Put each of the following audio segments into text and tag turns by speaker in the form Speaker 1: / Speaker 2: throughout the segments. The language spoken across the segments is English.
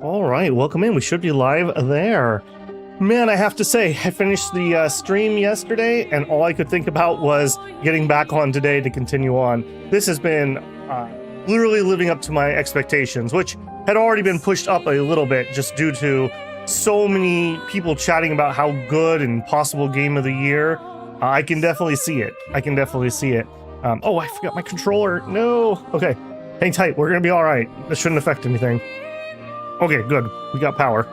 Speaker 1: All right, welcome in. We should be live there. Man, I have to say, I finished the stream yesterday, and all I could think about was getting back on today to continue on. This has been literally living up to my expectations, which had already been pushed up a little bit just due to so many people chatting about how good and possible game of the year. I can definitely see it. Oh, I forgot my controller. No. Okay, hang tight. We're going to be all right. This shouldn't affect anything. Okay, good. We got power.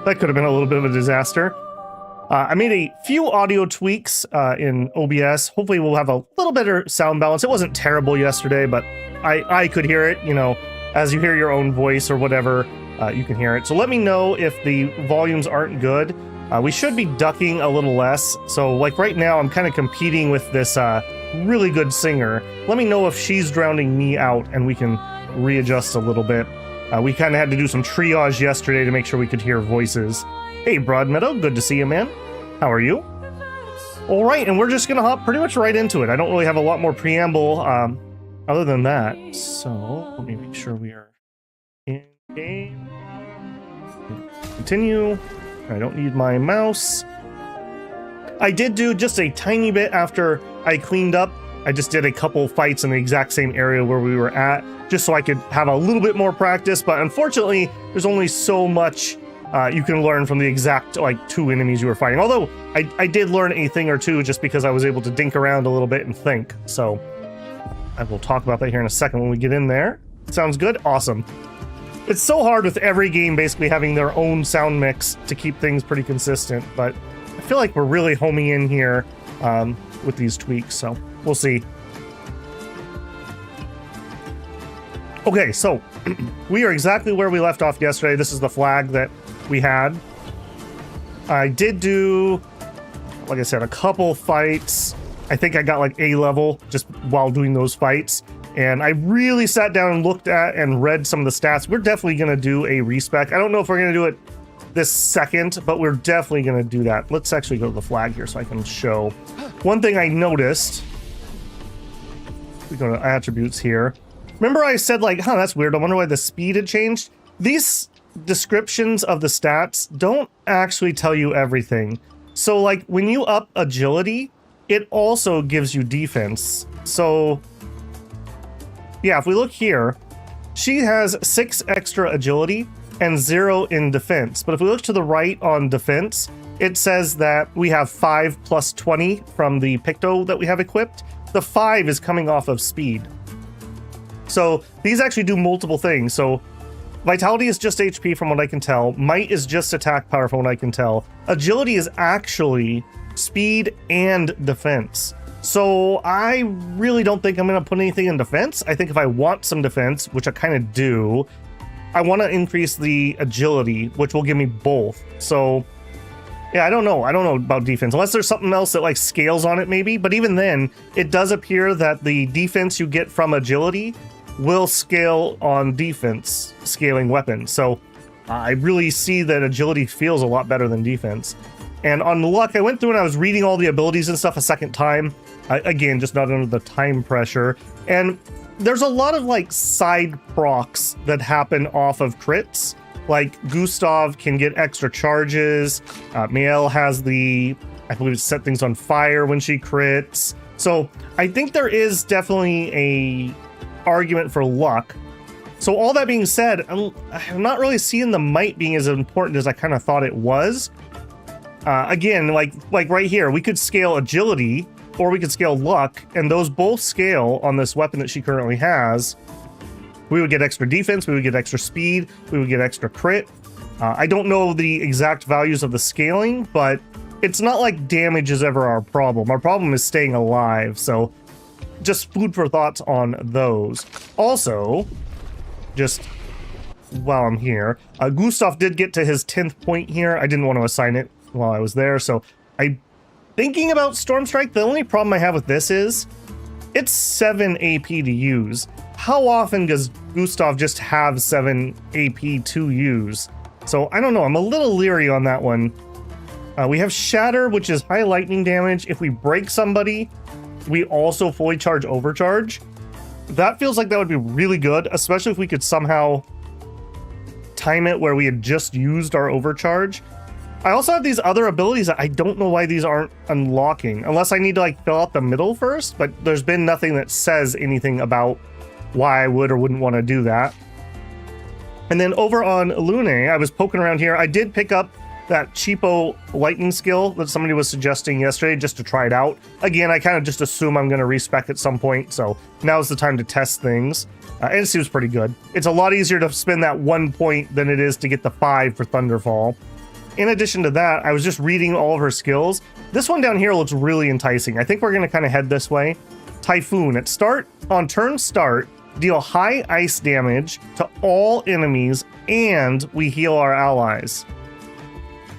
Speaker 1: That could have been a little bit of a disaster. I made a few audio tweaks in OBS. Hopefully we'll have a little better sound balance. It wasn't terrible yesterday, but I could hear it, you know, as you hear your own voice or whatever, you can hear it. So let me know if the volumes aren't good. We should be ducking a little less. So like right now, I'm kind of competing with this really good singer. Let me know if she's drowning me out and we can readjust a little bit. We kind of had to do some triage yesterday to make sure we could hear voices. Hey, Broadmeadow, good to see you, man. How are you? All right, and we're just going to hop pretty much right into it. I don't really have a lot more preamble other than that. So let me make sure we are in game. Continue. I don't need my mouse. I did do just a tiny bit after I cleaned up. I just did a couple fights in the exact same area where we were at, just so I could have a little bit more practice, but unfortunately, there's only so much you can learn from the exact, like, 2 enemies you were fighting. Although, I did learn a thing or two just because I was able to dink around a little bit and think, so I will talk about that here in a second when we get in there. Sounds good? Awesome. It's so hard with every game basically having their own sound mix to keep things pretty consistent, but I feel like we're really homing in here with these tweaks, so we'll see. Okay, so we are exactly where we left off yesterday. This is the flag that we had. I did do, like I said, a couple fights. I think I got like A level just while doing those fights. And I really sat down and looked at and read some of the stats. We're definitely going to do a respec. I don't know if we're going to do it this second, but we're definitely going to do that. Let's actually go to the flag here so I can show. One thing I noticed, we go to attributes here. Remember I said like, huh, that's weird. I wonder why the speed had changed. These descriptions of the stats don't actually tell you everything. So like when you up agility, it also gives you defense. So yeah, if we look here, she has 6 extra agility and 0 in defense. But if we look to the right on defense, it says that we have 5 plus 20 from the Picto that we have equipped. The 5 is coming off of speed. So these actually do multiple things. So vitality is just HP from what I can tell. Might is just attack power from what I can tell. Agility is actually speed and defense. So I really don't think I'm going to put anything in defense. I think if I want some defense, which I kind of do, I want to increase the agility, which will give me both. So yeah, I don't know about defense, unless there's something else that like scales on it maybe. But even then, it does appear that the defense you get from agility will scale on defense scaling weapons. So I really see that agility feels a lot better than defense. And on luck, I went through and I was reading all the abilities and stuff a second time. Again, just not under the time pressure. And there's a lot of like side procs that happen off of crits. Like Gustav can get extra charges. Miel has the, I believe, set things on fire when she crits. So I think there is definitely a argument for luck. So all that being said, I'm not really seeing the might being as important as I kind of thought it was. Again, like right here, we could scale agility or we could scale luck, and those both scale on this weapon that she currently has. We would get extra defense, we would get extra speed, we would get extra crit. I don't know the exact values of the scaling, but it's not like damage is ever our problem. Our problem is staying alive, so just food for thoughts on those. Also, just while I'm here, Gustav did get to his 10th point here. I didn't want to assign it while I was there, so I'm thinking about Storm Strike. The only problem I have with this is it's 7 AP to use. How often does Gustav just have 7 AP to use? So I don't know, I'm a little leery on that one. We have Shatter, which is high lightning damage. If we break somebody, we also fully charge overcharge. That feels like that would be really good, especially if we could somehow time it where we had just used our overcharge. I also have these other abilities that I don't know why these aren't unlocking, unless I need to like fill out the middle first, but there's been nothing that says anything about why I would or wouldn't want to do that. And then over on Lune, I was poking around here. I did pick up that cheapo lightning skill that somebody was suggesting yesterday just to try it out. Again, I kind of just assume I'm going to respec at some point, so now's the time to test things. And it seems pretty good. It's a lot easier to spend that 1 point than it is to get the 5 for Thunderfall. In addition to that, I was just reading all of her skills. This one down here looks really enticing. I think we're going to kind of head this way. Typhoon. On turn start, deal high ice damage to all enemies, and we heal our allies.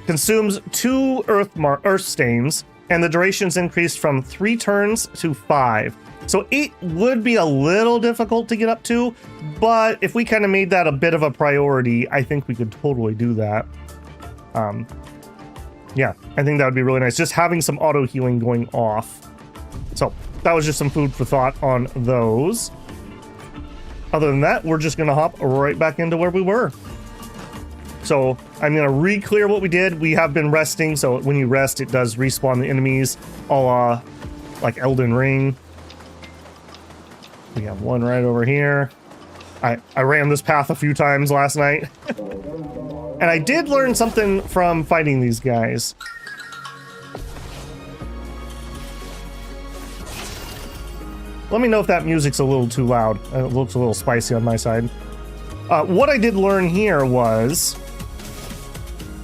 Speaker 1: Consumes 2 earth stains, and the duration's increased from 3 turns to 5. So 8 would be a little difficult to get up to, but if we kind of made that a bit of a priority, I think we could totally do that. Yeah, I think that would be really nice. Just having some auto healing going off. So that was just some food for thought on those. Other than that, we're just going to hop right back into where we were. So I'm going to re-clear what we did. We have been resting, so when you rest, it does respawn the enemies, a la like Elden Ring. We have one right over here. I ran this path a few times last night. And I did learn something from fighting these guys. Let me know if that music's a little too loud. It looks a little spicy on my side. What I did learn here was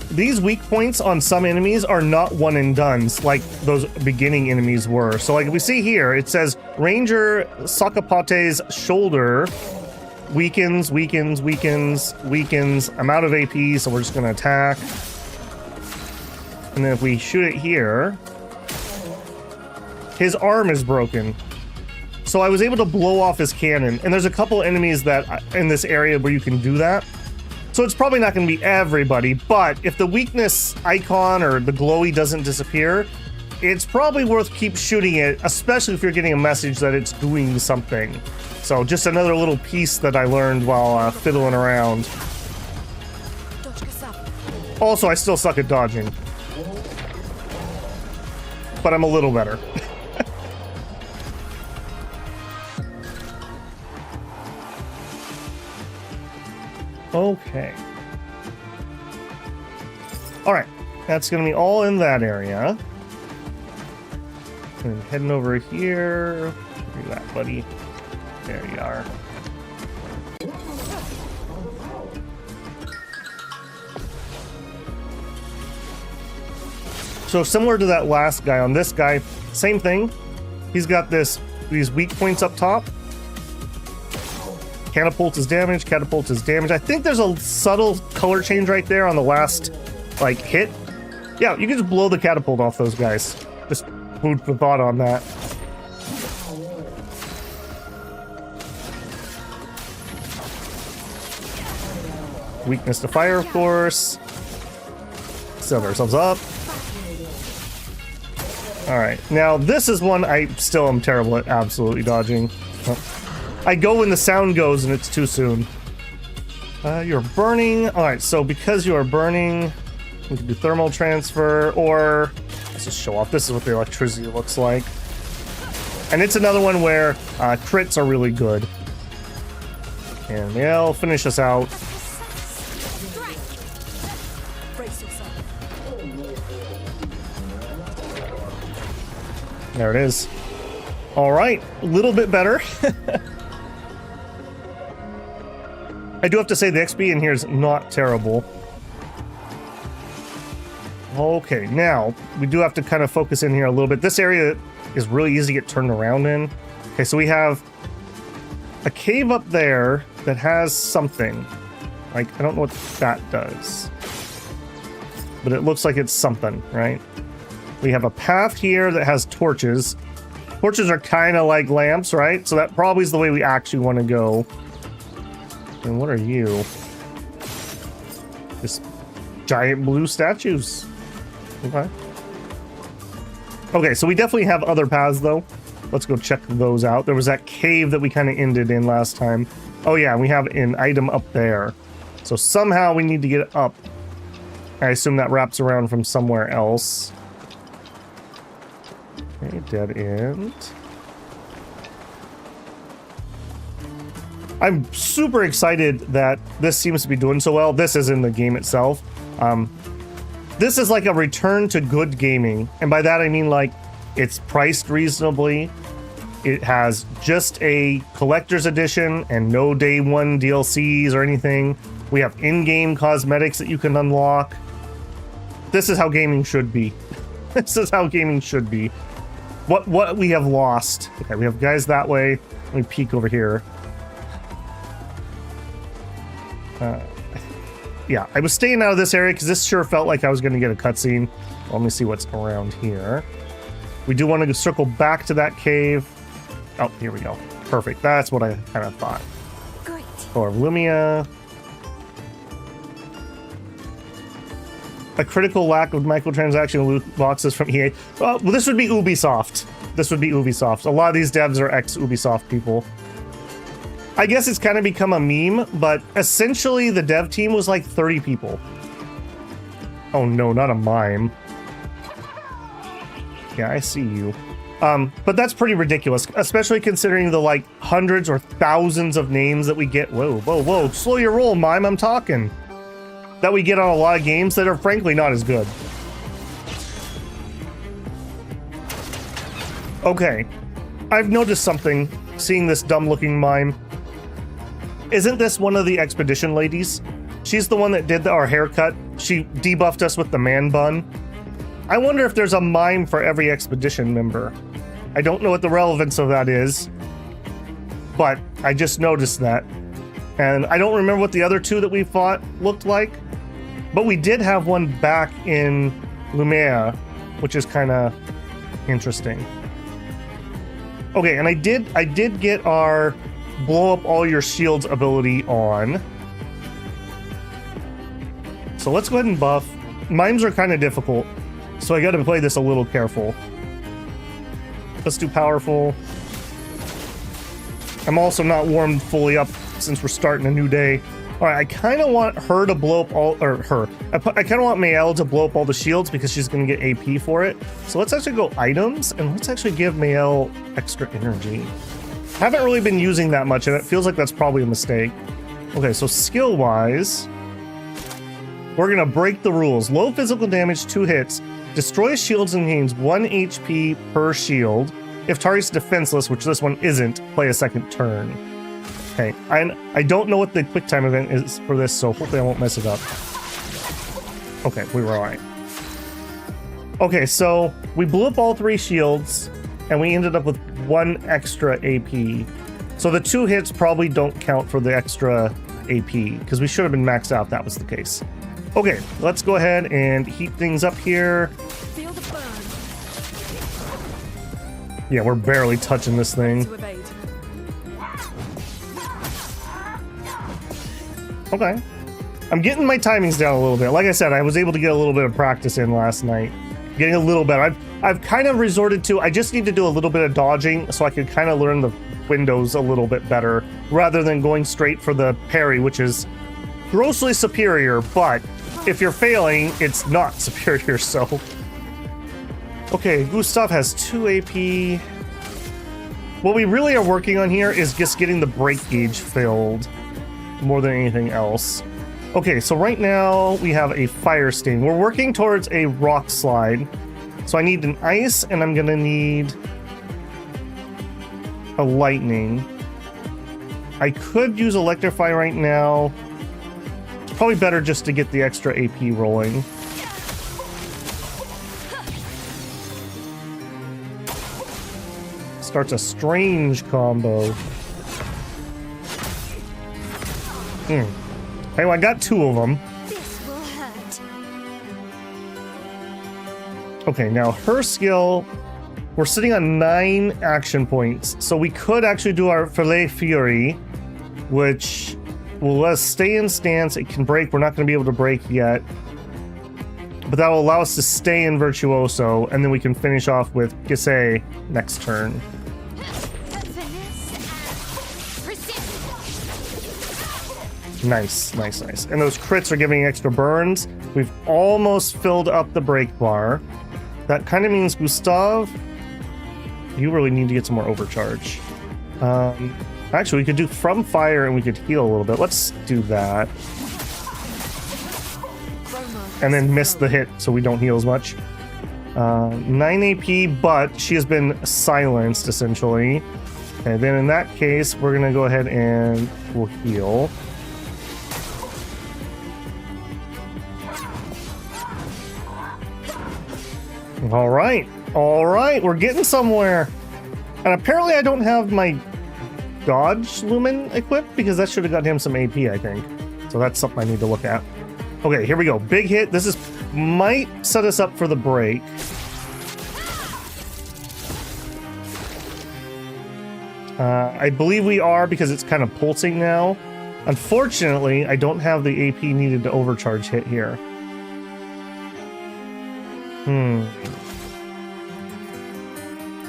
Speaker 1: these weak points on some enemies are not one and dones like those beginning enemies were. So like we see here, it says Ranger Sakapate's shoulder weakens. I'm out of AP, so we're just going to attack. And then if we shoot it here, his arm is broken. So I was able to blow off his cannon, and there's a couple enemies that in this area where you can do that. So it's probably not going to be everybody, but if the weakness icon or the glowy doesn't disappear, it's probably worth keep shooting it, especially if you're getting a message that it's doing something. So just another little piece that I learned while fiddling around. Also, I still suck at dodging, but I'm a little better. Okay. All right, that's gonna be all in that area. And heading over here. Where you at, buddy? There you are. So similar to that last guy, on this guy, same thing. He's got these weak points up top. Catapult is damage, catapult is damage. I think there's a subtle color change right there on the last, like, hit. Yeah, you can just blow the catapult off those guys. Just food for thought on that. Weakness to fire, of course. Set ourselves up. Alright, now this is one I still am terrible at absolutely dodging. Oh. I go when the sound goes and it's too soon. You're burning. Alright, so because you are burning, we can do thermal transfer, or let's just show off. This is what the electricity looks like. And it's another one where crits are really good. And they'll finish us out. There it is. Alright, a little bit better. I do have to say the XP in here is not terrible. Okay, now we do have to kind of focus in here a little bit. This area is really easy to get turned around in. Okay, so we have a cave up there that has something. Like, I don't know what that does. But it looks like it's something, right? We have a path here that has torches. Torches are kind of like lamps, right? So that probably is the way we actually want to go. And what are you? Just giant blue statues. Okay. Okay, so we definitely have other paths, though. Let's go check those out. There was that cave that we kind of ended in last time. Oh, yeah, we have an item up there. So somehow we need to get up. I assume that wraps around from somewhere else. Okay, dead end. I'm super excited that this seems to be doing so well. This is in the game itself. This is like a return to good gaming. And by that I mean like it's priced reasonably. It has just a collector's edition and no day one DLCs or anything. We have in-game cosmetics that you can unlock. This is how gaming should be. This is how gaming should be. What we have lost. Okay, we have guys that way. Let me peek over here. Yeah, I was staying out of this area because this sure felt like I was going to get a cutscene. Let me see what's around here. We do want to circle back to that cave. Oh, here we go. Perfect. That's what I kind of thought.
Speaker 2: Great.
Speaker 1: Core of Lumia. A critical lack of microtransaction loot boxes from EA. Well, this would be Ubisoft. This would be Ubisoft. A lot of these devs are ex-Ubisoft people. I guess it's kind of become a meme, but essentially the dev team was like 30 people. Oh no, not a mime. Yeah, I see you. But that's pretty ridiculous, especially considering the like hundreds or thousands of names that we get. Whoa, whoa, whoa, slow your roll, mime, I'm talking. That we get on a lot of games that are frankly not as good. Okay, I've noticed something seeing this dumb looking mime. Isn't this one of the expedition ladies? She's the one that did our haircut. She debuffed us with the man bun. I wonder if there's a mime for every expedition member. I don't know what the relevance of that is, but I just noticed that. And I don't remember what the other two that we fought looked like, but we did have one back in Lumea, which is kind of interesting. Okay, and I did get our blow up all your shields ability on. So let's go ahead and buff. Mimes are kind of difficult, so I got to play this a little careful. Let's do powerful. I'm also not warmed fully up since we're starting a new day. All right, I kind of want her to blow up all, or her. I kind of want Mael to blow up all the shields because she's going to get AP for it. So let's actually go items and let's actually give Mael extra energy. Haven't really been using that much and it feels like that's probably a mistake. Okay, so skill-wise, we're going to break the rules. Low physical damage, 2 hits. Destroys shields and gains 1 HP per shield. If target's defenseless, which this one isn't, play a second turn. Okay, I don't know what the quick time event is for this, so hopefully I won't mess it up. Okay, we were alright. Okay, so we blew up all 3 shields, and we ended up with 1 extra AP. So the 2 hits probably don't count for the extra AP, because we should have been maxed out if that was the case. Okay, let's go ahead and heat things up here.
Speaker 2: Feel the burn.
Speaker 1: Yeah, we're barely touching this thing. Okay. I'm getting my timings down a little bit. Like I said, I was able to get a little bit of practice in last night. Getting a little better. I've kind of resorted to, I just need to do a little bit of dodging so I can kind of learn the windows a little bit better rather than going straight for the parry, which is grossly superior, but if you're failing, it's not superior, so. Okay, Gustav has 2 AP. What we really are working on here is just getting the break gauge filled more than anything else. Okay, so right now we have a fire stain. We're working towards a rock slide. So I need an ice and I'm gonna need a lightning. I could use electrify right now. It's probably better just to get the extra AP rolling. Starts a strange combo. Hey, well, I got 2 of them.
Speaker 2: This will hurt.
Speaker 1: Okay, now her skill, we're sitting on 9 action points, so we could actually do our Filet Fury, which will let us stay in stance. It can break. We're not going to be able to break yet, but that will allow us to stay in Virtuoso, and then we can finish off with Gisei next turn. Nice, nice, nice. And those crits are giving extra burns. We've almost filled up the break bar. That kind of means, Gustav, you really need to get some more overcharge. Actually, we could do from fire and we could heal a little bit. Let's do that. And then miss the hit so we don't heal as much. 9 AP, but she has been silenced, essentially. And then in that case, we're going to go ahead and we'll heal. All right, we're getting somewhere. And apparently I don't have my dodge lumen equipped because that should have got him some AP, I think. So that's something I need to look at. Okay, here we go. Big hit. This might set us up for the break. I believe we are because it's kind of pulsing now. Unfortunately, I don't have the AP needed to overcharge hit here.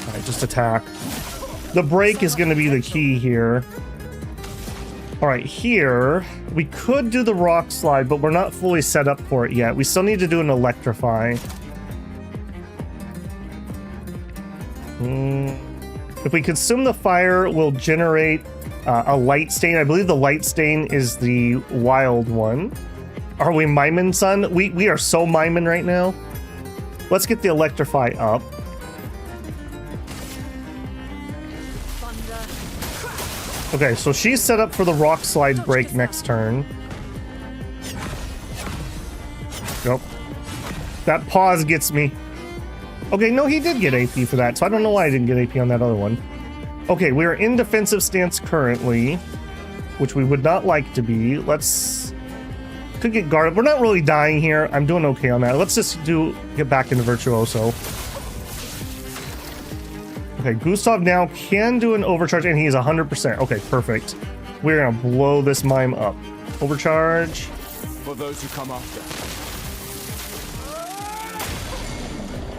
Speaker 1: Alright, just attack. The break is going to be the key here. Alright, here, we could do the rock slide, but we're not fully set up for it yet. We still need to do an electrify. If we consume the fire, we'll generate a light stain. I believe the light stain is the wild one. Are we Maimin, son? We are so Maimin right now. Let's get the electrify up. Okay, so she's set up for the rock slide break next turn. Nope. That pause gets me. Okay, no, he did get AP for that, so I don't know why I didn't get AP on that other one. Okay, we are in defensive stance currently, which we would not like to be. Let's... Could get guarded. We're not really dying here. I'm doing okay on that. Let's just get back into Virtuoso. Okay, Gustav now can do an overcharge, and he is 100%. Okay, perfect. We're gonna blow this mime up. Overcharge.
Speaker 3: For those who come after.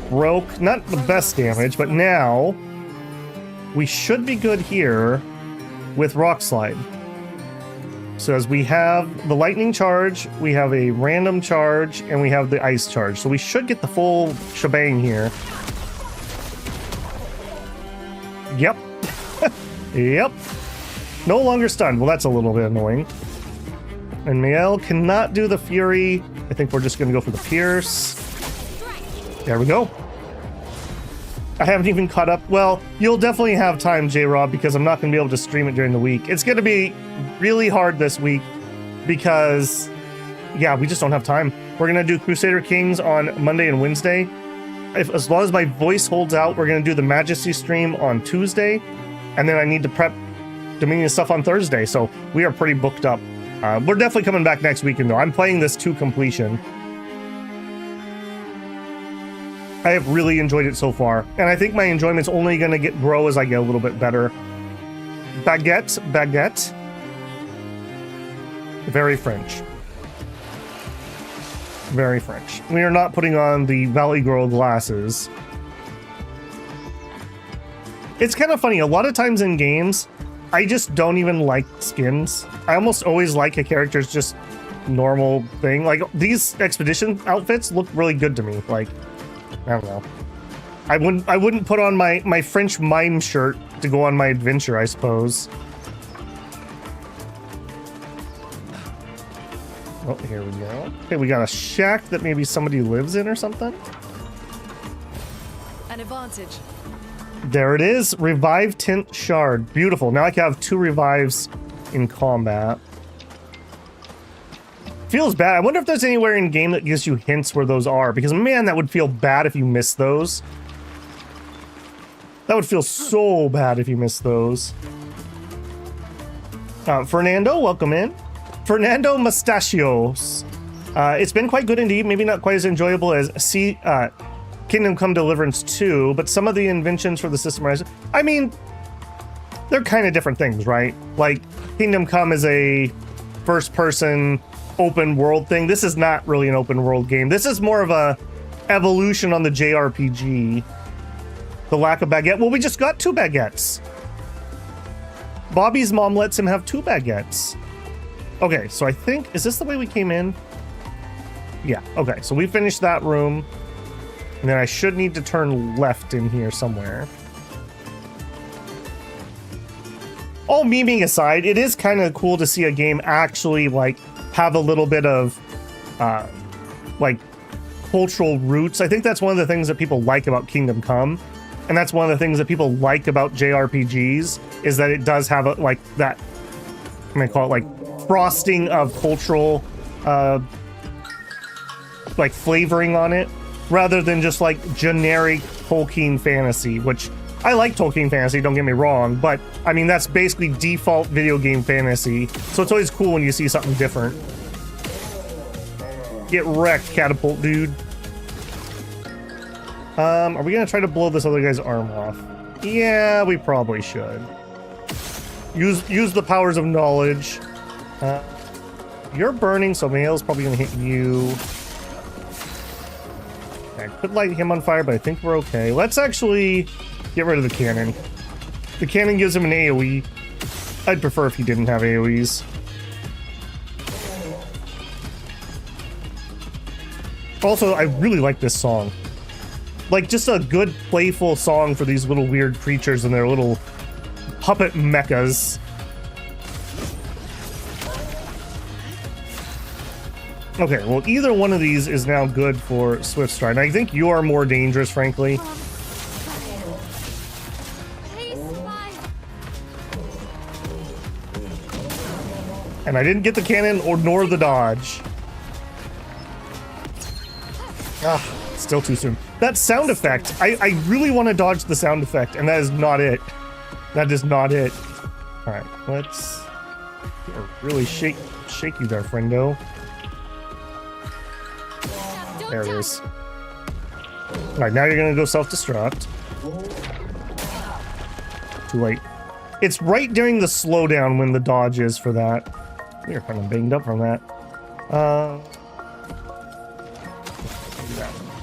Speaker 1: Broke. Not the best damage, but now we should be good here with Rock Slide. So as we have the lightning charge, we have a random charge, and we have the ice charge. So we should get the full shebang here. Yep. Yep. No longer stunned. Well, that's a little bit annoying. And Mael cannot do the Fury. I think we're just going to go for the Pierce. There we go. I haven't even caught up. Well, you'll definitely have time, J-Rob, because I'm not going to be able to stream it during the week. It's going to be really hard this week because, yeah, we just don't have time. We're going to do Crusader Kings on Monday and Wednesday. As long as my voice holds out, we're going to do the Majesty stream on Tuesday. And then I need to prep Dominion stuff on Thursday. So we are pretty booked up. We're definitely coming back next weekend, though. I'm playing this to completion. I have really enjoyed it so far. And I think my enjoyment's only going to grow as I get a little bit better. Baguette. Very French. Very French. We are not putting on the Valley Girl glasses. It's kind of funny. A lot of times in games, I just don't even like skins. I almost always like a character's just normal thing. Like, these expedition outfits look really good to me. Like, I don't know. I wouldn't put on my French mime shirt to go on my adventure, I suppose. Oh, here we go. Okay, we got a shack that maybe somebody lives in or something.
Speaker 2: An advantage.
Speaker 1: There it is. Revive Tint Shard. Beautiful. Now I can have 2 revives in combat. Feels bad. I wonder if there's anywhere in game that gives you hints where those are, because man, that would feel bad if you missed those. That would feel so bad if you missed those. Fernando, welcome in. Fernando Mustachios. It's been quite good indeed. Maybe not quite as enjoyable as Kingdom Come Deliverance 2, but some of the inventions for the system are... I mean, they're kind of different things, right? Like, Kingdom Come is a first-person open world thing. This is not really an open world game. This is more of a evolution on the JRPG. The lack of baguette. Well, we just got 2 baguettes. Bobby's mom lets him have 2 baguettes. Okay, so I think, is this the way we came in? Yeah, okay, so we finished that room. And then I should need to turn left in here somewhere. All memeing aside, it is kind of cool to see a game actually, like, have a little bit of, like, cultural roots. I think that's one of the things that people like about Kingdom Come. And that's one of the things that people like about JRPGs, is that it does have, like, that, I'm gonna call it, like, frosting of cultural, like, flavoring on it, rather than just, like, generic Tolkien fantasy, which I like Tolkien fantasy, don't get me wrong, but, I mean, that's basically default video game fantasy, so it's always cool when you see something different. Get wrecked, catapult dude. Are we gonna try to blow this other guy's arm off? Yeah, we probably should. Use the powers of knowledge. You're burning, so Mail's probably gonna hit you. I could light him on fire, but I think we're okay. Let's actually get rid of the cannon. The cannon gives him an AoE. I'd prefer if he didn't have AoEs. Also, I really like this song. Like, just a good, playful song for these little weird creatures and their little puppet mechas. Okay, well, either one of these is now good for Swift Stride. I think you are more dangerous, frankly.
Speaker 2: Please, fire.
Speaker 1: And I didn't get the cannon or nor the dodge. Ah, still too soon. That sound effect, I really want to dodge the sound effect, and that is not it. That is not it. Alright, let's really shake you there, friendo. There it is. Alright, now you're gonna go self-destruct. Too late. It's right during the slowdown when the dodge is for that. We are kind of banged up from that.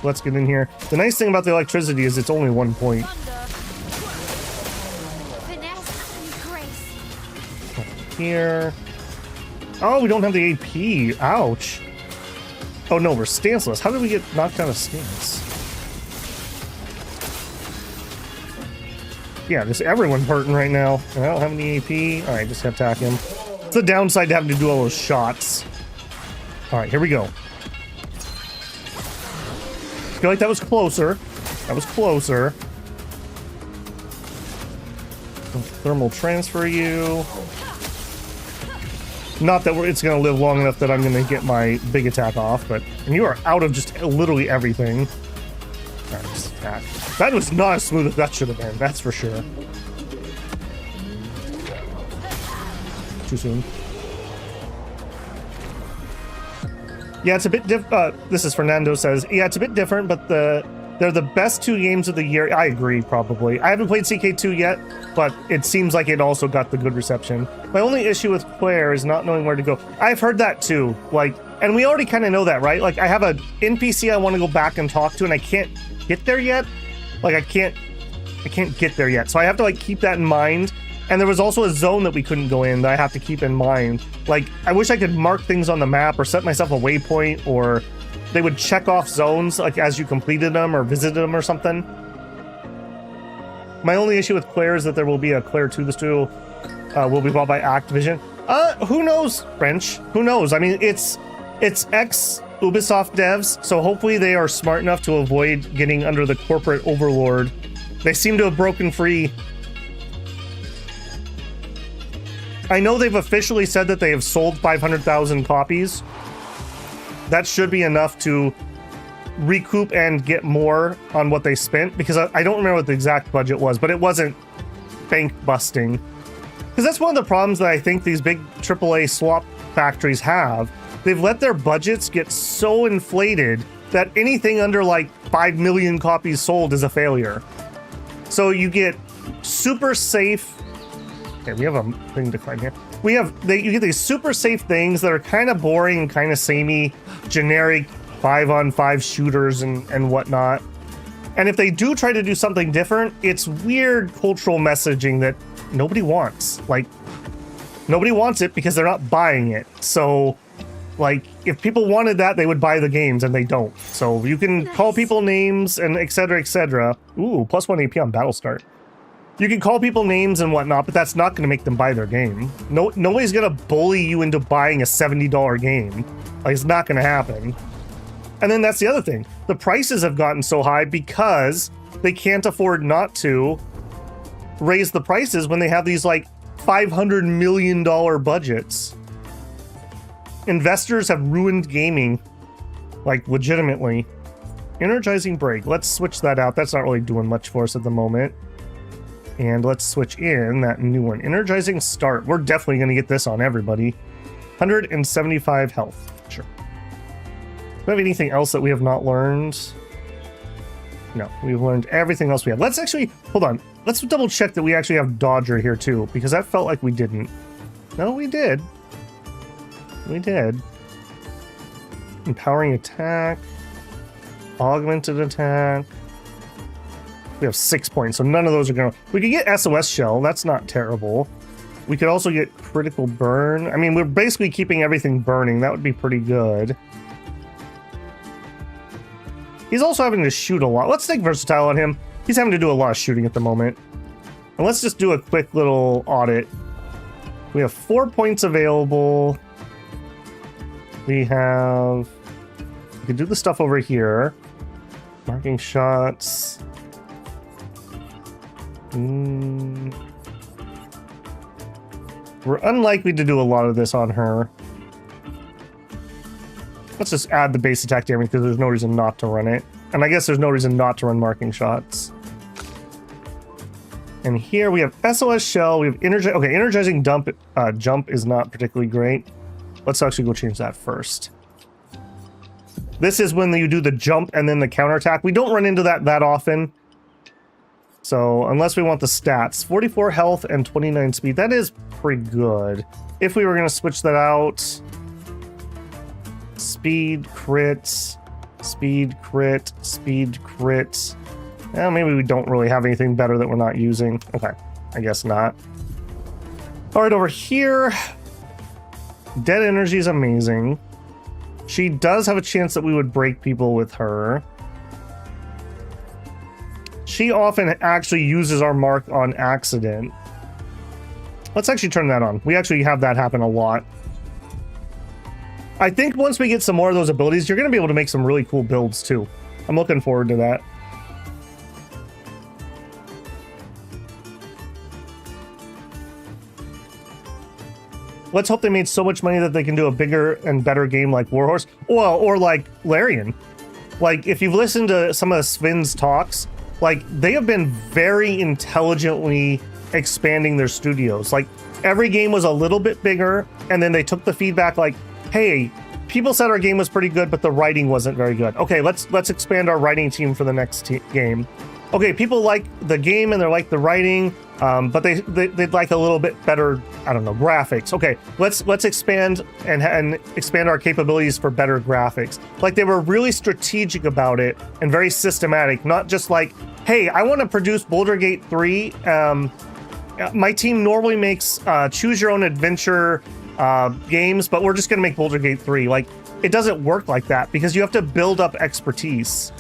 Speaker 1: Let's get in here. The nice thing about the electricity is it's only 1 point.
Speaker 2: Finesse and grace.
Speaker 1: Here. Oh, we don't have the AP. Ouch. Oh no, we're stanceless. How did we get knocked out of stance? Yeah, just everyone's hurting right now. I don't have any AP. Alright, just attack him. It's the downside to having to do all those shots. Alright, here we go. I feel like that was closer. That was closer. Thermal transfer you. Not that it's going to live long enough that I'm going to get my big attack off, but... And you are out of just literally everything. Alright, just attack. That was not as smooth as that should have been, that's for sure. Too soon. Yeah, it's a bit this is Fernando says, yeah, it's a bit different, but they're the best 2 games of the year. I agree, probably. I haven't played CK2 yet, but it seems like it also got the good reception. My only issue with Clair is not knowing where to go. I've heard that too, like, and we already kind of know that, right? Like, I have a NPC I want to go back and talk to, and I can't get there yet. Like, I can't get there yet, so I have to, like, keep that in mind. And there was also a zone that we couldn't go in that I have to keep in mind. Like, I wish I could mark things on the map or set myself a waypoint, or they would check off zones, like, as you completed them or visited them or something. My only issue with Clair is that there will be a Clair 2. The studio will be bought by Activision. Who knows, French? Who knows? I mean, it's ex-Ubisoft devs, so hopefully they are smart enough to avoid getting under the corporate overlord. They seem to have broken free. I know they've officially said that they have sold 500,000 copies. That should be enough to recoup and get more on what they spent, because I don't remember what the exact budget was, but it wasn't bank busting. Because that's one of the problems that I think these big AAA swap factories have. They've let their budgets get so inflated that anything under like 5 million copies sold is a failure. So you get super safe. Okay, we have a thing to climb here. You get these super safe things that are kind of boring and kind of samey, generic 5-on-5 shooters and whatnot. And if they do try to do something different, it's weird cultural messaging that nobody wants. Like, Nobody wants it because they're not buying it. So, like, if people wanted that, they would buy the games, and they don't. So you can call people names and etc. etc. Ooh, +1 AP on battle start. You can call people names and whatnot, but that's not going to make them buy their game. Nobody's going to bully you into buying a $70 game. Like, it's not going to happen. And then that's the other thing. The prices have gotten so high because they can't afford not to raise the prices when they have these, like, $500 million budgets. Investors have ruined gaming, like, legitimately. Energizing break. Let's switch that out. That's not really doing much for us at the moment. And let's switch in that new one. Energizing start. We're definitely going to get this on everybody. 175 health. Sure. Do we have anything else that we have not learned? No, we've learned everything else we have. Let's actually, hold on. Let's double check that we actually have Dodger here too, because that felt like we didn't. No, we did. We did. Empowering attack. Augmented attack. We have 6 points, so none of those are gonna... We could get SOS Shell, that's not terrible. We could also get critical burn. I mean, we're basically keeping everything burning. That would be pretty good. He's also having to shoot a lot. Let's take versatile on him. He's having to do a lot of shooting at the moment. And let's just do a quick little audit. We have 4 points available. We have... We can do the stuff over here. Marking shots. We're unlikely to do a lot of this on her. Let's just add the base attack damage because there's no reason not to run it. And I guess there's no reason not to run marking shots. And here we have SOS Shell, we have energizing jump is not particularly great. Let's actually go change that first. This is when you do the jump and then the counterattack. We don't run into that often. So, unless we want the stats. 44 health and 29 speed. That is pretty good. If we were going to switch that out... Speed, crit, speed, crit, speed, crit. Maybe we don't really have anything better that we're not using. Okay, I guess not. Alright, over here... Dead energy is amazing. She does have a chance that we would break people with her. She often actually uses our mark on accident. Let's actually turn that on. We actually have that happen a lot. I think once we get some more of those abilities, you're going to be able to make some really cool builds too. I'm looking forward to that. Let's hope they made so much money that they can do a bigger and better game like Warhorse. Well, or like Larian. Like, if you've listened to some of Sven's talks, like, they have been very intelligently expanding their studios. Like, every game was a little bit bigger, and then they took the feedback like, hey, people said our game was pretty good, but the writing wasn't very good. Okay, let's expand our writing team for the next game. Okay, people like the game and they like the writing, but they'd like a little bit better, I don't know, graphics. Okay, let's expand and expand our capabilities for better graphics. Like, they were really strategic about it and very systematic, not just like, hey, I want to produce Baldur's Gate 3. My team normally makes choose your own adventure games, but we're just gonna make Baldur's Gate 3. Like, it doesn't work like that because you have to build up expertise.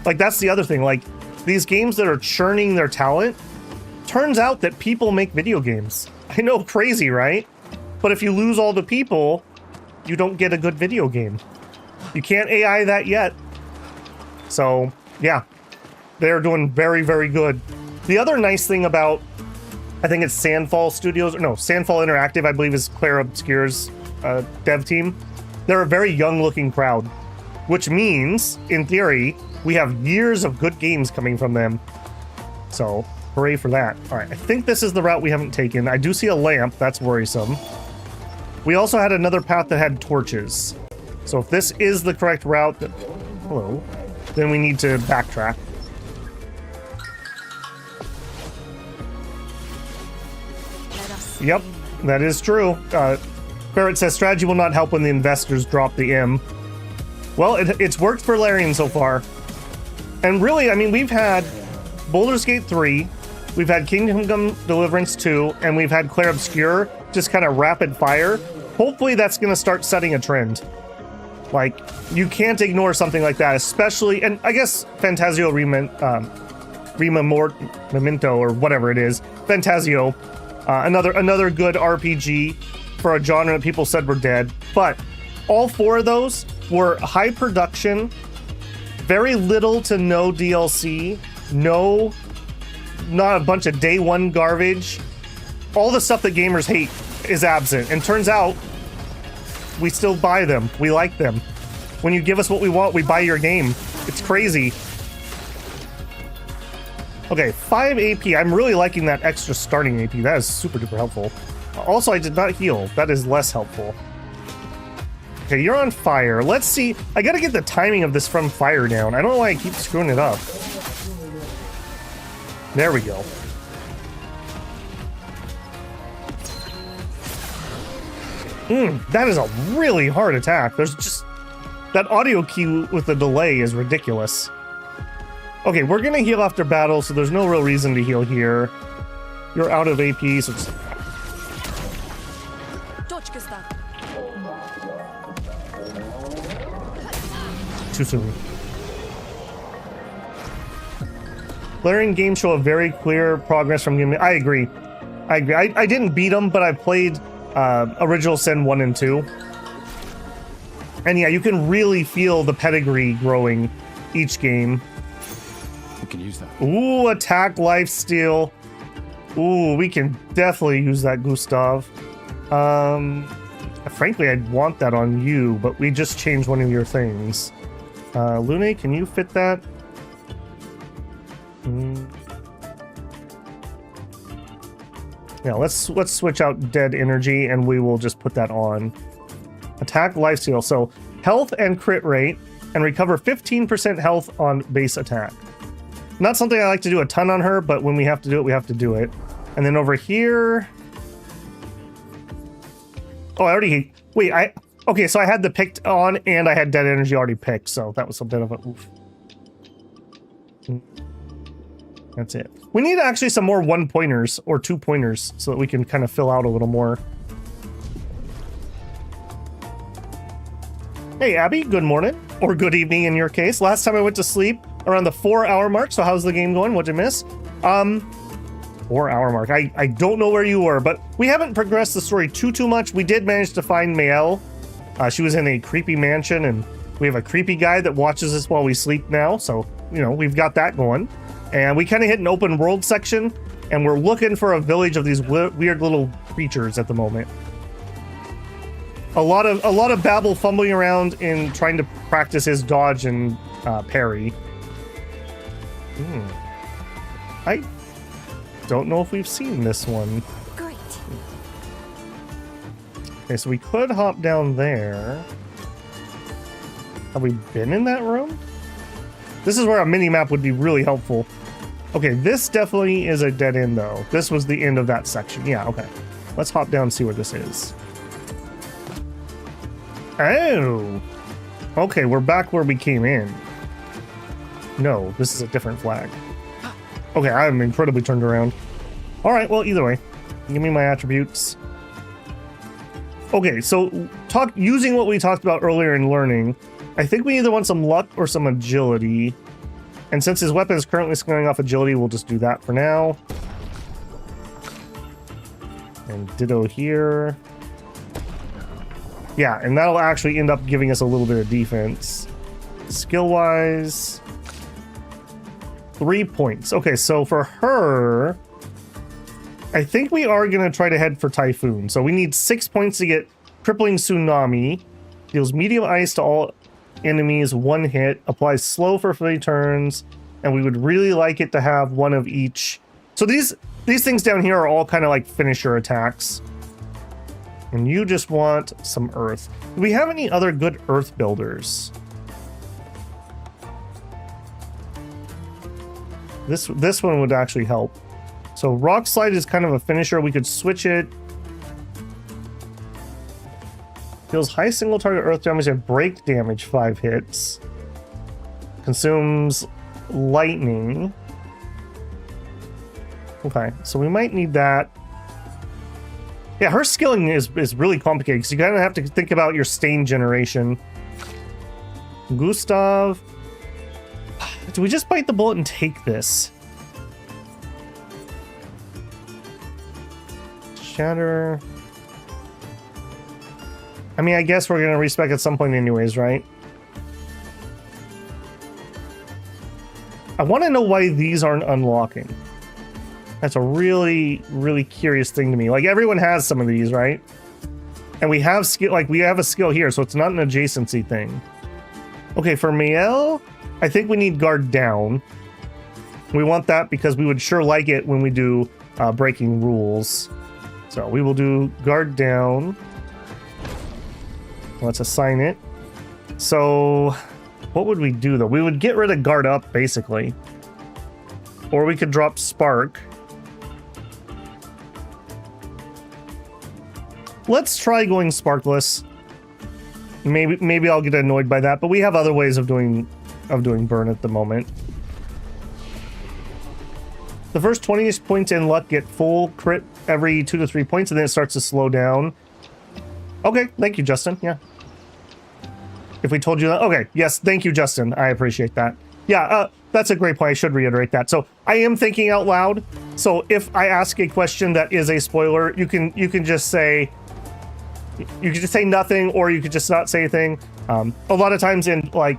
Speaker 1: Like, that's the other thing. Like, these games that are churning their talent, turns out that people make video games. I know, crazy, right? But if you lose all the people, you don't get a good video game. You can't AI that yet. So, yeah. They're doing very, very good. The other nice thing about, I think it's Sandfall Studios, no, Sandfall Interactive, I believe is Clair Obscur's dev team. They're a very young-looking crowd, which means, in theory, we have years of good games coming from them. So, hooray for that. All right, I think this is the route we haven't taken. I do see a lamp. That's worrisome. We also had another path that had torches. So if this is the correct route, hello, then we need to backtrack. Yep, that is true. Barrett says strategy will not help when the investors drop the M. Well, it's worked for Larian so far. And really, I mean, we've had Baldur's Gate 3, we've had Kingdom Come Deliverance 2, and we've had Clair Obscur just kind of rapid fire. Hopefully that's going to start setting a trend. Like, you can't ignore something like that, especially, and I guess Fantasio Memento, or whatever it is, Fantasio, another good RPG for a genre that people said were dead. But all four of those were high production, very little to no DLC, not a bunch of day one garbage. All the stuff that gamers hate is absent, and turns out we still buy them. We like them. When you give us what we want, we buy your game. It's crazy. Okay, 5 AP. I'm really liking that extra starting AP. That is super duper helpful. Also, I did not heal. That is less helpful. Okay, you're on fire. Let's see. I gotta get the timing of this from fire down. I don't know why I keep screwing it up. There we go. That is a really hard attack. There's just... that audio cue with the delay is ridiculous. Okay, we're gonna heal after battle, so there's no real reason to heal here. You're out of AP, so just... too soon. Blaring games show a very clear progress from game. I agree. I didn't beat them, but I played original Sin 1 and 2. And yeah, you can really feel the pedigree growing each game.
Speaker 3: We can use that.
Speaker 1: Ooh, attack, life steal. Ooh, we can definitely use that, Gustav. Frankly, I'd want that on you, but we just changed one of your things. Lune, can you fit that? Yeah, let's switch out dead energy, and we will just put that on. Attack, lifesteal. So health and crit rate, and recover 15% health on base attack. Not something I like to do a ton on her, but when we have to do it, we have to do it. And then over here... oh, I already... wait, okay, so I had the picked on, and I had dead energy already picked, so that was something of a... oof. That's it. We need actually some more 1-pointers or 2-pointers so that we can kind of fill out a little more. Hey, Abby, good morning. Or good evening in your case. Last time I went to sleep around the 4-hour mark, so how's the game going? What'd you miss? 4-hour mark. I don't know where you were, but we haven't progressed the story too much. We did manage to find Mael. She was in a creepy mansion, and we have a creepy guy that watches us while we sleep now, so, you know, we've got that going. And we kind of hit an open world section, and we're looking for a village of these weird little creatures at the moment. A lot of Babel fumbling around in trying to practice his dodge and parry. I don't know if we've seen this one.
Speaker 2: Great.
Speaker 1: Okay, so we could hop down there. Have we been in that room? This is where a mini-map would be really helpful. Okay, this definitely is a dead end, though. This was the end of that section. Yeah, okay. Let's hop down and see where this is. Oh! Okay, we're back where we came in. No, this is a different flag. Okay, I'm incredibly turned around. Alright, well, either way. Give me my attributes. Okay, so using what we talked about earlier in learning, I think we either want some luck or some agility. And since his weapon is currently scoring off agility, we'll just do that for now. And ditto here. Yeah, and that'll actually end up giving us a little bit of defense. Skill-wise, 3 points. Okay, so for her, I think we are going to try to head for Typhoon. So we need 6 points to get Crippling Tsunami. Deals medium ice to all enemies, 1 hit. Applies slow for 3 turns. And we would really like it to have one of each. So these things down here are all kind of like finisher attacks. And you just want some earth. Do we have any other good earth builders? This one would actually help. So Rock Slide is kind of a finisher. We could switch it. Deals high single target earth damage and break damage 5 hits. Consumes lightning. Okay, so we might need that. Yeah, her skilling is really complicated because you kind of have to think about your stain generation. Gustav. Do we just bite the bullet and take this? Shatter. I mean, I guess we're going to respec at some point anyways, right? I want to know why these aren't unlocking. That's a really, really curious thing to me. Like, everyone has some of these, right? And we have skill, like, we have a skill here, so it's not an adjacency thing. Okay, for Miel, I think we need guard down. We want that because we would sure like it when we do breaking rules. So we will do guard down. Let's assign it. So what would we do, though? We would get rid of guard up, basically. Or we could drop spark. Let's try going sparkless. Maybe I'll get annoyed by that, but we have other ways of doing burn at the moment. The first 20 points in luck get full crit every 2 to 3 points, and then it starts to slow down. Okay, thank you, Justin. Yeah. If we told you that, okay, yes, thank you, Justin. I appreciate that. Yeah, that's a great point. I should reiterate that. So I am thinking out loud. So if I ask a question that is a spoiler, you can just say. You could just say nothing, or you could just not say a thing. A lot of times in like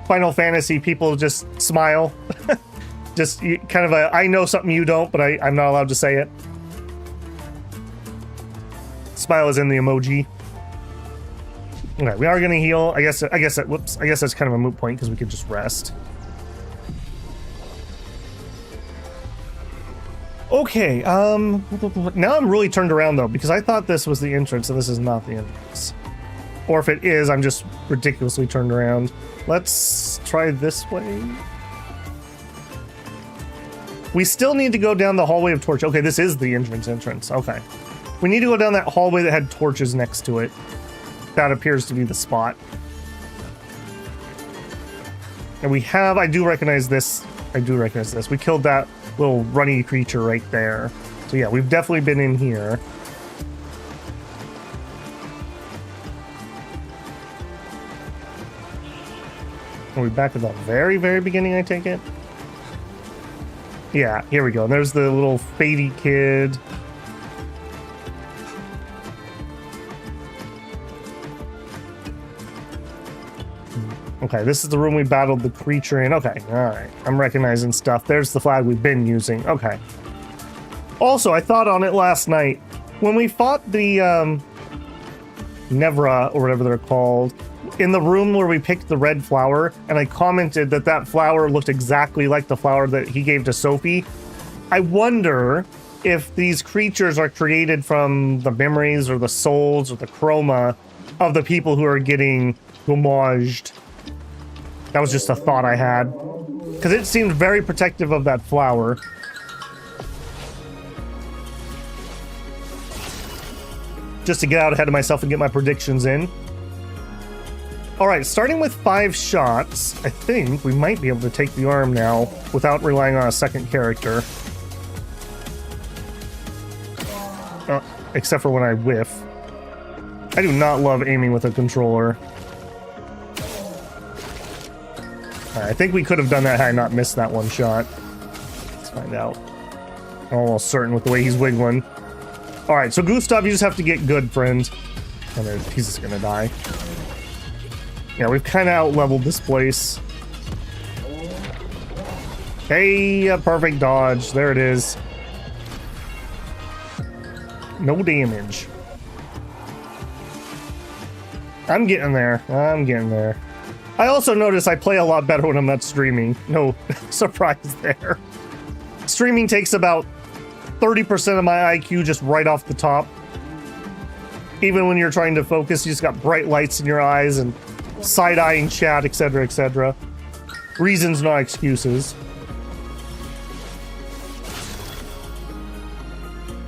Speaker 1: Final Fantasy, people just smile. Just kind of a, I know something you don't, but I'm not allowed to say it. Smile is in the emoji. Okay, we are gonna heal. I guess that's kind of a moot point because we could just rest. Okay, now I'm really turned around though, because I thought this was the entrance and this is not the entrance. Or if it is, I'm just ridiculously turned around. Let's try this way. We still need to go down the hallway of torch. Okay, this is the entrance. Okay. We need to go down that hallway that had torches next to it. That appears to be the spot. And we have, I do recognize this. We killed that little runny creature right there. So yeah, we've definitely been in here. Are we back at the very, very beginning, I take it? Yeah, here we go. And there's the little fadey kid. Okay, this is the room we battled the creature in. Okay, alright. I'm recognizing stuff. There's the flag we've been using. Okay. Also, I thought on it last night. When we fought the, Nevra, or whatever they're called, in the room where we picked the red flower, and I commented that that flower looked exactly like the flower that he gave to Sophie. I wonder if these creatures are created from the memories or the souls or the chroma of the people who are getting homaged. That was just a thought I had. Because it seemed very protective of that flower. Just to get out ahead of myself and get my predictions in. Alright, starting with 5 shots, I think we might be able to take the arm now without relying on a second character. Except for when I whiff. I do not love aiming with a controller. I think we could have done that had I not missed that one shot. Let's find out. I'm almost certain with the way he's wiggling. Alright, so Gustav, you just have to get good, friend. And then he's just gonna die. Yeah, we've kind of out-leveled this place. Hey, perfect dodge. There it is. No damage. I'm getting there. I also notice I play a lot better when I'm not streaming. No surprise there. Streaming takes about 30% of my IQ just right off the top. Even when you're trying to focus, you just got bright lights in your eyes and side-eyeing chat, etc., etc. Reasons, not excuses.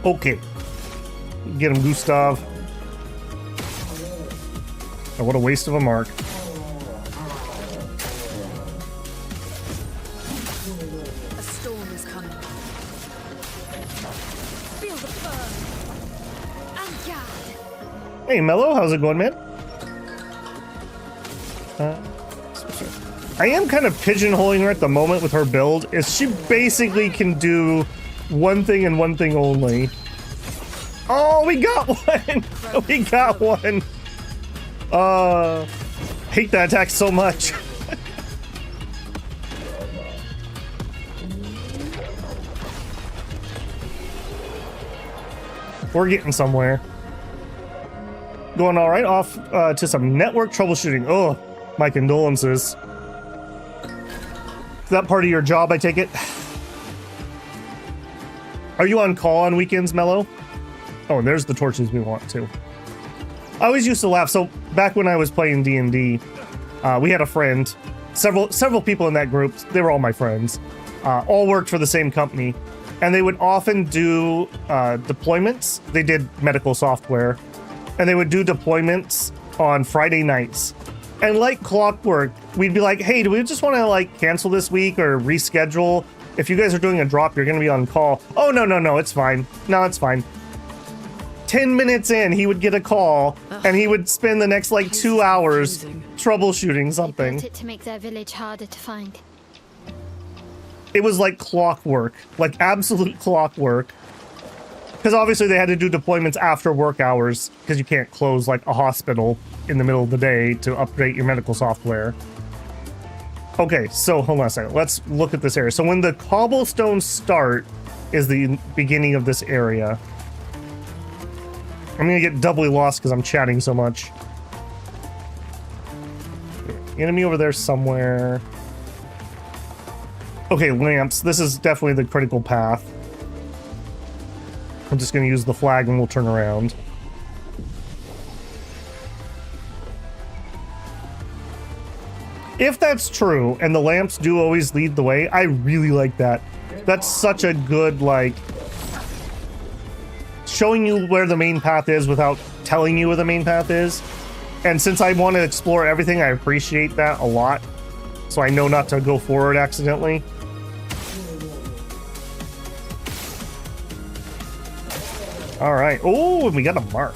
Speaker 1: Okay. Get him, Gustav. Oh, what a waste of a mark.
Speaker 2: A storm is coming.
Speaker 1: Hey, Mello, how's it going, man? I am kind of pigeonholing her at the moment with her build. Is she basically can do one thing and one thing only. Oh, we got one! We got one! Hate that attack so much. We're getting somewhere. Going all right, off to some network troubleshooting. Oh, my condolences. Is that part of your job, I take it? Are you on call on weekends, Mello? Oh, and there's the torches we want too. I always used to laugh. So back when I was playing D&D, we had a friend. Several people in that group. They were all my friends. All worked for the same company, and they would often do deployments. They did medical software, and they would do deployments on Friday nights. And like clockwork, we'd be like, "Hey, do we just want to like cancel this week or reschedule? If you guys are doing a drop, you're going to be on call." Oh, no, it's fine. No, it's fine. 10 minutes in, he would get a call, and he would spend the next like 2 hours troubleshooting something.
Speaker 2: They built it to make their village harder to find.
Speaker 1: It was like clockwork, like absolute clockwork. Because obviously they had to do deployments after work hours, because you can't close like a hospital in the middle of the day to update your medical software. Okay, so hold on a second. Let's look at this area. So when the cobblestones start is the beginning of this area. I'm gonna get doubly lost because I'm chatting so much. Enemy over there somewhere. Okay, lamps. This is definitely the critical path. I'm just gonna use the flag and we'll turn around. If that's true, and the lamps do always lead the way, I really like that. That's such a good, like, showing you where the main path is without telling you where the main path is. And since I want to explore everything, I appreciate that a lot. So I know not to go forward accidentally. All right. Oh, and we got a mark.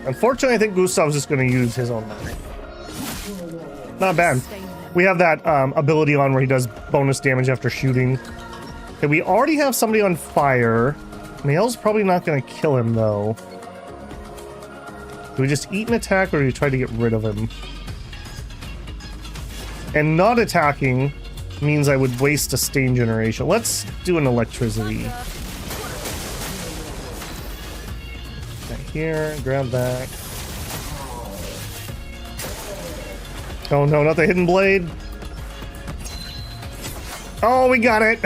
Speaker 1: Unfortunately, I think Gustav's just going to use his own mark. Not bad. We have that ability on where he does bonus damage after shooting. Okay, we already have somebody on fire. Mail's probably not going to kill him, though. Do we just eat an attack, or do we try to get rid of him? And not attacking means I would waste a stain generation. Let's do an electricity. Right here, grab that. Oh no, not the hidden blade. Oh, we got it.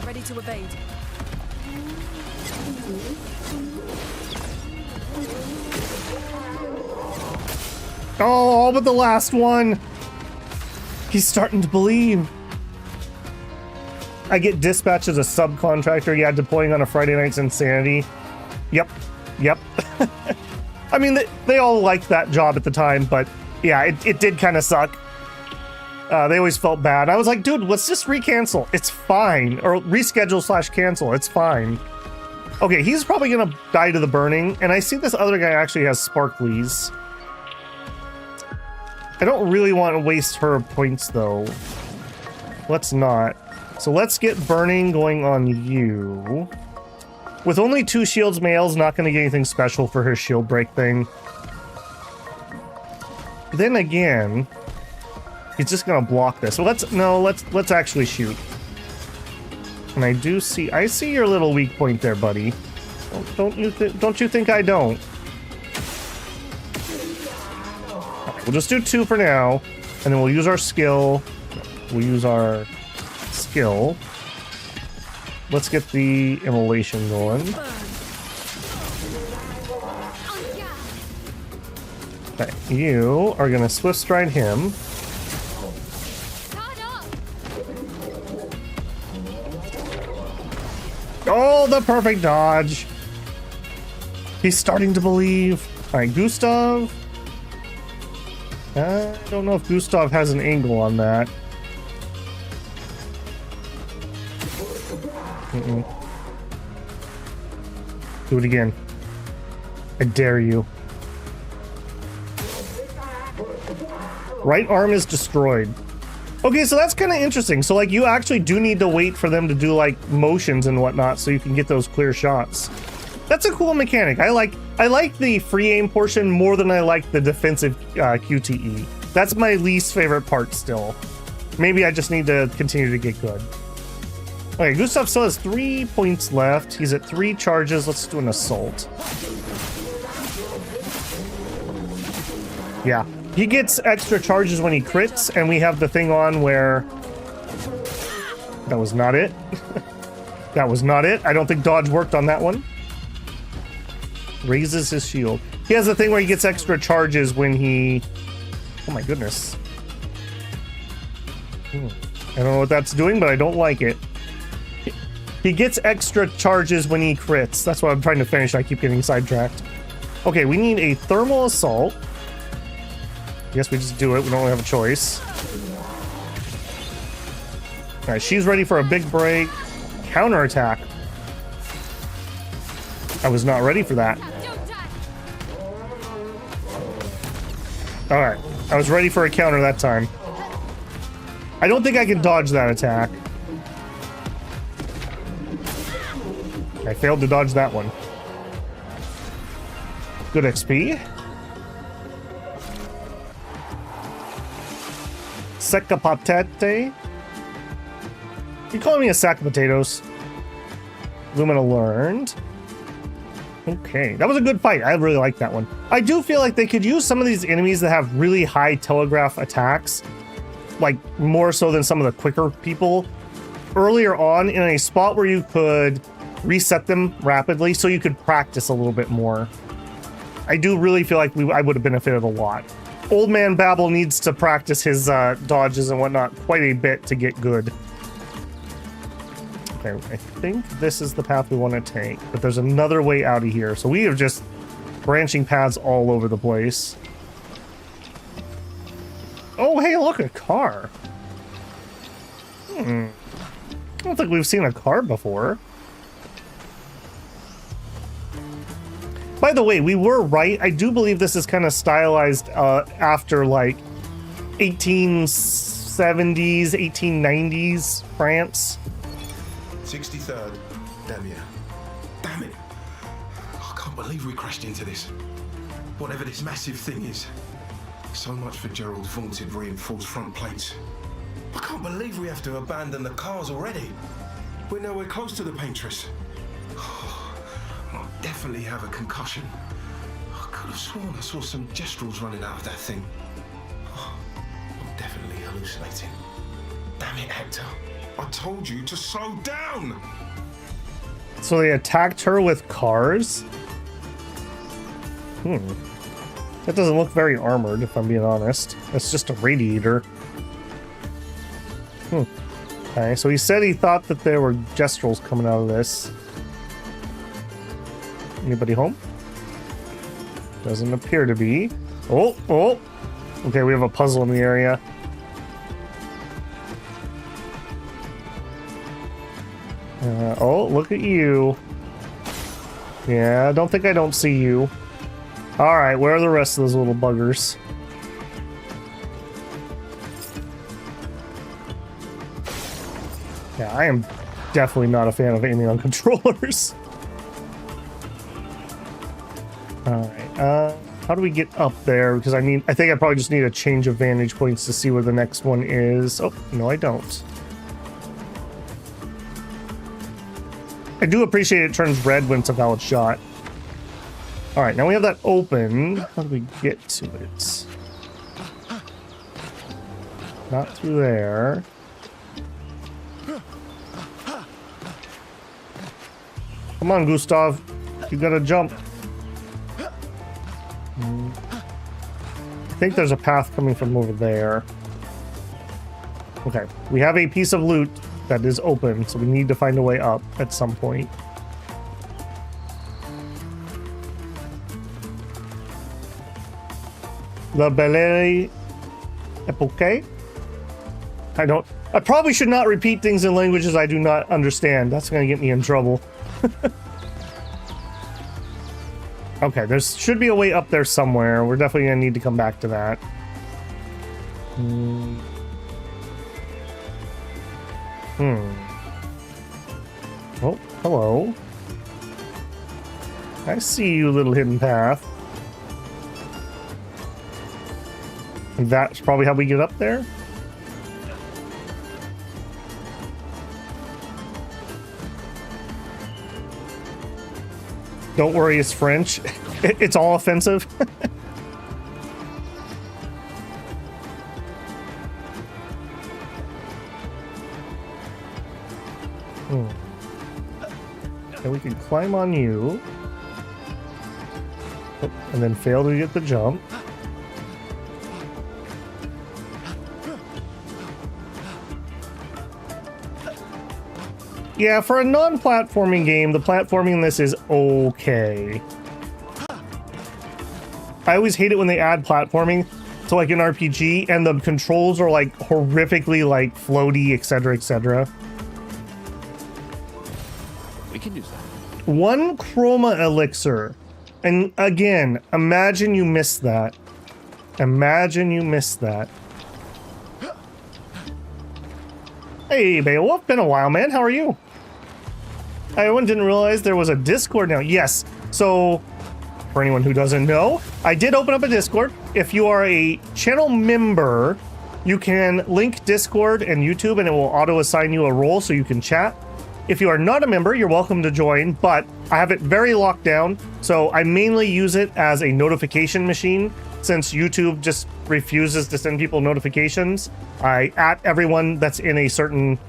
Speaker 4: Ready to evade.
Speaker 1: Oh, all but the last one. He's starting to believe. I get dispatched as a subcontractor. Yeah, deploying on a Friday night's insanity. Yep. I mean, they all liked that job at the time, but yeah, it did kind of suck. They always felt bad. I was like, dude, let's just recancel. It's fine. Or reschedule / cancel. It's fine. Okay, he's probably gonna die to the burning. And I see this other guy actually has sparklies. I don't really want to waste her points, though. Let's not. So let's get burning going on you. With only 2 shields, Mael's not going to get anything special for her shield break thing. Then again, he's just going to block this. So let's actually shoot. And I see your little weak point there, buddy. Don't you think I don't? We'll just do 2 for now, and then we'll use our skill. Let's get the immolation going. Okay, you are gonna swift stride him. Oh, the perfect dodge. He's starting to believe. All right, Gustav. I don't know if Gustav has an angle on that. Do it again. I dare you. Right arm is destroyed. Okay, so that's kind of interesting. So like you actually do need to wait for them to do like motions and whatnot so you can get those clear shots. That's a cool mechanic. I like the free aim portion more than I like the defensive QTE. That's my least favorite part still. Maybe I just need to continue to get good. Okay, Gustav still has 3 points left. He's at 3 charges. Let's do an assault. Yeah. He gets extra charges when he crits, and we have the thing on where... That was not it. That was not it. I don't think dodge worked on that one. Raises his shield. He has the thing where he gets extra charges when he... Oh my goodness. I don't know what that's doing, but I don't like it. He gets extra charges when he crits. That's what I'm trying to finish. I keep getting sidetracked. Okay, we need a thermal assault. I guess we just do it. We don't have a choice. Alright, she's ready for a big break. Counterattack. I was not ready for that. Alright, I was ready for a counter that time. I don't think I can dodge that attack. I failed to dodge that one. Good XP. Secca patate. You calling me a sack of potatoes? Lumina learned. Okay, that was a good fight. I really like that one. I do feel like they could use some of these enemies that have really high telegraph attacks, like more so than some of the quicker people, earlier on in a spot where you could reset them rapidly so you could practice a little bit more. I do really feel like I would have benefited a lot. Old Man Babel needs to practice his dodges and whatnot quite a bit to get good. Okay, I think this is the path we want to take, but there's another way out of here. So we are just branching paths all over the place. Oh, hey, look, a car. I don't think we've seen a car before. By the way, we were right. I do believe this is kind of stylized after like 1870s, 1890s France.
Speaker 5: 63rd, Damien. Damn it. I can't believe we crashed into this. Whatever this massive thing is. So much for Gerald's vaunted reinforced front plates. I can't believe we have to abandon the cars already. We're nowhere close to the paintress. I'll definitely have a concussion. I could have sworn I saw some gestrels running out of that thing. I'm definitely hallucinating. Damn it, Hector. I told you to slow down!
Speaker 1: So they attacked her with cars? That doesn't look very armored, if I'm being honest. It's just a radiator. Okay, so he said he thought that there were gestrels coming out of this. Anybody home? Doesn't appear to be. Oh! Okay, we have a puzzle in the area. Oh, look at you. Yeah, I don't see you. Alright, where are the rest of those little buggers? Yeah, I am definitely not a fan of aiming on controllers. Alright, how do we get up there? Because I think I probably just need a change of vantage points to see where the next one is. Oh, no, I don't. I do appreciate it turns red when it's a valid shot. Alright, now we have that open. How do we get to it? Not through there. Come on, Gustav. You gotta jump. I think there's a path coming from over there. Okay, we have a piece of loot that is open, so we need to find a way up at some point. La Belle Époque? I probably should not repeat things in languages I do not understand. That's gonna get me in trouble. Okay, there should be a way up there somewhere. We're definitely gonna need to come back to that. Oh, hello. I see you, little hidden path. And that's probably how we get up there? Don't worry, it's French. It's all offensive. And we can climb on you. Oh, and then fail to get the jump. Yeah, for a non-platforming game, the platforming in this is okay. I always hate it when they add platforming to like an RPG and the controls are like horrifically like floaty, etc., etc.
Speaker 3: We can use that.
Speaker 1: 1 chroma elixir. And again, imagine you missed that. Imagine you missed that. Hey, Beowulf, been a while, man. How are you? I didn't realize there was a Discord now. Yes. So, for anyone who doesn't know, I did open up a Discord. If you are a channel member, you can link Discord and YouTube, and it will auto-assign you a role so you can chat. If you are not a member, you're welcome to join, but I have it very locked down, so I mainly use it as a notification machine. Since YouTube just refuses to send people notifications, I at everyone that's in a certain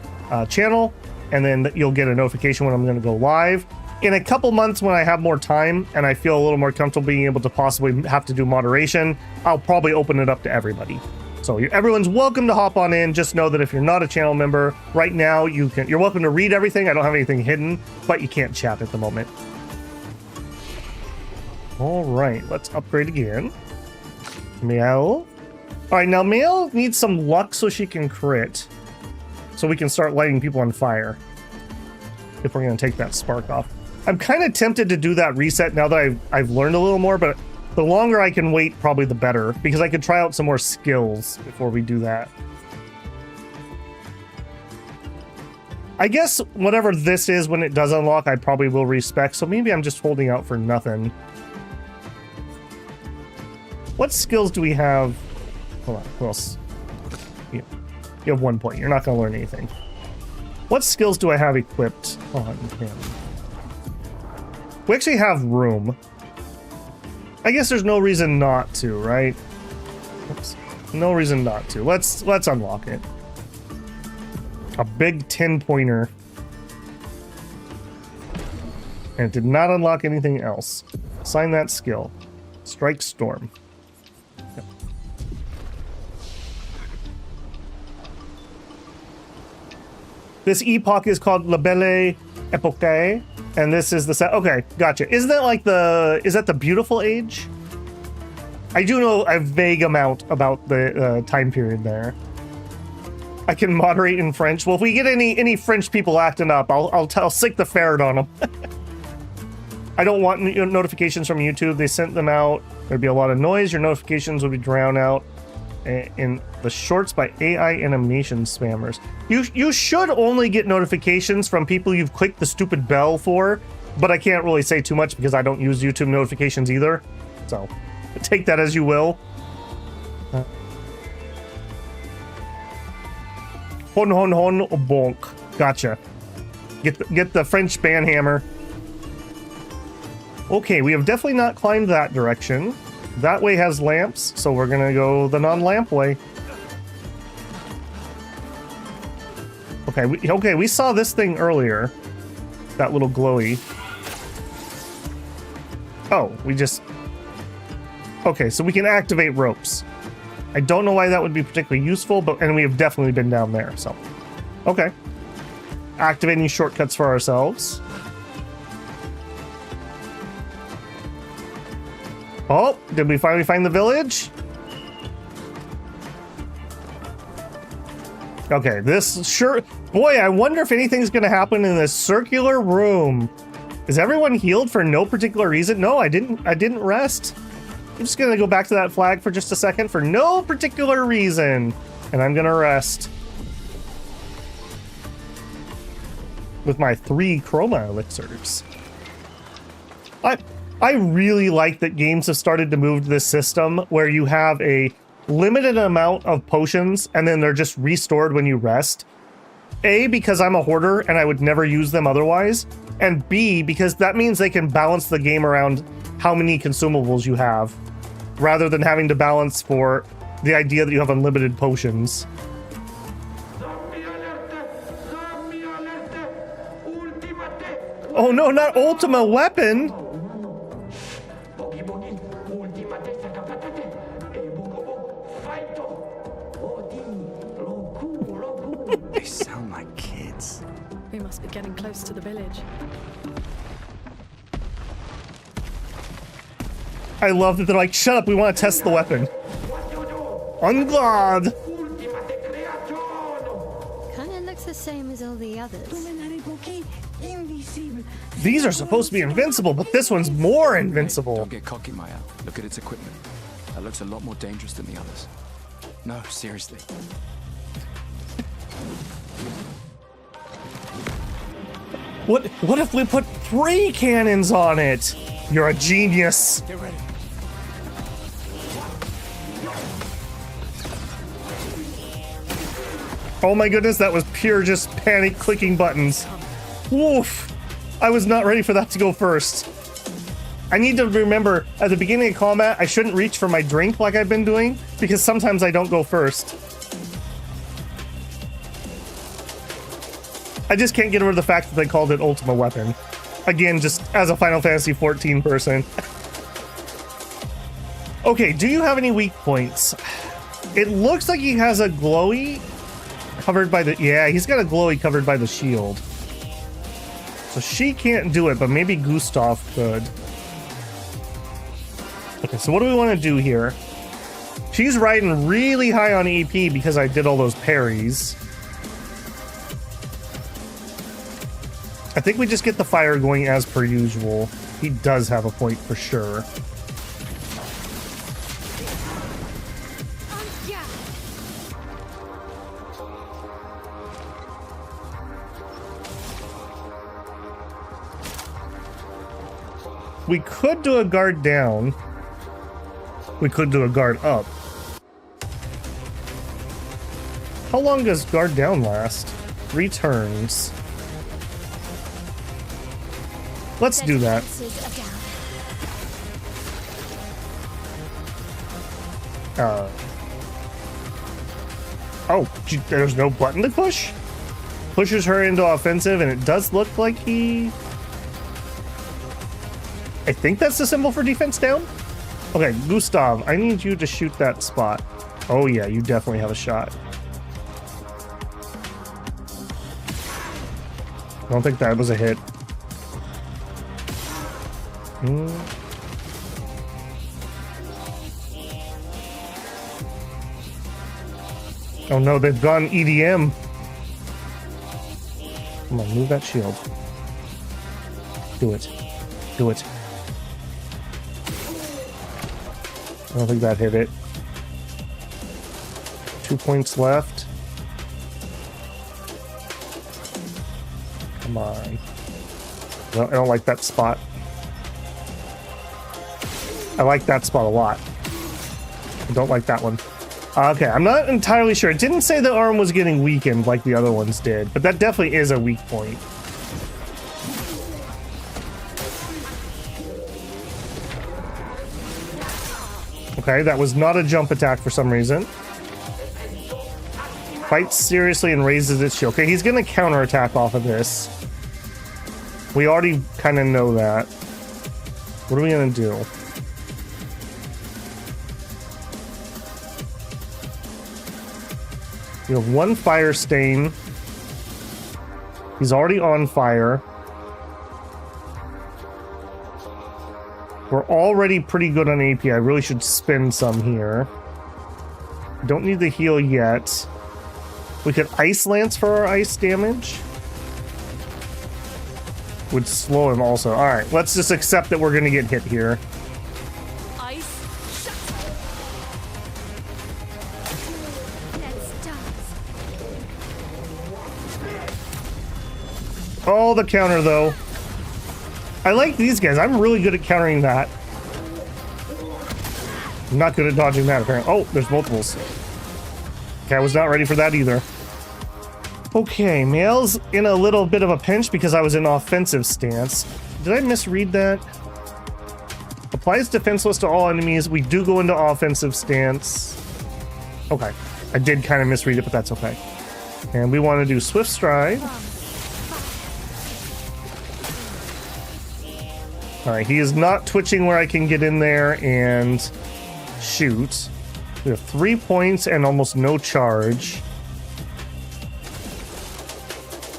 Speaker 1: channel, and then you'll get a notification when I'm going to go live. In a couple months, when I have more time and I feel a little more comfortable being able to possibly have to do moderation, I'll probably open it up to everybody. So everyone's welcome to hop on in. Just know that if you're not a channel member right now, you're welcome to read everything. I don't have anything hidden, but you can't chat at the moment. All right, let's upgrade again. Meow. All right, now Meow needs some luck so she can crit. So we can start lighting people on fire. If we're gonna take that spark off. I'm kind of tempted to do that reset now that I've learned a little more, but the longer I can wait, probably the better, because I could try out some more skills before we do that. I guess whatever this is when it does unlock, I probably will respec, so maybe I'm just holding out for nothing. What skills do we have? Hold on, who else? You have 1 point. You're not going to learn anything. What skills do I have equipped on him? We actually have room. I guess there's no reason not to, right? Oops. No reason not to. Let's unlock it. A big 10-pointer. And it did not unlock anything else. Assign that skill. Strike Storm. Yep. This epoch is called La Belle Époque. And this is the set. Okay, gotcha. Isn't that like is that the beautiful age? I do know a vague amount about the time period there. I can moderate in French. Well, if we get any French people acting up, I'll sick the ferret on them. I don't want notifications from YouTube. They sent them out. There'd be a lot of noise. Your notifications would be drowned out in the shorts by AI animation spammers. You should only get notifications from people you've clicked the stupid bell for, but I can't really say too much because I don't use YouTube notifications either. So take that as you will. Hon hon hon bonk. Gotcha. Get the French banhammer. Okay, we have definitely not climbed that direction. That way has lamps, so we're gonna go the non-lamp way. Okay, we saw this thing earlier. That little glowy. Oh, we just... Okay, so we can activate ropes. I don't know why that would be particularly useful, and we have definitely been down there, so... Okay. Activating shortcuts for ourselves. Oh, did we finally find the village? Okay, this sure... Boy, I wonder if anything's gonna happen in this circular room. Is everyone healed for no particular reason? No, I didn't rest. I'm just gonna go back to that flag for just a second for no particular reason. And I'm gonna rest. With my 3 chroma elixirs. I really like that games have started to move to this system where you have a limited amount of potions and then they're just restored when you rest. A, because I'm a hoarder and I would never use them otherwise. And B, because that means they can balance the game around how many consumables you have, rather than having to balance for the idea that you have unlimited potions. Oh no, not Ultima Weapon!
Speaker 3: They sound like kids.
Speaker 4: We must be getting close to the village.
Speaker 1: I love that they're like, shut up, we want to test the weapon. On guard!
Speaker 2: Kinda looks the same as all the others.
Speaker 1: These are supposed to be invincible, but this one's more invincible.
Speaker 3: Don't get cocky, Maya. Look at its equipment. That looks a lot more dangerous than the others. No, seriously.
Speaker 1: What if we put 3 cannons on it? You're a genius.
Speaker 3: Get ready.
Speaker 1: Oh my goodness, that was pure just panic clicking buttons. Woof. I was not ready for that to go first. I need to remember, at the beginning of combat, I shouldn't reach for my drink like I've been doing, because sometimes I don't go first. I just can't get over the fact that they called it Ultima Weapon. Again, just as a Final Fantasy XIV person. Okay, do you have any weak points? It looks like he has a glowy covered by the... Yeah, he's got a glowy covered by the shield. So she can't do it, but maybe Gustav could. Okay, so what do we want to do here? She's riding really high on EP because I did all those parries. I think we just get the fire going as per usual. He does have a point for sure. We could do a guard down. We could do a guard up. How long does guard down last? 3 turns. Let's do that. Oh, there's no button to push? Pushes her into offensive, and it does look like he... I think that's the symbol for defense down? Okay, Gustav, I need you to shoot that spot. Oh yeah, you definitely have a shot. I don't think that was a hit. Oh no, they've gone EDM. Come on, move that shield. Do it. Do it. I don't think that hit it. 2 points left. Come on. No, I don't like that spot. I like that spot a lot. I don't like that one. Okay, I'm not entirely sure. It didn't say the arm was getting weakened like the other ones did, but that definitely is a weak point. Okay, that was not a jump attack for some reason. Fights seriously and raises its shield. Okay, he's gonna counterattack off of this. We already kind of know that. What are we gonna do? You have 1 fire stain. He's already on fire. We're already pretty good on AP. I really should spend some here. Don't need the heal yet. We could Ice Lance for our ice damage. would slow him also. All right, let's just accept that we're going to get hit here.
Speaker 4: Ice, shut.
Speaker 2: Let's dance.
Speaker 1: Oh, the counter, though. I like these guys. I'm really good at countering that. I'm not good at dodging that, apparently. Oh, there's multiples. Okay, I was not ready for that either. Okay, Mael's in a little bit of a pinch because I was in offensive stance. Did I misread that? Applies defenseless to all enemies. We do go into offensive stance. Okay. I did kind of misread it, but that's okay. And we want to do Swift Stride. Alright, he is not twitching where I can get in there and shoot. We have 3 points and almost no charge.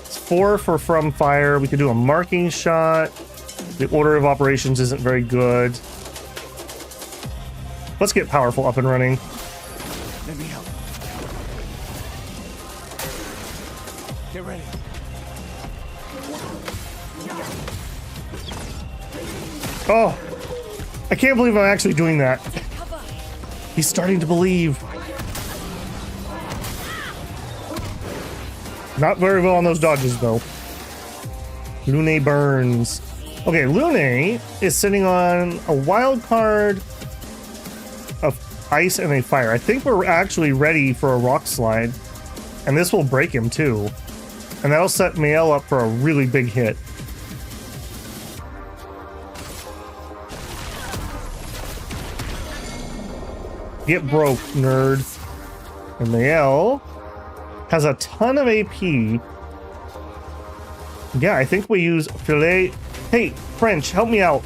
Speaker 1: It's 4 for from fire. We could do a marking shot. The order of operations isn't very good. Let's get powerful up and running.
Speaker 3: Let me help. Get ready.
Speaker 1: Oh, I can't believe I'm actually doing that. He's starting to believe. Not very well on those dodges, though. Lune burns. Okay, Lune is sitting on a wild card of ice and a fire. I think we're actually ready for a rock slide. And this will break him, too. And that'll set Mael up for a really big hit. Get broke, nerd. And Mael has a ton of AP. Yeah, I think we use Filet. Hey, French, help me out.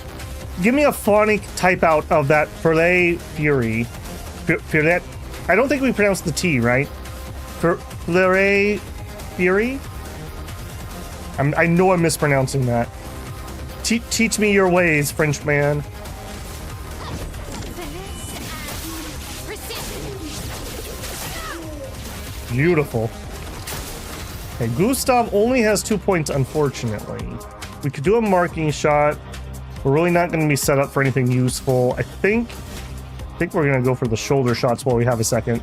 Speaker 1: Give me a phonic type out of that Filet Fury. Filet. I don't think we pronounced the T, right? Filet Fury? I know I'm mispronouncing that. Teach me your ways, Frenchman. Beautiful. Okay, Gustav only has 2 points, unfortunately. We could do a marking shot. We're really not going to be set up for anything useful. I think we're going to go for the shoulder shots while we have a second.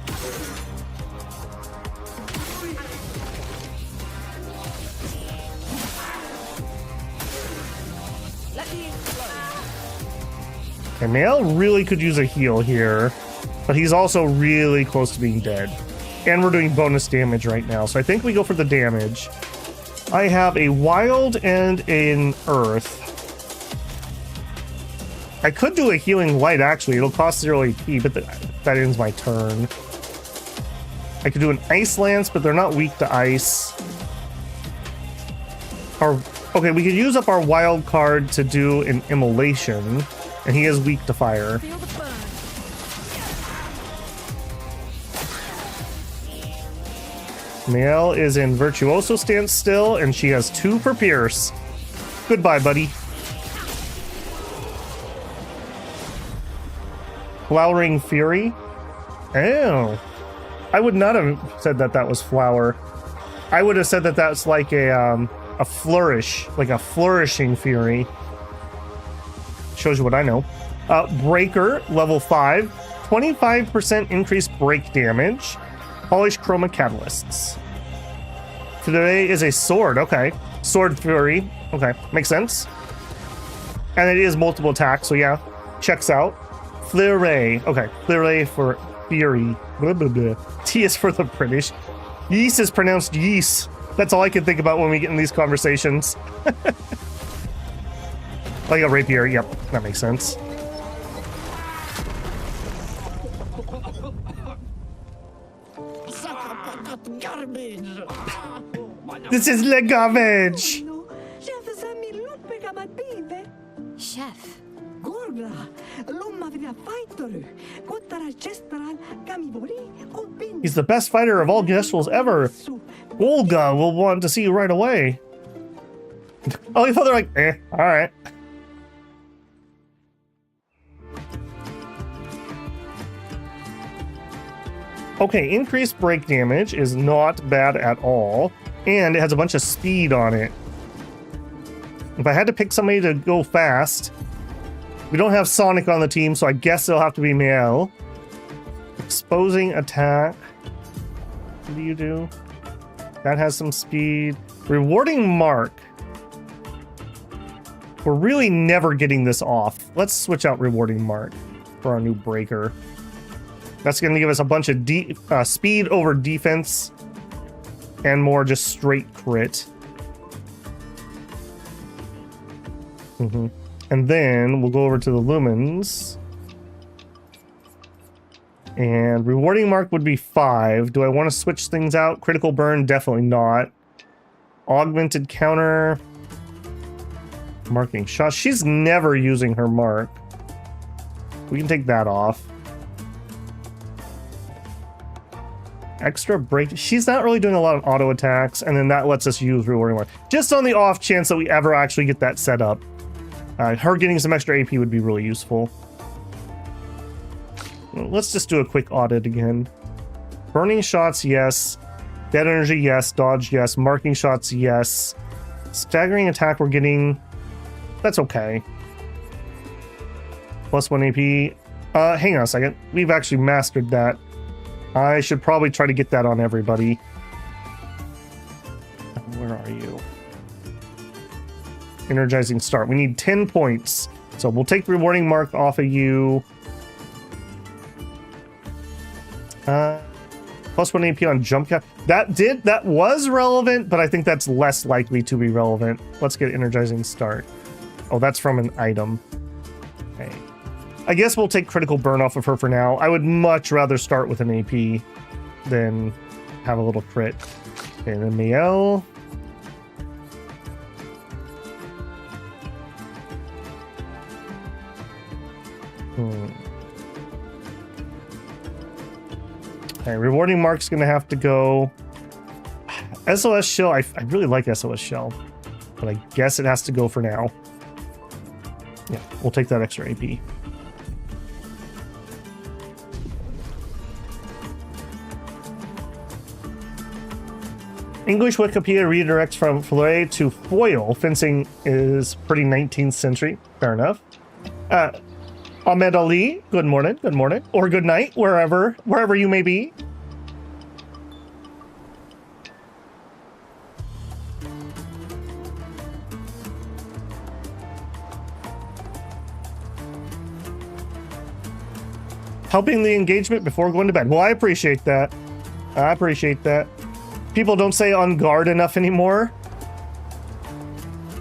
Speaker 1: And Mael really could use a heal here, but he's also really close to being dead. And we're doing bonus damage right now, so I think we go for the damage. I have a wild and an earth. I could do a healing light, actually. It'll cost 0 AP, but that ends my turn. I could do an ice lance, but they're not weak to ice. Okay, we could use up our wild card to do an immolation, and he is weak to fire.
Speaker 4: Feel the burn.
Speaker 1: Mael is in Virtuoso stance still, and she has 2 for Pierce. Goodbye, buddy. Flowering Fury? Oh. I would not have said that that was flower. I would have said that that's like a flourish, like a flourishing Fury. Shows you what I know. Breaker, level 5. 25% increased break damage. Polish Chroma Catalysts. Today is a sword. Okay. Sword Fury. Okay. Makes sense. And it is multiple attacks, so yeah. Checks out. Fleuret. Okay. Fleuret for Fury. Blah, blah, blah. T is for the British. Yeast is pronounced yeast. That's all I can think about when we get in these conversations. Like a rapier. Yep. That makes sense. This is the garbage.
Speaker 2: Chef.
Speaker 1: He's the best fighter of all Gestrels ever. Olga will want to see you right away. Oh, I thought they're like, all right. Okay, increased break damage is not bad at all, and it has a bunch of speed on it. If I had to pick somebody to go fast, we don't have Sonic on the team, so I guess it'll have to be Miel. Exposing attack. What do you do? That has some speed. Rewarding mark. We're really never getting this off. Let's switch out rewarding mark for our new breaker. That's going to give us a bunch of speed over defense and more just straight crit. And then we'll go over to the lumens. And rewarding mark would be 5. Do I want to switch things out? Critical burn, definitely not. Augmented counter. Marking shot. She's never using her mark. We can take that off. Extra break. She's not really doing a lot of auto attacks, and then that lets us use rewarding mark. Just on the off chance that we ever actually get that set up. Her getting some extra AP would be really useful. Let's just do a quick audit again. Burning shots, yes. Dead energy, yes. Dodge, yes. Marking shots, yes. Staggering attack, we're getting... That's okay. Plus 1 AP. Hang on a second. We've actually mastered that. I should probably try to get that on everybody. Where are you? Energizing start. We need 10 points. So we'll take rewarding mark off of you. Plus 1 AP on jump cap. That was relevant, but I think that's less likely to be relevant. Let's get energizing start. Oh, that's from an item. Okay. I guess we'll take critical burn off of her for now. I would much rather start with an AP than have a little crit. Okay, and then Miel. Okay, rewarding mark's gonna have to go. SOS shell, I really like SOS shell, but I guess it has to go for now. Yeah, we'll take that extra AP. English Wikipedia redirects from fillet to foil. Fencing is pretty 19th century. Fair enough. Ahmed Ali, good morning, or good night, wherever you may be. Helping the engagement before going to bed. Well, I appreciate that. I appreciate that. People don't say on guard enough anymore.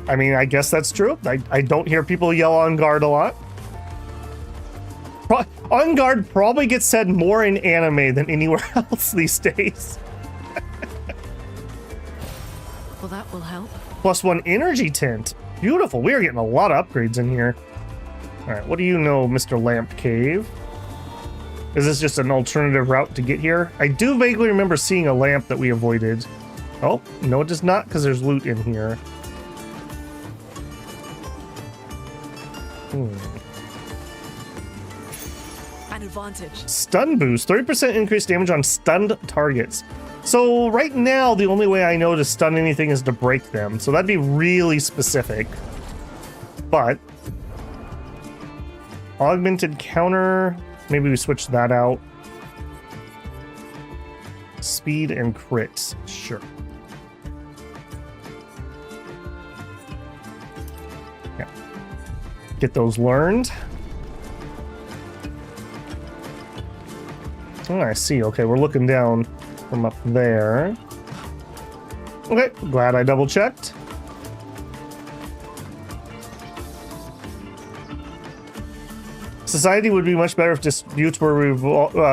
Speaker 1: I mean, I guess that's true. I don't hear people yell on guard a lot. On guard probably gets said more in anime than anywhere else these days.
Speaker 4: Well, that will help.
Speaker 1: Plus 1 energy tint. Beautiful. We are getting a lot of upgrades in here. All right, what do you know, Mr. Lamp Cave? Is this just an alternative route to get here? I do vaguely remember seeing a lamp that we avoided. Oh, no it does not, because there's loot in here.
Speaker 4: An advantage.
Speaker 1: Stun boost. 30% increased damage on stunned targets. So right now, the only way I know to stun anything is to break them. So that'd be really specific. But... augmented counter... maybe we switch that out. Speed and crits. Sure. Yeah. Get those learned. Oh, I see. Okay, we're looking down from up there. Okay, glad I double checked. Society would be much better if disputes were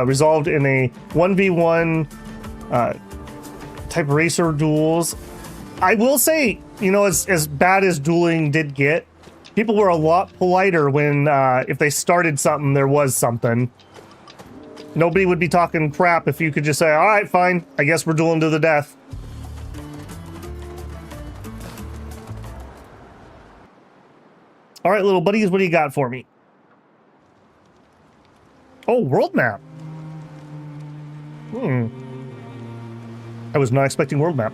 Speaker 1: resolved in a 1v1 type racer duels. I will say, you know, as bad as dueling did get, people were a lot politer when if they started something, there was something. Nobody would be talking crap if you could just say, all right, fine, I guess we're dueling to the death. All right, little buddies, what do you got for me? Oh, world map. I was not expecting world map.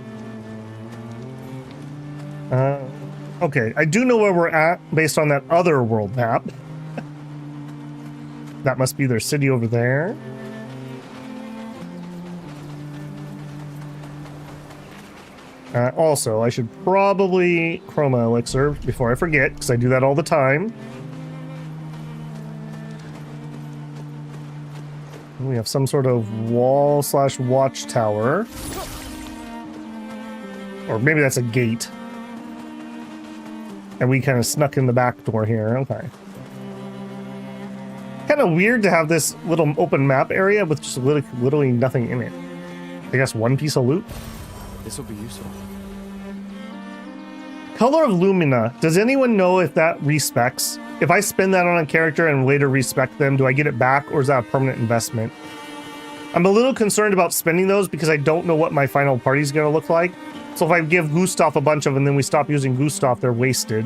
Speaker 1: Okay, I do know where we're at based on that other world map. That must be their city over there. Also, I should probably chroma elixir before I forget, because I do that all the time. We have some sort of wall / watchtower. Or maybe that's a gate. And we kind of snuck in the back door here. Okay. Kind of weird to have this little open map area with just literally nothing in it. I guess one piece of loot.
Speaker 3: This will be useful.
Speaker 1: Color of Lumina. Does anyone know if that respecs? If I spend that on a character and later respec them, do I get it back or is that a permanent investment? I'm a little concerned about spending those because I don't know what my final party is going to look like. So if I give Gustav a bunch of them and then we stop using Gustav, they're wasted.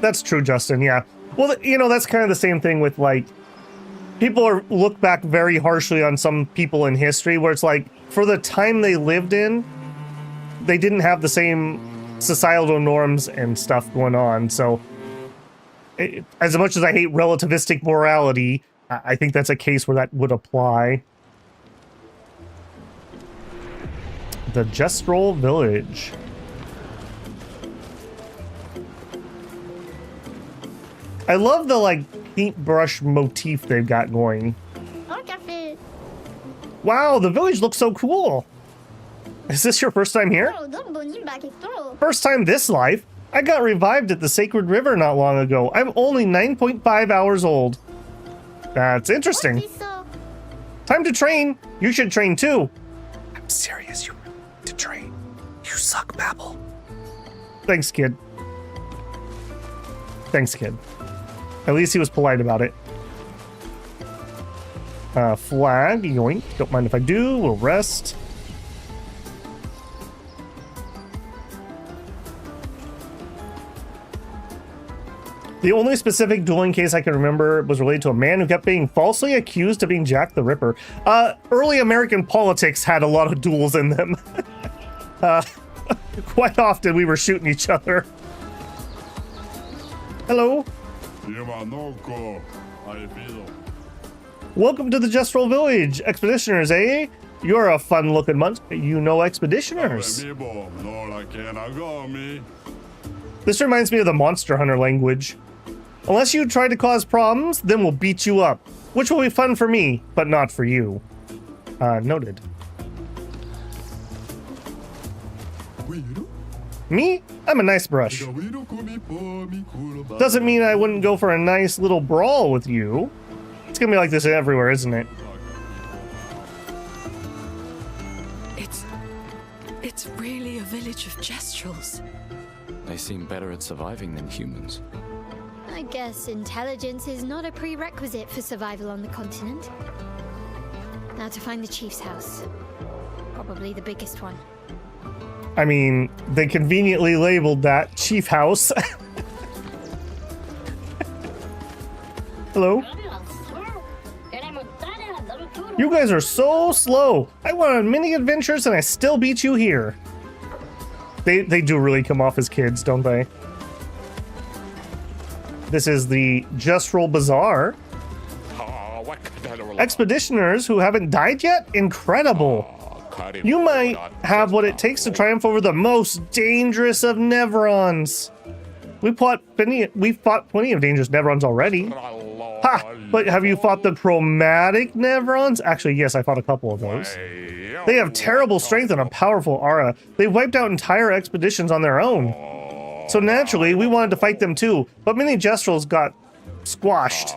Speaker 1: That's true, Justin, yeah. Well, you know, that's kind of the same thing with, like, people look back very harshly on some people in history where it's like, for the time they lived in, they didn't have the same societal norms and stuff going on. So, as much as I hate relativistic morality, I think that's a case where that would apply. The Jestrel Village. I love the, like, paintbrush motif they've got going. Wow, the village looks so cool. Is this your first time here? First time this life? I got revived at the Sacred River not long ago. I'm only 9.5 hours old. That's interesting. Time to train. You should train too. I'm serious, you need to train. You suck, Babel. Thanks, kid. Thanks, kid. At least he was polite about it. Flag, yoink. Don't mind if I do. We'll rest. The only specific dueling case I can remember was related to a man who kept being falsely accused of being Jack the Ripper. Early American politics had a lot of duels in them. Quite often we were shooting each other. Hello. Welcome to the Jestrel Village. Expeditioners, eh? You're a fun-looking bunch. You know expeditioners. This reminds me of the Monster Hunter language. Unless you try to cause problems, then we'll beat you up. Which will be fun for me, but not for you. Noted. Me? I'm a nice brush. Doesn't mean I wouldn't go for a nice little brawl with you. It's gonna be like this everywhere, isn't it?
Speaker 4: It's really a village of Jestrels.
Speaker 3: They seem better at surviving than humans.
Speaker 2: I guess intelligence is not a prerequisite for survival on the continent. Now to find the chief's house. Probably the biggest one.
Speaker 1: I mean, they conveniently labeled that Chief House. Hello? You guys are so slow. I went on many adventures and I still beat you here. They do really come off as kids, don't they? This is the Jestrel Bazaar. Expeditioners who haven't died yet? Incredible. You might have what it takes to triumph over the most dangerous of Nevrons. We've fought plenty of dangerous Nevrons already. Ha! But have you fought the chromatic Nevrons? Actually, yes, I fought a couple of those. They have terrible strength and a powerful aura. They wiped out entire expeditions on their own. So naturally, we wanted to fight them too, but many Jestrels got squashed.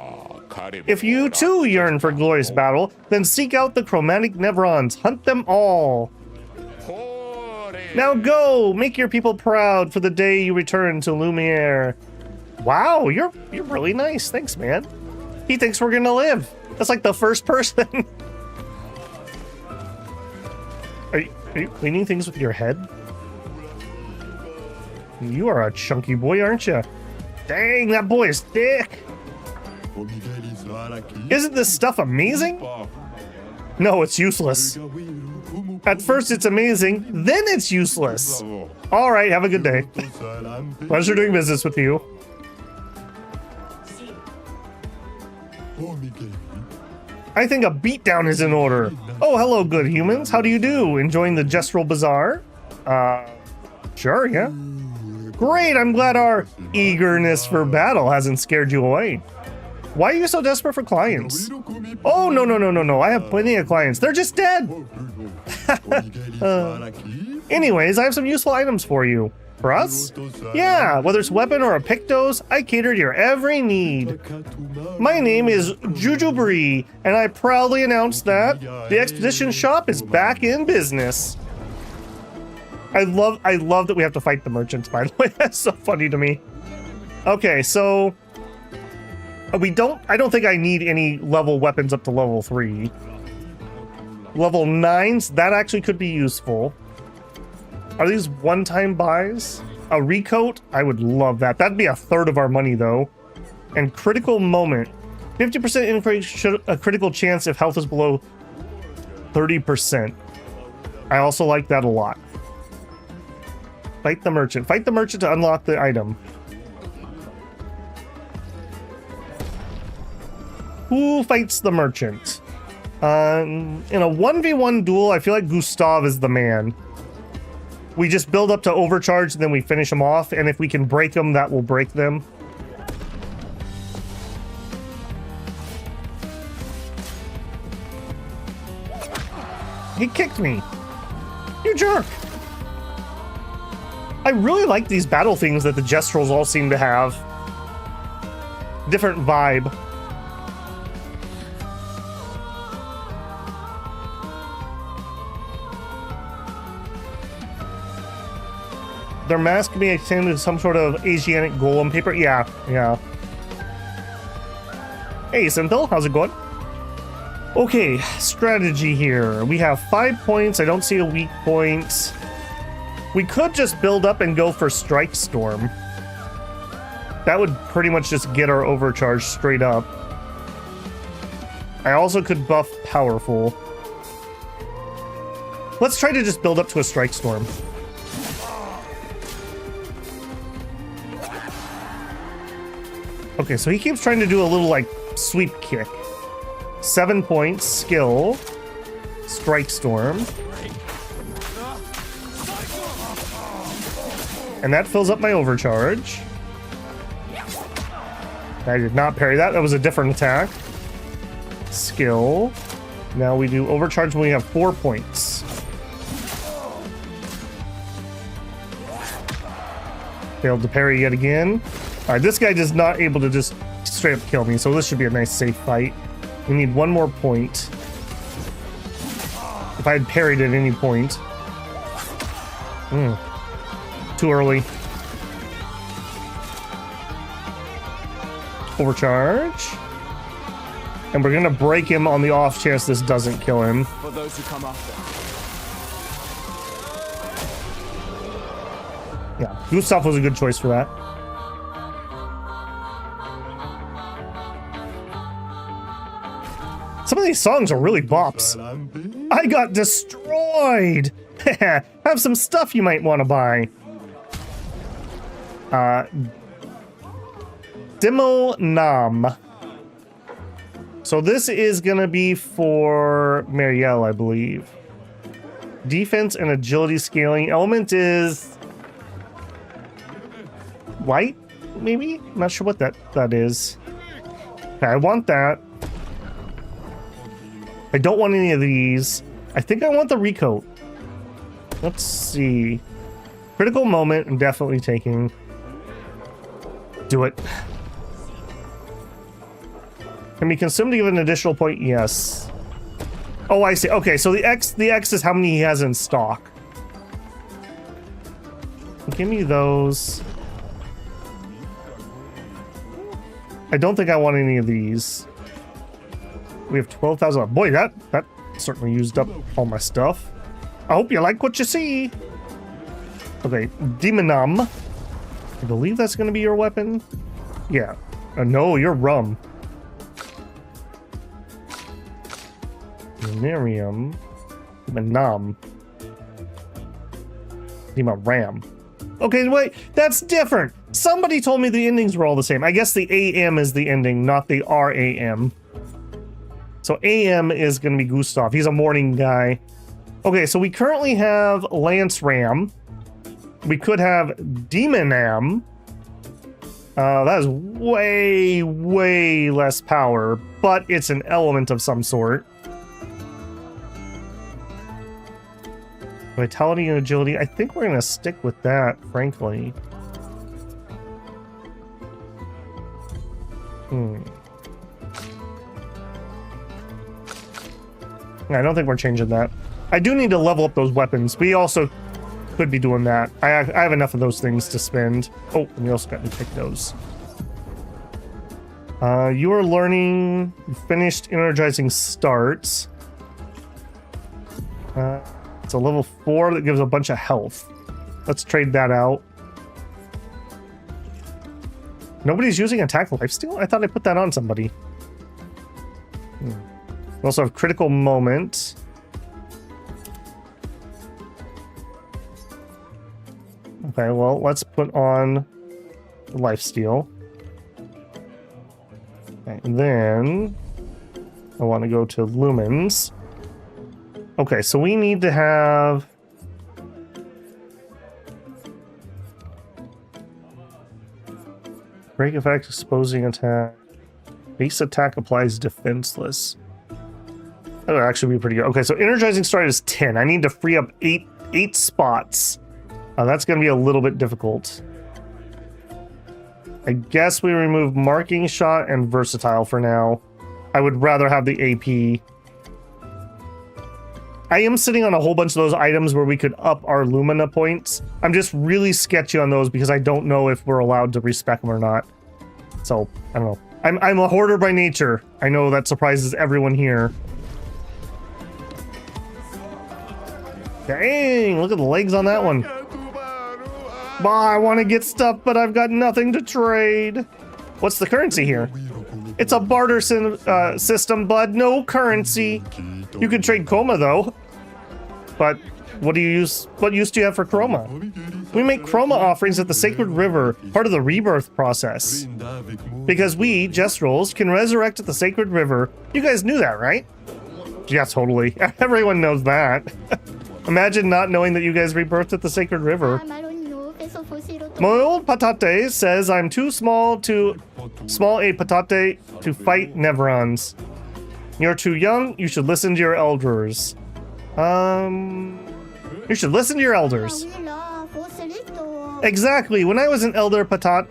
Speaker 1: If you too yearn for glorious battle, then seek out the chromatic Nevrons. Hunt them all. Now go! Make your people proud for the day you return to Lumiere. Wow, you're really nice. Thanks, man. He thinks we're gonna live. That's like the first person. Are you cleaning things with your head? You are a chunky boy, aren't you? Dang, that boy is thick. Isn't this stuff amazing? No, it's useless. At first it's amazing, then it's useless. All right, have a good day. Pleasure doing business with you. I think a beatdown is in order. Oh, hello, good humans. How do you do? Enjoying the Gestural Bazaar? Sure, yeah. Great, I'm glad our eagerness for battle hasn't scared you away. Why are you so desperate for clients? Oh, no. I have plenty of clients. They're just dead. Anyways, I have some useful items for you. For us? Yeah, whether it's weapon or a Pictos, I cater to your every need. My name is Jujubri, and I proudly announce that the Expedition Shop is back in business. I love that we have to fight the merchants, by the way. That's so funny to me. Okay, so I don't think I need any level weapons up to level 3. Level 9s, that actually could be useful. Are these one-time buys? A recoat? I would love that. That'd be a third of our money, though. And critical moment. 50% increase a critical chance if health is below 30%. I also like that a lot. Fight the merchant. Fight the merchant to unlock the item. Who fights the merchant? In a 1v1 duel, I feel like Gustav is the man. We just build up to overcharge, and then we finish them off, and if we can break them, that will break them. He kicked me. You jerk. I really like these battle things that the Gestrals all seem to have. Different vibe. Their mask can be extended to some sort of Asiatic golem paper. Yeah. Hey, Sandfall, how's it going? Okay, strategy here. We have 5 points. I don't see a weak point. We could just build up and go for Strike Storm. That would pretty much just get our overcharge straight up. I also could buff Powerful. Let's try to just build up to a Strike Storm. Okay, so he keeps trying to do a little, like, sweep kick. 7 points, skill, Strike Storm. And that fills up my overcharge. I did not parry that. That was a different attack. Skill. Now we do overcharge when we have 4 points. Failed to parry yet again. Alright, this guy is not able to just straight up kill me, so this should be a nice safe fight. We need 1 more point. If I had parried at any point. Too early. Overcharge. And we're gonna break him on the off chance this doesn't kill him.
Speaker 3: For those who come after.
Speaker 1: Yeah, Gustav was a good choice for that. Some of these songs are really bops. I got destroyed! Have some stuff you might want to buy. Demo Nam. So this is gonna be for Marielle, I believe. Defense and agility scaling. Element is white, maybe? Not sure what that is. Okay, I want that. I don't want any of these. I think I want the recoat. Let's see. Critical moment, I'm definitely taking. Do it. Can be consumed to give an additional point? Yes. Oh, I see. Okay, so the X is how many he has in stock. Give me those. I don't think I want any of these. We have 12,000. Boy, that certainly used up all my stuff. I hope you like what you see. Okay, Demonum. I believe that's going to be your weapon. Yeah. No, you're rum. Miriam. Nam. Ram. Okay, wait, that's different. Somebody told me the endings were all the same. I guess the AM is the ending, not the RAM. So AM is going to be Gustav. He's a morning guy. Okay, so we currently have Lance Ram. We could have Demon Am. That is way, way less power, but it's an element of some sort. Vitality and agility. I think we're going to stick with that, frankly. I don't think we're changing that. I do need to level up those weapons. We also could be doing that. I have enough of those things to spend. Oh, and we also got to pick those. You are learning. You finished energizing starts. It's a level 4 that gives a bunch of health. Let's trade that out. Nobody's using attack lifesteal? I thought I put that on somebody. We also have critical moment. Okay, well, let's put on the lifesteal. Okay, and then I want to go to lumens. Okay, so we need to have break effect, exposing attack. Base attack applies defenseless. That would actually be pretty good. Okay, so energizing start is 10. I need to free up eight spots. That's going to be a little bit difficult. I guess we remove marking shot and versatile for now. I would rather have the AP. I am sitting on a whole bunch of those items where we could up our Lumina points. I'm just really sketchy on those because I don't know if we're allowed to respec them or not. So, I don't know. I'm a hoarder by nature. I know that surprises everyone here. Dang, look at the legs on that one. Bah, I want to get stuff, but I've got nothing to trade. What's the currency here? It's a barter system, bud. No currency. You can trade chroma, though. But what use do you have for chroma? We make chroma offerings at the Sacred River, part of the rebirth process. Because we, Jestrels, can resurrect at the Sacred River. You guys knew that, right? Yeah, totally. Everyone knows that. Imagine not knowing that you guys rebirthed at the Sacred River. My old patate says I'm too small a patate to fight Nevrons. You're too young, you should listen to your elders. You should listen to your elders. Exactly, when I was an elder patat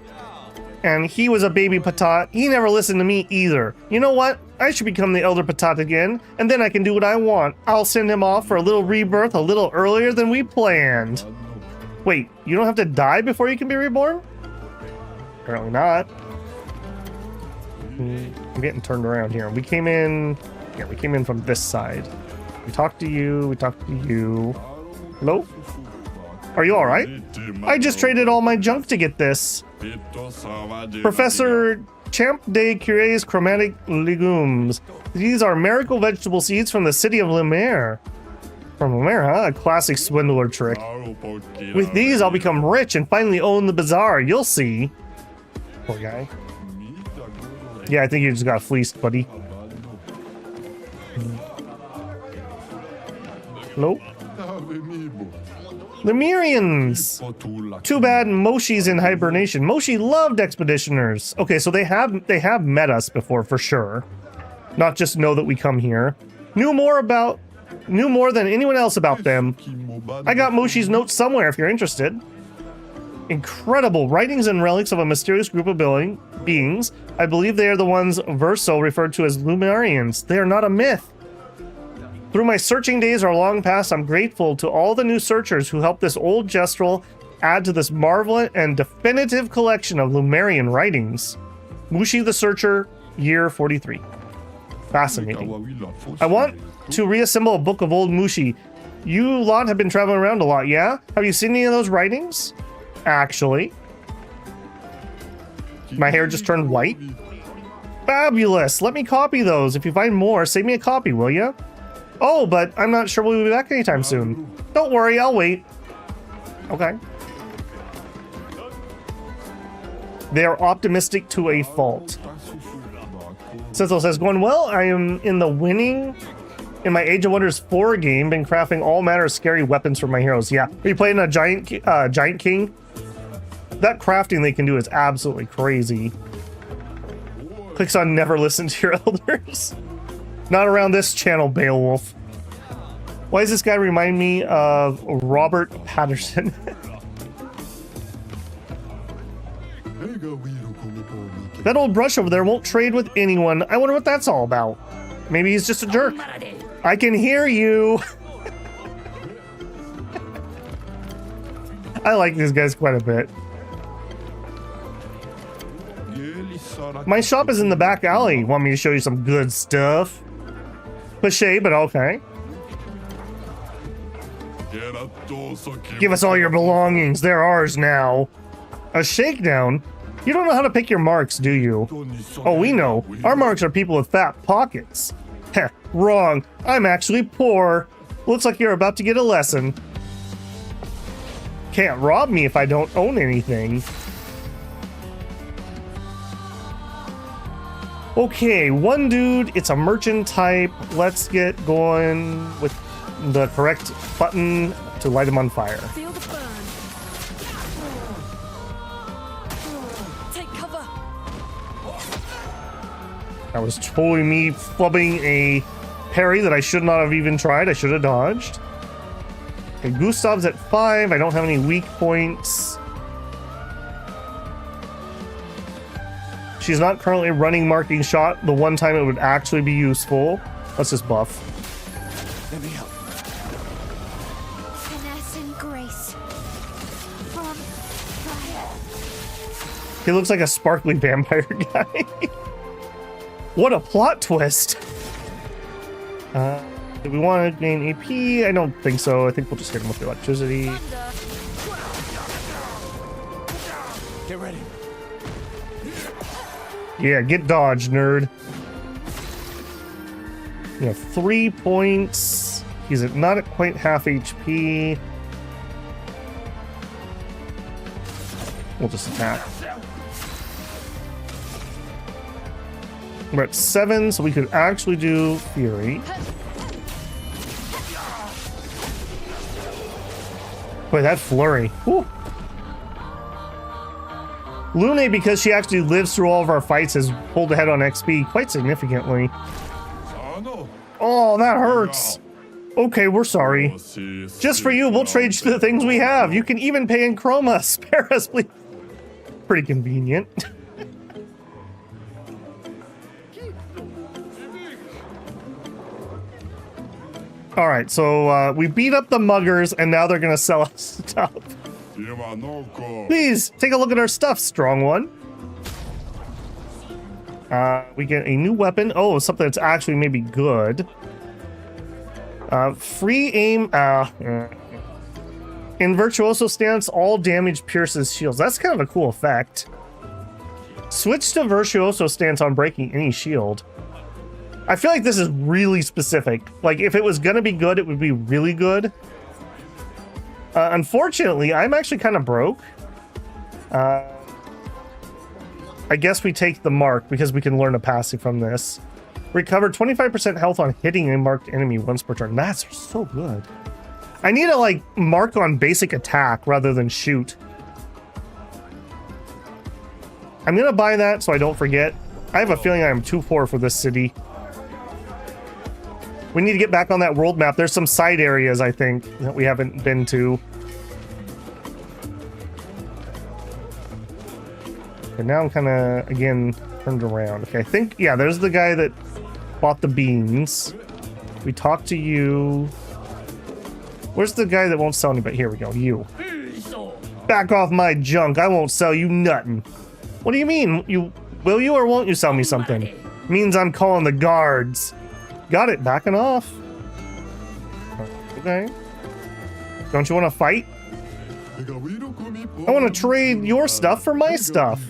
Speaker 1: and he was a baby patat, he never listened to me either. You know what? I should become the elder patat again, and then I can do what I want. I'll send him off for a little rebirth a little earlier than we planned. Wait, you don't have to die before you can be reborn? Apparently not. I'm getting turned around here. We came in from this side. We talked to you, we talked to you. Hello? Are you alright? I just traded all my junk to get this. Professor Champ de Cure's chromatic legumes. These are miracle vegetable seeds from the city of Lumiere. From Lumiere, huh? A classic swindler trick. With these, I'll become rich and finally own the bazaar. You'll see. Poor guy. Yeah, I think you just got fleeced, buddy. Hello? Lemurians! Too bad Moshi's in hibernation. Moshi loved expeditioners. Okay, so they have met us before, for sure. Not just know that we come here. Knew more than anyone else about them. I got Moshi's notes somewhere if you're interested. Incredible writings and relics of a mysterious group of beings. I believe they are the ones Verso referred to as Lumarians. They are not a myth. Through my searching days are long past, I'm grateful to all the new searchers who helped this old Gestrel add to this marvelous and definitive collection of Lumarian writings. Mushi the Searcher, year 43. Fascinating. I want to reassemble a book of old Mushi. You lot have been traveling around a lot, yeah? Have you seen any of those writings? Actually. My hair just turned white. Fabulous! Let me copy those. If you find more, save me a copy, will ya? Oh, but I'm not sure we'll be back anytime soon. Don't worry, I'll wait. Okay. They are optimistic to a fault. Cecil says, going well, I am in the winning in my Age of Wonders 4 game, been crafting all manner of scary weapons for my heroes. Yeah, are you playing a giant king? That crafting they can do is absolutely crazy. Clicks on never listen to your elders. Not around this channel, Beowulf. Why does this guy remind me of Robert Patterson? That old brush over there won't trade with anyone. I wonder what that's all about. Maybe he's just a jerk. I can hear you. I like these guys quite a bit. My shop is in the back alley. Want me to show you some good stuff? Cliche, but okay. Give us all your belongings. They're ours now. A shakedown? You don't know how to pick your marks, do you? Oh, we know. Our marks are people with fat pockets. Heh, wrong. I'm actually poor. Looks like you're about to get a lesson. Can't rob me if I don't own anything. Okay, one dude, it's a merchant type. Let's get going with the correct button to light him on fire.
Speaker 4: Feel the burn. Take cover.
Speaker 1: That was totally me flubbing a parry that I should not have even tried. I should have dodged. Okay, Gustav's at 5. I don't have any weak points. She's not currently running marking shot. The one time it would actually be useful. Let's just buff.
Speaker 3: Let me help.
Speaker 2: Finesse and grace from fire.
Speaker 1: He looks like a sparkly vampire guy. What a plot twist. Do we want to gain AP? I don't think so. I think we'll just hit him with the electricity.
Speaker 3: Get ready.
Speaker 1: Yeah, get dodged, nerd. You have 3 points. He's at not at quite half HP. We'll just attack. We're at 7, so we could actually do Fury. Boy, that flurry. Whew. Lune, because she actually lives through all of our fights, has pulled ahead on XP quite significantly. Oh, that hurts. Okay, we're sorry. Just for you, we'll trade you the things we have. You can even pay in chroma. Spare us, please. Pretty convenient. All right, so we beat up the muggers, and now they're gonna sell us stuff. Please, take a look at our stuff, strong one. We get a new weapon. Oh, something that's actually maybe good. Free aim. In Virtuoso stance, all damage pierces shields. That's kind of a cool effect. Switch to Virtuoso stance on breaking any shield. I feel like this is really specific. Like, if it was gonna be good, it would be really good. Unfortunately, I'm actually kind of broke. I guess we take the mark because we can learn a passive from this. Recover 25% health on hitting a marked enemy once per turn. That's so good. I need to, like, mark on basic attack rather than shoot. I'm gonna buy that so I don't forget. I have a feeling I'm too poor for this city. We need to get back on that world map. There's some side areas, I think, that we haven't been to. And now I'm kind of, again, turned around. Okay, I think, yeah, there's the guy that bought the beans. We talked to you. Where's the guy that won't sell anybody? Here we go, you. Back off my junk. I won't sell you nothing. What do you mean? Will you or won't you sell me something? Means I'm calling the guards. Got it, backing off. Okay. Don't you want to fight? I want to trade your stuff for my stuff.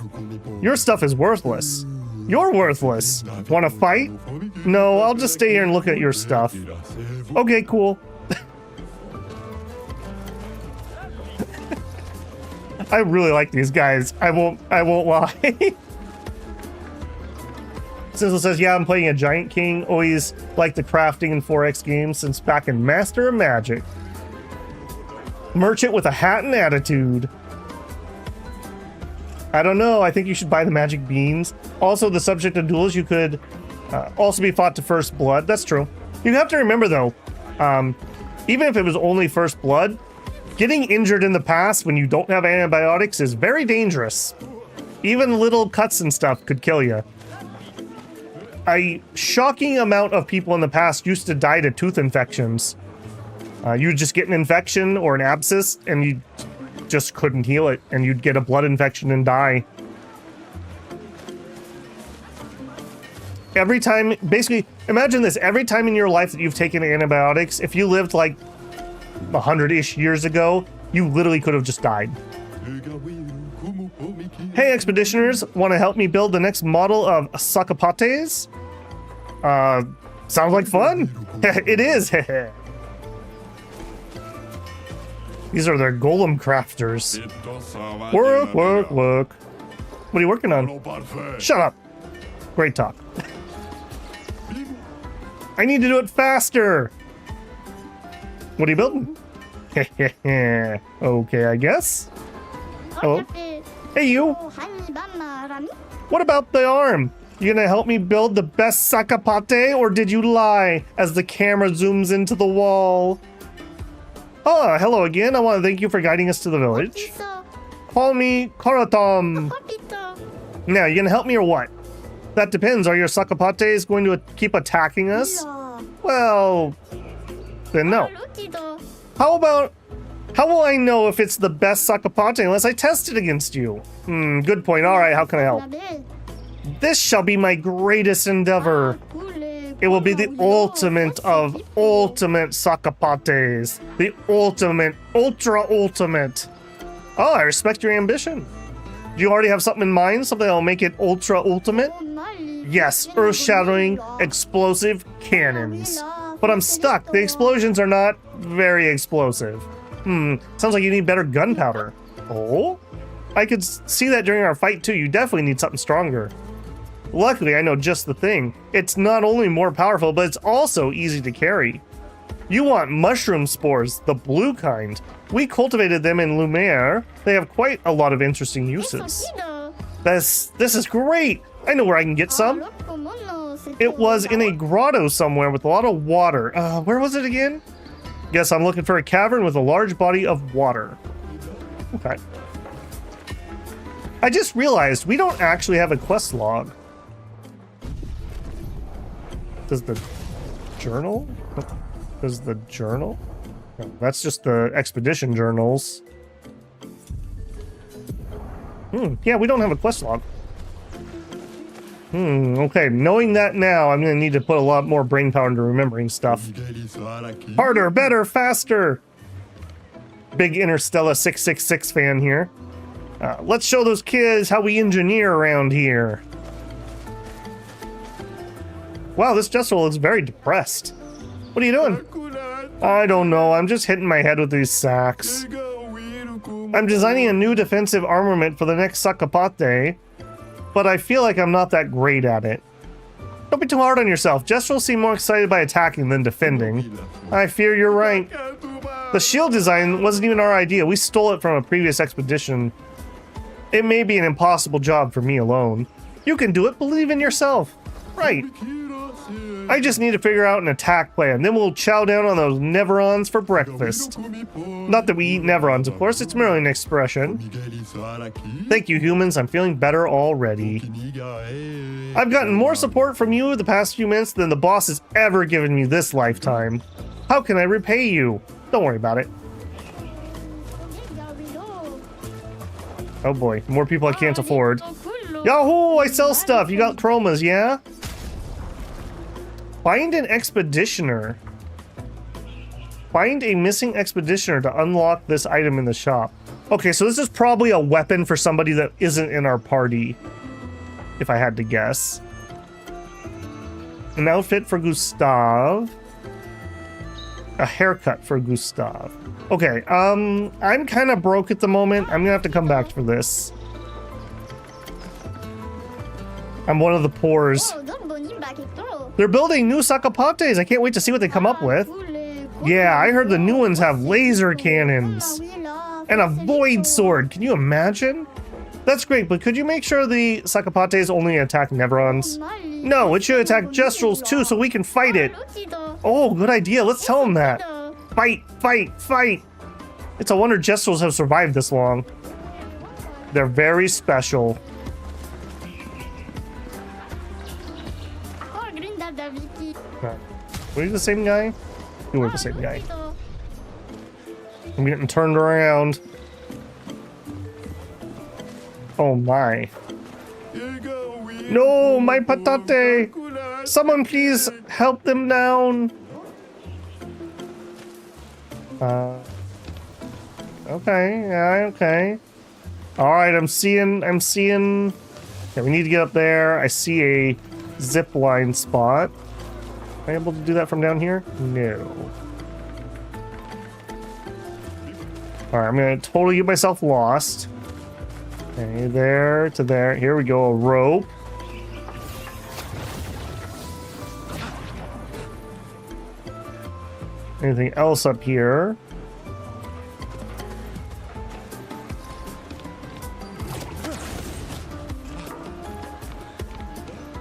Speaker 1: Your stuff is worthless. You're worthless. Want to fight? No, I'll just stay here and look at your stuff. Okay, cool. I really like these guys. I won't lie. Sizzle says, yeah, I'm playing a Giant King. Always liked the crafting in 4X games since back in Master of Magic. Merchant with a hat and attitude. I don't know. I think you should buy the magic beans. Also, the subject of duels, you could also be fought to first blood. That's true. You have to remember, though, even if it was only first blood, getting injured in the past when you don't have antibiotics is very dangerous. Even little cuts and stuff could kill you. A shocking amount of people in the past used to die to tooth infections. You would just get an infection or an abscess, and you just couldn't heal it, and you'd get a blood infection and die. Every time, basically, imagine this, every time in your life that you've taken antibiotics, if you lived like 100-ish years ago, you literally could have just died. Hey, expeditioners, want to help me build the next model of Sakapates? Sounds like fun. It is. These are their golem crafters. Work, work, work. What are you working on? Shut up. Great talk. I need to do it faster. What are you building? Okay, I guess. Hello. Hey, you. What about the arm? You gonna help me build the best Sakapate, or did you lie as the camera zooms into the wall? Oh, hello again. I want to thank you for guiding us to the village. Call me Karatom. Now, you gonna help me or what? That depends. Are your Sakapates going to keep attacking us? Well, then no. How will I know if it's the best Sakapate unless I test it against you? Good point. All right, how can I help? This shall be my greatest endeavor. It will be the ultimate of ultimate Sakapates. The ultimate, ultra ultimate. Oh, I respect your ambition. Do you already have something in mind? Something that'll make it ultra ultimate? Yes, earth-shattering, explosive cannons. But I'm stuck. The explosions are not very explosive. Sounds like you need better gunpowder. Oh? I could see that during our fight too. You definitely need something stronger. Luckily, I know just the thing. It's not only more powerful, but it's also easy to carry. You want mushroom spores, the blue kind. We cultivated them in Lumiere. They have quite a lot of interesting uses. This is great. I know where I can get some. It was in a grotto somewhere with a lot of water. Where was it again? Guess I'm looking for a cavern with a large body of water. Okay. I just realized we don't actually have a quest log. Does the journal? Does the journal? No, that's just the expedition journals. Yeah, we don't have a quest log. Okay, knowing that now, I'm gonna need to put a lot more brain power into remembering stuff. Harder, better, faster! Big Interstellar 666 fan here. Let's show those kids how we engineer around here. Wow, this Jester looks very depressed. What are you doing? I don't know, I'm just hitting my head with these sacks. I'm designing a new defensive armament for the next Sakapate, but I feel like I'm not that great at it. Don't be too hard on yourself. Jester will seem more excited by attacking than defending. I fear you're right. The shield design wasn't even our idea. We stole it from a previous expedition. It may be an impossible job for me alone. You can do it. Believe in yourself. Right. I just need to figure out an attack plan. Then we'll chow down on those Neverons for breakfast. Not that we eat Neverons, of course. It's merely an expression. Thank you, humans. I'm feeling better already. I've gotten more support from you the past few minutes than the boss has ever given me this lifetime. How can I repay you? Don't worry about it. Oh boy, more people I can't afford. Yahoo! I sell stuff. You got chromas, yeah? Find an expeditioner. Find a missing expeditioner to unlock this item in the shop. Okay, so this is probably a weapon for somebody that isn't in our party. if I had to guess. An outfit for Gustav. A haircut for Gustav. Okay, I'm kind of broke at the moment. I'm gonna have to come back for this. I'm one of the poors. They're building new Sakapates. I can't wait to see what they come up with. Yeah, I heard the new ones have laser cannons and a void sword. Can you imagine? That's great, but could you make sure the Sakapates only attack Nevrons? No, it should attack Gestrels too, so we can fight it. Oh, good idea. Let's tell them that. Fight, fight, fight. It's a wonder Gestrels have survived this long. They're very special. Were you the same guy? You were the same guy. I'm getting turned around. Oh my. No, my patate! Someone please help them down. Okay, yeah, okay. Alright, I'm seeing. Okay, we need to get up there. I see a zip line spot. Am I able to do that from down here? No. Alright, I'm gonna totally get myself lost. Okay, there to there. Here we go, a rope. Anything else up here?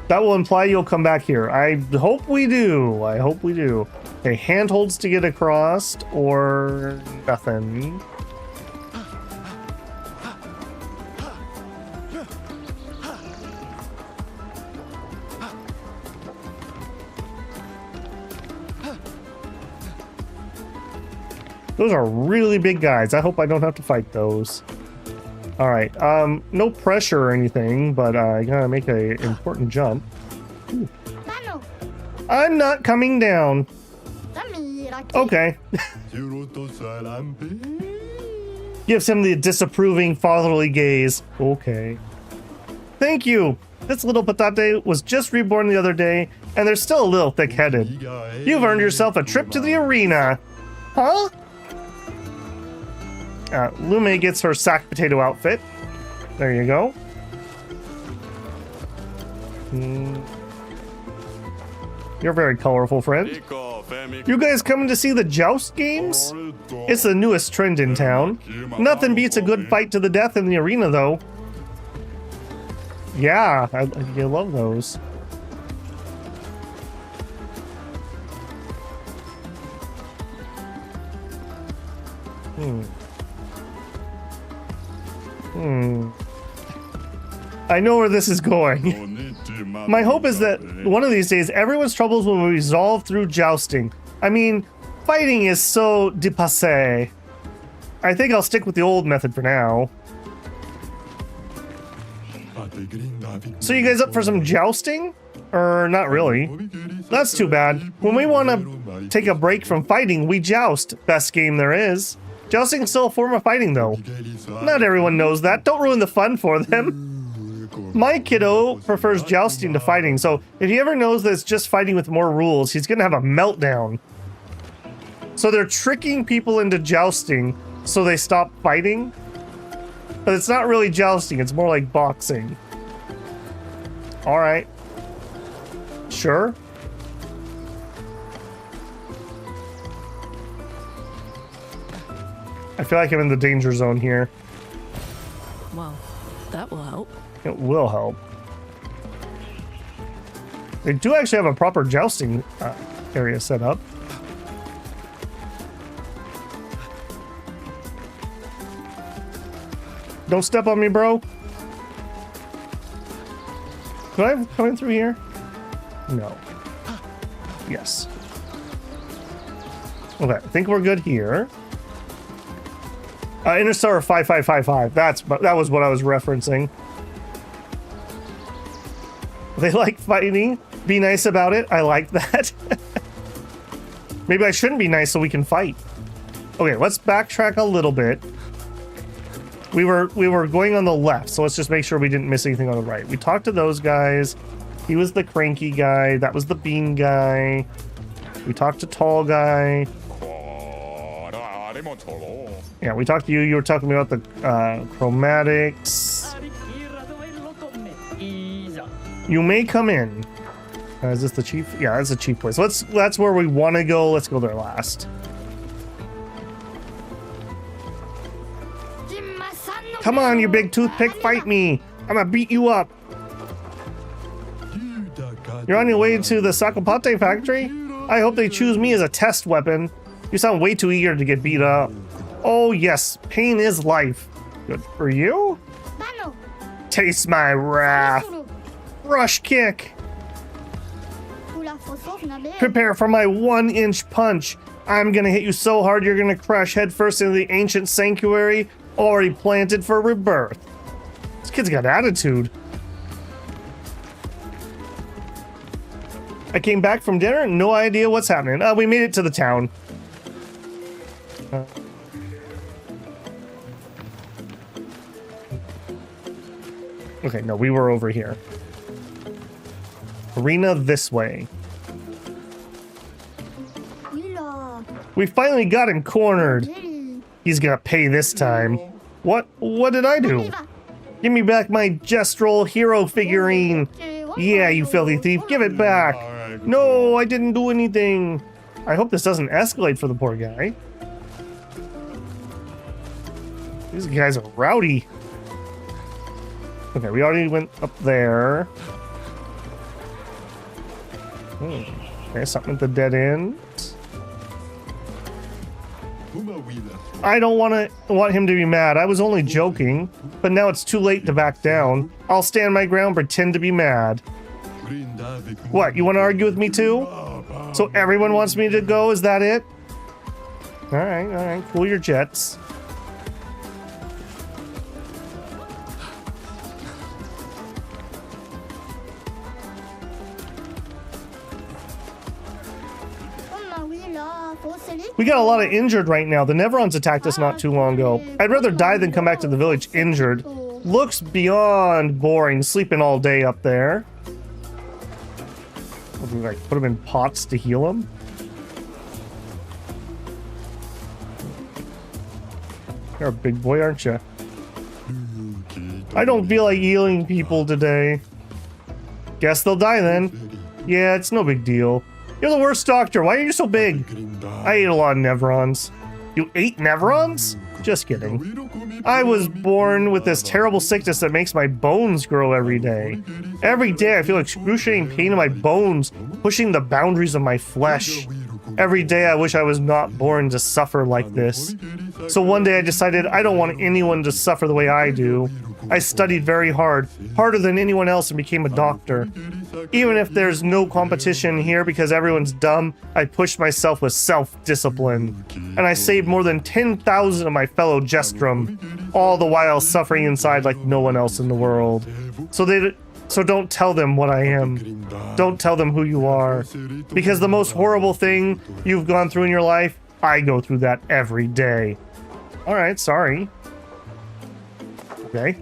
Speaker 1: That will imply you'll come back here. I hope we do. I hope we do. Okay, handholds to get across or nothing. Those are really big guys. I hope I don't have to fight those. All right. No pressure or anything, but I gotta make an important jump. Ooh. I'm not coming down. Okay. Gives him the disapproving fatherly gaze. Okay. Thank you. This little patate was just reborn the other day, and they're still a little thick-headed. You've earned yourself a trip to the arena. Huh? Lume gets her sack potato outfit. There you go. You're very colorful, friend. You guys coming to see the Joust games? It's the newest trend in town. Nothing beats a good fight to the death in the arena, though. Yeah, I love those. I know where this is going. My hope is that one of these days everyone's troubles will be resolved through jousting. I mean, fighting is so dépassé. I think I'll stick with the old method for now. So you guys up for some jousting? Or not really. That's too bad. When we want to take a break from fighting, we joust. Best game there is. Jousting is still a form of fighting, though. Not everyone knows that. Don't ruin the fun for them. My kiddo prefers jousting to fighting, so if he ever knows that it's just fighting with more rules, he's gonna have a meltdown. So they're tricking people into jousting so they stop fighting? But it's not really jousting, it's more like boxing. Alright. Sure. I feel like I'm in the danger zone here.
Speaker 4: Well, that will help.
Speaker 1: It will help. They do actually have a proper jousting area set up. Don't step on me, bro. Could I come in through here? No. Yes. Okay, I think we're good here. Interstar 5555. That was what I was referencing. They like fighting. Be nice about it. I like that. Maybe I shouldn't be nice so we can fight. Okay, let's backtrack a little bit. We were going on the left, so let's just make sure we didn't miss anything on the right. We talked to those guys. He was the cranky guy. That was the bean guy. We talked to tall guy. Yeah, we talked to you. You were talking about the chromatics. You may come in. Is this the chief? Yeah, that's the chief place. That's where we want to go. Let's go there last. Come on, you big toothpick, fight me. I'm gonna beat you up. You're on your way to the Sakapate factory? I hope they choose me as a test weapon. You sound way too eager to get beat up. Oh yes, pain is life. Good for you. Taste my wrath. Rush kick. Prepare for my 1-inch punch. I'm gonna hit you so hard you're gonna crash headfirst into the ancient sanctuary already planted for rebirth. This kid's got attitude. I came back from dinner, no idea what's happening. We made it to the town. Okay, no, we were over here. Arena this way. We finally got him cornered. He's gonna pay this time. What did I do? Give me back my Gestrol hero figurine. Yeah, you filthy thief, give it back. No, I didn't do anything. I hope this doesn't escalate for the poor guy. These guys are rowdy. Okay, we already went up there. Okay, something at the dead end. I don't want him to be mad. I was only joking, but now it's too late to back down. I'll stand my ground, pretend to be mad. What, you want to argue with me too? So everyone wants me to go, is that it? Alright, cool your jets. We got a lot of injured right now. The Nevrons attacked us not too long ago. I'd rather die than come back to the village injured. Looks beyond boring, sleeping all day up there. Would we like put him in pots to heal him? You're a big boy, aren't you? I don't feel like healing people today. Guess they'll die then. Yeah, it's no big deal. You're the worst doctor. Why are you so big? I ate a lot of Nevrons. You ate Nevrons? Just kidding. I was born with this terrible sickness that makes my bones grow every day. Every day I feel excruciating pain in my bones, pushing the boundaries of my flesh. Every day I wish I was not born to suffer like this. So one day I decided I don't want anyone to suffer the way I do. I studied very hard, harder than anyone else, and became a doctor. Even if there's no competition here because everyone's dumb, I pushed myself with self-discipline. And I saved more than 10,000 of my fellow Jestrum, all the while suffering inside like no one else in the world. So don't tell them what I am. Don't tell them who you are. Because the most horrible thing you've gone through in your life, I go through that every day. Alright, sorry. Okay.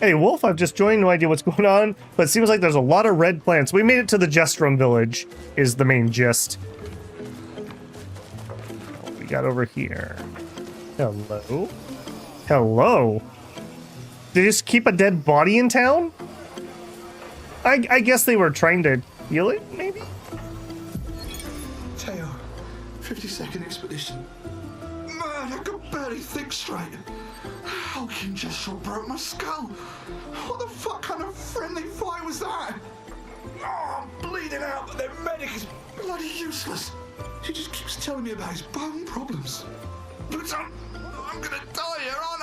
Speaker 1: Hey, Wolf, I've just joined. No idea what's going on, but it seems like there's a lot of red plants. We made it to the Jestrum village, is the main gist. What we got over here? Hello? Hello? They just keep a dead body in town? I guess they were trying to heal it, maybe?
Speaker 5: Teo, 52nd Expedition. Man, I could barely think straight. How can Gestrol broke my skull? What the fuck kind of friendly fight was that? Oh, I'm bleeding out, but their medic is bloody useless. He just keeps telling me about his bone problems. But I'm gonna die here, aren't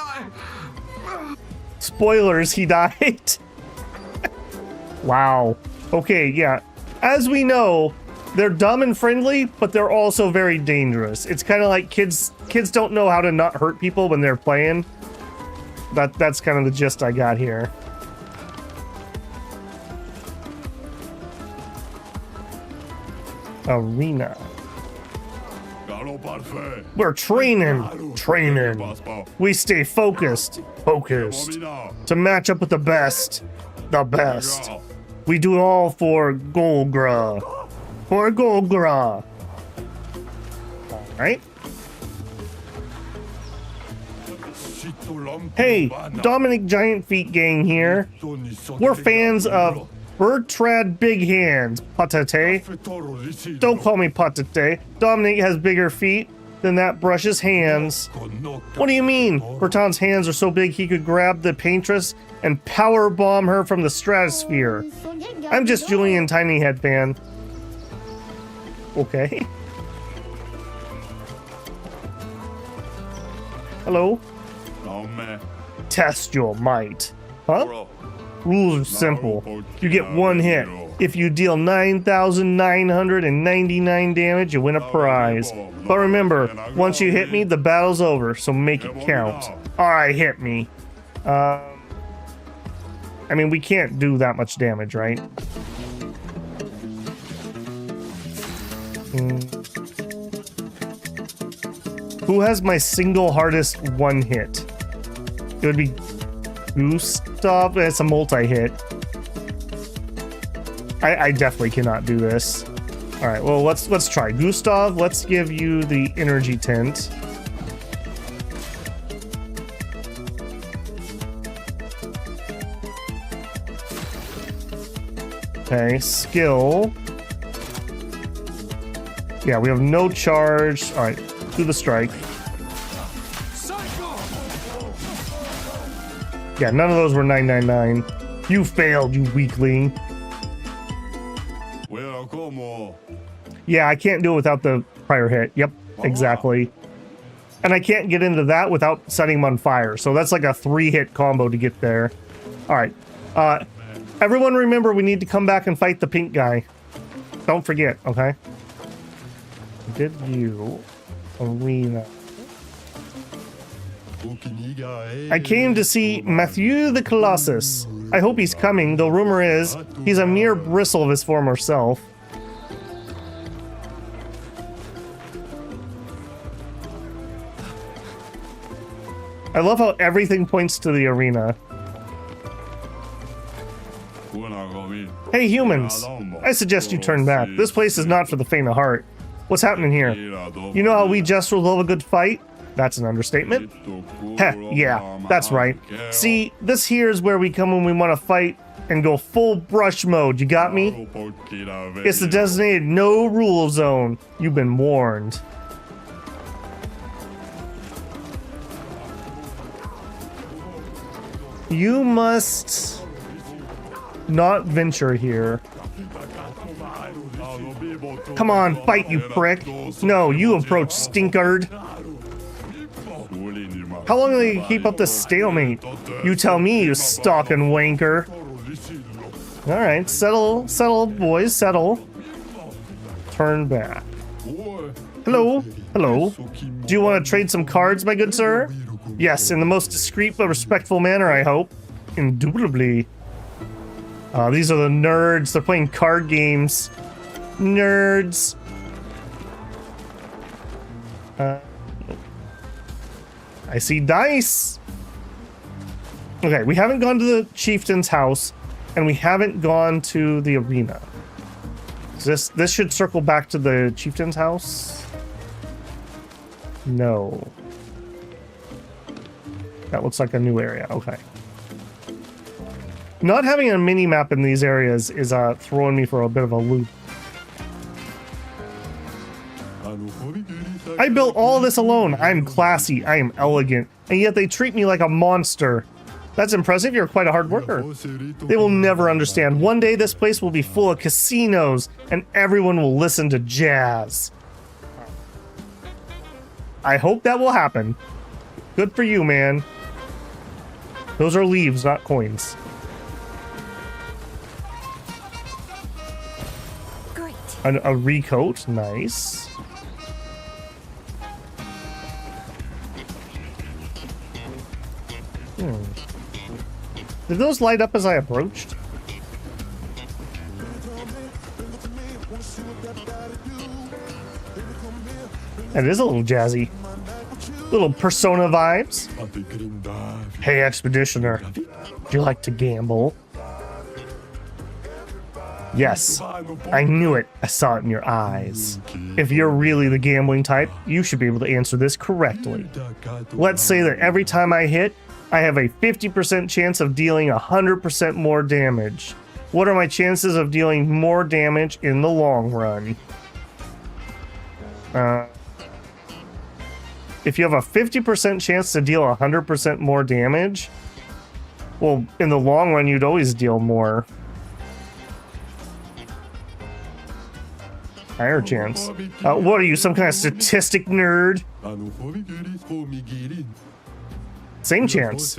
Speaker 5: I?
Speaker 1: Spoilers, he died. Wow. Okay, yeah. As we know, they're dumb and friendly, but they're also very dangerous. It's kind of like kids don't know how to not hurt people when they're playing. That's kind of the gist I got here. Arena. We're training. We stay focused to match up with the best. We do it all for Golgra. All right. Hey, Dominic Giant Feet Gang here. We're fans of Bertrand Big Hands, Patate. Don't call me Patate. Dominic has bigger feet than that brush's hands. What do you mean? Bertrand's hands are so big he could grab the paintress and power bomb her from the stratosphere. I'm just Julian Tiny Head fan. Okay. Hello? Test your might. Huh? Rules are simple. You get one hit. If you deal 9,999 damage, you win a prize. But remember, once you hit me, the battle's over, so make it count. Alright, hit me. I mean, we can't do that much damage, right? Who has my single hardest one hit? It would be Gustav. It's a multi-hit. I definitely cannot do this. All right, well, let's try. Gustav, let's give you the energy tint. Okay, skill. Yeah, we have no charge. All right, do the strike. Yeah, none of those were 999. You failed, you weakling. Yeah, I can't do it without the prior hit. Yep, exactly. And I can't get into that without setting him on fire. So that's like a 3-hit combo to get there. All right. Everyone remember, we need to come back and fight the pink guy. Don't forget, okay? Did you arena? I came to see Matthew the Colossus. I hope he's coming, though rumor is he's a mere bristle of his former self. I love how everything points to the arena. Hey humans, I suggest you turn back. This place is not for the faint of heart. What's happening here? You know how we jesters love a good fight? That's an understatement. Heh, yeah, that's right. See, this here is where we come when we want to fight and go full brush mode, you got me? It's the designated no rule zone. You've been warned. You must not venture here. Come on, fight, you prick. No, you approach, stinkard. How long will you keep up this stalemate? You tell me, you stalking wanker. Alright, settle, boys, settle. Turn back. Hello, hello. Do you want to trade some cards, my good sir? Yes, in the most discreet but respectful manner, I hope. Indubitably. These are the nerds. They're playing card games. Nerds. I see dice. Okay, we haven't gone to the chieftain's house, and we haven't gone to the arena. This should circle back to the chieftain's house. No. That looks like a new area. Okay. Not having a mini map in these areas is throwing me for a bit of a loop. I built all this alone. I'm classy. I am elegant. And yet they treat me like a monster. That's impressive. You're quite a hard worker. They will never understand. One day this place will be full of casinos and everyone will listen to jazz. I hope that will happen. Good for you, man. Those are leaves, not coins.
Speaker 2: Great.
Speaker 1: A recoat. Nice. Did those light up as I approached? That is a little jazzy. Little Persona vibes. Hey, Expeditioner. Do you like to gamble? Yes. I knew it. I saw it in your eyes. If you're really the gambling type, you should be able to answer this correctly. Let's say that every time I hit, I have a 50% chance of dealing 100% more damage. What are my chances of dealing more damage in the long run? If you have a 50% chance to deal 100% more damage, well, in the long run, you'd always deal more. Higher chance. What are you, some kind of statistic nerd? Same chance.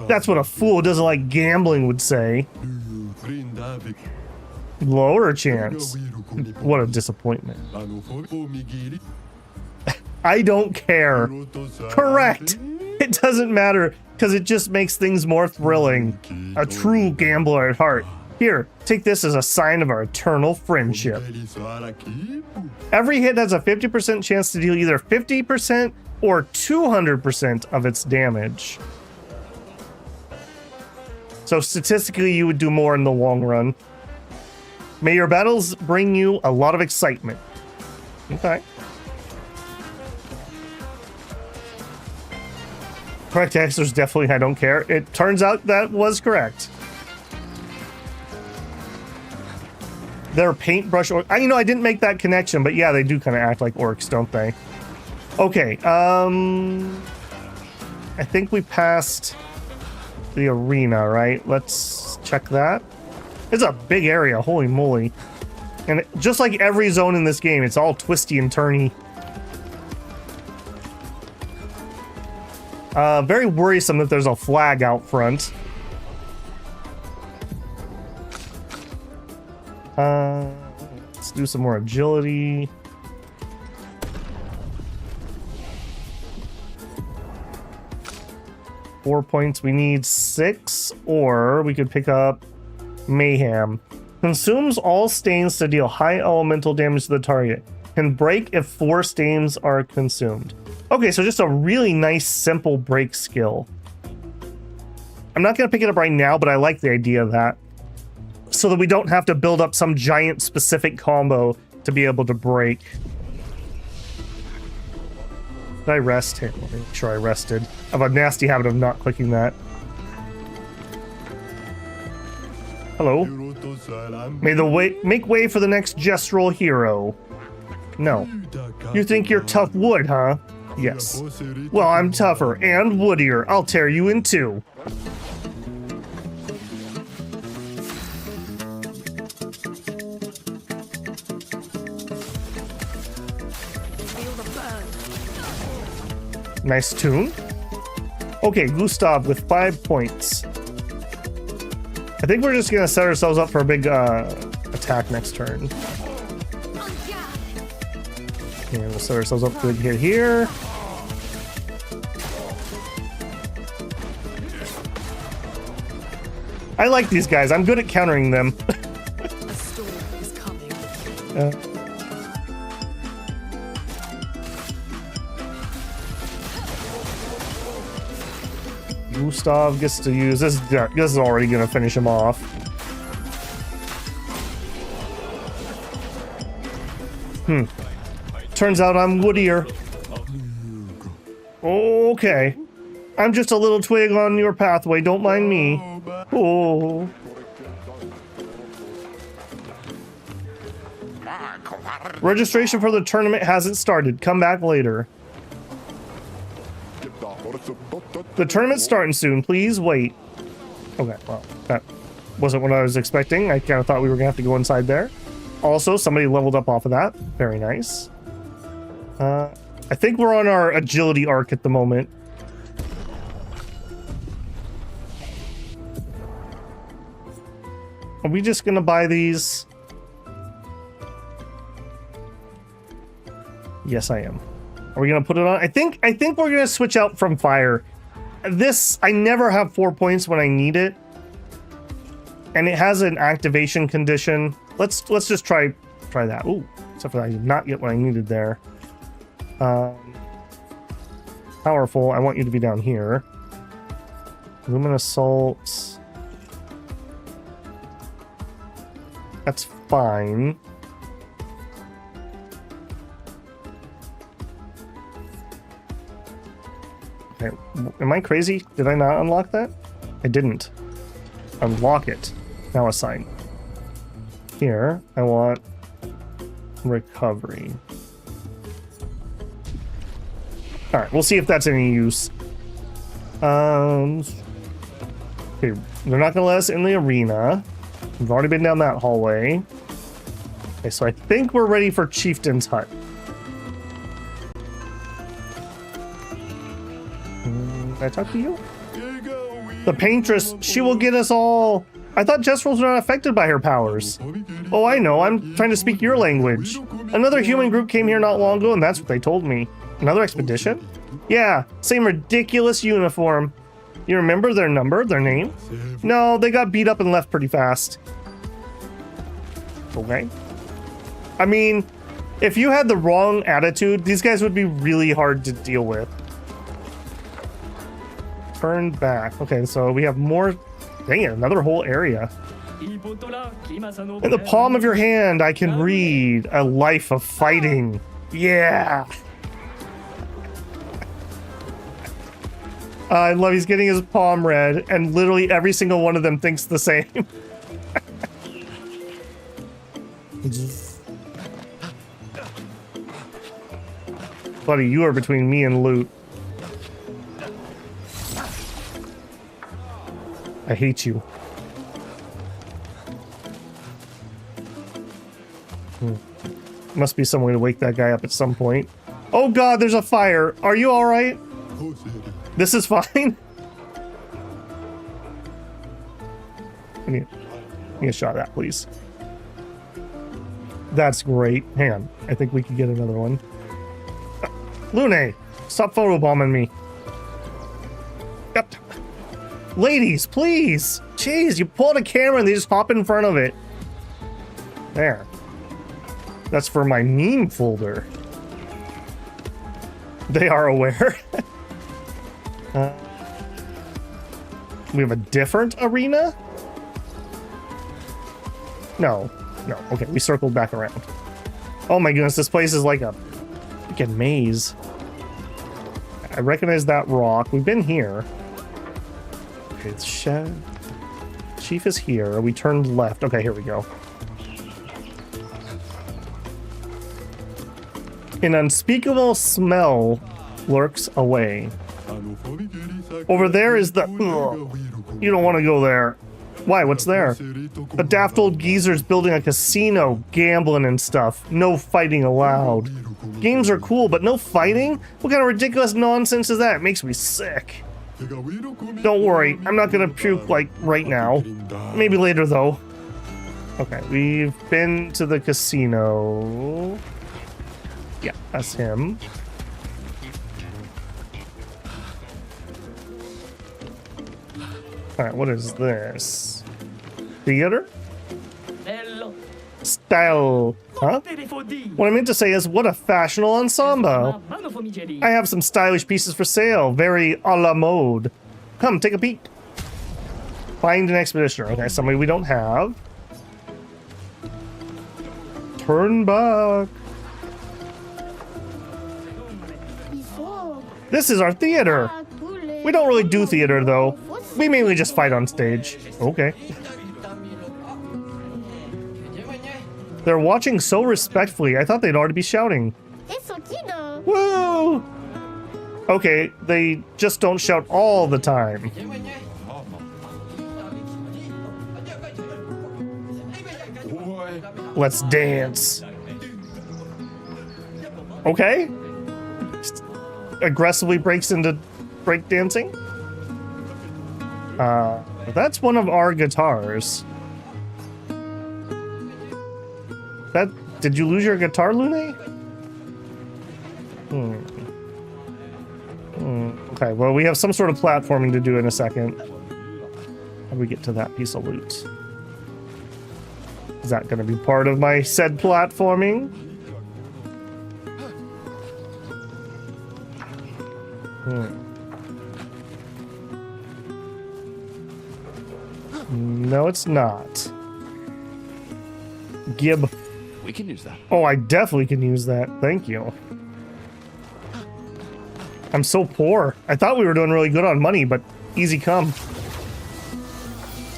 Speaker 1: That's what a fool who doesn't like gambling would say. Lower chance. What a disappointment. I don't care. Correct. It doesn't matter because it just makes things more thrilling. A true gambler at heart. Here, take this as a sign of our eternal friendship. Every hit has a 50% chance to deal either 50% or 200% of its damage. So statistically, you would do more in the long run. May your battles bring you a lot of excitement. Okay. Correct answer is definitely I don't care. It turns out that was correct. They're paintbrush or you know, I didn't make that connection, but yeah, they do kind of act like orcs, don't they? Okay, I think we passed the arena, right? Let's check that. It's a big area, holy moly. And just like every zone in this game, it's all twisty and turny. Very worrisome that there's a flag out front. Let's do some more agility. Four points. We need 6, or we could pick up Mayhem. Consumes all stains to deal high elemental damage to the target. Can break if 4 stains are consumed. Okay, so just a really nice, simple break skill. I'm not going to pick it up right now, but I like the idea of that. So that we don't have to build up some giant specific combo to be able to break. Did I rest? Here, let me make sure I rested. I have a nasty habit of not clicking that. Hello. Make way for the next gestural hero. No. You think you're tough wood, huh? Yes. Well, I'm tougher and woodier. I'll tear you in two. Nice tune. Okay, Gustav with 5 points. I think we're just gonna set ourselves up for a big attack next turn. And we'll set ourselves up for a big hit here. I like these guys. I'm good at countering them.
Speaker 4: A storm is coming.
Speaker 1: Gustav gets to use this. This is already going to finish him off. Turns out I'm woodier. Okay. I'm just a little twig on your pathway. Don't mind me. Oh. Registration for the tournament hasn't started. Come back later. The tournament's starting soon. Please wait. Okay, well, that wasn't what I was expecting. I kind of thought we were going to have to go inside there. Also, somebody leveled up off of that. Very nice. I think we're on our agility arc at the moment. Are we just going to buy these? Yes, I am. Are we going to put it on? I think we're going to switch out from fire. This, I never have 4 points when I need it. And it has an activation condition. Let's just try that. Ooh, except for I did not get what I needed there. Powerful, I want you to be down here. Luminous Assault. That's fine. Okay, am I crazy? Did I not unlock that? I didn't. Unlock it. Now assign. Here, I want recovery. Alright, we'll see if that's any use. Okay, they're not gonna let us in the arena. We've already been down that hallway. Okay, so I think we're ready for Chieftain's Hut. Can I talk to you? The Paintress, she will get us all. I thought Jestrel was not affected by her powers. Oh, I know, I'm trying to speak your language. Another human group came here not long ago and that's what they told me. Another expedition? Yeah, same ridiculous uniform. You remember their number, their name? No, they got beat up and left pretty fast. Okay. I mean, if you had the wrong attitude, these guys would be really hard to deal with. Turn back. Okay, so we have more. Dang it, another whole area. In the palm of your hand, I can read a life of fighting. Yeah. I love he's getting his palm read, and literally every single one of them thinks the same. Buddy, you are between me and loot. I hate you. Must be some way to wake that guy up at some point. Oh god, there's a fire. Are you alright? This is fine? I need a shot at that, please. That's great. Hang on. I think we could get another one. Lune, stop photobombing me. Yep. Ladies, please! Jeez, you pull out a camera and they just hop in front of it. There. That's for my meme folder. They are aware. We have a different arena? No. No. Okay, we circled back around. Oh my goodness, this place is like a freaking maze. I recognize that rock. We've been here. Okay, it's Chief is here. We turned left. Okay, here we go. An unspeakable smell lurks away. Over there is the... Ugh. You don't want to go there. Why? What's there? A daft old geezer's building a casino, gambling and stuff. No fighting allowed. Games are cool, but no fighting? What kind of ridiculous nonsense is that? It makes me sick. Don't worry, I'm not gonna puke, like, right now. Maybe later, though. Okay, we've been to the casino. Yeah, that's him. Alright, what is this? Theater? Style. Huh? What I meant to say is, what a fashionable ensemble. I have some stylish pieces for sale, very a la mode. Come, take a peek. Find an expeditioner. Okay, somebody we don't have. Turn back. This is our theater. We don't really do theater, though. We mainly just fight on stage. Okay. They're watching so respectfully. I thought they'd already be shouting. Woo! Okay, they just don't shout all the time. Let's dance. Okay. Aggressively breaks into breakdancing. That's one of our guitars. Did you lose your guitar, Lune? Okay, well, we have some sort of platforming to do in a second. How do we get to that piece of loot? Is that going to be part of my said platforming? No, it's not. Gib.
Speaker 3: We can use that.
Speaker 1: Oh, I definitely can use that. Thank you. I'm so poor. I thought we were doing really good on money, but easy come.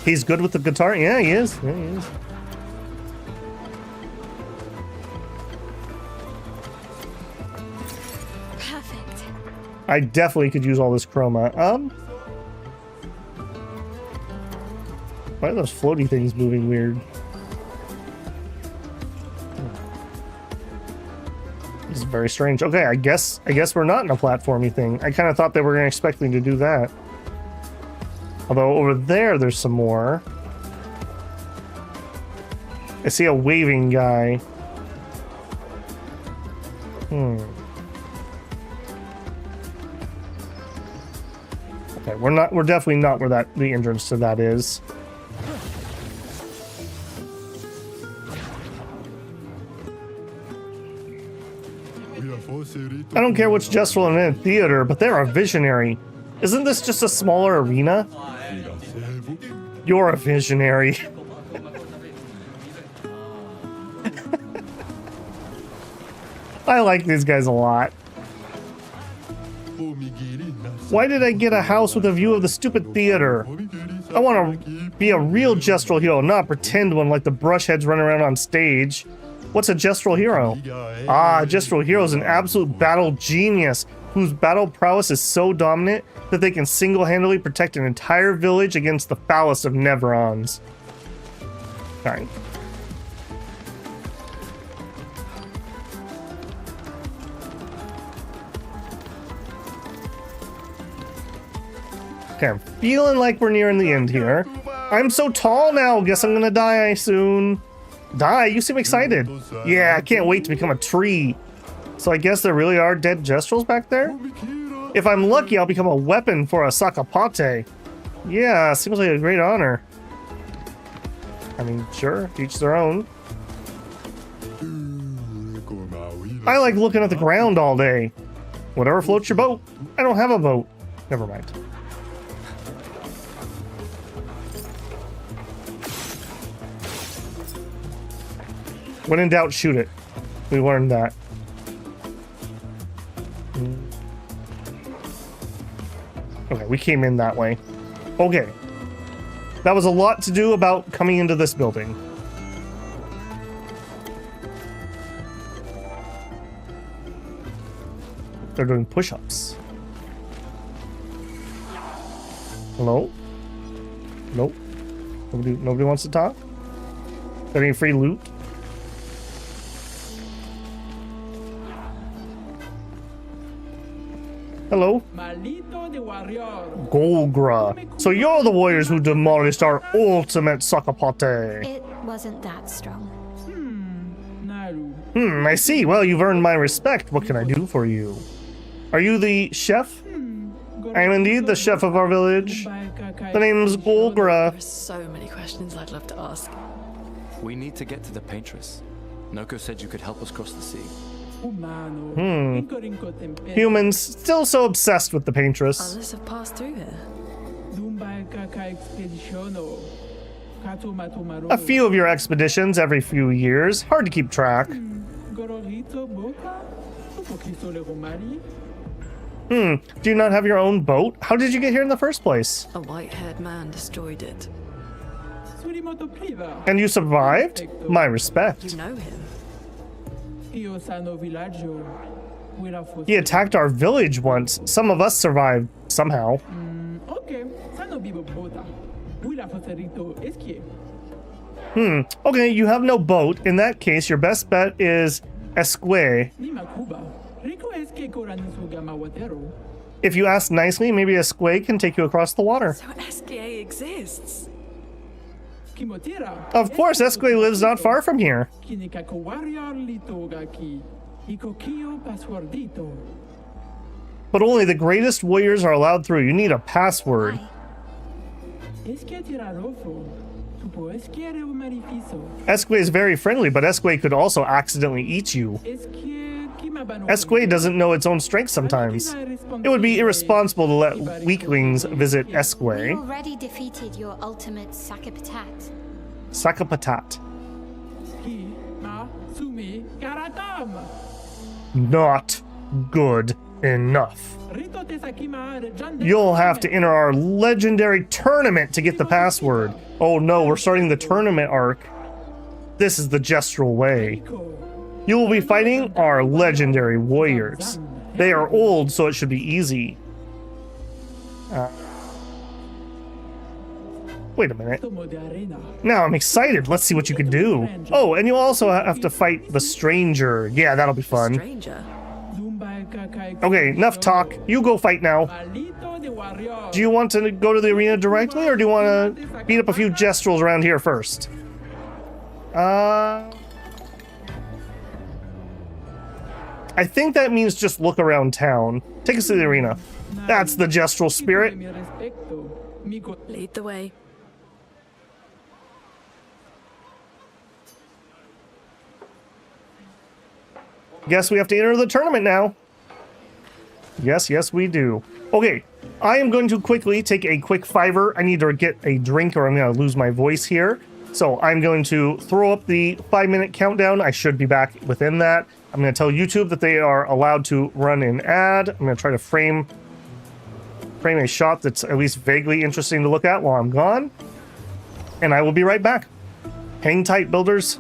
Speaker 1: He's good with the guitar? Yeah, he is. Yeah, he is.
Speaker 2: Perfect.
Speaker 1: I definitely could use all this chroma. Why are those floaty things moving weird? This is very strange. Okay, I guess we're not in a platformy thing. I kind of thought they were expecting to do that. Although over there's some more. I see a waving guy. Okay, we're definitely not where the entrance to that is. I don't care which Jestrel in a theater, but they're a visionary. Isn't this just a smaller arena? You're a visionary. I like these guys a lot. Why did I get a house with a view of the stupid theater? I want to be a real Jestrel hero, not pretend one like the brushheads running around on stage. What's a Jestrel hero? Ah, a Jestrel hero is an absolute battle genius whose battle prowess is so dominant that they can single-handedly protect an entire village against the foulest of Neverons. Alright. Okay, I'm feeling like we're nearing the end here. I'm so tall now, guess I'm gonna die soon. Die? You seem excited. Yeah, I can't wait to become a tree. So I guess there really are dead Jestrels back there? If I'm lucky, I'll become a weapon for a Sakapate. Yeah, seems like a great honor. I mean, sure, each their own. I like looking at the ground all day. Whatever floats your boat. I don't have a boat. Never mind. When in doubt, shoot it. We learned that. Okay, we came in that way. Okay. That was a lot to do about coming into this building. They're doing push-ups. Hello? Nope. Nobody wants to talk? Got any free loot? Hello? Golgra. So you're the warriors who demolished our ultimate Sakapate.
Speaker 2: It wasn't that strong.
Speaker 1: I see. Well, you've earned my respect. What can I do for you? Are you the chef? I am indeed the chef of our village. The name's Golgra.
Speaker 4: There are so many questions I'd love to ask.
Speaker 3: We need to get to the paintress. Noko said you could help us cross the sea.
Speaker 1: Humans still so obsessed with the paintress.
Speaker 4: Others have passed through here.
Speaker 1: A few of your expeditions every few years. Hard to keep track. Do you not have your own boat? How did you get here in the first place?
Speaker 4: A white-haired man destroyed it.
Speaker 1: And you survived? My respect.
Speaker 4: You know him?
Speaker 1: He attacked our village once. Some of us survived somehow. Okay, you have no boat. In that case, your best bet is Esque. If you ask nicely, maybe Esque can take you across the water.
Speaker 4: So SKA exists.
Speaker 1: Of course, Esque lives not far from here. But only the greatest warriors are allowed through. You need a password. Esque is very friendly, but Esque could also accidentally eat you. Esque doesn't know its own strength sometimes. It would be irresponsible to let weaklings visit Esque.
Speaker 2: We already defeated your ultimate Sakapatat.
Speaker 1: Sakapatat. Not good enough. You'll have to enter our legendary tournament to get the password. Oh no, we're starting the tournament arc. This is the gestural way. You will be fighting our legendary warriors. They are old, so it should be easy. Wait a minute. Now I'm excited. Let's see what you can do. Oh, and you'll also have to fight the stranger. Yeah, that'll be fun.
Speaker 4: Stranger?
Speaker 1: Okay, enough talk. You go fight now. Do you want to go to the arena directly, or do you want to beat up a few gestrels around here first? I think that means just look around town. Take us to the arena. That's the gestural spirit.
Speaker 4: Lead the way.
Speaker 1: Guess we have to enter the tournament now. Yes, we do. Okay, I am going to quickly take a quick $5. I need to get a drink or I'm going to lose my voice here. So I'm going to throw up the 5-minute countdown. I should be back within that. I'm going to tell YouTube that they are allowed to run an ad. I'm going to try to frame a shot that's at least vaguely interesting to look at while I'm gone. And I will be right back. Hang tight, builders.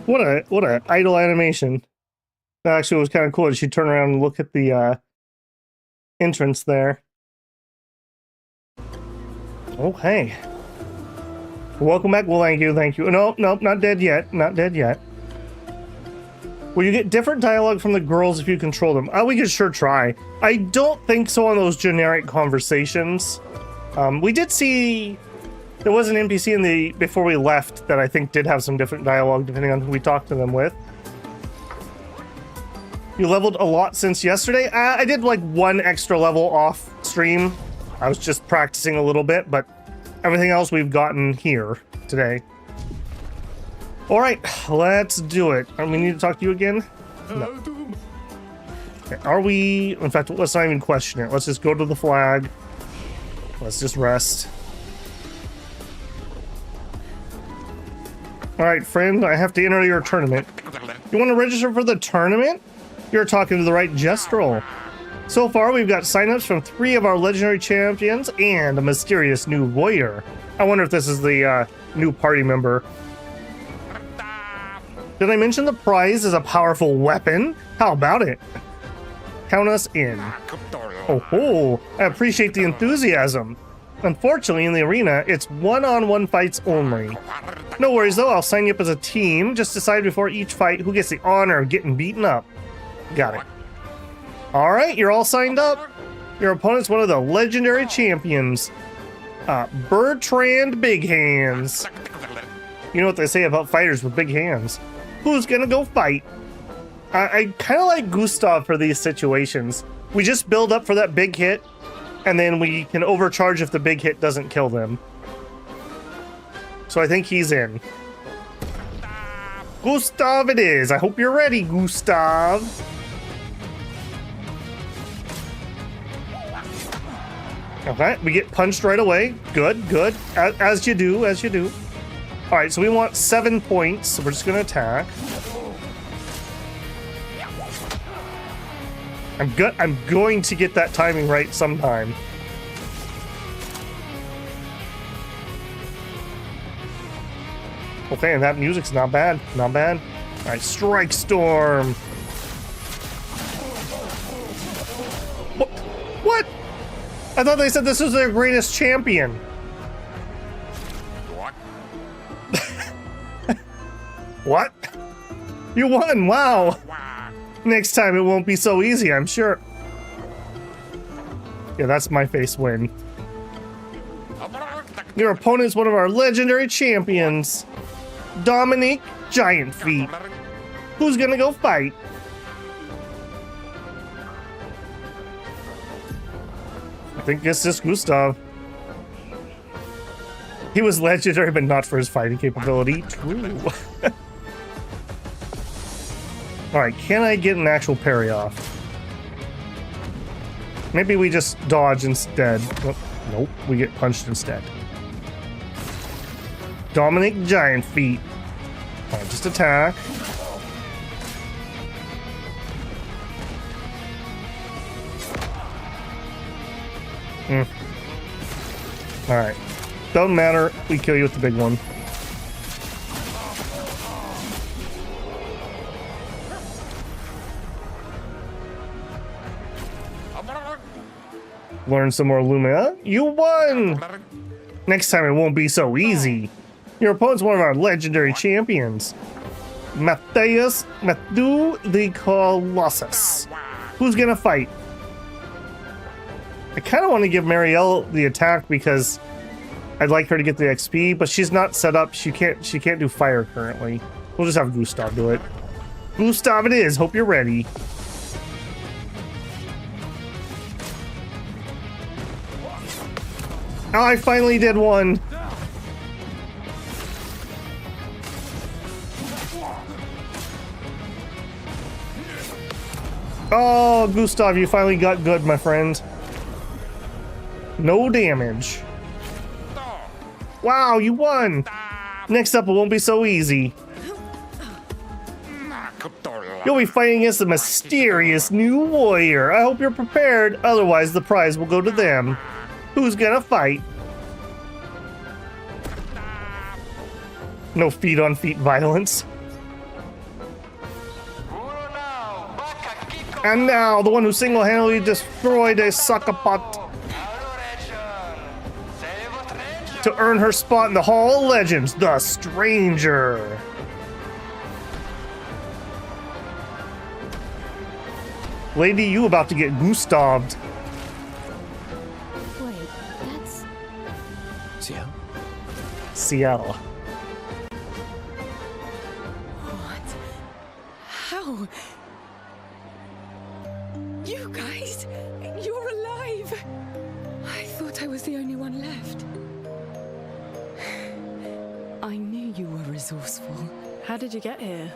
Speaker 1: What a idle animation. That actually was kind of cool. She turned around and look at the entrance there. Okay. Welcome back. Well, thank you, thank you. Nope, not dead yet. Not dead yet. Will you get different dialogue from the girls if you control them? We could sure try. I don't think so on those generic conversations. We did see there was an NPC before we left that I think did have some different dialogue depending on who we talked to them with. You leveled a lot since yesterday? I did like 1 extra level off stream. I was just practicing a little bit, but everything else we've gotten here today. All right, let's do it. We need to talk to you again? No. Okay, are we... In fact, let's not even question it. Let's just go to the flag. Let's just rest. All right, friend, I have to enter your tournament. You want to register for the tournament? You're talking to the right Gestrel. So far, we've got signups from 3 of our legendary champions and a mysterious new warrior. I wonder if this is the new party member. Did I mention the prize is a powerful weapon? How about it? Count us in. Oh, I appreciate the enthusiasm. Unfortunately, in the arena, it's one-on-one fights only. No worries though, I'll sign you up as a team. Just decide before each fight who gets the honor of getting beaten up. Got it. Alright, you're all signed up. Your opponent's one of the legendary champions. Bertrand Big Hands. You know what they say about fighters with big hands. Who's gonna go fight? I kind of like Gustav for these situations. We just build up for that big hit, and then we can overcharge if the big hit doesn't kill them. So I think he's in. Gustav it is. I hope you're ready, Gustav. Okay, we get punched right away. Good, good. As you do, as you do. All right, so we want 7 points. So we're just gonna attack. I'm going to get that timing right sometime. Okay, and that music's not bad. Not bad. All right, Strike Storm. What? I thought they said this was their greatest champion.
Speaker 5: What?
Speaker 1: What? You won, wow. Next time it won't be so easy, I'm sure. Yeah, that's my face win. Your opponent's one of our legendary champions, Dominic Giant Feet. Who's gonna go fight? I think it's just Gustav. He was legendary, but not for his fighting capability. True. Alright, can I get an actual parry off? Maybe we just dodge instead. Oh, nope, we get punched instead. Dominic Giant Feet. Alright, just attack. Alright. Doesn't matter, we kill you with the big one. Learn some more Lumina. You won! Next time it won't be so easy. Your opponent's one of our legendary champions, Matthew the Colossus. Who's gonna fight? I kind of want to give Marielle the attack because I'd like her to get the XP, but she's not set up. She can't do fire currently. We'll just have Gustav do it. Gustav it is. Hope you're ready. Oh, I finally did one. Oh, Gustav, you finally got good, my friend. No damage. Wow, you won. Next up, it won't be so easy. You'll be fighting against a mysterious new warrior. I hope you're prepared, otherwise the prize will go to them. Who's gonna fight? No feet-on-feet violence. And now, the one who single-handedly destroyed a succubot to earn her spot in the Hall of Legends, the Stranger. Lady, you about to get Gustaved.
Speaker 2: Wait, that's...
Speaker 3: Ciel?
Speaker 1: Ciel.
Speaker 4: What? How? You guys? You're alive! I thought I was the only one left. I knew you were resourceful. How did you get here?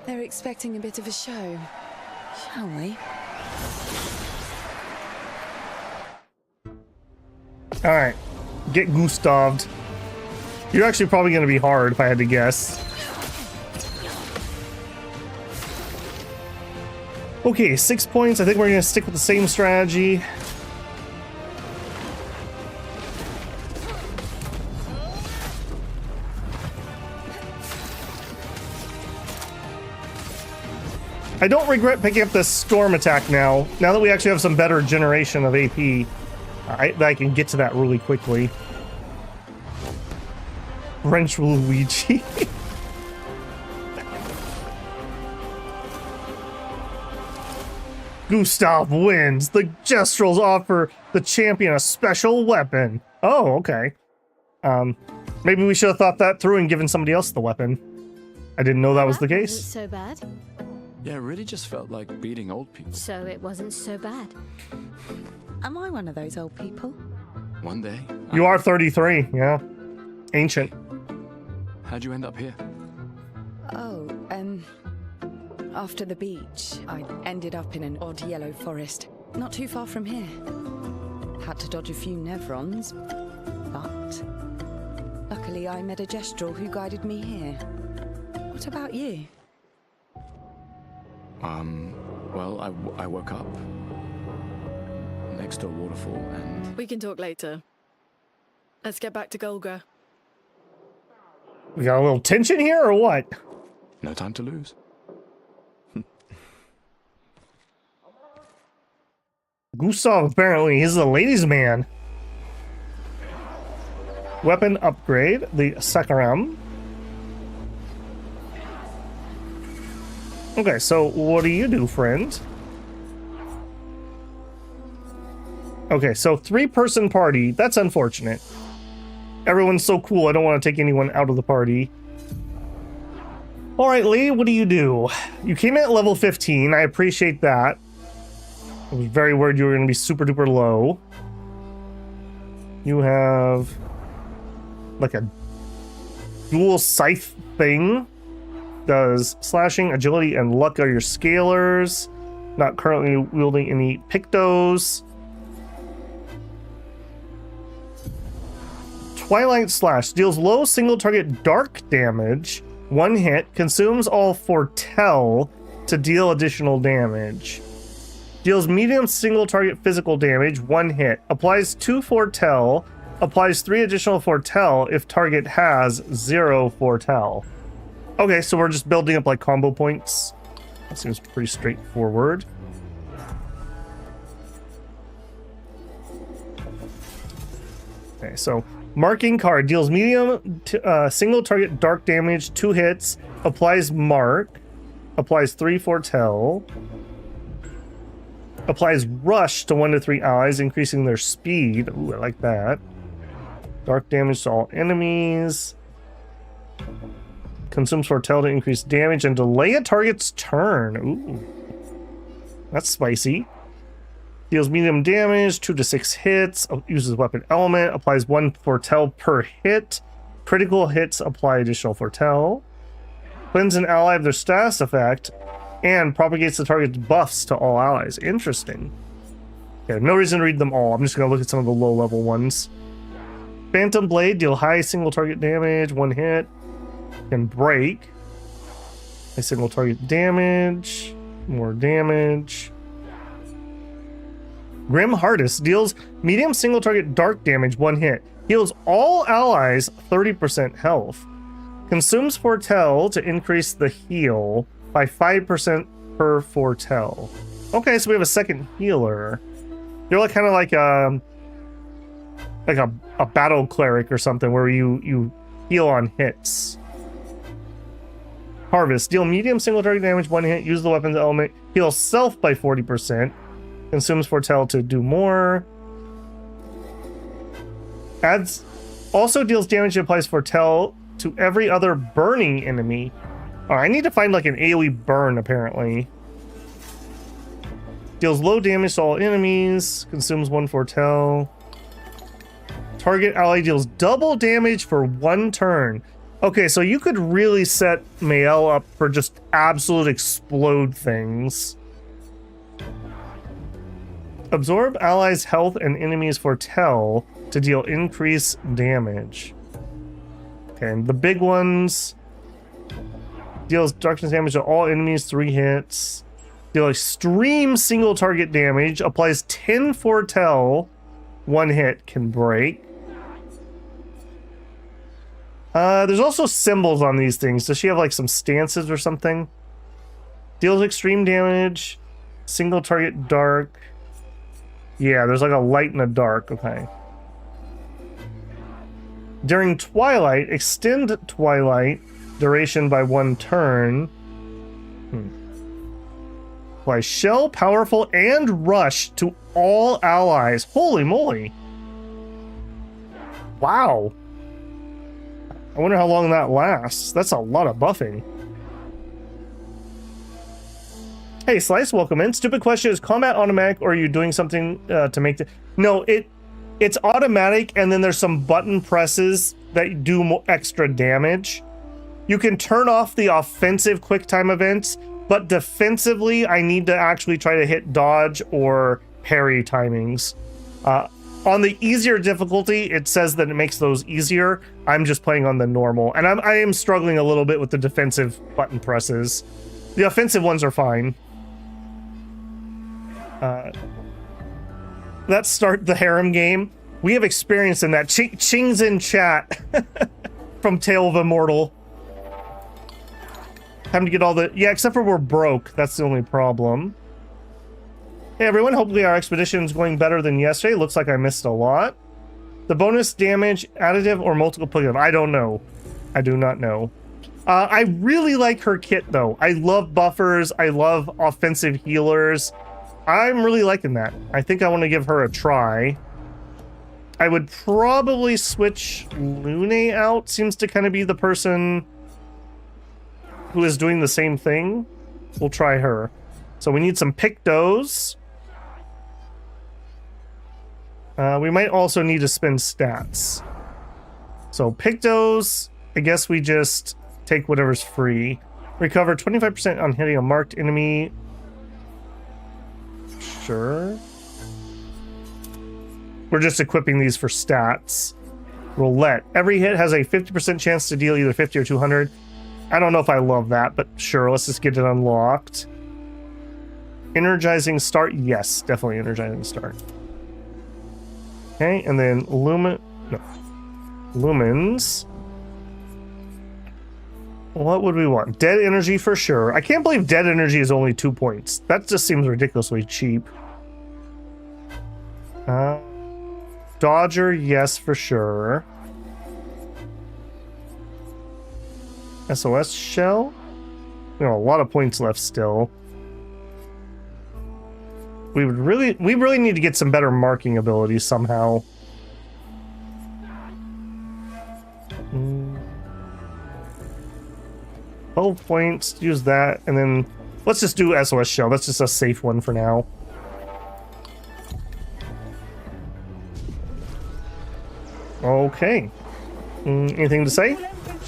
Speaker 4: They're expecting a bit of a show. Shall we?
Speaker 1: Alright. Get Gustaved. You're actually probably going to be hard if I had to guess. Okay, 6 points. I think we're going to stick with the same strategy. I don't regret picking up this storm attack now. Now that we actually have some better generation of AP, I can get to that really quickly. Wrench Luigi. Gustav wins. The Gestrels offer the champion a special weapon. Oh, okay. Maybe we should have thought that through and given somebody else the weapon. I didn't know that was the
Speaker 2: wasn't
Speaker 1: case.
Speaker 2: so bad.
Speaker 3: Yeah, it really just felt like beating old people.
Speaker 2: So it wasn't so bad.
Speaker 6: Am I one of those old people?
Speaker 3: One day.
Speaker 1: You are 33, yeah. Ancient.
Speaker 3: How'd you end up here?
Speaker 6: Oh, after the beach, I ended up in an odd yellow forest, not too far from here. Had to dodge a few Nevrons, but luckily I met a Gestrel who guided me here. What about you?
Speaker 3: Well, I woke up next to a waterfall and...
Speaker 4: We can talk later. Let's get back to Golga.
Speaker 1: We got a little tension here or what?
Speaker 3: No time to lose.
Speaker 1: Gustav, apparently, he's a ladies' man. Weapon upgrade, the Sakaram. Okay, so what do you do, friend? Okay, so 3-person party. That's unfortunate. Everyone's so cool, I don't want to take anyone out of the party. Alright, Lee, what do? You came in at level 15. I appreciate that. I was very worried you were going to be super duper low. You have like a dual scythe thing. Does slashing, agility, and luck are your scalers. Not currently wielding any pictos. Twilight Slash deals low single target dark damage. 1 hit. Consumes all foretell to deal additional damage. Deals medium single target physical damage. 1 hit. Applies 2 foretell. Applies 3 additional foretell if target has 0 foretell. Okay, so we're just building up like combo points. That seems pretty straightforward. Okay, so marking card deals medium single target dark damage, 2 hits, applies mark, applies 3 foretell, applies rush to 1 to 3 allies, increasing their speed. Ooh, I like that. Dark damage to all enemies. Consumes foretell to increase damage and delay a target's turn. Ooh. That's spicy. Deals medium damage, 2 to 6 hits. Uses weapon element. Applies 1 foretell per hit. Critical hits apply additional foretell. Cleanse an ally of their status effect. And propagates the target's buffs to all allies. Interesting. Okay, no reason to read them all. I'm just going to look at some of the low level ones. Phantom Blade. Deal high single target damage. 1 hit. Can break. A single target damage. More damage. Grim Hardest deals medium single target dark damage, 1 hit. Heals all allies 30% health. Consumes foretell to increase the heal by 5% per foretell. Okay, so we have a second healer. You're like kind of like a battle cleric or something where you heal on hits. Harvest. Deal medium single target damage, 1 hit. Use the weapon's element. Heal self by 40%. Consumes foretell to do more. Adds. Also deals damage that applies foretell to every other burning enemy. Oh, I need to find like an AoE burn apparently. Deals low damage to all enemies. Consumes 1 foretell. Target ally deals double damage for 1 turn. Okay, so you could really set Mael up for just absolute explode things. Absorb allies' health and enemies' foretell to deal increased damage. Okay, and the big ones. Deals darkness damage to all enemies, 3 hits. Deal extreme single target damage. Applies 10 foretell. 1 hit can break. There's also symbols on these things. Does she have like some stances or something? Deals extreme damage. Single target dark. Yeah, there's like a light and a dark. Okay. During twilight, extend twilight duration by 1 turn. Apply shell, powerful, and rush to all allies. Holy moly. Wow. I wonder how long that lasts. That's a lot of buffing. Hey, Slice, welcome in. Stupid question, is combat automatic or are you doing something to make the... No, it's automatic and then there's some button presses that do extra damage. You can turn off the offensive quick time events, but defensively, I need to actually try to hit dodge or parry timings. On the easier difficulty, it says that it makes those easier. I'm just playing on the normal, and I am struggling a little bit with the defensive button presses. The offensive ones are fine. Let's start the harem game. We have experience in that. Ching's in chat from Tale of Immortal. Time to get all the... Yeah, except for we're broke. That's the only problem. Hey everyone, hopefully our expedition is going better than yesterday. Looks like I missed a lot. The bonus damage, additive or multiplicative? I don't know. I do not know. I really like her kit though. I love buffers. I love offensive healers. I'm really liking that. I think I want to give her a try. I would probably switch Lune out. Seems to kind of be the person who is doing the same thing. We'll try her. So we need some Pictos. We might also need to spend stats. So Pictos, I guess we just take whatever's free. Recover 25% on hitting a marked enemy. Sure. We're just equipping these for stats. Roulette. Every hit has a 50% chance to deal either 50 or 200. I don't know if I love that, but sure, let's just get it unlocked. Energizing start. Yes, definitely energizing start. Okay, and then lumens. What would we want? Dead energy for sure. I can't believe dead energy is only 2 points. That just seems ridiculously cheap. Dodger, yes, for sure. SOS shell? You know, a lot of points left still. We really need to get some better marking abilities somehow. 12 points, use that, and then let's just do SOS shell. That's just a safe one for now. Okay. Anything to say?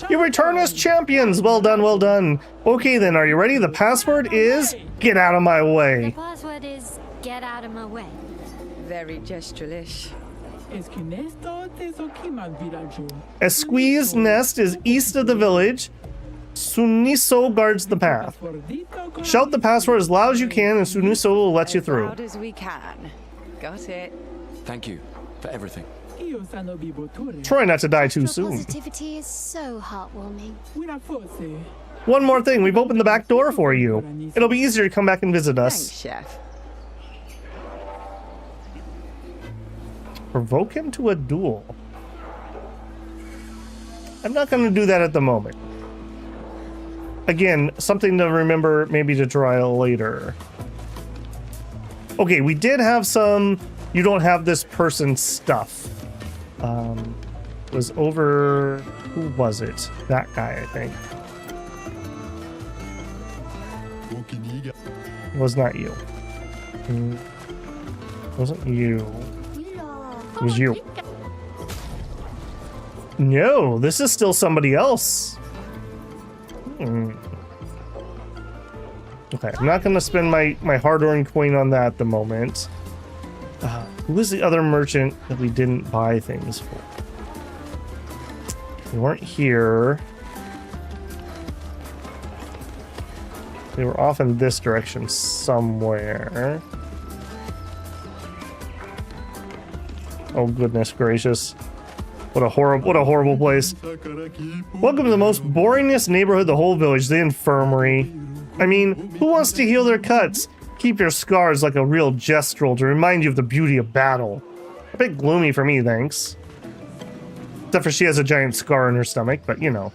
Speaker 1: You return as champions! Well done, well done. Okay then, are you ready? The password is get out of my way.
Speaker 2: The password is get out of my way.
Speaker 6: Very gesturelish.
Speaker 1: Esqui's nest is east of the village. Suniso guards the path. Shout the password as loud as you can and Suniso will let you through.
Speaker 6: As loud as we can. Got it.
Speaker 3: Thank you for everything.
Speaker 1: Try not to die too
Speaker 2: Your
Speaker 1: soon.
Speaker 2: positivity is so heartwarming.
Speaker 1: One more thing, we've opened the back door for you. It'll be easier to come back and visit
Speaker 6: Thanks,
Speaker 1: us.
Speaker 6: Chef.
Speaker 1: Provoke him to a duel. I'm not going to do that at the moment. Again, something to remember maybe to try later. Okay, we did have some you don't have this person's stuff. Was over... Who was it? That guy, I think. It was not you. It wasn't you. It was you. No, this is still somebody else. Okay, I'm not going to spend my hard-earned coin on that at the moment. Who was the other merchant that we didn't buy things for? They weren't here. They were off in this direction somewhere. Oh, goodness gracious. What a horrible place. Welcome to the most boringest neighborhood in the whole village, the infirmary. I mean, who wants to heal their cuts? Keep your scars like a real gestrel to remind you of the beauty of battle. A bit gloomy for me, thanks. Except for she has a giant scar on her stomach, but you know.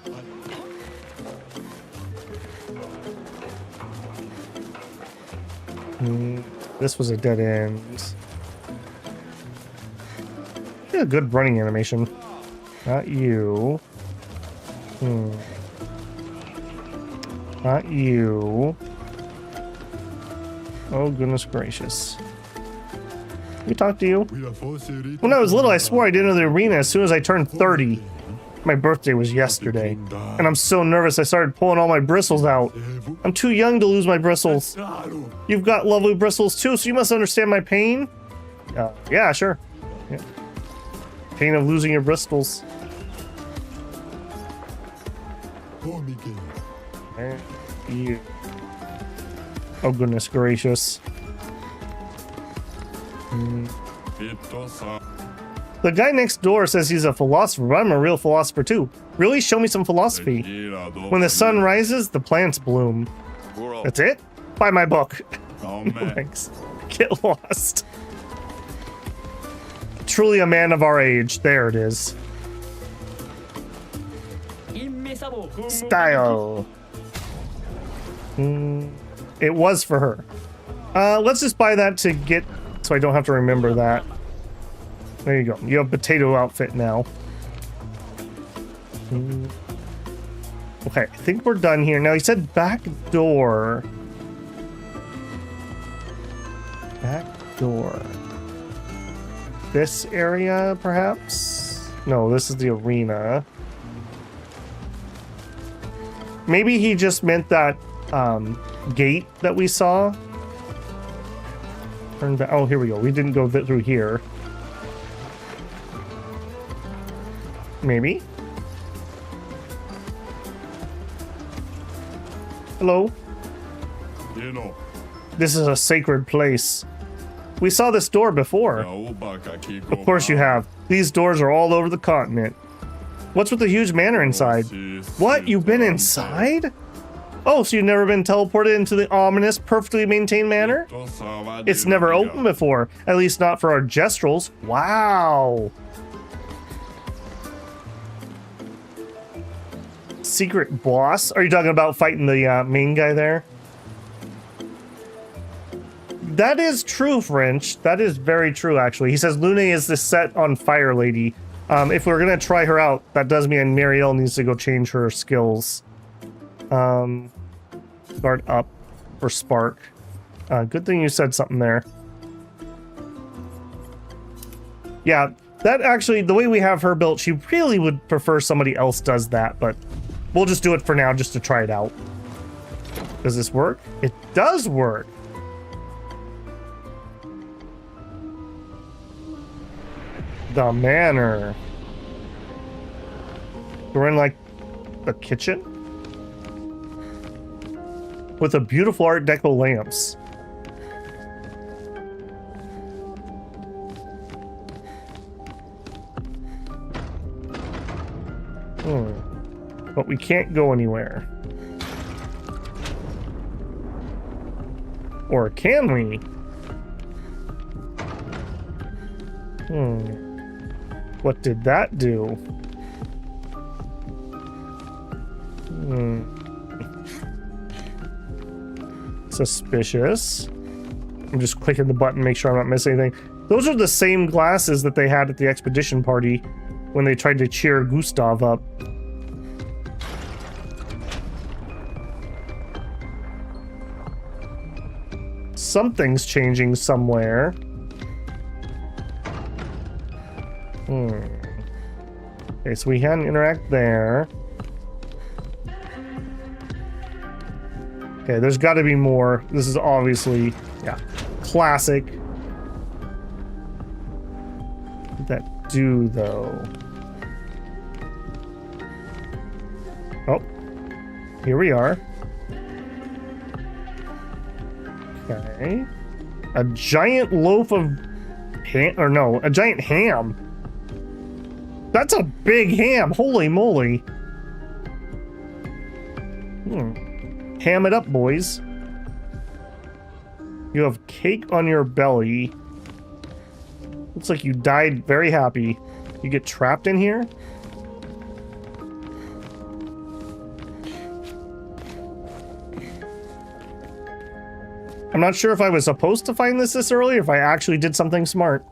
Speaker 1: This was a dead end. Yeah, good running animation. Not you. Not you. Oh, goodness gracious. Can we talk to you? When I was little, I swore I'd enter the arena as soon as I turned 30. My birthday was yesterday, and I'm so nervous I started pulling all my bristles out. I'm too young to lose my bristles. You've got lovely bristles too, so you must understand my pain? Yeah, sure. Yeah. Pain of losing your bristles. And you. Oh, goodness gracious. The guy next door says he's a philosopher, but I'm a real philosopher too. Really? Show me some philosophy. When the sun rises, the plants bloom. That's it? Buy my book. No, thanks. Get lost. Truly a man of our age. There it is. Style. It was for her. Let's just buy that to get... so I don't have to remember that. There you go. You have a potato outfit now. Okay, I think we're done here. Now, he said back door. Back door. This area, perhaps? No, this is the arena. Maybe he just meant that gate that we saw. Turn back. Oh, here we go. We didn't go through here. Maybe. Hello? This is a sacred place. We saw this door before. Of course you have. These doors are all over the continent. What's with the huge manor inside? What? You've been inside? Oh, so you've never been teleported into the ominous, perfectly maintained manor? It's never opened before. At least not for our gestrels. Wow. Secret boss? Are you talking about fighting the main guy there? That is true, French. That is very true, actually. He says Lune is the set on Fire Lady. If we're gonna try her out, that does mean Marielle needs to go change her skills. Guard up for Spark. Good thing you said something there. Yeah, that actually, the way we have her built, she really would prefer somebody else does that, but we'll just do it for now just to try it out. Does this work? It does work. The manor. We're in like the kitchen with a beautiful Art Deco lamps. but we can't go anywhere. Or can we? What did that do? Suspicious. I'm just clicking the button, make sure I'm not missing anything. Those are the same glasses that they had at the expedition party when they tried to cheer Gustav up. Something's changing somewhere. Okay, so we hadn't interact there. Okay, there's got to be more. This is obviously, yeah, classic. What did that do, though? Oh, here we are. Okay. A giant loaf of ham, or no, a giant ham. That's a big ham, holy moly. Ham it up, boys. You have cake on your belly. Looks like you died very happy. You get trapped in here? I'm not sure if I was supposed to find this early or if I actually did something smart.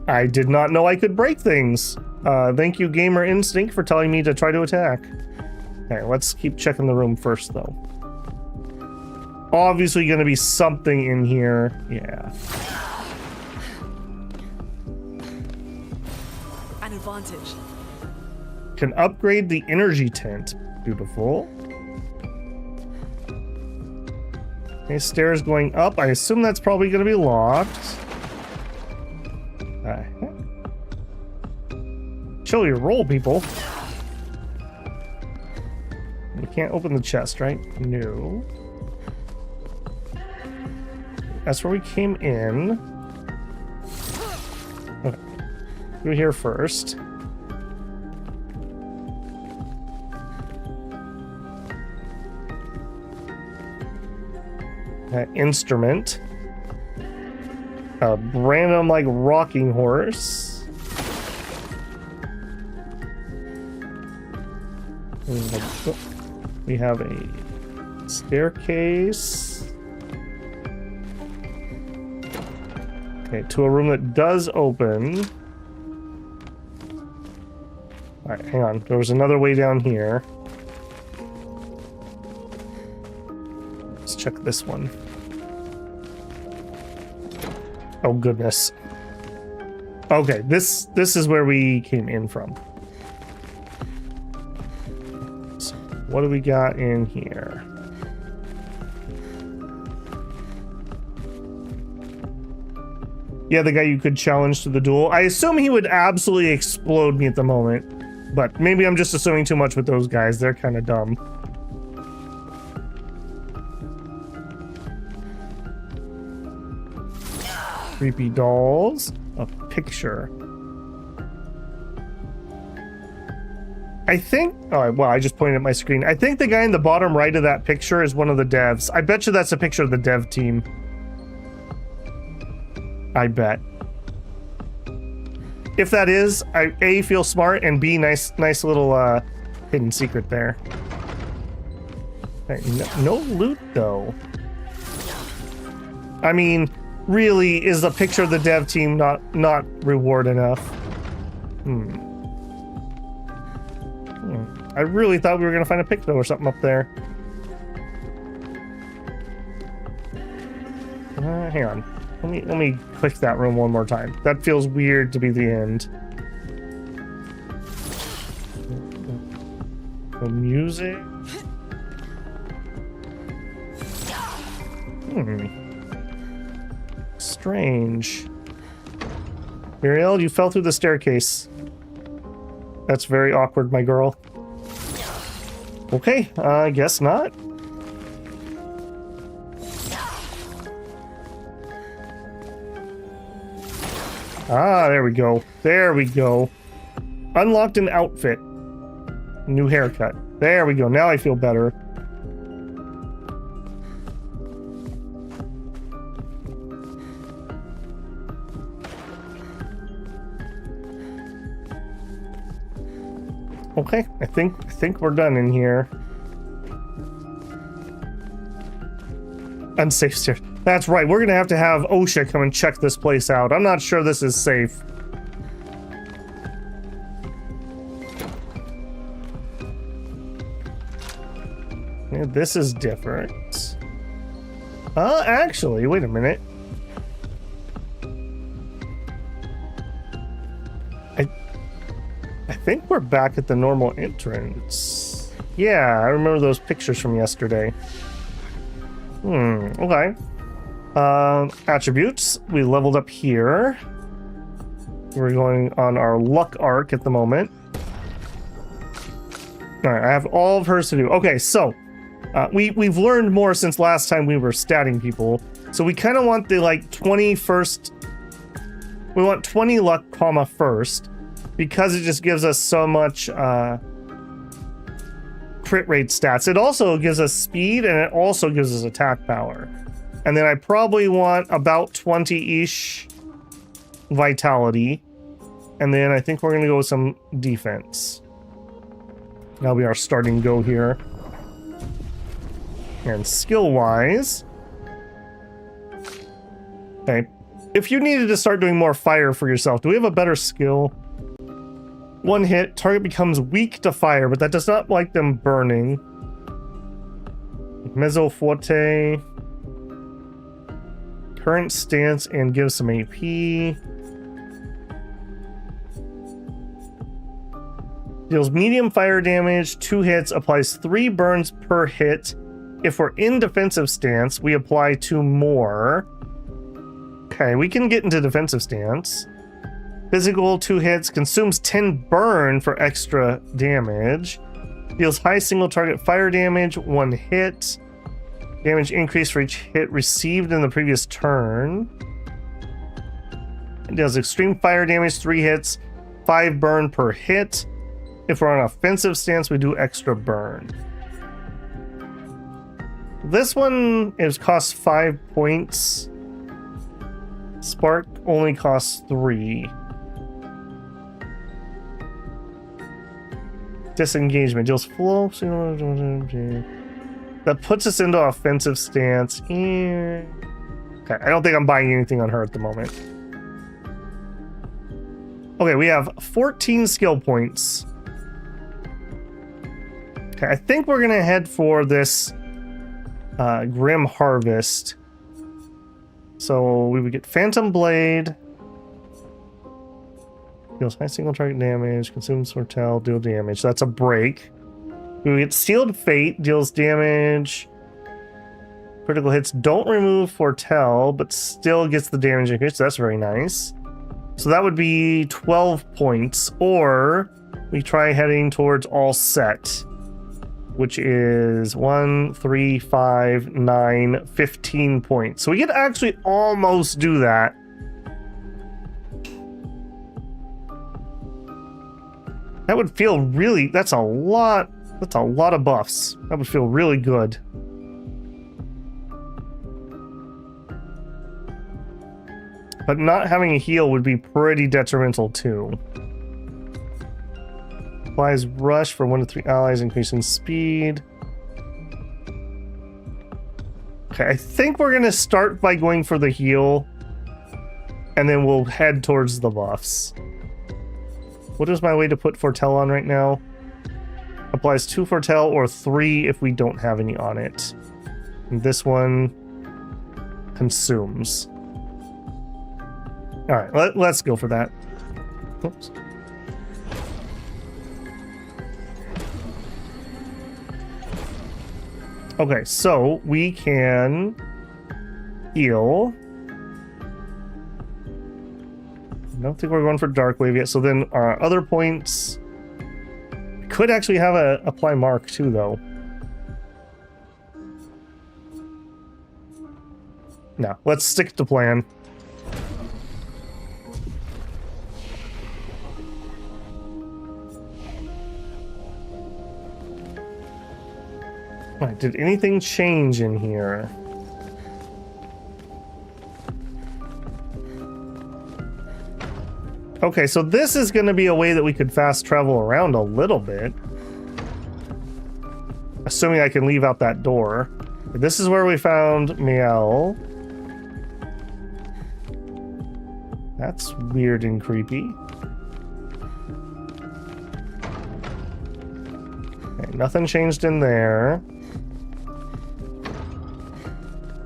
Speaker 1: I did not know I could break things. Thank you, Gamer Instinct, for telling me to try to attack. Okay, let's keep checking the room first, though. Obviously gonna be something in here. Yeah.
Speaker 4: An advantage.
Speaker 1: Can upgrade the energy tent. Beautiful. Okay, stairs going up. I assume that's probably gonna be locked. Chill your roll, people. We can't open the chest, right? No. That's where we came in. Okay. Through here first. Instrument. A random, like, rocking horse. We have a staircase. Okay, to a room that does open. Alright, hang on. There was another way down here. Let's check this one. Oh, goodness. Okay, this is where we came in from. So, what do we got in here? Yeah, the guy you could challenge to the duel. I assume he would absolutely explode me at the moment, but maybe I'm just assuming too much with those guys. They're kind of dumb. Creepy dolls. A picture. I think... Oh, well, I just pointed at my screen. I think the guy in the bottom right of that picture is one of the devs. I bet you that's a picture of the dev team. I bet. If that is, I A, feel smart, and B, nice little hidden secret there. No loot, though. I mean... Really, is a picture of the dev team not reward enough? I really thought we were gonna find a picture or something up there. Hang on. Let me click that room one more time. That feels weird to be the end. The music. Strange. Muriel, you fell through the staircase. That's very awkward, my girl. Okay, I guess not. Ah, there we go. There we go. Unlocked an outfit. New haircut. There we go. Now I feel better. Okay, I think we're done in here. Unsafe stairs. That's right. We're gonna have to have OSHA come and check this place out. I'm not sure this is safe. Yeah, this is different. Actually, wait a minute. I think we're back at the normal entrance. Yeah, I remember those pictures from yesterday. Okay. Attributes. We leveled up here. We're going on our luck arc at the moment. Alright, I have all of hers to do. Okay, so we've learned more since last time we were statting people. So we kind of want the like 21st. We want 20 luck, comma first, because it just gives us so much crit rate stats. It also gives us speed and it also gives us attack power. And then I probably want about 20-ish vitality. And then I think we're going to go with some defense. That'll be our starting go here. And skill-wise... Okay. If you needed to start doing more fire for yourself, do we have a better skill? One hit, target becomes weak to fire, but that does not like them burning. Mezzo Forte. Current stance and gives some AP. Deals medium fire damage, 2 hits, applies 3 burns per hit. If we're in defensive stance, we apply 2 more. Okay, we can get into defensive stance. Physical, 2 hits, consumes 10 burn for extra damage. Deals high single target fire damage, 1 hit. Damage increase for each hit received in the previous turn. It does extreme fire damage, 3 hits, 5 burn per hit. If we're on offensive stance, we do extra burn. This one costs 5 points. Spark only costs 3. Disengagement deals flow. That puts us into offensive stance. Okay, I don't think I'm buying anything on her at the moment. Okay, we have 14 skill points. Okay, I think we're gonna head for this Grim Harvest. So we would get Phantom Blade. Deals high single target damage, consumes Sortel, deal damage. That's a break. We would get Sealed Fate, deals damage. Critical hits don't remove Foretell, but still gets the damage increase. So that's very nice. So that would be 12 points. Or we try heading towards All Set, which is 1, 3, 5, 9, 15 points. So we could actually almost do that. That would feel really, that's a lot of buffs. That would feel really good. But not having a heal would be pretty detrimental too. Applies rush for 1 to 3 allies, increasing speed. Okay, I think we're gonna start by going for the heal, and then we'll head towards the buffs. What is my way to put Foretell on right now? Applies 2 Foretell or 3 if we don't have any on it. And this one consumes. All right, let's go for that. Oops. Okay, so we can heal. I don't think we're going for Dark Wave yet. So then our other points could actually have a apply mark too, though. No, let's stick to plan. Did anything change in here? Okay, so this is going to be a way that we could fast travel around a little bit. Assuming I can leave out that door. This is where we found Miel. That's weird and creepy. Okay, nothing changed in there.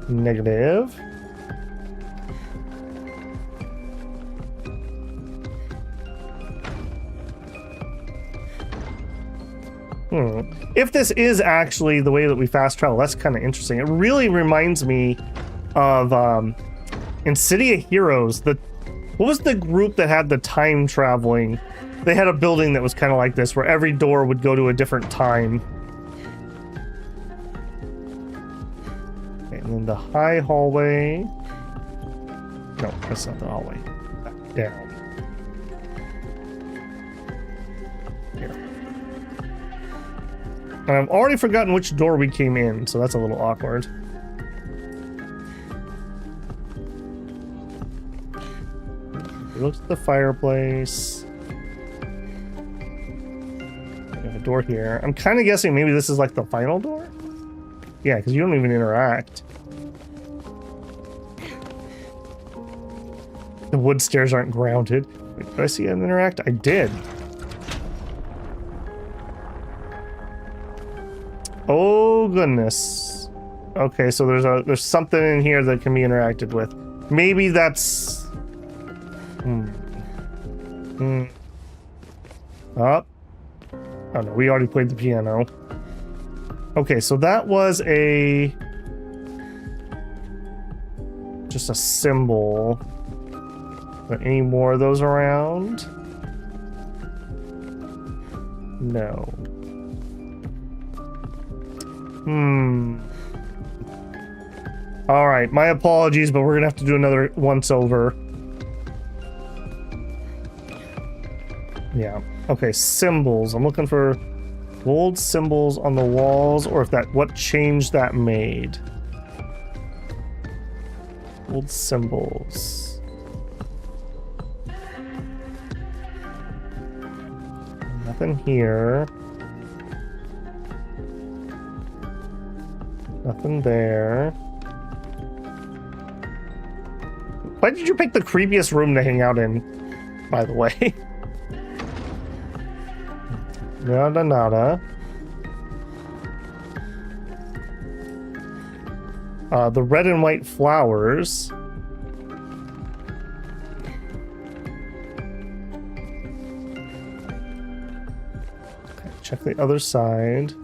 Speaker 1: Negative. If this is actually the way that we fast travel, that's kind of interesting. It really reminds me of in City of Heroes. What was the group that had the time traveling? They had a building that was kind of like this, where every door would go to a different time. Okay, and then the high hallway. No, that's not the hallway. Back down. And I've already forgotten which door we came in, so that's a little awkward. We looked at the fireplace. We have a door here. I'm kind of guessing maybe this is like the final door? Yeah, because you don't even interact. The wood stairs aren't grounded. Wait, did I see an interact? I did. Oh goodness. Okay, so there's something in here that can be interacted with. Maybe that's Oh no, we already played the piano. Okay, so that was just a symbol. But any more of those around? No. Alright, my apologies, but we're gonna have to do another once over. Yeah. Okay, symbols. I'm looking for gold symbols on the walls, or if what change that made. Gold symbols. Nothing here. Nothing there. Why did you pick the creepiest room to hang out in, by the way? Nada, nada. The red and white flowers. Okay, check the other side.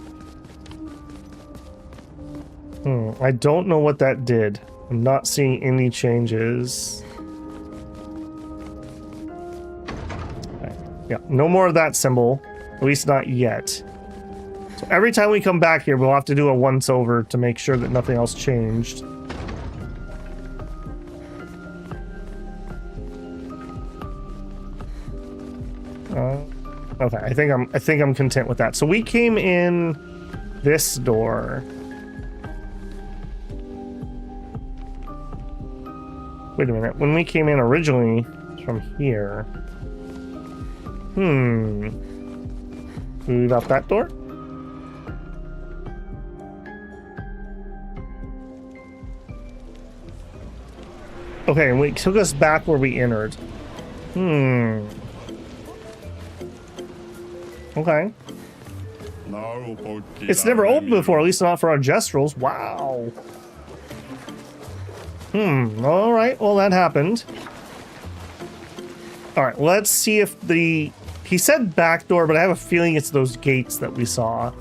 Speaker 1: I don't know what that did. I'm not seeing any changes. Okay. Yeah, no more of that symbol. At least not yet. So every time we come back here, we'll have to do a once over to make sure that nothing else changed. Okay, I think I'm content with that. So we came in this door. Wait a minute. When we came in originally from here. We leave out that door? Okay, and it took us back where we entered. Okay. It's never opened before, at least not for our gestrels. Wow. Alright, well that happened. Alright, let's see if he said back door, but I have a feeling it's those gates that we saw.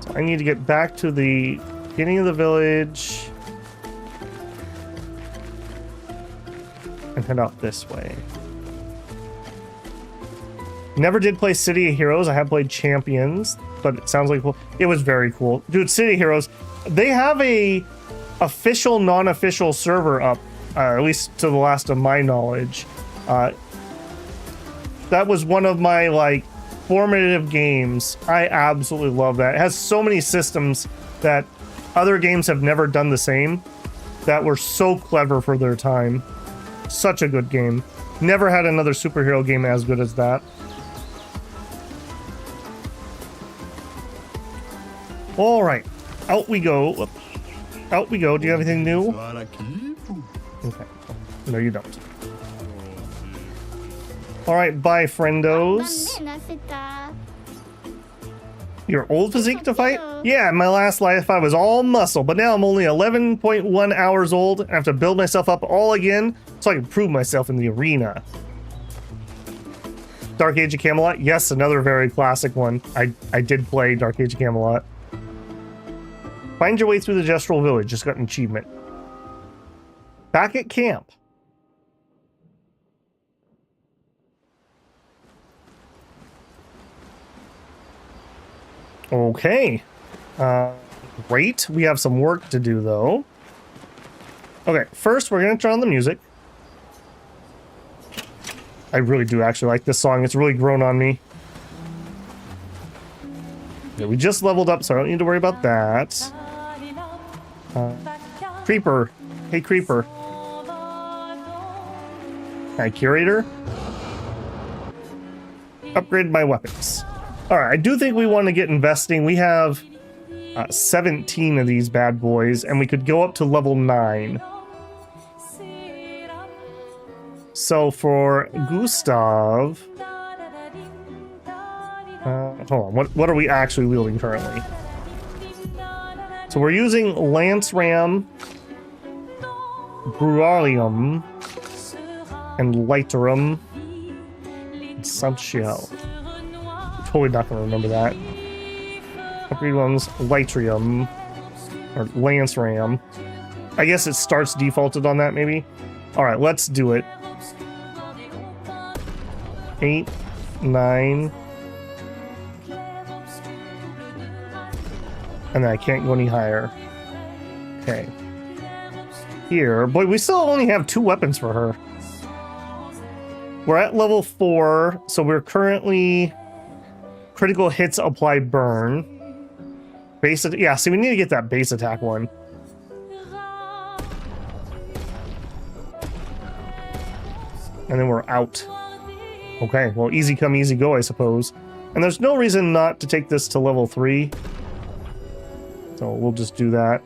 Speaker 1: So I need to get back to the beginning of the village. And head out this way. Never did play City of Heroes. I have played Champions, but it sounds like it was very cool. Dude, City of Heroes, they have a official, non-official server up, at least to the last of my knowledge. That was one of my formative games. I absolutely love that. It has so many systems that other games have never done the same, that were so clever for their time. Such a good game. Never had another superhero game as good as that. All right, out we go. Whoop. Out we go. Do you have anything new? Okay. No, you don't. All right, bye, friendos. Your old physique to fight? Yeah, in my last life I was all muscle, but now I'm only 11.1 hours old. I have to build myself up all again so I can prove myself in the arena. Dark Age of Camelot? Yes, another very classic one. I did play Dark Age of Camelot. Find your way through the Gestural Village. Just got an achievement. Back at camp. Okay. Great. We have some work to do, though. Okay, first we're going to turn on the music. I really do actually like this song. It's really grown on me. Okay, we just leveled up, so I don't need to worry about that. Creeper. Hey, Creeper. Hi, Curator. Upgrade my weapons. Alright, I do think we want to get investing. We have 17 of these bad boys, and we could go up to level 9. So for Gustav... hold on, what are we actually wielding currently? So we're using Lance Ram, Brurium, and Lightrum, and Santiel. Totally not gonna remember that. Upgrade one's Litrium, or Lance Ram. I guess it starts defaulted on that, maybe? Alright, let's do it. 8, 9. And then I can't go any higher. Okay. Here. Boy, we still only have 2 weapons for her. We're at level 4, so we're currently... Critical hits apply burn. Base... Yeah, see, we need to get that base attack one. And then we're out. Okay, well, easy come, easy go, I suppose. And there's no reason not to take this to level 3. So we'll just do that.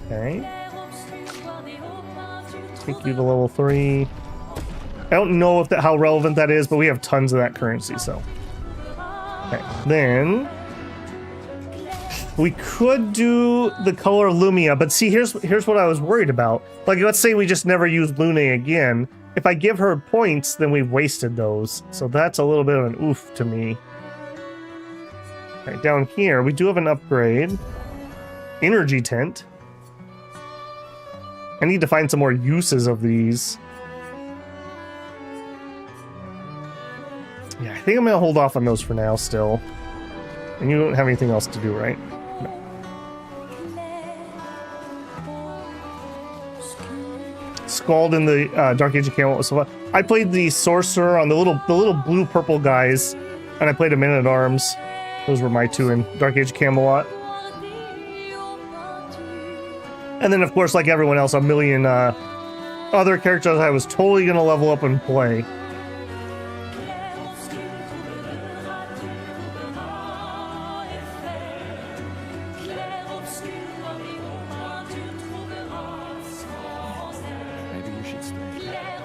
Speaker 1: Okay. Take you to level 3. I don't know if how relevant that is, but we have tons of that currency, so. Okay, then... We could do the color Lumia, but see, here's what I was worried about. Like, let's say we just never use Lune again. If I give her points, then we've wasted those. So that's a little bit of an oof to me. Okay, down here, we do have an upgrade. Energy Tent. I need to find some more uses of these. Yeah, I think I'm going to hold off on those for now still. And you don't have anything else to do, right? No. Scald in the Dark Age of Camelot was so fun. I played the Sorcerer on the little blue-purple guys, and I played a Man-at-Arms. Those were my 2 in Dark Age of Camelot. And then, of course, like everyone else, a million other characters I was totally going to level up and play.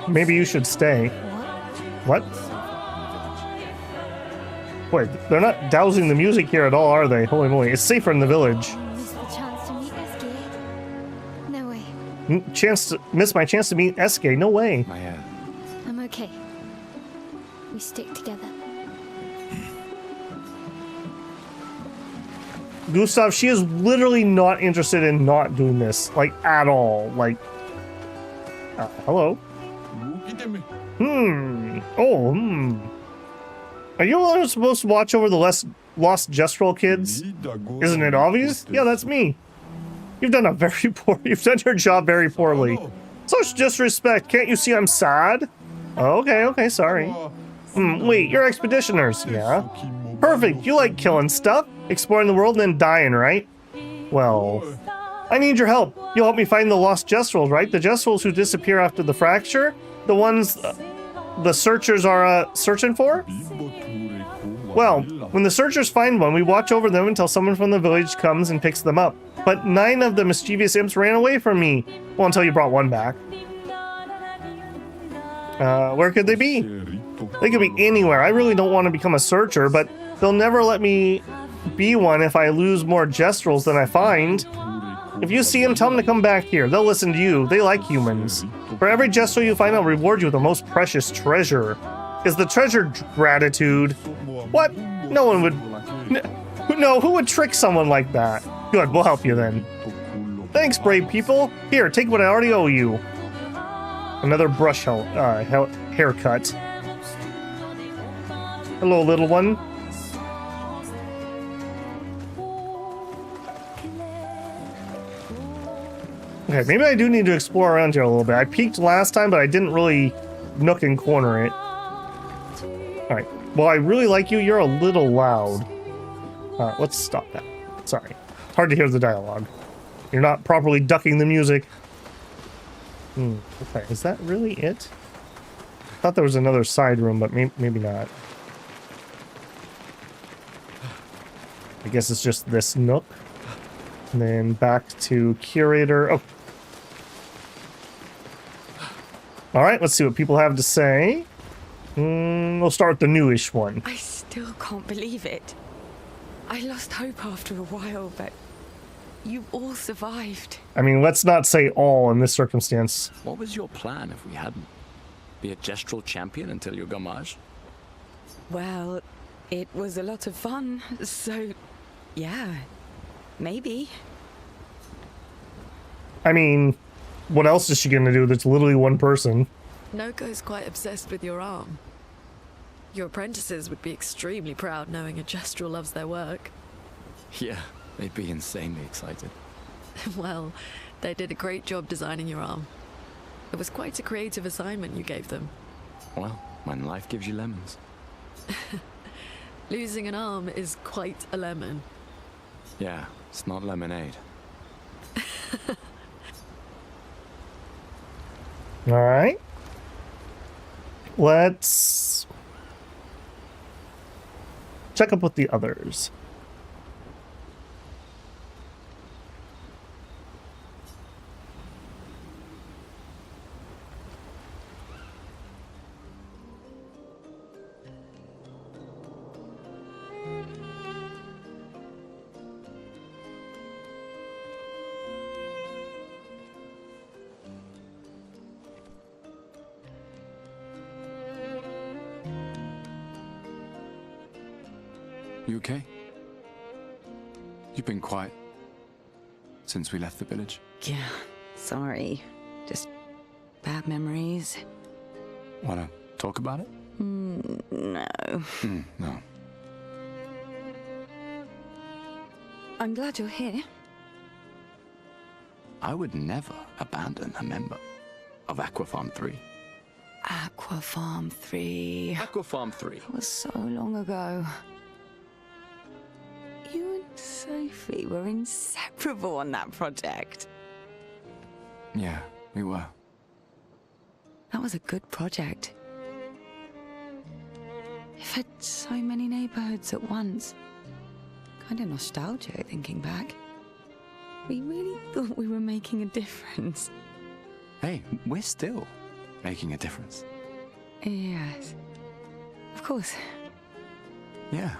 Speaker 1: Maybe you should stay. What? Wait, they're not dousing the music here at all, are they? Holy moly, it's safer in the village. Miss my chance to meet Eske. No way.
Speaker 2: I'm okay. We stick together.
Speaker 1: Gustav, she is literally not interested in not doing this, like, at all. Like, hello. Are you supposed to watch over the lost Gestural kids? Isn't it obvious? Yeah, that's me. You've done your job very poorly. Such disrespect. Can't you see I'm sad? Okay, sorry. Wait, you're expeditioners, yeah? Perfect, you like killing stuff, exploring the world, and then dying, right? Well, I need your help. You'll help me find the lost Jestrels, right? The Jestrels who disappear after the fracture? The ones the searchers are searching for? Well, when the searchers find one, we watch over them until someone from the village comes and picks them up. But 9 of the mischievous imps ran away from me. Well, until you brought one back. Where could they be? They could be anywhere. I really don't want to become a searcher, but they'll never let me be one if I lose more Jestrels than I find. If you see them, tell them to come back here. They'll listen to you. They like humans. For every Jestrel you find, I'll reward you with the most precious treasure. Is the treasure gratitude? What? No one would... No, who would trick someone like that? Good, we'll help you then. Thanks, brave people. Here, take what I already owe you. Another brush haircut. Hello, little one. Okay, maybe I do need to explore around here a little bit. I peeked last time, but I didn't really nook and corner it. Alright, well, I really like you. You're a little loud. Let's stop that. Sorry. It's hard to hear the dialogue. You're not properly ducking the music. Okay, is that really it? I thought there was another side room, but maybe not. I guess it's just this nook. And then back to curator. Oh. Alright, let's see what people have to say. We'll start with the newish one.
Speaker 6: I still can't believe it. I lost hope after a while, but you all survived.
Speaker 1: I mean, let's not say all in this circumstance.
Speaker 3: What was your plan if we hadn't? Be a Gestral champion until your Gamage?
Speaker 6: Well, it was a lot of fun, so yeah, maybe.
Speaker 1: I mean, what else is she gonna do? That's literally one person.
Speaker 7: Noko's quite obsessed with your arm. Your apprentices would be extremely proud knowing a Gestral loves their work.
Speaker 3: Yeah, they'd be insanely excited.
Speaker 7: Well, they did a great job designing your arm. It was quite a creative assignment you gave them.
Speaker 3: Well, when life gives you lemons.
Speaker 7: Losing an arm is quite a lemon.
Speaker 3: Yeah, it's not lemonade.
Speaker 1: Alright. Let's check up with the others.
Speaker 3: You okay? You've been quiet since we left the village.
Speaker 6: Yeah, sorry. Just bad memories.
Speaker 3: Wanna talk about it?
Speaker 6: No.
Speaker 3: No.
Speaker 6: I'm glad you're here.
Speaker 3: I would never abandon a member of Aquafarm 3.
Speaker 6: Aquafarm 3.
Speaker 3: Aquafarm 3.
Speaker 6: That was so long ago. You and Sophie were inseparable on that project.
Speaker 3: Yeah, we were.
Speaker 6: That was a good project. It fed so many neighborhoods at once. Kind of nostalgic thinking back. We really thought we were making a difference.
Speaker 3: Hey, we're still making a difference.
Speaker 6: Yes. Of course.
Speaker 3: Yeah.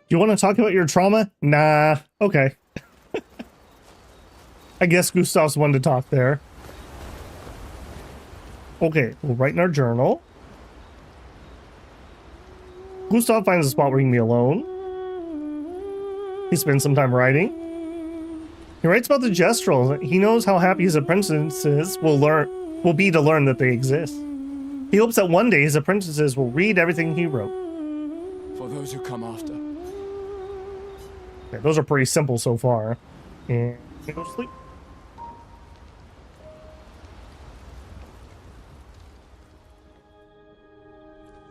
Speaker 1: You want to talk about your trauma? Nah. Okay. I guess Gustav's one to talk there. Okay, we'll write in our journal. Gustav finds a spot where he can be alone. He spends some time writing. He writes about the Jestrels. He knows how happy his apprentices will be to learn that they exist. He hopes that one day his apprentices will read everything he wrote.
Speaker 3: For those who come after,
Speaker 1: Okay, those are pretty simple so far. And go to sleep.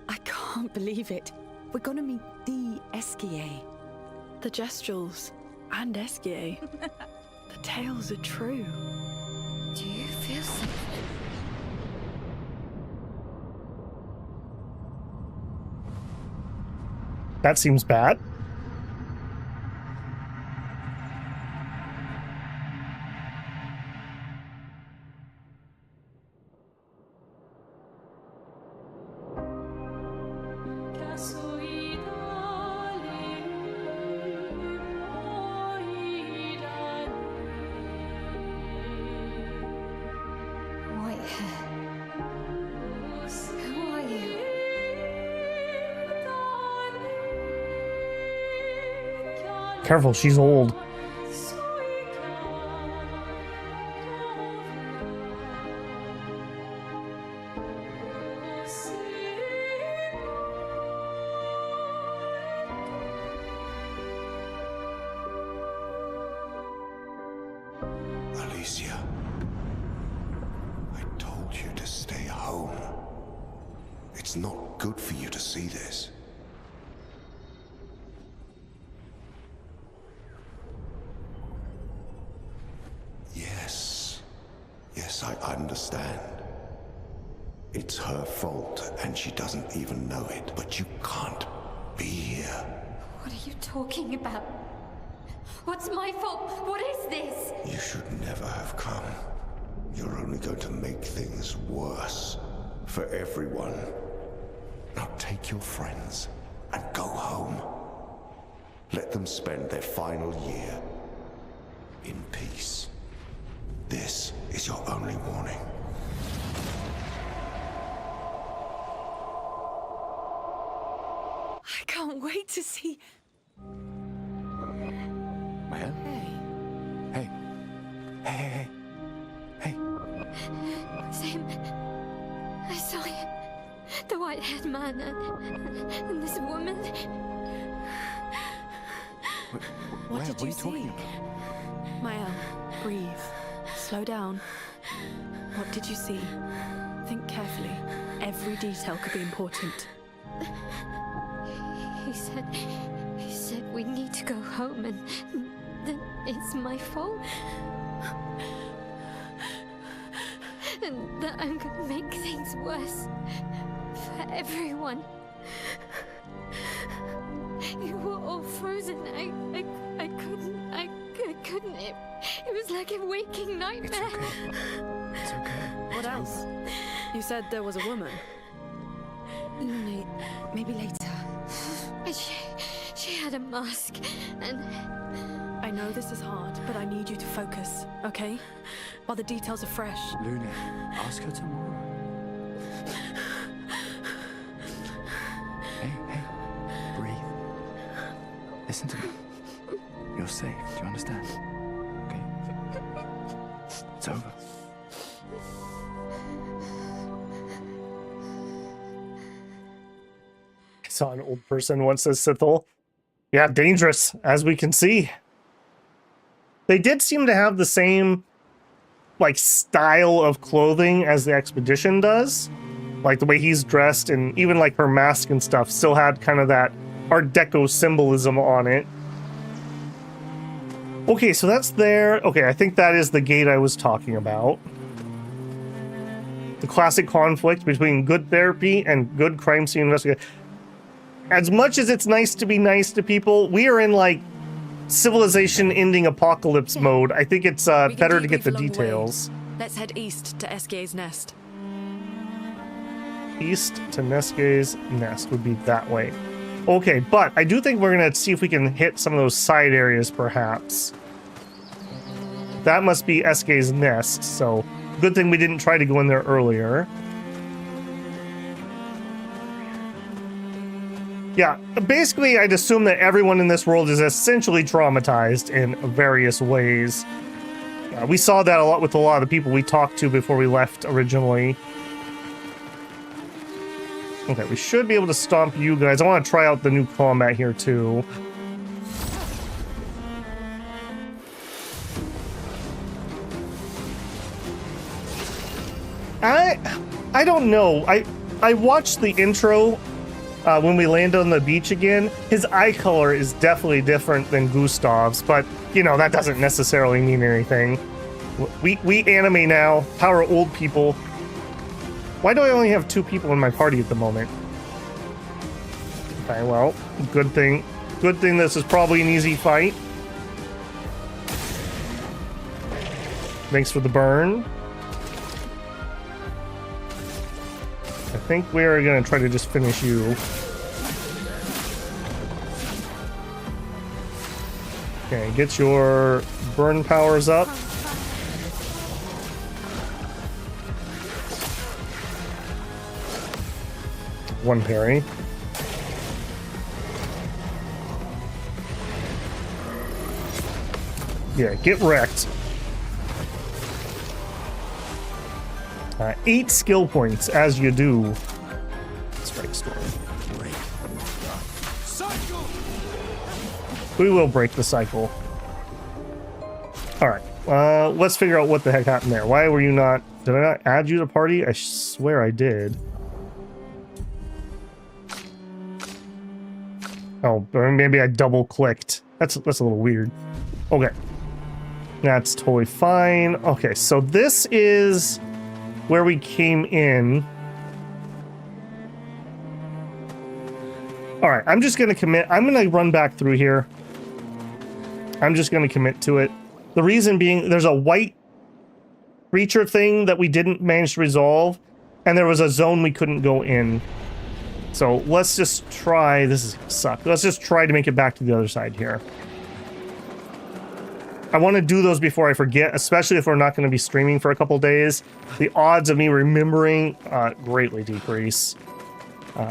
Speaker 6: I can't believe it. We're gonna meet the Esquier.
Speaker 7: The Gestrals and Esquier. The tales are true.
Speaker 2: Do you feel something?
Speaker 1: That seems bad.
Speaker 2: White hair. Who are you?
Speaker 1: Careful, she's old.
Speaker 8: Alicia, I told you to stay home. It's not good for you to see this. Yes, I understand. It's her fault, and she doesn't even know it. But you can't be here.
Speaker 2: What are you talking about? What's my fault? What is this?
Speaker 8: You should never have come. You're only going to make things worse. For everyone. Now take your friends and go home. Let them spend their final year in peace. This is your only warning.
Speaker 6: I can't wait to see.
Speaker 3: Maya? Hey. Hey.
Speaker 2: Same. I saw him. The white-haired man and this woman.
Speaker 7: What did
Speaker 3: are
Speaker 7: you
Speaker 3: you talking
Speaker 7: see?
Speaker 3: about?
Speaker 7: Mael, breathe. Slow down. What did you see? Think carefully. Every detail could be important.
Speaker 2: He said we need to go home and that it's my fault. And that I'm gonna make things worse for everyone. You were all frozen. I couldn't. It was like a waking nightmare.
Speaker 3: It's okay.
Speaker 7: What else? You said there was a woman.
Speaker 6: Luna, maybe later.
Speaker 2: She had a mask and
Speaker 7: I know this is hard, but I need you to focus, okay? While the details are fresh.
Speaker 3: Luna, ask her tomorrow. Hey, breathe. Listen to me. You're safe, do you understand? Okay? It's over.
Speaker 1: I saw an old person once, says Sithel. Yeah, dangerous, as we can see. They did seem to have the same, like, style of clothing as the expedition does. Like, the way he's dressed, and even, like, her mask and stuff still had kind of that Art Deco symbolism on it. Okay, so that's there. Okay, I think that is the gate I was talking about. The classic conflict between good therapy and good crime scene investigation. As much as it's nice to be nice to people, we are in, like, civilization-ending apocalypse mode. I think it's better to get the details.
Speaker 7: Let's head east to Esquier's nest.
Speaker 1: East to Neske's nest would be that way. Okay, but I do think we're going to see if we can hit some of those side areas, perhaps. That must be Eske's nest, so good thing we didn't try to go in there earlier. Yeah, basically, I'd assume that everyone in this world is essentially traumatized in various ways. We saw that a lot with a lot of the people we talked to before we left originally. Okay, we should be able to stomp you guys. I want to try out the new combat here, too. I don't know. I watched the intro when we land on the beach again. His eye color is definitely different than Gustav's, but you know, that doesn't necessarily mean anything. We anime now, power old people. Why do I only have 2 people in my party at the moment? Okay, well, good thing this is probably an easy fight. Thanks for the burn. I think we're gonna try to just finish you. Okay, get your burn powers up. One parry. Yeah, get wrecked. 8 skill points, as you do. Strike Storm. We will break the cycle. Alright, let's figure out what the heck happened there. Why were you not... Did I not add you to party? I swear I did. Oh, maybe I double-clicked. That's a little weird. Okay. That's totally fine. Okay, so this is where we came in. Alright, I'm just going to commit. I'm going to run back through here. I'm just going to commit to it. The reason being, there's a white creature thing that we didn't manage to resolve, and there was a zone we couldn't go in. So let's just try. This is suck. Let's just try to make it back to the other side here. I want to do those before I forget, especially if we're not going to be streaming for a couple days. The odds of me remembering greatly decrease.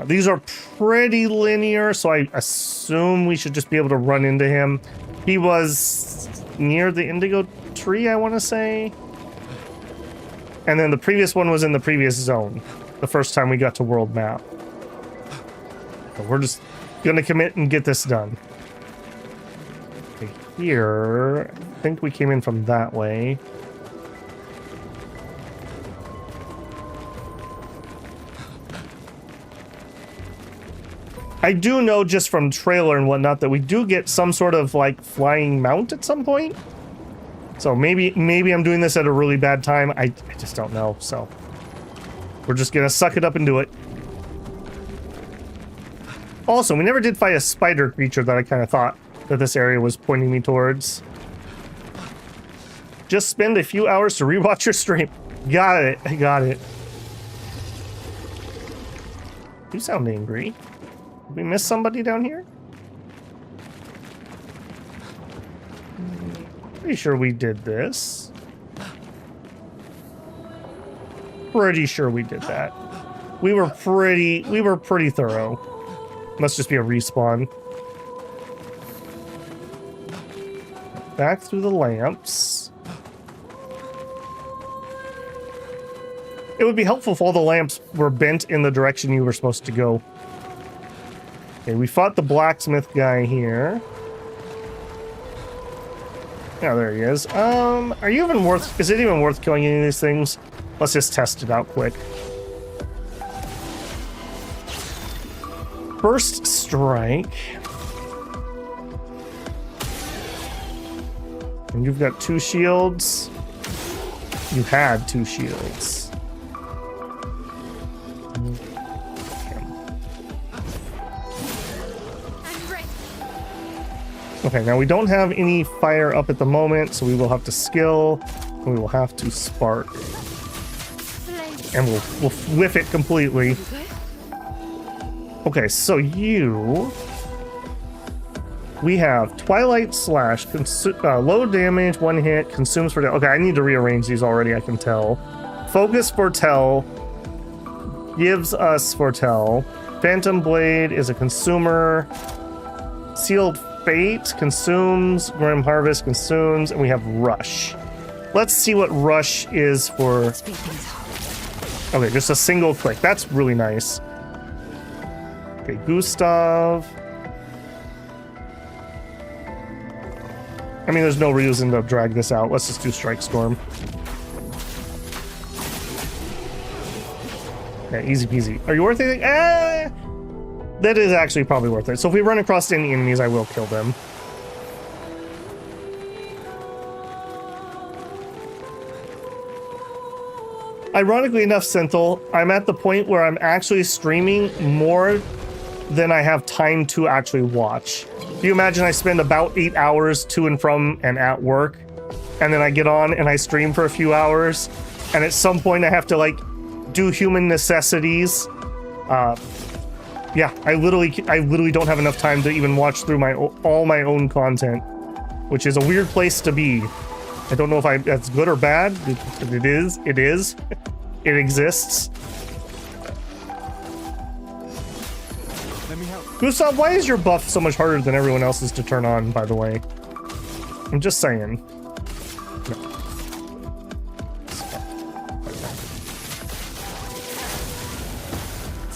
Speaker 1: These are pretty linear, so I assume we should just be able to run into him. He was near the indigo tree, I want to say. And then the previous one was in the previous zone, the first time we got to world map. So we're just going to commit and get this done. Okay, here, I think we came in from that way. I do know just from trailer and whatnot that we do get some sort of like flying mount at some point. So maybe I'm doing this at a really bad time. I just don't know. So we're just gonna suck it up and do it. Also, we never did fight a spider creature that I kind of thought that this area was pointing me towards. Just spend a few hours to rewatch your stream. Got it. I got it. You sound angry. Did we miss somebody down here? Pretty sure we did this. Pretty sure we did that. We were pretty thorough. Must just be a respawn. Back through the lamps. It would be helpful if all the lamps were bent in the direction you were supposed to go. Okay, we fought the blacksmith guy here. Yeah, there he is. Are you even worth... Is it even worth killing any of these things? Let's just test it out quick. First strike. And you've got 2 shields. You had 2 shields. Okay, now we don't have any fire up at the moment, so we will have to skill, and we will have to spark. And we'll whiff it completely. Okay, so we have Twilight Slash, low damage, 1 hit, consumes for... Okay, I need to rearrange these already, I can tell. Focus Foretell, gives us Foretell. Phantom Blade is a consumer. Sealed Fate consumes, Grim Harvest consumes, and we have Rush. Let's see what Rush is for... Okay, just a single click. That's really nice. Okay, Gustav. I mean, there's no reason to drag this out. Let's just do Strike Storm. Yeah, easy peasy. Are you worth anything? That is actually probably worth it. So if we run across any enemies, I will kill them. Ironically enough, Senthil, I'm at the point where I'm actually streaming more than I have time to actually watch. Do you imagine I spend about 8 hours to and from and at work, and then I get on and I stream for a few hours, and at some point I have to like do human necessities. Yeah, I literally don't have enough time to even watch through all my own content, which is a weird place to be. I don't know if that's good or bad. It is. It exists.
Speaker 3: Let me help.
Speaker 1: Gustav, why is your buff so much harder than everyone else's to turn on, by the way? I'm just saying. No.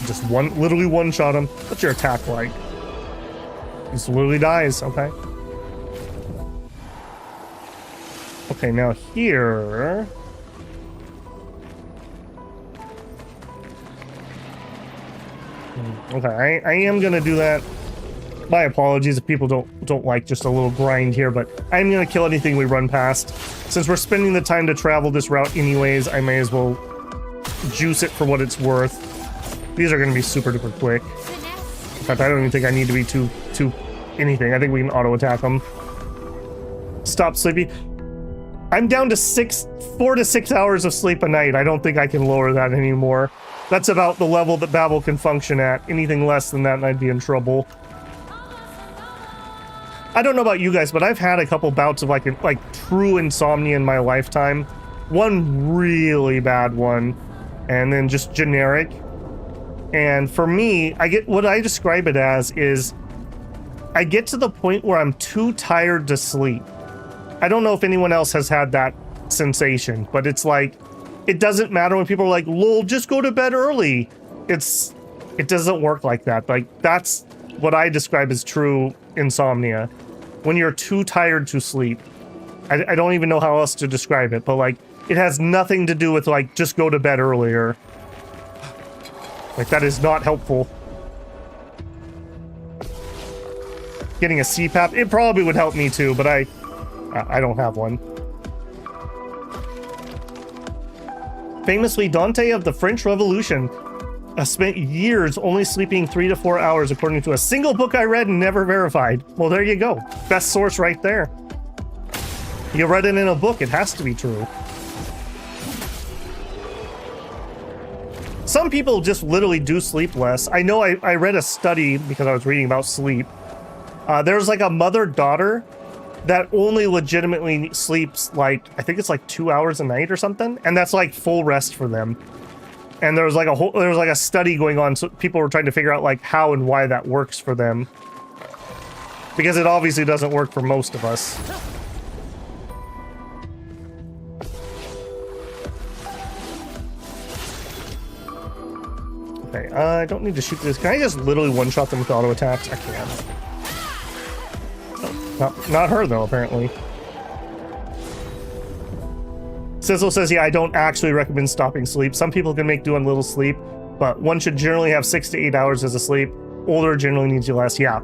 Speaker 1: Just literally one shot him. What's your attack like? He just literally dies, okay. Okay, now here... Okay, I am gonna do that. My apologies if people don't like just a little grind here, but I'm gonna kill anything we run past. Since we're spending the time to travel this route anyways, I may as well juice it for what it's worth. These are gonna be super duper quick. In fact, I don't even think I need to be too anything. I think we can auto attack them. Stop sleepy. I'm down to 4 to 6 hours of sleep a night. I don't think I can lower that anymore. That's about the level that Babel can function at. Anything less than that and I'd be in trouble. I don't know about you guys, but I've had a couple bouts of like true insomnia in my lifetime. One really bad one, and then just generic. And for me, what I describe it as is I get to the point where I'm too tired to sleep. I don't know if anyone else has had that sensation, but it's like, it doesn't matter when people are like, lol, just go to bed early. It doesn't work like that. Like, that's what I describe as true insomnia. When you're too tired to sleep. I don't even know how else to describe it, but like, it has nothing to do with like, just go to bed earlier. Like, that is not helpful. Getting a CPAP, it probably would help me too, but I don't have one. Famously, Dante of the French Revolution spent years only sleeping 3 to 4 hours according to a single book I read and never verified. Well, there you go. Best source right there. You read it in a book, it has to be true. Some people just literally do sleep less. I know I read a study because I was reading about sleep. There's like a mother-daughter that only legitimately sleeps like, I think it's like 2 hours a night or something, and that's like full rest for them. And there was like a study going on, so people were trying to figure out like how and why that works for them, because it obviously doesn't work for most of us. Okay, I don't need to shoot this. Can I just literally one-shot them with auto attacks? I can. Not her, though, apparently. Sizzle says, yeah, I don't actually recommend stopping sleep. Some people can make do on little sleep, but one should generally have 6 to 8 hours as a sleep. Older generally needs you less. Yeah.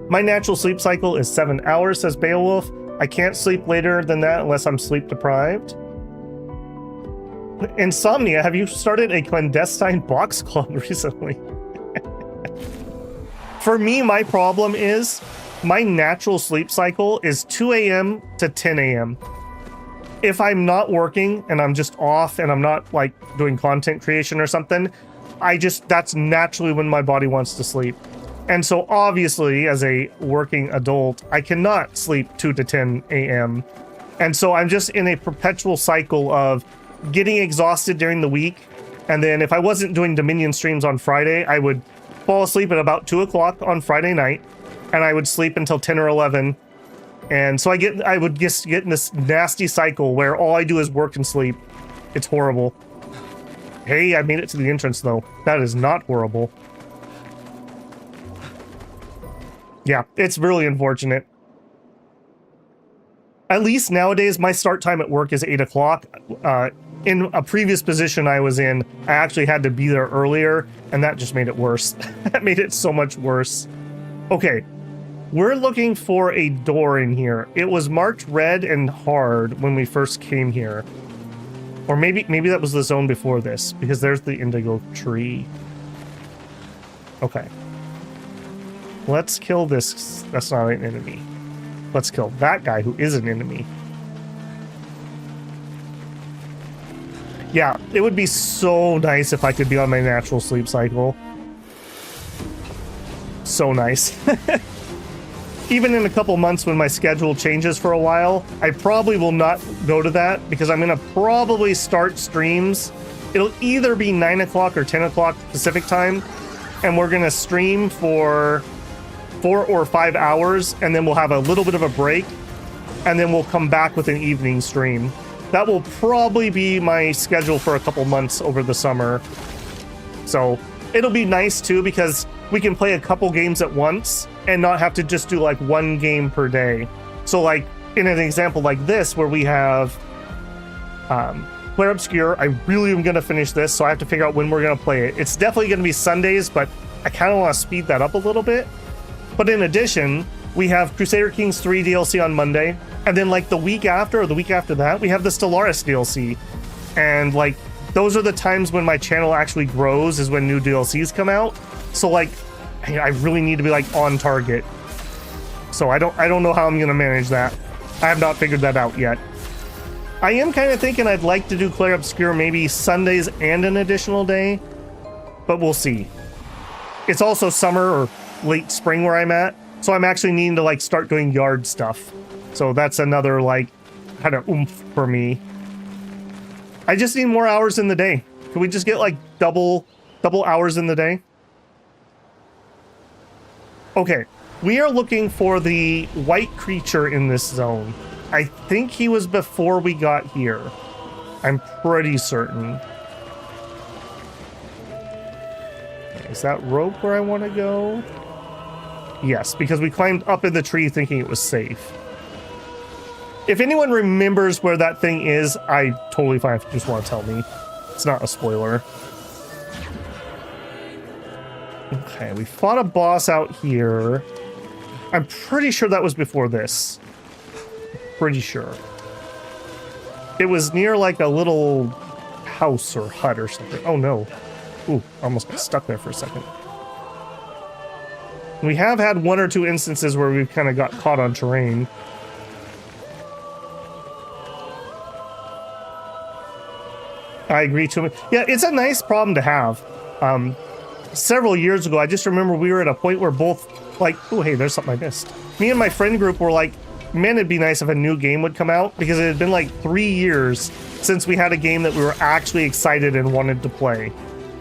Speaker 1: My natural sleep cycle is 7 hours, says Beowulf. I can't sleep later than that unless I'm sleep deprived. Insomnia, have you started a clandestine box club recently? For me, my problem is my natural sleep cycle is 2 a.m. to 10 a.m. If I'm not working and I'm just off and I'm not like doing content creation or something, that's naturally when my body wants to sleep. And so obviously as a working adult, I cannot sleep 2 to 10 a.m. And so I'm just in a perpetual cycle of getting exhausted during the week. And then if I wasn't doing Dominion streams on Friday, I would fall asleep at about 2 o'clock on Friday night, and I would sleep until 10 or 11. And so I would just get in this nasty cycle where all I do is work and sleep. It's horrible. Hey, I made it to the entrance though. That is not horrible. Yeah, it's really unfortunate. At least nowadays, my start time at work is 8 o'clock. in a previous position I was in, I actually had to be there earlier, and that just made it worse. That made it so much worse. Okay, we're looking for a door in here. It was marked red and hard when we first came here. Or maybe that was the zone before this, because there's the indigo tree. Okay. Let's kill this. That's not an enemy. Let's kill that guy who is an enemy. Yeah, it would be so nice if I could be on my natural sleep cycle. So nice. Even in a couple months when my schedule changes for a while, I probably will not go to that because I'm going to probably start streams. It'll either be 9 o'clock or 10 o'clock Pacific time, and we're going to stream for 4 or 5 hours, and then we'll have a little bit of a break, and then we'll come back with an evening stream. That will probably be my schedule for a couple months over the summer. So it'll be nice too because we can play a couple games at once and not have to just do like one game per day. So like in an example like this where we have Clair Obscur, I really am going to finish this, so I have to figure out when we're going to play it. It's definitely going to be Sundays, but I kind of want to speed that up a little bit. But in addition, we have Crusader Kings 3 DLC on Monday, and then like the week after or the week after that, we have the Stellaris DLC. And like those are the times when my channel actually grows, is when new DLCs come out. So like I really need to be like on target. So I don't know how I'm going to manage that. I have not figured that out yet. I am kind of thinking I'd like to do Clair Obscur maybe Sundays and an additional day, but we'll see. It's also summer or late spring where I'm at, so I'm actually needing to like start doing yard stuff. So that's another like kind of oomph for me. I just need more hours in the day. Can we just get like double hours in the day? Okay, we are looking for the white creature in this zone. I think he was before we got here. I'm pretty certain. Is that rope where I want to go? Yes, because we climbed up in the tree thinking it was safe. If anyone remembers where that thing is, I totally fine if you just want to tell me. It's not a spoiler. Okay, we fought a boss out here. I'm pretty sure that was before this. Pretty sure. It was near like a little house or hut or something. Oh no. Ooh, almost got stuck there for a second. We have had 1 or 2 instances where we've kind of got caught on terrain. I agree to it. Yeah, it's a nice problem to have. Several years ago, I just remember we were at a point where both like, oh hey, there's something I missed. Me and my friend group were like, man, it'd be nice if a new game would come out, because it had been like 3 years since we had a game that we were actually excited and wanted to play.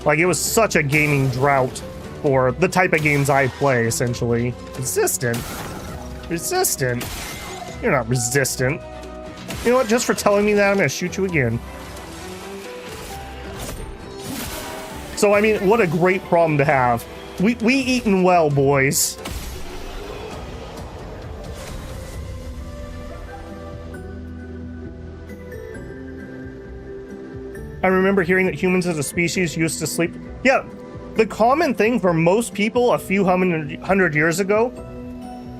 Speaker 1: Like, it was such a gaming drought for the type of games I play, essentially. Resistant? Resistant? You're not resistant. You know what? Just for telling me that, I'm gonna shoot you again. So, I mean, what a great problem to have. We eatin' well, boys. I remember hearing that humans as a species used to sleep. Yeah, the common thing for most people a few hundred years ago,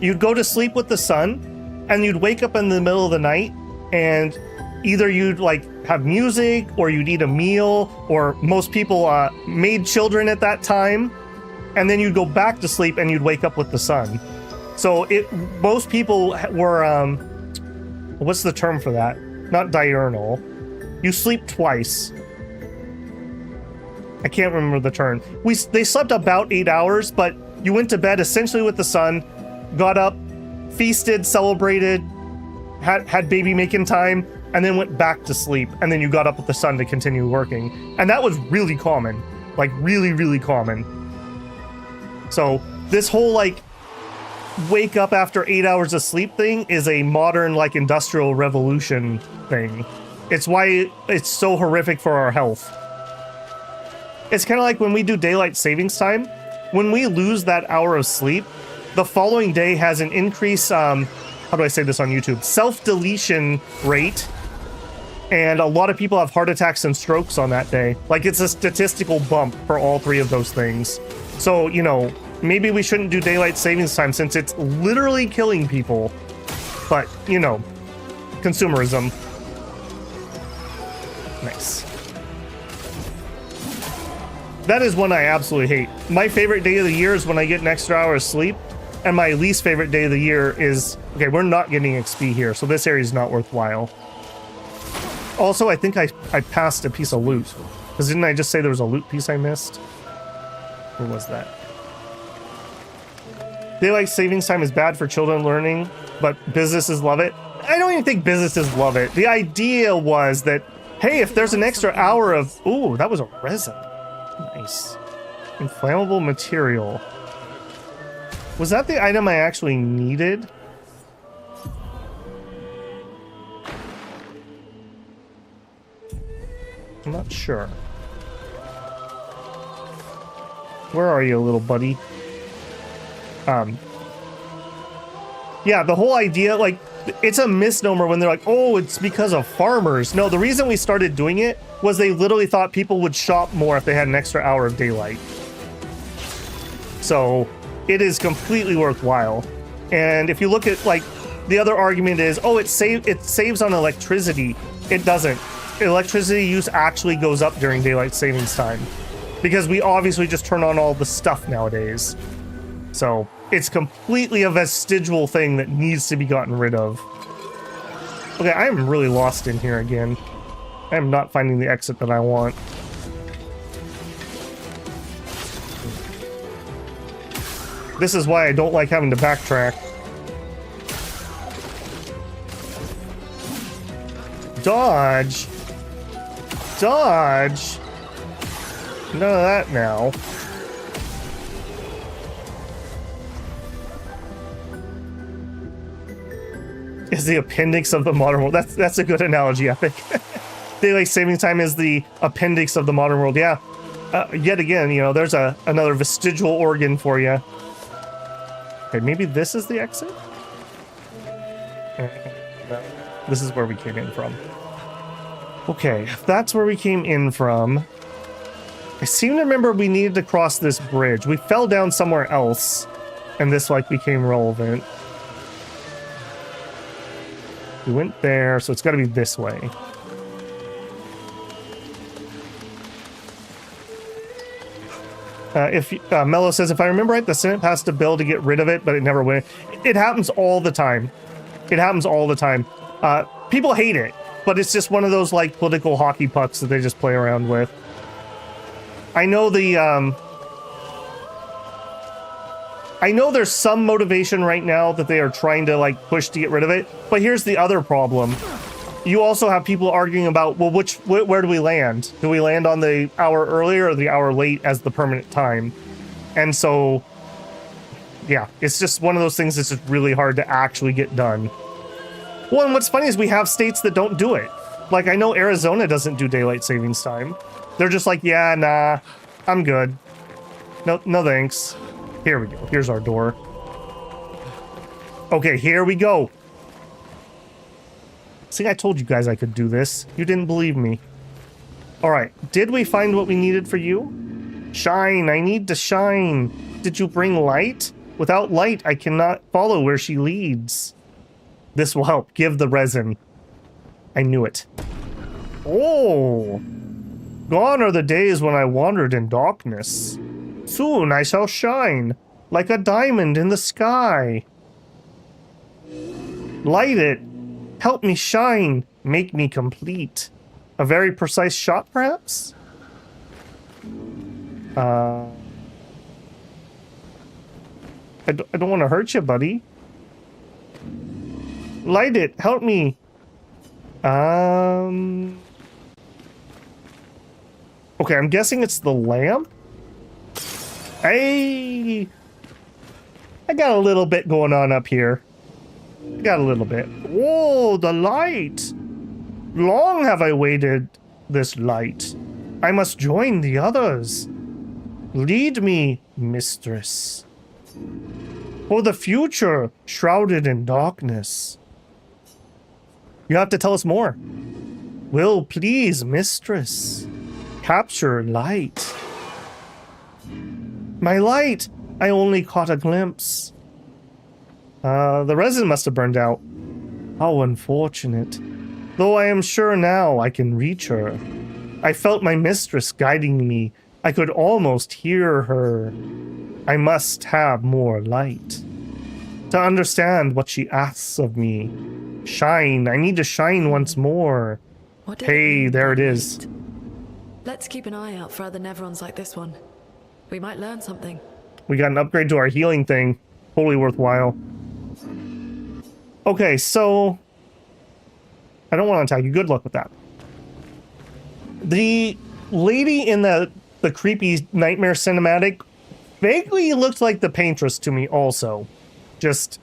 Speaker 1: you'd go to sleep with the sun, and you'd wake up in the middle of the night, and either you'd like have music, or you'd eat a meal, or most people made children at that time, and then you'd go back to sleep and you'd wake up with the sun. So most people were, what's the term for that? Not diurnal. You sleep twice. I can't remember the term. They slept about 8 hours, but you went to bed essentially with the sun, got up, feasted, celebrated, had baby making time, and then went back to sleep, and then you got up with the sun to continue working. And that was really common. Like, really, really common. So this whole, like, wake up after 8 hours of sleep thing is a modern, like, industrial revolution thing. It's why it's so horrific for our health. It's kind of like when we do daylight savings time. When we lose that hour of sleep, the following day has an increase, how do I say this on YouTube? Self-deletion rate And a lot of people have heart attacks and strokes on that day. Like, it's a statistical bump for all three of those things. So, you know, maybe we shouldn't do daylight savings time since it's literally killing people. But, you know, consumerism. Nice. That is one I absolutely hate. My favorite day of the year is when I get an extra hour of sleep. And my least favorite day of the year is... Okay, we're not getting XP here, so this area is not worthwhile. Also, I think I passed a piece of loot. Because didn't I just say there was a loot piece I missed? Where was that? Daylight savings time is bad for children learning, but businesses love it. I don't even think businesses love it. The idea was that, hey, if there's an extra hour of... Ooh, that was a resin. Nice. Inflammable material. Was that the item I actually needed? I'm not sure. Where are you, little buddy? Yeah, the whole idea, like, it's a misnomer when they're like, oh, it's because of farmers. No, the reason we started doing it was they literally thought people would shop more if they had an extra hour of daylight. So it is completely worthwhile. And if you look at, like, the other argument is, oh, it saves on electricity. It doesn't. Electricity use actually goes up during daylight savings time because we obviously just turn on all the stuff nowadays. So it's completely a vestigial thing that needs to be gotten rid of. Okay, I am really lost in here again. I am not finding the exit that I want. This is why I don't like having to backtrack. Dodge. Dodge. None of that now. Is the appendix of the modern world. That's a good analogy, Epic. Daylight saving time is the appendix of the modern world. Yeah. Yet again, you know, there's another vestigial organ for you. Okay, maybe this is the exit? No, this is where we came in from. Okay, if that's where we came in from, I seem to remember we needed to cross this bridge. We fell down somewhere else, and this, like, became relevant. We went there, so it's got to be this way. Mello says, if I remember right, the Senate passed a bill to get rid of it, but it never went. It happens all the time. It happens all the time. People hate it. But it's just one of those, like, political hockey pucks that they just play around with. I know I know there's some motivation right now that they are trying to, like, push to get rid of it. But here's the other problem. You also have people arguing about, well, where do we land? Do we land on the hour earlier or the hour late as the permanent time? And so, yeah, it's just one of those things that's just really hard to actually get done. Well, and what's funny is we have states that don't do it. Like, I know Arizona doesn't do daylight savings time. They're just like, yeah, nah, I'm good. No thanks. Here we go. Here's our door. Okay, here we go. See, I told you guys I could do this. You didn't believe me. All right, did we find what we needed for you? Shine, I need to shine. Did you bring light? Without light, I cannot follow where she leads. This will help. Give the resin. I knew it. Oh! Gone are the days when I wandered in darkness. Soon I shall shine, like a diamond in the sky. Light it. Help me shine. Make me complete. A very precise shot, perhaps? I don't want to hurt you, buddy. Light it. Help me. Okay, I'm guessing it's the lamp. Hey! I got a little bit going on up here. Got a little bit. Whoa, the light! Long have I waited this light. I must join the others. Lead me, mistress. For the future, shrouded in darkness. You have to tell us more. Will please, mistress. Capture light. My light! I only caught a glimpse. The resin must have burned out. How unfortunate. Though I am sure now I can reach her. I felt my mistress guiding me. I could almost hear her. I must have more light. To understand what she asks of me. Shine. I need to shine once more. Hey, there it is.
Speaker 7: Let's keep an eye out for other Nevrons like this one. We might learn something.
Speaker 1: We got an upgrade to our healing thing. Totally worthwhile. Okay, so... I don't want to attack you. Good luck with that. The lady in the creepy nightmare cinematic vaguely looked like the paintress to me also. Just...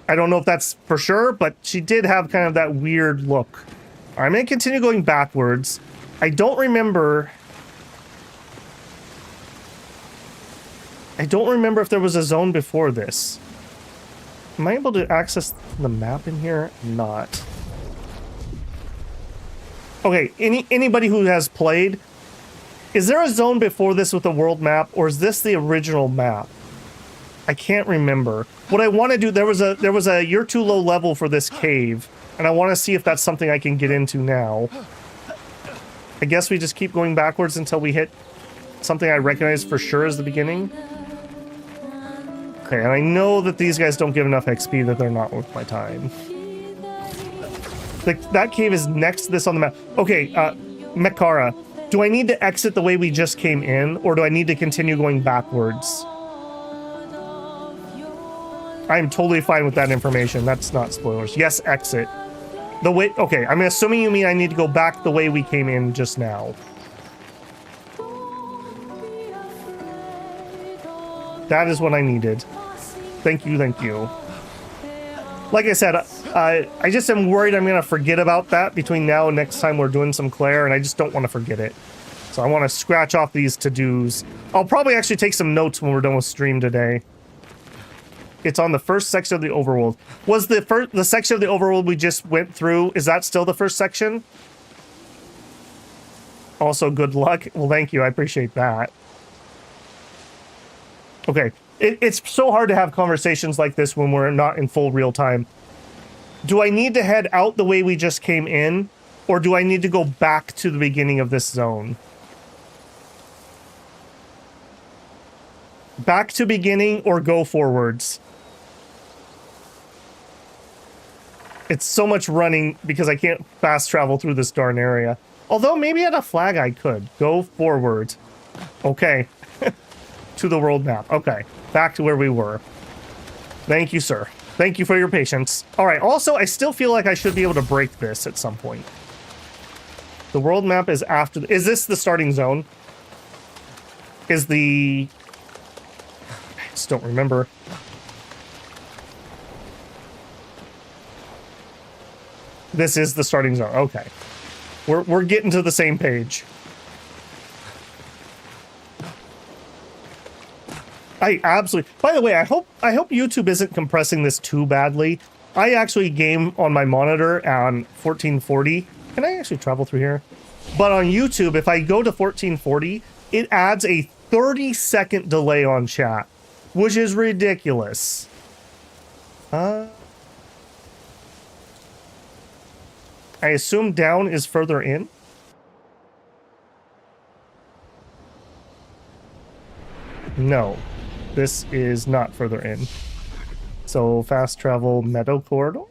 Speaker 1: I don't know if that's for sure, but she did have kind of that weird look. I'm going to continue going backwards. I don't remember... if there was a zone before this. Am I able to access the map in here? Not. Okay, anybody who has played, is there a zone before this with a world map, or is this the original map? I can't remember. What I want to do, there was a you're too low level for this cave, and I want to see if that's something I can get into now. I guess we just keep going backwards until we hit something I recognize for sure as the beginning. Okay, and I know that these guys don't give enough XP that they're not worth my time. That cave is next to this on the map. Okay, Mekara, do I need to exit the way we just came in, or do I need to continue going backwards? I'm totally fine with that information. That's not spoilers. Yes, exit. The way... Okay, I'm assuming you mean I need to go back the way we came in just now. That is what I needed. Thank you, thank you. Like I said, I just am worried I'm going to forget about that between now and next time we're doing some Clair, and I just don't want to forget it. So I want to scratch off these to-dos. I'll probably actually take some notes when we're done with stream today. It's on the first section of the overworld. Was the section of the overworld we just went through, is that still the first section? Also, good luck. Well, thank you. I appreciate that. Okay. It's so hard to have conversations like this when we're not in full real time. Do I need to head out the way we just came in, or do I need to go back to the beginning of this zone? Back to beginning or go forwards? It's so much running because I can't fast travel through this darn area. Although maybe at a flag I could. Go forward. Okay. To the world map. Okay. Back to where we were. Thank you, sir. Thank you for your patience. Alright, also, I still feel like I should be able to break this at some point. The world map is after... Is this the starting zone? Is the... I just don't remember. This is the starting zone. Okay. We're getting to the same page. I absolutely... By the way, I hope YouTube isn't compressing this too badly. I actually game on my monitor on 1440. Can I actually travel through here? But on YouTube, if I go to 1440, it adds a 30-second delay on chat, which is ridiculous. I assume down is further in? No. This is not further in. So, fast travel meadow corridor?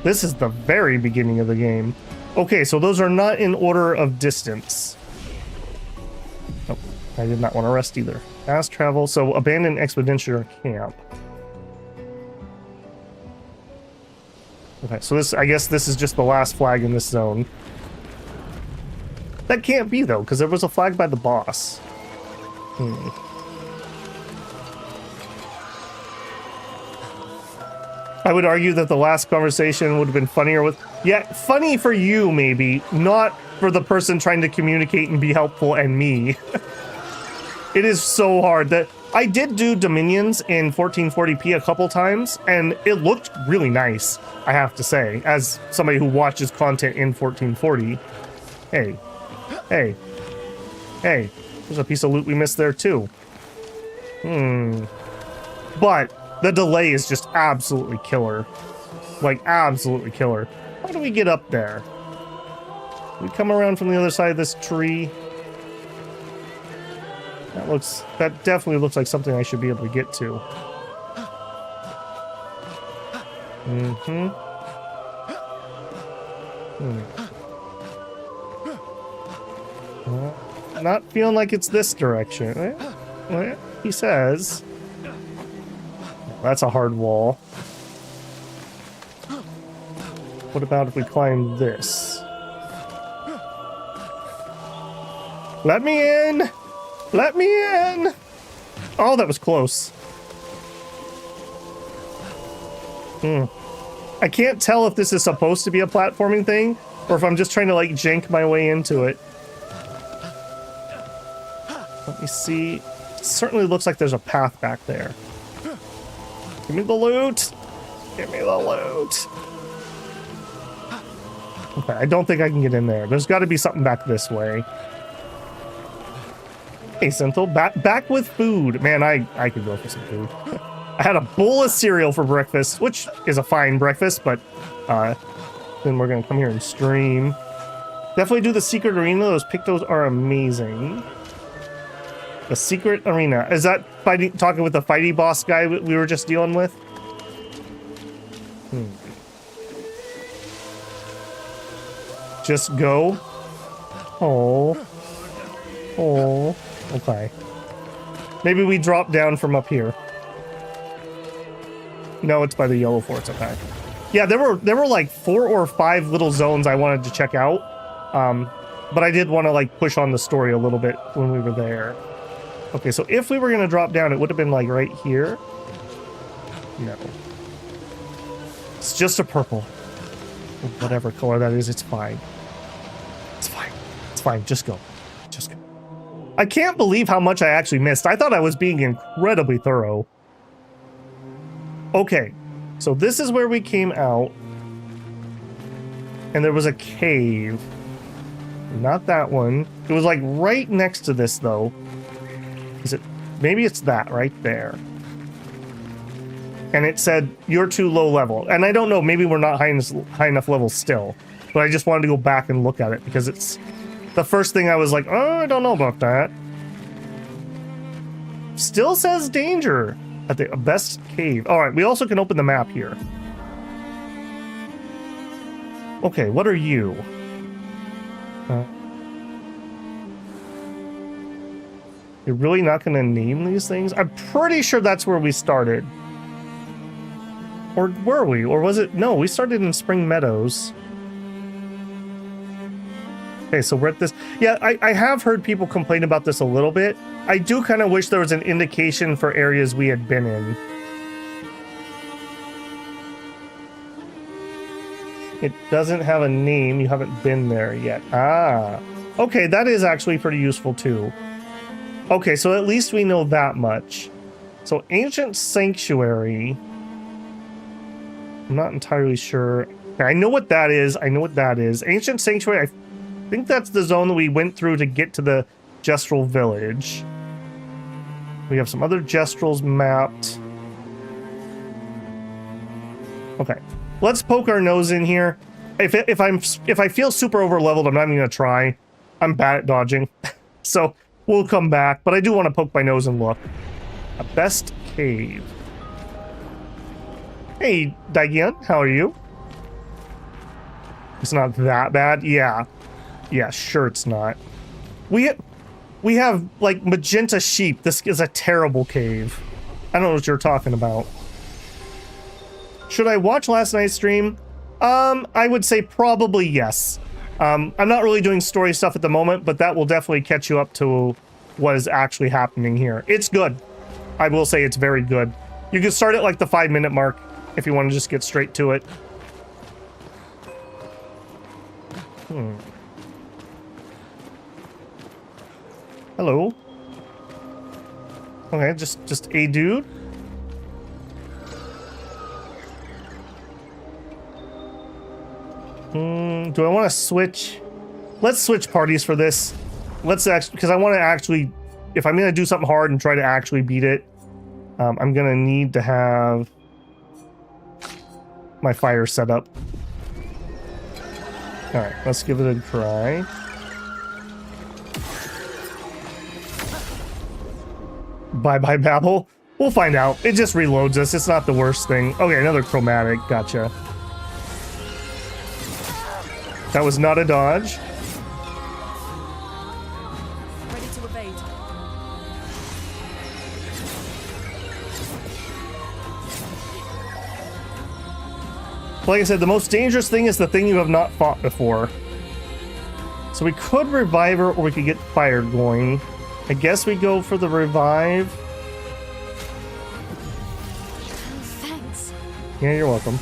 Speaker 1: This is the very beginning of the game. Okay, so those are not in order of distance. Nope, I did not want to rest either. Fast travel, so abandoned expedition camp. Okay, so this, I guess this is just the last flag in this zone. That can't be, though, because there was a flag by the boss. I would argue that the last conversation would have been funnier with... Yeah, funny for you, maybe. Not for the person trying to communicate and be helpful and me. It is so hard. I did do Dominions in 1440p a couple times, and it looked really nice, I have to say, as somebody who watches content in 1440. Hey. Hey. Hey. There's a piece of loot we missed there, too. But the delay is just absolutely killer. Like, absolutely killer. How do we get up there? We come around from the other side of this tree. That definitely looks like something I should be able to get to. Not feeling like it's this direction. Well, he says. That's a hard wall. What about if we climb this? Let me in! Let me in! Oh, that was close. I can't tell if this is supposed to be a platforming thing, or if I'm just trying to, like, jank my way into it. Let me see. It certainly looks like there's a path back there. Give me the loot! Give me the loot! Okay, I don't think I can get in there. There's got to be something back this way. Hey, Synthel, back with food. Man, I could go for some food. I had a bowl of cereal for breakfast, which is a fine breakfast, but then we're going to come here and stream. Definitely do the secret arena. Those pictos are amazing. The secret arena. Is that talking with the fighty boss guy we were just dealing with? Just go. Oh. Oh. Okay. Maybe we drop down from up here. No, it's by the yellow forts. Okay. Yeah, there were like 4 or 5 little zones I wanted to check out. But I did want to like push on the story a little bit when we were there. Okay, so if we were going to drop down, it would have been like right here. No. It's just a purple. Whatever color that is, it's fine. It's fine. It's fine. Just go. Just go. I can't believe how much I actually missed. I thought I was being incredibly thorough. Okay, so this is where we came out. And there was a cave. Not that one. It was like right next to this, though. Is it? Maybe it's that right there. And it said, you're too low level. And I don't know, maybe we're not high enough level still. But I just wanted to go back and look at it because it's the first thing I was like, oh, I don't know about that. Still says danger at the best cave. All right, we also can open the map here. Okay, what are you? You're really not going to name these things? I'm pretty sure that's where we started. Or were we? Or was it? No, we started in Spring Meadows. Okay, so we're at this. Yeah, I have heard people complain about this a little bit. I do kind of wish there was an indication for areas we had been in. It doesn't have a name. You haven't been there yet. Ah. Okay, that is actually pretty useful too. Okay, so at least we know that much. So Ancient Sanctuary. I'm not entirely sure. Okay, I know what that is. I know what that is. Ancient Sanctuary, I think that's the zone that we went through to get to the Gestrel Village. We have some other Gestrels mapped. Okay, let's poke our nose in here. If I feel super over leveled, I'm not even gonna try. I'm bad at dodging, so we'll come back. But I do want to poke my nose and look. A best cave. Hey, Daigian, how are you? It's not that bad. Yeah. Yeah, sure it's not. We have, like, magenta sheep. This is a terrible cave. I don't know what you're talking about. Should I watch last night's stream? I would say probably yes. I'm not really doing story stuff at the moment, but that will definitely catch you up to what is actually happening here. It's good. I will say it's very good. You can start at, like, the 5-minute mark if you want to just get straight to it. Hello. Okay, just a dude. Do I want to switch? Let's switch parties for this. Let's actually, because I want to actually, if I'm going to do something hard and try to actually beat it, I'm going to need to have my fire set up. All right, let's give it a try. Bye-bye, Babel. We'll find out. It just reloads us. It's not the worst thing. Okay, another chromatic. Gotcha. That was not a dodge.
Speaker 7: Ready to evade.
Speaker 1: Like I said, the most dangerous thing is the thing you have not fought before. So we could revive her, or we could get fire going. I guess we go for the revive.
Speaker 2: Thanks.
Speaker 1: Yeah, you're welcome.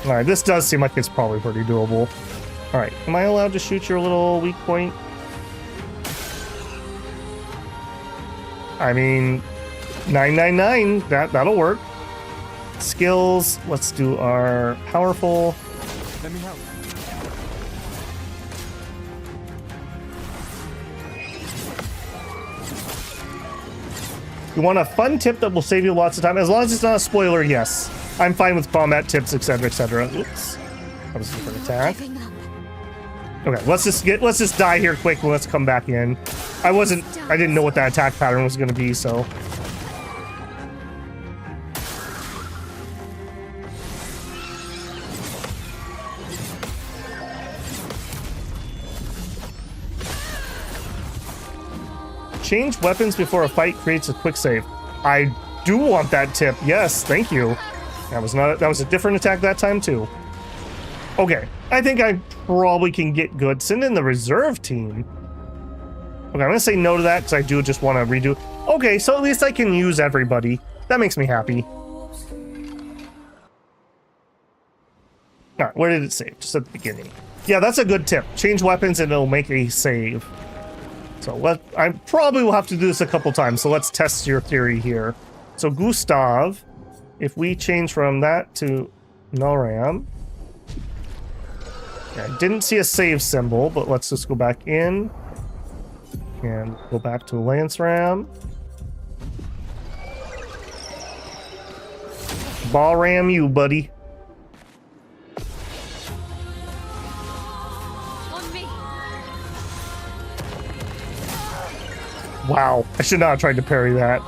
Speaker 1: Alright, this does seem like it's probably pretty doable. Alright, am I allowed to shoot your little weak point? I mean, 999, that'll work. Skills, let's do our powerful.
Speaker 3: Let me help.
Speaker 1: You want a fun tip that will save you lots of time? As long as it's not a spoiler, yes. I'm fine with combat tips, etc., etc. Oops. That was a different attack. Okay, let's just die here quick and let's come back in. I didn't know what that attack pattern was gonna be, so. Change weapons before a fight creates a quick save. I do want that tip. Yes, thank you. That was a different attack that time too. Okay, I think I probably can get good. Send in the reserve team. Okay, I'm gonna say no to that because I do just want to redo. Okay, so at least I can use everybody. That makes me happy. Alright, where did it save? Just at the beginning. Yeah, that's a good tip. Change weapons and it'll make a save. So I probably will have to do this a couple times, so let's test your theory here. So Gustav, if we change from that to Noram. Yeah, I didn't see a save symbol, but let's just go back in. And go back to Lance Ram. Ball ram you, buddy.
Speaker 2: On me.
Speaker 1: Wow, I should not have tried to parry that.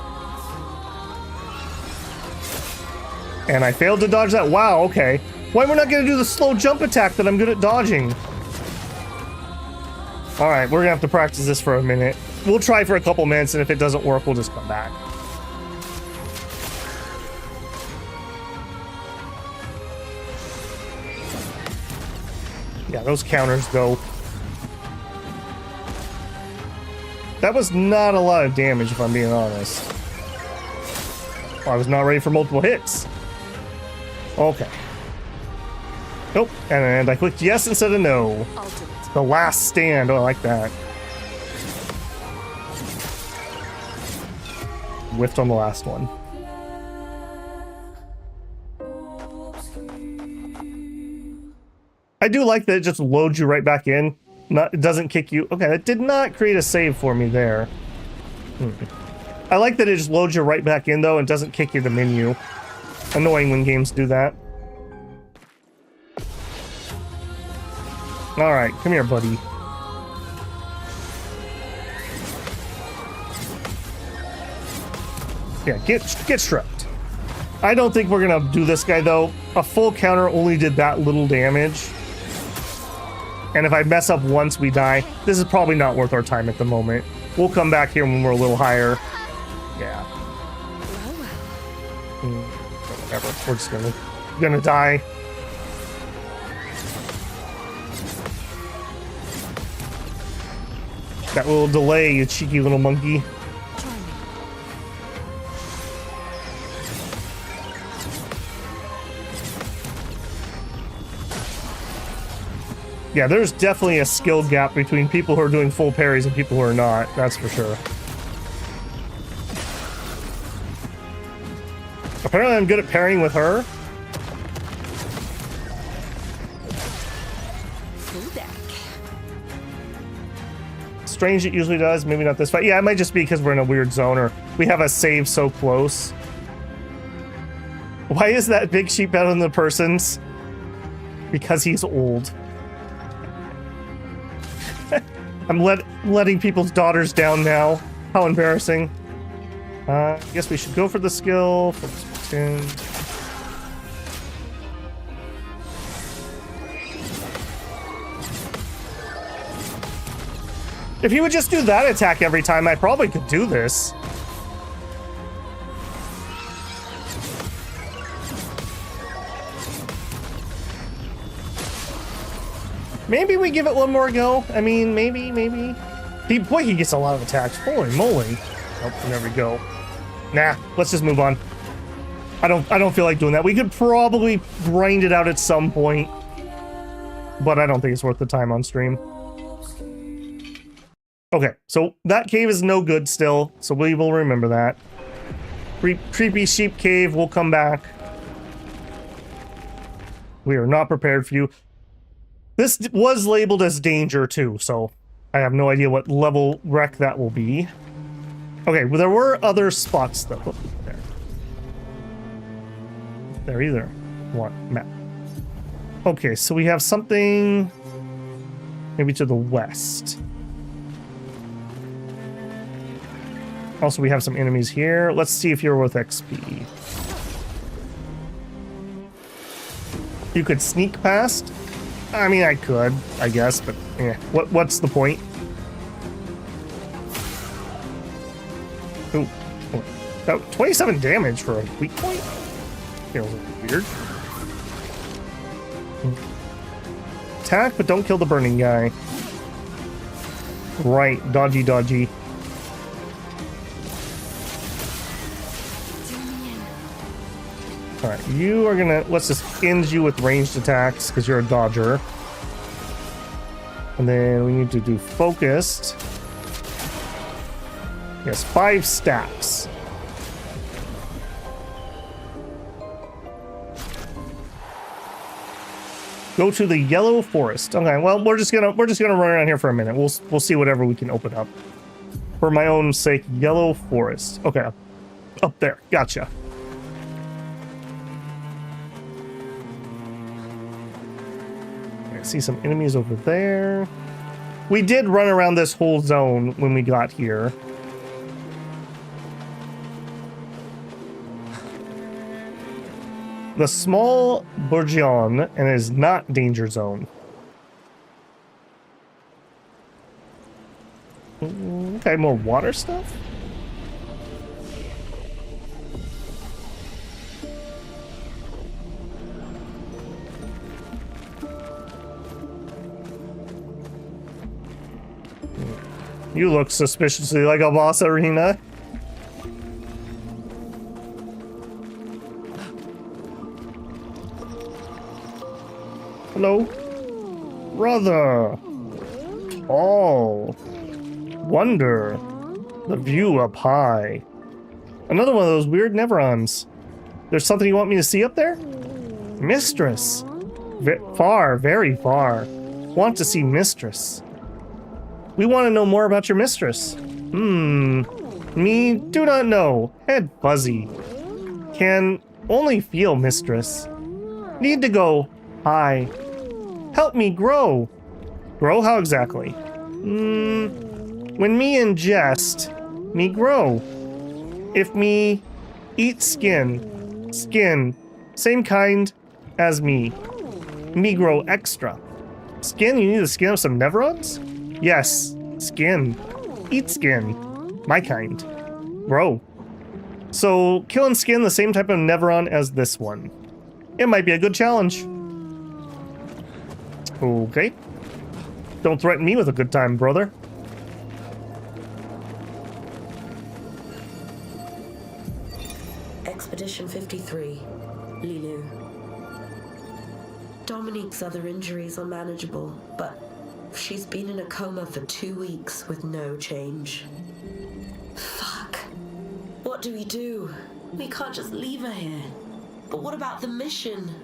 Speaker 1: And I failed to dodge that. Wow, okay. Why we're not going to do the slow jump attack that I'm good at dodging? Alright, we're going to have to practice this for a minute. We'll try for a couple minutes, and if it doesn't work, we'll just come back. Yeah, those counters, though. That was not a lot of damage, if I'm being honest. I was not ready for multiple hits. Okay. Nope. And I clicked yes instead of no.
Speaker 7: I'll do it.
Speaker 1: The last stand. Oh, I like that. Whiffed on the last one. I do like that it just loads you right back in. It doesn't kick you. Okay, that did not create a save for me there. I like that it just loads you right back in, though, and doesn't kick you the menu. Annoying when games do that. Alright, come here, buddy. Yeah, get strapped. I don't think we're gonna do this guy, though. A full counter only did that little damage. And if I mess up once, we die. This is probably not worth our time at the moment. We'll come back here when we're a little higher. Yeah. Whatever. We're just gonna die. That little delay, you cheeky little monkey. Yeah, there's definitely a skill gap between people who are doing full parries and people who are not. That's for sure. Apparently I'm good at parrying with her.
Speaker 6: Full deck.
Speaker 1: Strange it usually does, maybe not this fight. Yeah, it might just be because we're in a weird zone or we have a save so close. Why is that big sheep better than the person's? Because he's old. I'm letting people's daughters down now. How embarrassing. I guess we should go for the skill. If he would just do that attack every time, I probably could do this. Maybe we give it one more go. I mean, maybe. Boy, he gets a lot of attacks. Holy moly. Oh, there we go. Nah, let's just move on. I don't feel like doing that. We could probably grind it out at some point, but I don't think it's worth the time on stream. Okay, so that cave is no good still, so we will remember that. Creepy sheep cave will come back. We are not prepared for you. This was labeled as danger too, so I have no idea what level wreck that will be. Okay, well, there were other spots though. Oh, there. There either. What map? Okay, so we have something maybe to the west. Also, we have some enemies here. Let's see if you're worth XP. You could sneak past. I mean, I could, I guess, but yeah. What's the point? Ooh, oh, 27 damage for a weak point? Feels weird. Attack, but don't kill the burning guy. Right, dodgy. Alright, you are gonna... Let's just end you with ranged attacks, because you're a dodger. And then we need to do focused. Yes, 5 stacks. Go to the yellow forest. Okay, well, we're just gonna run around here for a minute. We'll see whatever we can open up. For my own sake, yellow forest. Okay, up there. Gotcha. I see some enemies over there. We did run around this whole zone when we got here. The small bourgeon, and it is not danger zone. Okay, more water stuff? You look suspiciously like a boss arena. Hello? Brother. Tall. Wonder. The view up high. Another one of those weird Neverons. There's something you want me to see up there? Mistress. Far, very far. Want to see Mistress. We want to know more about your mistress. Me do not know. Head fuzzy. Can only feel mistress. Need to go high. Help me grow. Grow how exactly? When me ingest, me grow. If me eat skin, same kind as me. Me grow extra. Skin? You need the skin of some Neverons? Yes, skin. Eat skin. My kind. Grow. So, killing skin the same type of Neveron as this one. It might be a good challenge. Okay. Don't threaten me with a good time, brother.
Speaker 9: Expedition 53, Lilu. Dominique's other injuries are manageable, but she's been in a coma for 2 weeks with no change. Fuck. What do we do? We can't just leave her here. But what about the mission?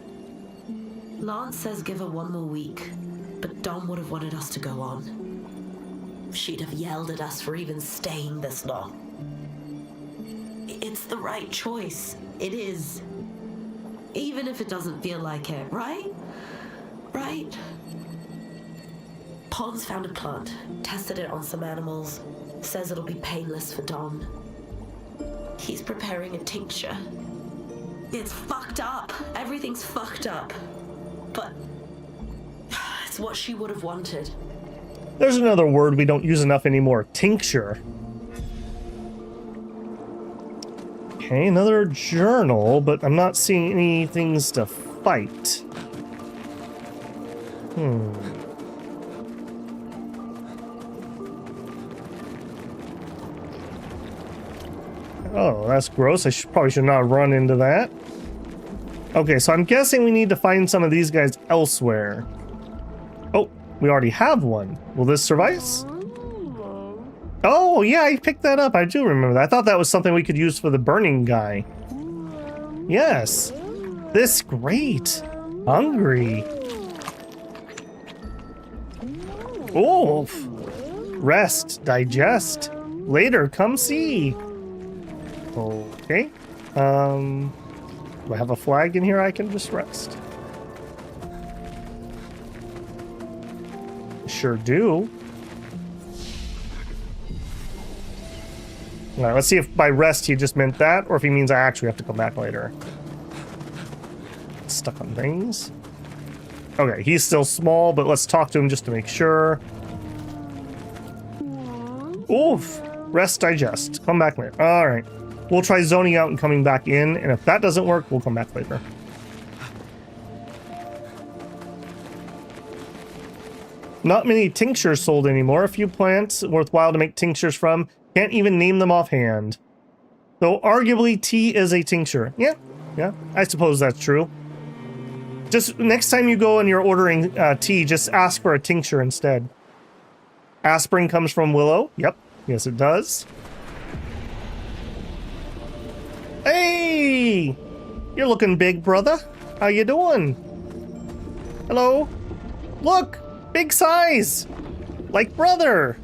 Speaker 9: Lance says give her 1 more week, but Dom would have wanted us to go on. She'd have yelled at us for even staying this long. It's the right choice. It is. Even if it doesn't feel like it, right? Right? Pons found a plant, tested it on some animals, says it'll be painless for Dom. He's preparing a tincture. It's fucked up. Everything's fucked up. But it's what she would have wanted.
Speaker 1: There's another word we don't use enough anymore. Tincture. Okay, another journal, but I'm not seeing any things to fight. Oh, that's gross. I probably should not run into that. Okay, so I'm guessing we need to find some of these guys elsewhere. Oh, we already have one. Will this suffice? Oh, yeah, I picked that up. I do remember that. I thought that was something we could use for the burning guy. Yes. This great. Hungry. Oh. Rest. Digest. Later, come see. Okay. Do I have a flag in here I can just rest? Sure do. Alright, let's see if by rest he just meant that, or if he means I actually have to come back later. Stuck on things. Okay, he's still small, but let's talk to him just to make sure. Oof. Rest, digest. Come back later. Alright. We'll try zoning out and coming back in, and if that doesn't work, we'll come back later. Not many tinctures sold anymore. A few plants worthwhile to make tinctures from. Can't even name them offhand. Though arguably tea is a tincture. Yeah, I suppose that's true. Just next time you go and you're ordering tea, just ask for a tincture instead. Aspirin comes from willow. Yep, yes it does. Hey! You're looking big, brother. How you doing? Hello? Look! Big size! Like brother!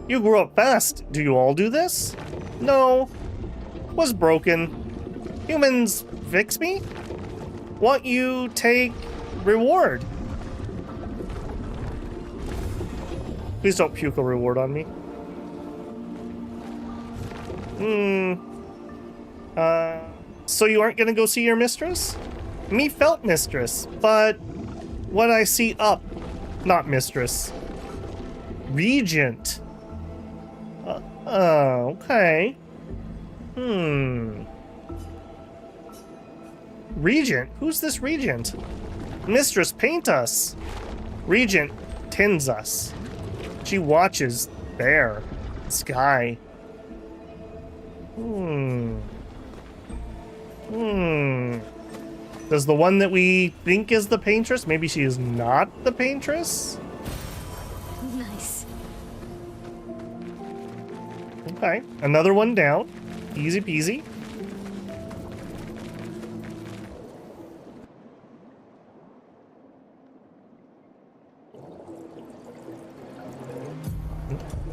Speaker 1: You grew up fast. Do you all do this? No. Was broken. Humans fix me? Want you take reward. Please don't puke a reward on me. So you aren't gonna go see your mistress? Me felt mistress, but what I see up, not mistress. Regent. Okay. Regent? Who's this regent? Mistress, paint us. Regent tends us. She watches there. Sky. Does the one that we think is the paintress, maybe she is not the paintress?
Speaker 2: Nice.
Speaker 1: Okay, another one down. Easy peasy.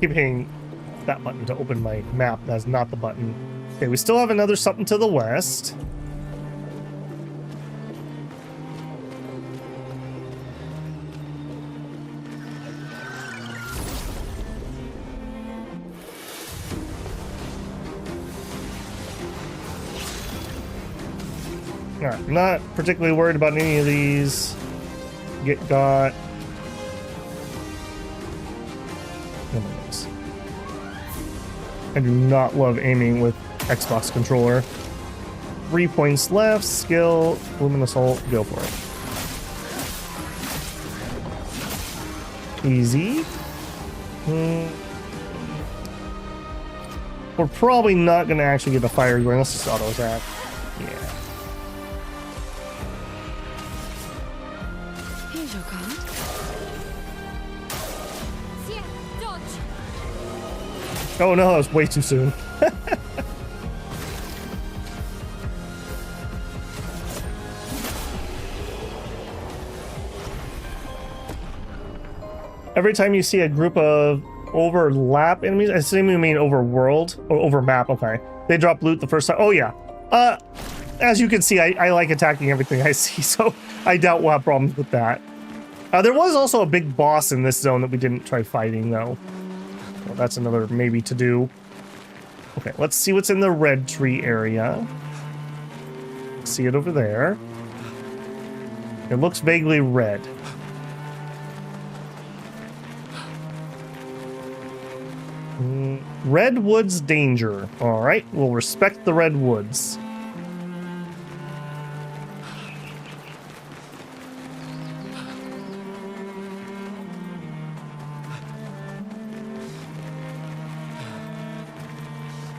Speaker 1: Keep hitting that button to open my map. That's not the button. Okay, we still have another something to the west. Alright, I'm not particularly worried about any of these. Get got. I do not love aiming with Xbox controller. 3 points left, skill, luminous ult, go for it. Easy. We're probably not going to actually get the fire going. Let's just auto attack. Yeah.
Speaker 6: Here's your card.
Speaker 2: Dodge!
Speaker 1: Oh no, that was way too soon. Every time you see a group of overlap enemies, I assume you mean overworld or over map. Okay, they drop loot the first time. Oh yeah. As you can see, I like attacking everything I see, so I doubt we'll have problems with that. There was also a big boss in this zone that we didn't try fighting though. Well, that's another maybe to do. Okay, let's see what's in the red tree area. See it over there. It looks vaguely red. Redwoods danger. All right, we'll respect the redwoods.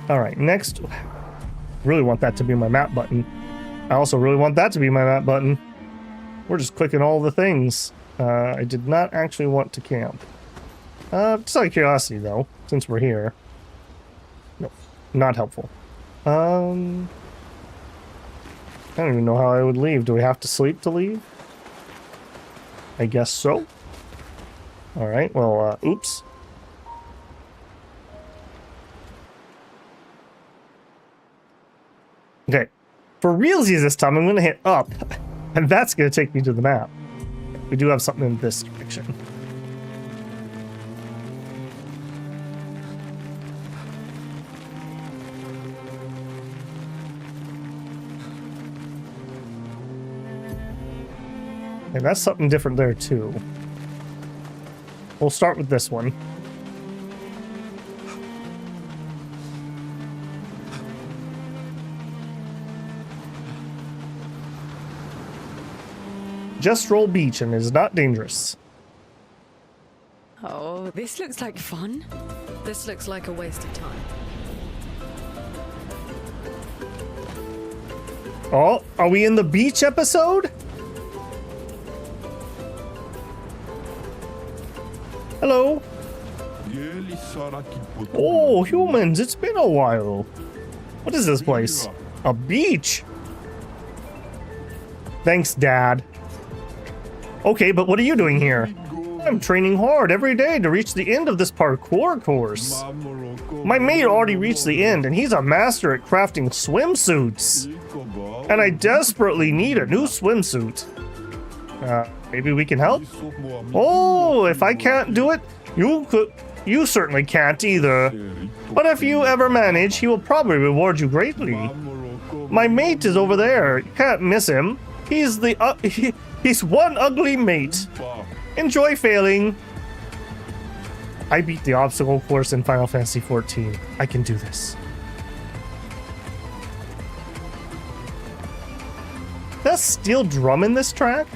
Speaker 1: All right, next. Really want that to be my map button. I also really want that to be my map button. We're just clicking all the things. I did not actually want to camp. Just out of curiosity, though, since we're here. Nope, not helpful. I don't even know how I would leave. Do we have to sleep to leave? I guess so. All right, well, oops. Okay, for realsies this time, I'm going to hit up, and that's going to take me to the map. We do have something in this direction. And that's something different there, too. We'll start with this one. Just roll beach and is not dangerous.
Speaker 6: Oh, this looks like fun.
Speaker 7: This looks like a waste of time.
Speaker 1: Oh, are we in the beach episode? Hello. Oh, humans, it's been a while. What is this place? A beach? Thanks, Dad. Okay, but what are you doing here? I'm training hard every day to reach the end of this parkour course. My mate already reached the end, and he's a master at crafting swimsuits. And I desperately need a new swimsuit. Maybe we can help? Oh, if I can't do it, you certainly can't either. But if you ever manage, he will probably reward you greatly. My mate is over there. You can't miss him. He's he's one ugly mate. Enjoy failing. I beat the obstacle course in Final Fantasy XIV. I can do this. That's steel drum in this track?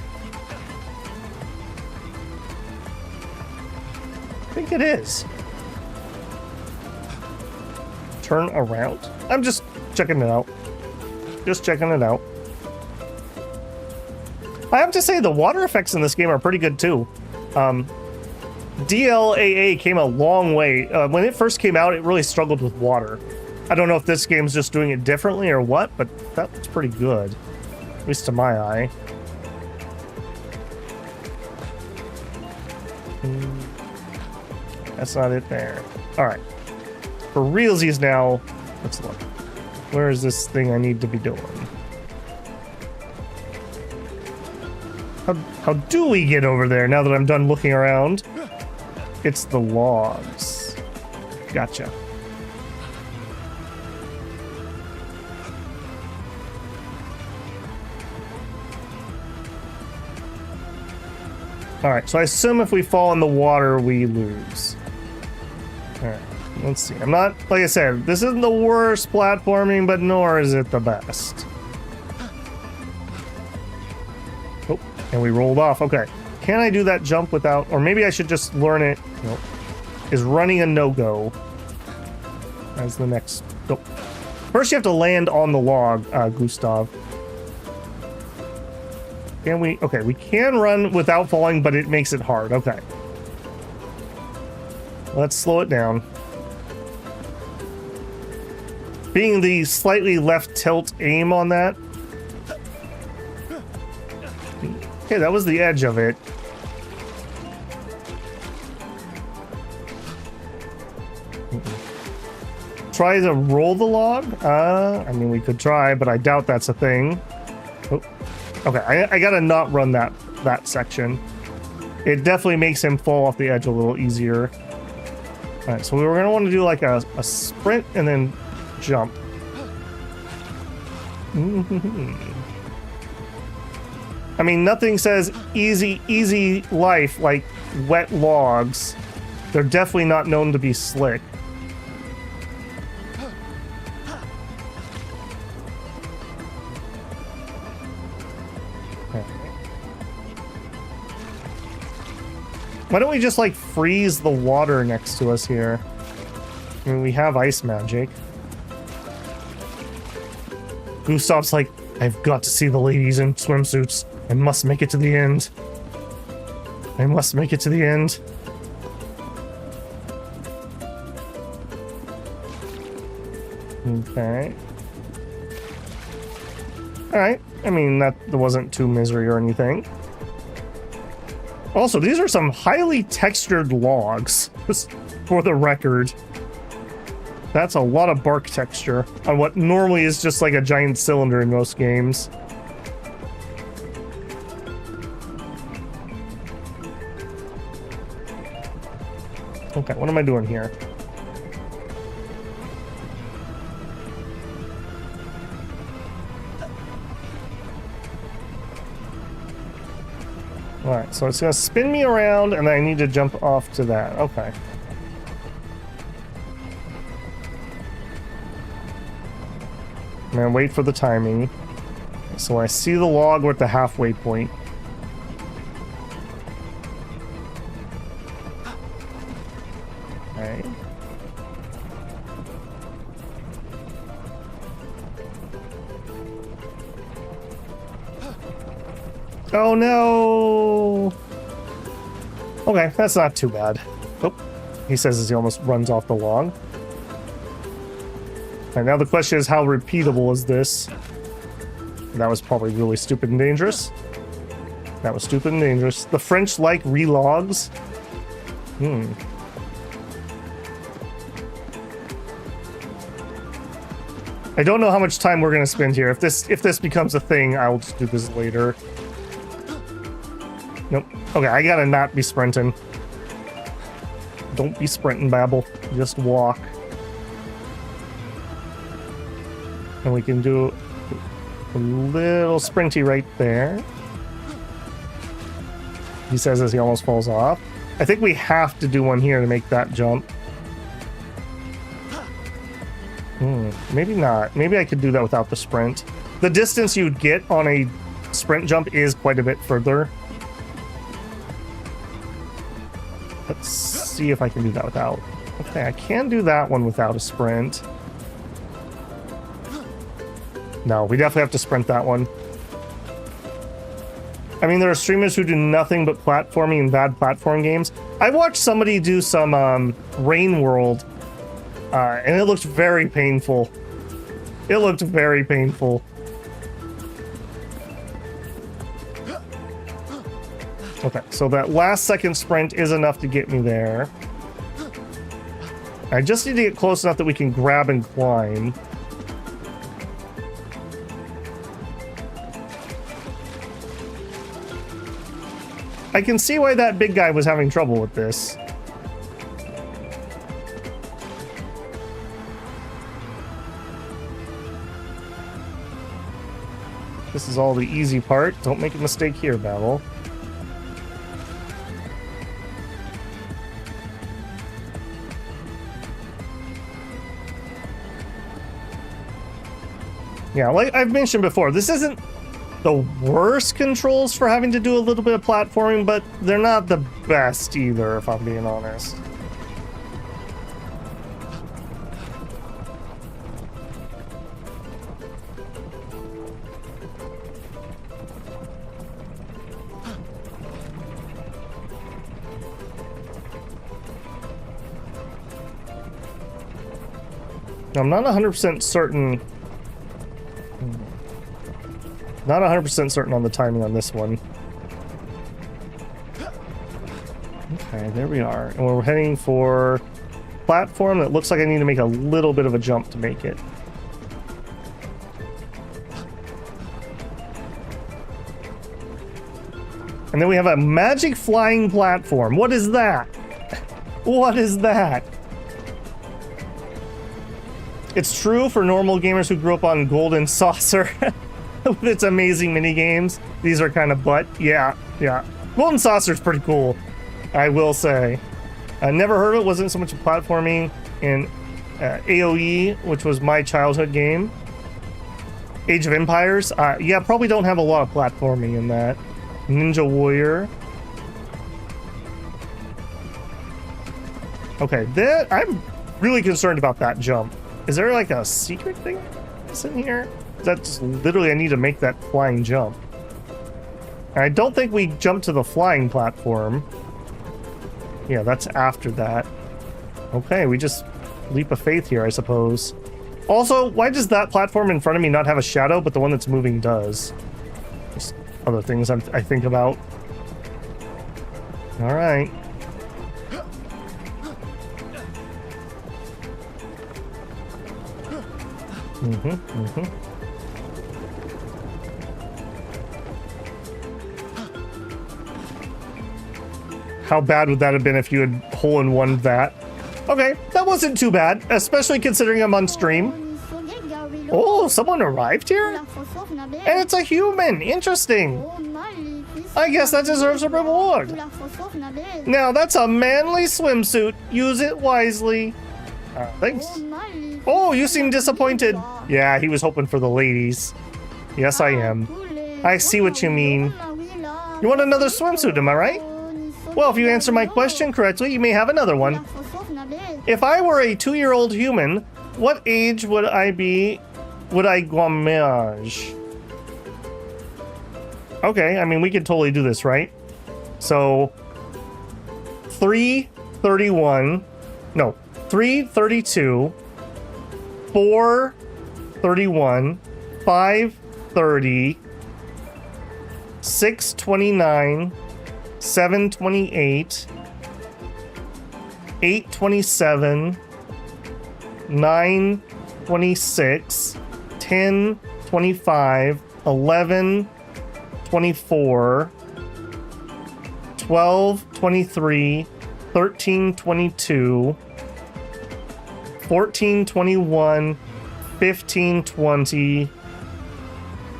Speaker 1: I think it is. Turn around? I'm just checking it out. Just checking it out. I have to say, the water effects in this game are pretty good, too. DLAA came a long way. When it first came out, it really struggled with water. I don't know if this game's just doing it differently or what, but that looks pretty good. At least to my eye. That's not it there. Alright. For realsies now, let's look. Where is this thing I need to be doing? How do we get over there now that I'm done looking around? It's the logs. Gotcha. Alright, so I assume if we fall in the water, we lose. Alright, let's see. I'm not, like I said, this isn't the worst platforming, but nor is it the best. Oh, and we rolled off. Okay. Can I do that jump without, or maybe I should just learn it? Nope. Is running a no-go? As the next. Nope. First, you have to land on the log, Gustav. Can we? Okay, we can run without falling, but it makes it hard. Okay. Let's slow it down. Being the slightly left tilt aim on that. Okay, that was the edge of it. Try to roll the log? I mean, we could try, but I doubt that's a thing. Oh. Okay, I gotta not run that section. It definitely makes him fall off the edge a little easier. Alright, so we were gonna want to do like a sprint and then jump. I mean, nothing says easy life like wet logs. They're definitely not known to be slick. Why don't we just, like, freeze the water next to us here? I mean, we have ice magic. Gustav's like, I've got to see the ladies in swimsuits. I must make it to the end. I must make it to the end. Okay. Alright. I mean, that wasn't too misery or anything. Also, these are some highly textured logs, just for the record. That's a lot of bark texture on what normally is just like a giant cylinder in most games. Okay, what am I doing here? Alright, so it's gonna spin me around and I need to jump off to that. Okay. I'm gonna wait for the timing. So I see the log with the halfway point. Okay. Oh no! Okay, that's not too bad. Oh, he says as he almost runs off the log. Alright, now the question is, how repeatable is this? That was probably really stupid and dangerous. That was stupid and dangerous. The French like relogs. I don't know how much time we're gonna spend here. If this becomes a thing, I'll just do this later. Nope. Okay, I gotta not be sprinting. Don't be sprinting, Babel. Just walk. And we can do a little sprinty right there. He says as he almost falls off. I think we have to do one here to make that jump. Maybe not. Maybe I could do that without the sprint. The distance you'd get on a sprint jump is quite a bit further. Let's see if I can do that without. Okay, I can do that one without a sprint. No, we definitely have to sprint that one. I mean, there are streamers who do nothing but platforming and bad platform games. I watched somebody do some Rain World, and it looked very painful. It looked very painful. Okay, so that last second sprint is enough to get me there. I just need to get close enough that we can grab and climb. I can see why that big guy was having trouble with this. This is all the easy part. Don't make a mistake here, Babel. Yeah, like I've mentioned before, this isn't the worst controls for having to do a little bit of platforming, but they're not the best either, if I'm being honest. Now, I'm not 100% certain. Not 100% certain on the timing on this one. Okay, there we are. And we're heading for platform that looks like I need to make a little bit of a jump to make it. And then we have a magic flying platform. What is that? What is that? It's true for normal gamers who grew up on Golden Saucer with its amazing minigames. These are kind of butt. Yeah, yeah. Golden Saucer's pretty cool, I will say. I never heard of it. Wasn't so much platforming in AoE, which was my childhood game. Age of Empires. Yeah, probably don't have a lot of platforming in that. Ninja Warrior. Okay, I'm really concerned about that jump. Is there like a secret thing in here? That's literally I need to make that flying jump. And I don't think we jumped to the flying platform. Yeah, that's after that. Okay, we just leap of faith here, I suppose. Also, why does that platform in front of me not have a shadow, but the one that's moving does? Just other things I think about. All right. How bad would that have been if you had hole-in-one that? Okay, that wasn't too bad, especially considering I'm on stream. Oh, someone arrived here? And it's a human! Interesting! I guess that deserves a reward. Now, that's a manly swimsuit. Use it wisely. Thanks. Oh, you seem disappointed. Yeah, he was hoping for the ladies. Yes, I am. I see what you mean. You want another swimsuit, am I right? Well, if you answer my question correctly, you may have another one. If I were a 2-year-old human, what age would I be? Would I guamage? Okay, I mean, we could totally do this, right? So, 3:31. No, 3:32. 4:31. 5:30. 6:29. 7:28. 8:27. 9:26. 10:25. 11:24. 12:23. 13:22. 14:21. 15:20.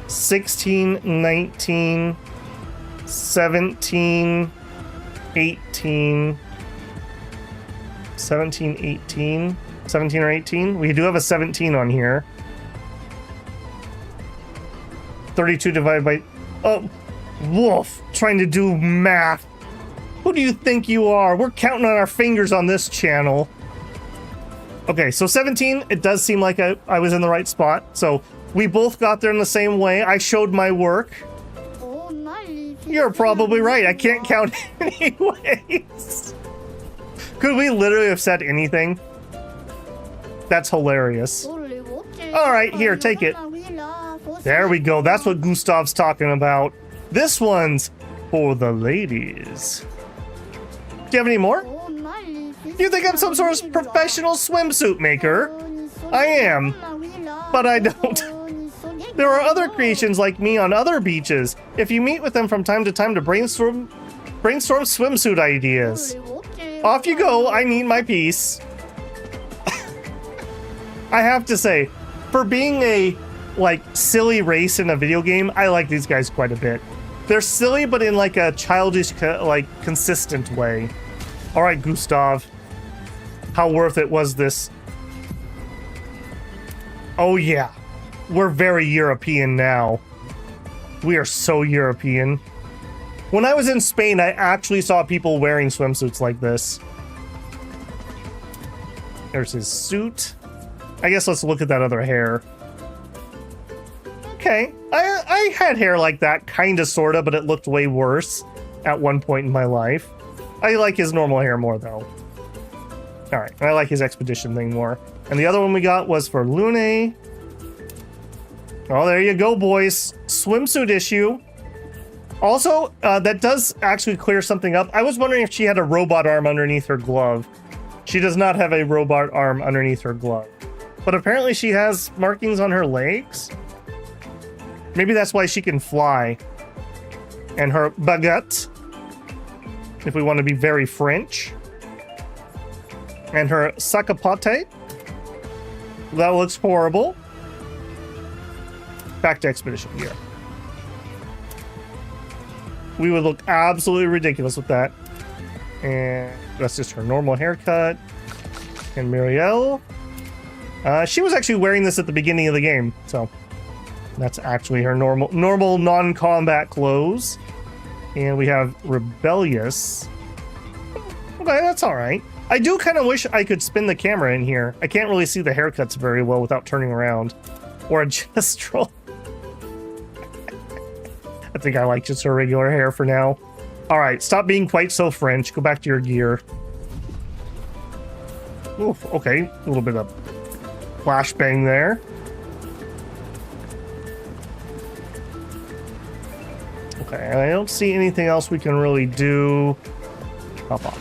Speaker 1: 16:19. 17, 18, 17, 18, 17 or 18. We do have a 17 on here. 32 divided by... Oh, Wolf, trying to do math. Who do you think you are? We're counting on our fingers on this channel. Okay, so 17, it does seem like I was in the right spot. So we both got there in the same way. I showed my work. You're probably right. I can't count anyways. Could we literally have said anything? That's hilarious. All right, here, take it. There we go. That's what Gustav's talking about. This one's for the ladies. Do you have any more? You think I'm some sort of professional swimsuit maker? I am, but I don't. There are other creations like me on other beaches. If you meet with them from time to time to brainstorm swimsuit ideas. Off you go, I need my piece. I have to say, for being a, like, silly race in a video game, I like these guys quite a bit. They're silly, but in, like, a childish, like, consistent way. All right, Gustav. How worth it was this? Oh, yeah. We're very European now. We are so European. When I was in Spain, I actually saw people wearing swimsuits like this. There's his suit. I guess let's look at that other hair. Okay, I had hair like that, kinda, sorta, but it looked way worse at one point in my life. I like his normal hair more, though. All right, I like his expedition thing more. And the other one we got was for Lune. Oh, there you go, boys. Swimsuit issue. Also, that does actually clear something up. I was wondering if she had a robot arm underneath her glove. She does not have a robot arm underneath her glove. But apparently she has markings on her legs. Maybe that's why she can fly. And her baguette, if we want to be very French. And her sacapate. That looks horrible. Back to expedition gear. We would look absolutely ridiculous with that. And that's just her normal haircut. And Muriel. She was actually wearing this at the beginning of the game, so that's actually her normal non-combat clothes. And we have Rebellious. Okay, that's all right. I do kind of wish I could spin the camera in here. I can't really see the haircuts very well without turning around. Or a gestural. I think I like just her regular hair for now. All right, stop being quite so French. Go back to your gear. Oof, okay, a little bit of flashbang there. Okay, I don't see anything else we can really do. Hop off.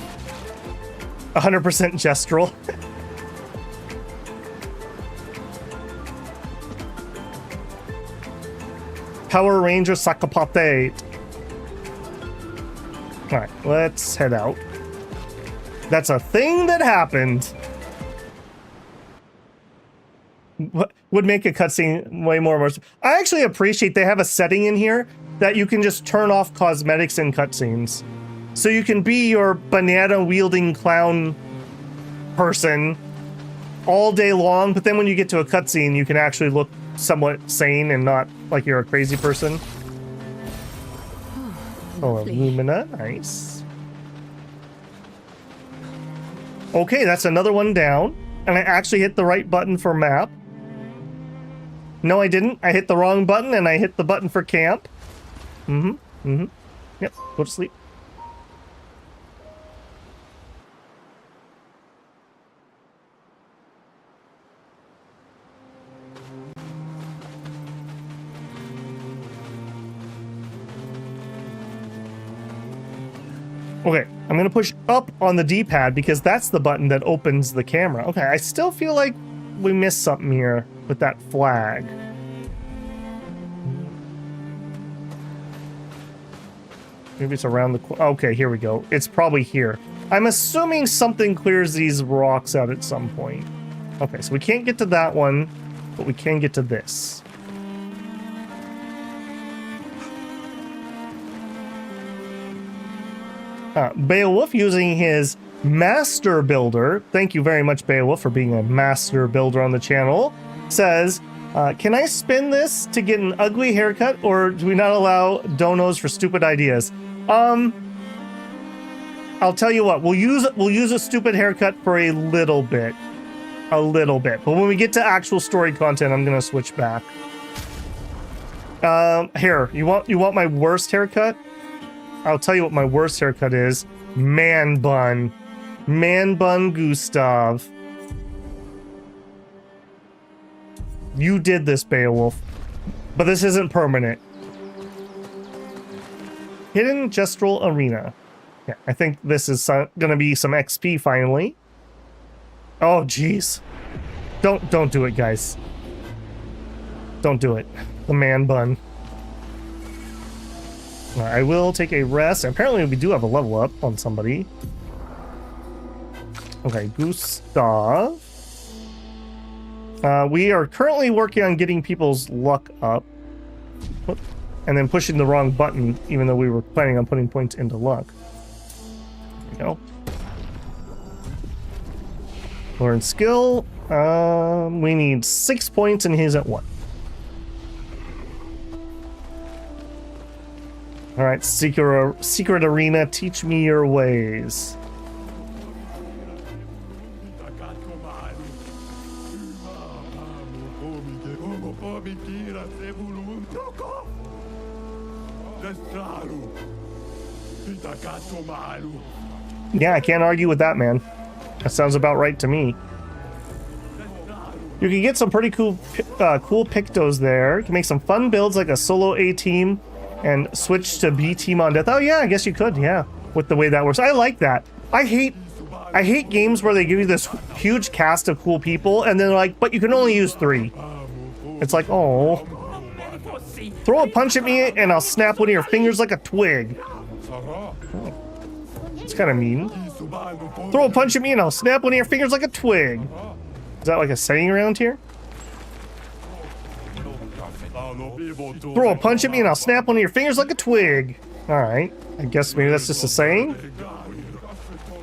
Speaker 1: 100% gestural. Power Ranger Sakapate. Alright, let's head out. That's a thing that happened. Would make a cutscene way more immersive. I actually appreciate they have a setting in here that you can just turn off cosmetics in cutscenes. So you can be your banana-wielding clown person all day long, but then when you get to a cutscene, you can actually look somewhat sane and not like you're a crazy person. Oh, Lumina, nice. Okay, that's another one down. And I actually hit the right button for map. No, I didn't. I hit the wrong button and I hit the button for camp. Yep, go to sleep. Okay, I'm gonna push up on the D-pad because that's the button that opens the camera. Okay, I still feel like we missed something here with that flag. Maybe it's around the corner. Okay, here we go. It's probably here. I'm assuming something clears these rocks out at some point. Okay, so we can't get to that one, but we can get to this. Beowulf using his Master Builder, thank you very much Beowulf for being a Master Builder on the channel, says, can I spin this to get an ugly haircut, or do we not allow donos for stupid ideas? I'll tell you what, we'll use a stupid haircut for a little bit. But when we get to actual story content, I'm gonna switch back. Here, you want my worst haircut? I'll tell you what my worst haircut is. Man bun. Man bun Gustav. You did this, Beowulf. But this isn't permanent. Hidden Gestural Arena. Yeah, I think this is gonna be some XP finally. Oh, jeez. Don't do it, guys. Don't do it. The man bun. I will take a rest. Apparently we do have a level up on somebody. Okay, Gustav. We are currently working on getting people's luck up. And then pushing the wrong button, even though we were planning on putting points into luck. There we go. Learn skill. We need 6 points and he's at 1. Alright, Secret Arena, teach me your ways. Yeah, I can't argue with that, man. That sounds about right to me. You can get some pretty cool pictos there. You can make some fun builds like a solo A team and switch to B team on death. Oh yeah, I guess you could, yeah, with the way that works. I like that. I hate games where they give you this huge cast of cool people and then they're like, but you can only use 3. It's like, oh. Throw a punch at me and I'll snap one of your fingers like a twig. Oh. It's kind of mean. Throw a punch at me and I'll snap one of your fingers like a twig. Is that like a saying around here? Throw a punch at me and I'll snap one of your fingers like a twig. Alright. I guess maybe that's just a saying.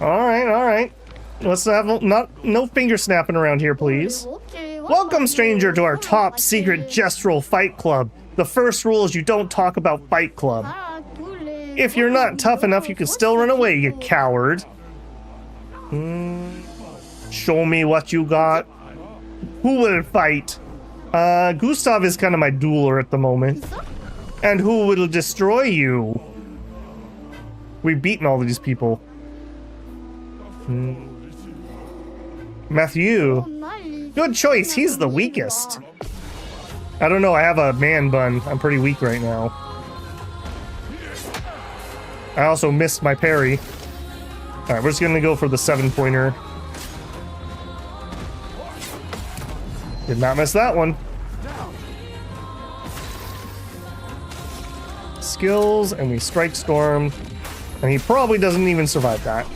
Speaker 1: Alright. Let's have no finger snapping around here, please. Welcome, stranger, to our top secret gestural fight club. The first rule is you don't talk about Fight Club. If you're not tough enough, you can still run away, you coward. Show me what you got. Who will fight? Gustav is kind of my dueler at the moment. And who will destroy you? We've beaten all of these people. Matthew. Good choice, he's the weakest. I don't know, I have a man bun. I'm pretty weak right now. I also missed my parry. Alright, we're just gonna go for the 7-pointer. Did not miss that one. Skills, and we strike storm. And he probably doesn't even survive that.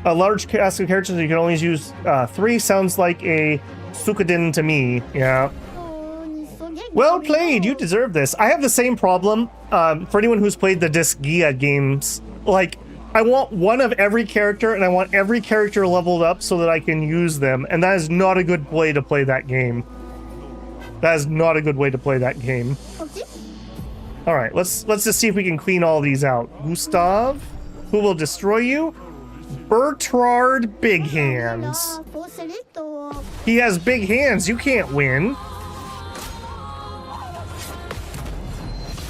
Speaker 1: A large cast of characters you can only use 3 sounds like a Sukadin to me. Yeah. Well played, you deserve this. I have the same problem for anyone who's played the Disgaea games. Like, I want one of every character and I want every character leveled up so that I can use them. And that is not a good way to play that game. That is not a good way to play that game. Alright, let's just see if we can clean all these out. Gustav, who will destroy you? Bertrand Big Hands. He has big hands, you can't win.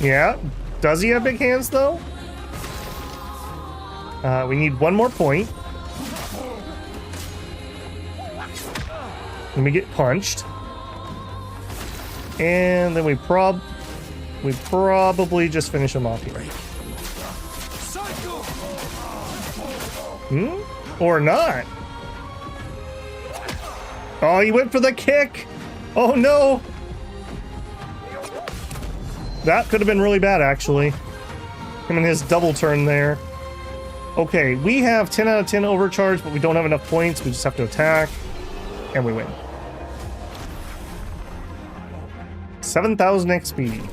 Speaker 1: Yeah, does he have big hands though? We need one more point. Let me get punched. And then we probably just finish him off here. Or not. Oh, he went for the kick. Oh no. That could have been really bad, actually. Him and his double turn there. Okay, we have 10 out of 10 overcharge, but we don't have enough points. We just have to attack. And we win. 7,000 XP.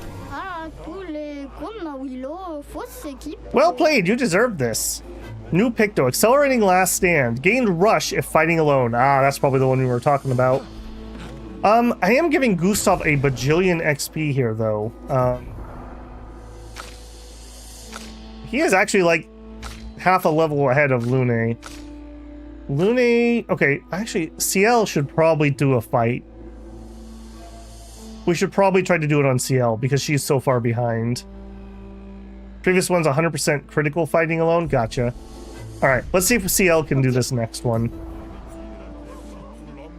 Speaker 1: Well played, you deserve this. New Picto, accelerating last stand. Gained rush if fighting alone. Ah, that's probably the one we were talking about. I am giving Gustav a bajillion XP here, though. He is actually like half a level ahead of Lune. Lune, okay, actually, CL should probably do a fight. We should probably try to do it on CL because she's so far behind. Previous one's 100% critical fighting alone. Gotcha. Alright, let's see if CL can do this next one.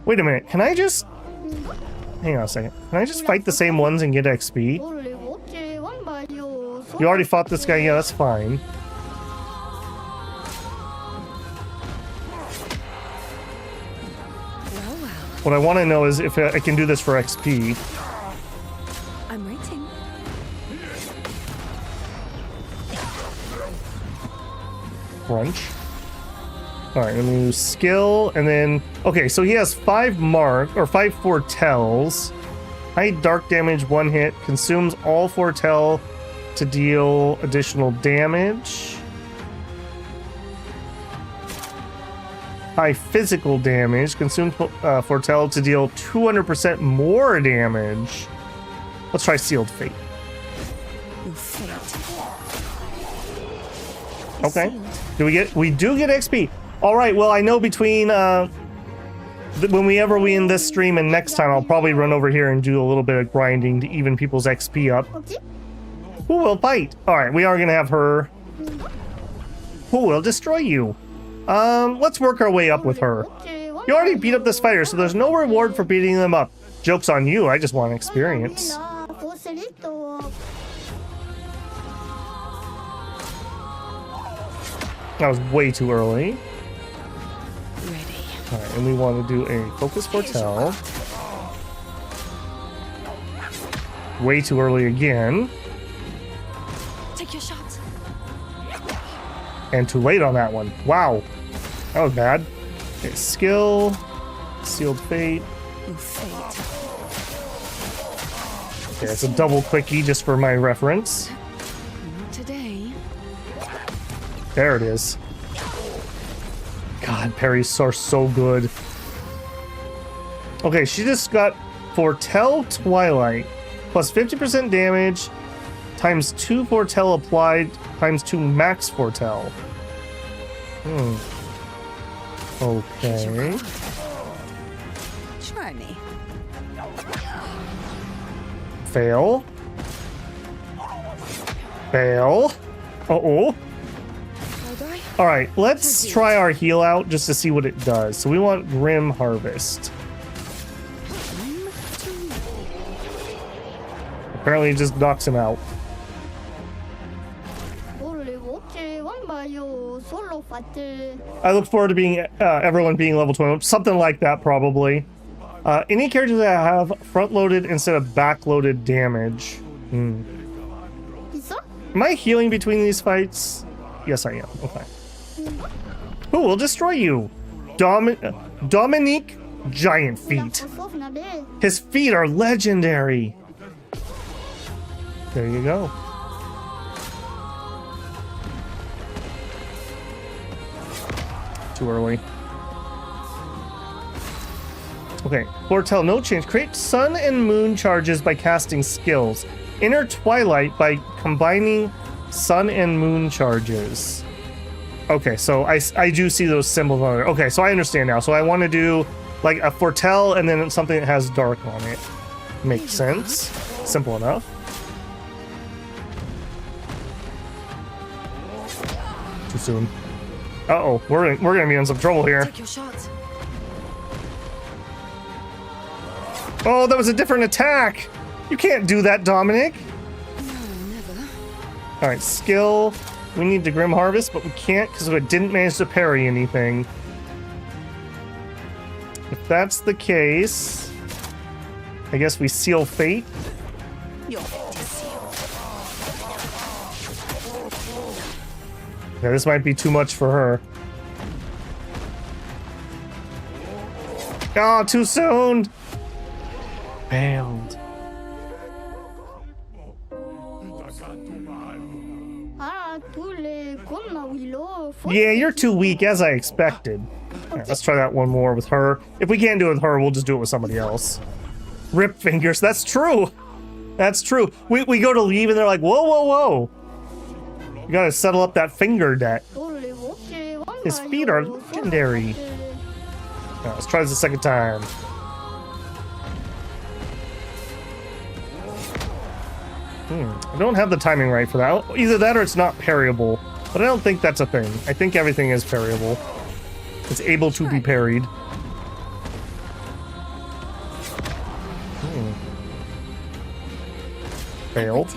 Speaker 1: Wait a minute, can I just... Hang on a second. Can I just fight the same ones and get XP? You already fought this guy? Yeah, that's fine. What I want to know is if I can do this for XP.
Speaker 4: I'm waiting.
Speaker 1: Crunch. Alright, let me use skill, and then... Okay, so he has 5 foretells. High dark damage, 1 hit. Consumes all foretell to deal additional damage. High physical damage. Consumes foretell to deal 200% more damage. Let's try Sealed Fate. Okay. We do get XP. Alright, well, I know between whenever we end this stream and next time, I'll probably run over here and do a little bit of grinding to even people's XP up. Who will fight? Alright, we are going to have her. Who will destroy you? Let's work our way up with her. You already beat up this fighter, so there's no reward for beating them up. Joke's on you, I just want experience. That was way too early. Alright, and we want to do a focus foretell. Way too early again.
Speaker 7: Take your shot.
Speaker 1: And too late on that one. Wow. That was bad. Okay, skill. Sealed fate. Okay, it's a double quickie just for my reference.
Speaker 6: Not today.
Speaker 1: There it is. God, parries are so good. Okay, she just got Foretell Twilight. Plus 50% damage. Times 2 Foretell applied. Times 2 max Foretell. Okay.
Speaker 6: Try me.
Speaker 1: Fail. Fail. Uh-oh. Alright, let's try our heal out just to see what it does. So we want Grim Harvest. Apparently it just knocks him out. I look forward to being everyone being level 20. Something like that, probably. Any characters that have front-loaded instead of back-loaded damage. Am I healing between these fights? Yes, I am. Okay. Who will destroy you? Dominique Giant Feet. His feet are legendary. There you go. Too early. Okay, foretell no change. Create sun and moon charges by casting skills. Enter Twilight by combining sun and moon charges. Okay, so I do see those symbols on it. Okay, so I understand now. So I want to do like a foretell and then something that has dark on it. Makes sense. Simple enough. Too soon. Uh-oh, we're gonna be in some trouble here.
Speaker 7: Take your shot.
Speaker 1: Oh, that was a different attack. You can't do that, Dominic.
Speaker 6: No, never.
Speaker 1: All right, skill. We need to Grim Harvest, but we can't because we didn't manage to parry anything. If that's the case, I guess we seal fate.
Speaker 6: Your fate is sealed.
Speaker 1: Yeah, this might be too much for her. Oh, too soon. Failed. Yeah, you're too weak, as I expected. All right, let's try that one more with her. If we can't do it with her, we'll just do it with somebody else. Rip fingers. That's true. That's true. We go to leave and they're like, whoa, whoa, whoa. You gotta settle up that finger debt. His feet are legendary. All right, let's try this a second time. I don't have the timing right for that. Either that or it's not parryable. But I don't think that's a thing. I think everything is parryable. It's able to be parried. Failed.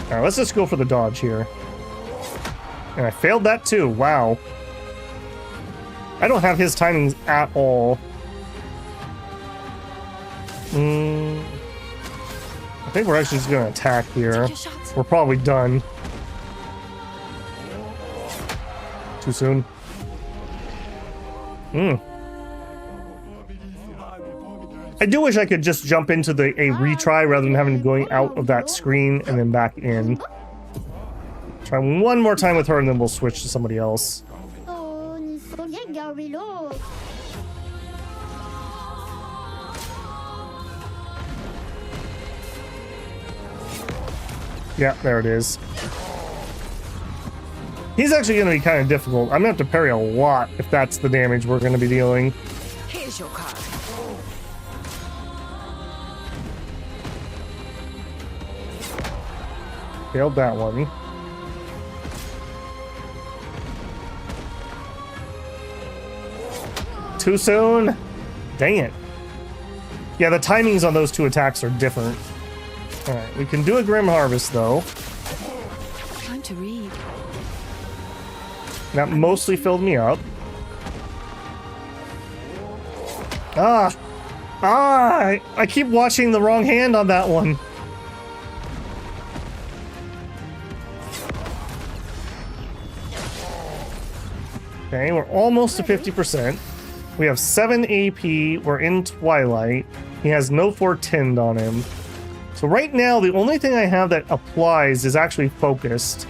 Speaker 1: Alright, let's just go for the dodge here. And I failed that too. Wow. I don't have his timings at all. I think we're actually just gonna attack here. We're probably done. Too soon. I do wish I could just jump into a retry rather than having going out of that screen and then back in. Try one more time with her and then we'll switch to somebody else. Yeah, there it is. He's actually going to be kind of difficult. I'm going to have to parry a lot if that's the damage we're going to be dealing.
Speaker 6: Here's your card.
Speaker 1: Failed that one. Too soon? Dang it. Yeah, the timings on those two attacks are different. Alright, we can do a Grim Harvest, though.
Speaker 6: Time to read.
Speaker 1: That mostly filled me up. I keep watching the wrong hand on that one. Okay, we're almost to 50%. We have 7 AP. We're in Twilight. He has no Fortend on him. So right now, the only thing I have that applies is actually Focused.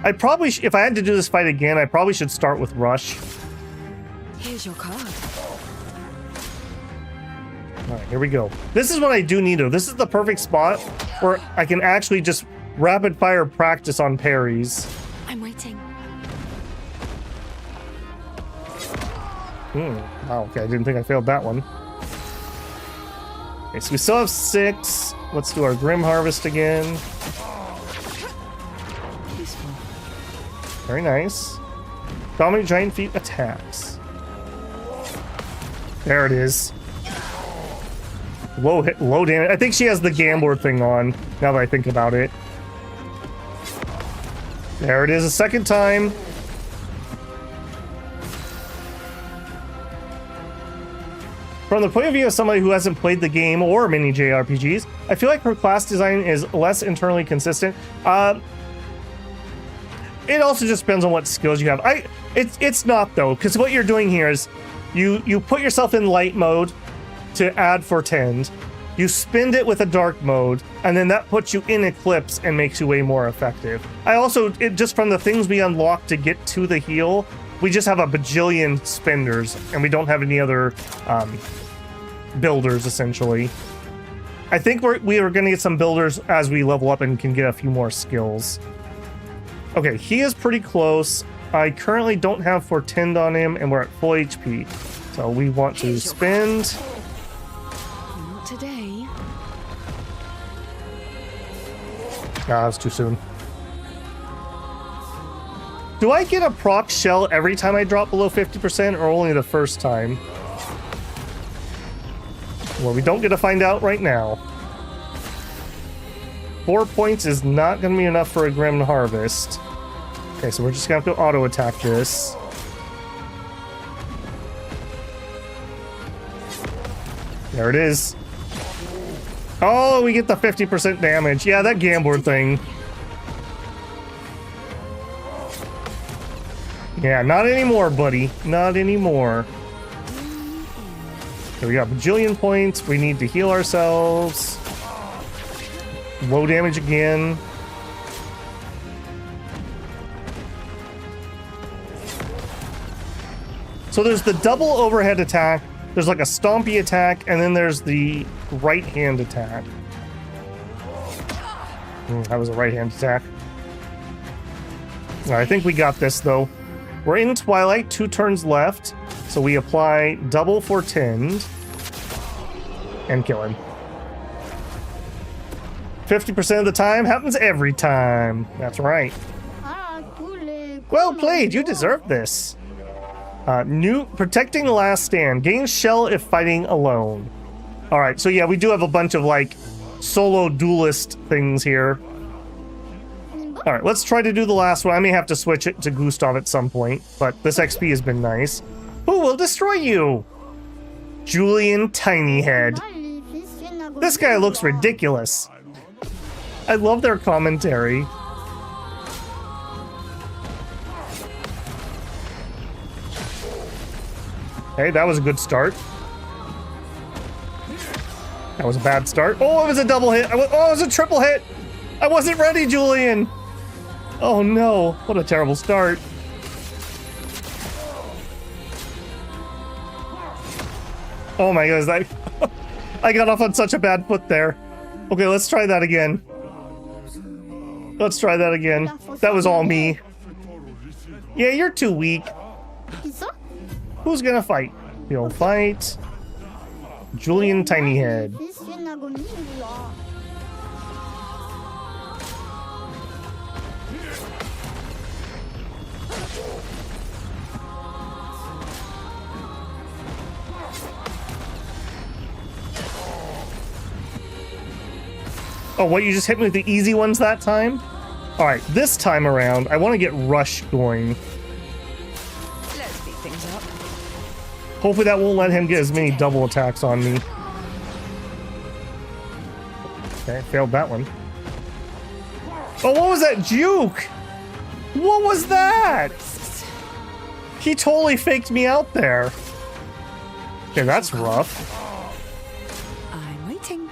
Speaker 1: I probably, if I had to do this fight again, I probably should start with Rush.
Speaker 6: Here's your card.
Speaker 1: Alright, here we go. This is what I do need to. This is the perfect spot where I can actually just rapid fire practice on parries.
Speaker 6: I'm waiting.
Speaker 1: Wow, okay, I didn't think I failed that one. Okay, so we still have 6. Let's do our Grim Harvest again.
Speaker 6: Useful.
Speaker 1: Very nice. Dominate Giant Feet attacks. There it is. Low hit, low damage. I think she has the Gambler thing on, now that I think about it. There it is a second time. From the point of view of somebody who hasn't played the game or many JRPGs, I feel like her class design is less internally consistent. It also just depends on what skills you have. It's not though, because what you're doing here is you put yourself in light mode to add Fortend. You spend it with a dark mode, and then that puts you in Eclipse and makes you way more effective. Just from the things we unlock to get to the heal, we just have a bajillion spenders, and we don't have any other builders, essentially. I think we are going to get some builders as we level up and can get a few more skills. Okay, he is pretty close. I currently don't have Fortend on him, and we're at full HP. So we want to spend...
Speaker 6: Not today.
Speaker 1: Nah, that's too soon. Do I get a proc shell every time I drop below 50% or only the first time? Well, we don't get to find out right now. 4 points is not going to be enough for a Grim Harvest. Okay, so we're just going to have to auto attack this. There it is. Oh, we get the 50% damage. Yeah, that Gambler thing. Yeah, not anymore, buddy. Not anymore. Okay, we got a bajillion points. We need to heal ourselves. Low damage again. So there's the double overhead attack. There's like a stompy attack, and then there's the right hand attack. That was a right hand attack. I think we got this though. We're in Twilight, 2 turns left, so we apply double Fortend and kill him. 50% of the time happens every time. That's right. Well played, you deserve this. New protecting the last stand. Gain shell if fighting alone. Alright, so yeah, we do have a bunch of like solo duelist things here. Alright, let's try to do the last one. I may have to switch it to Gustav at some point, but this XP has been nice. Who will destroy you? Julian Tinyhead. This guy looks ridiculous. I love their commentary. Okay, that was a good start. That was a bad start. Oh, it was a double hit. Oh, it was a triple hit. I wasn't ready, Julian. Oh no, what a terrible start. Oh my goodness, I got off on such a bad foot there. Okay, let's try that again. Let's try that again. That was all me. Yeah, you're too weak. Who's gonna fight? He'll fight Julian Tinyhead. Oh, what, you just hit me with the easy ones that time? Alright, this time around, I want to get Rush going.
Speaker 6: Let's speed things up.
Speaker 1: Hopefully that won't let him get as many double attacks on me. Okay, failed that one. Oh, what was that juke? What was that? He totally faked me out there. Okay, that's rough.
Speaker 6: I'm waiting.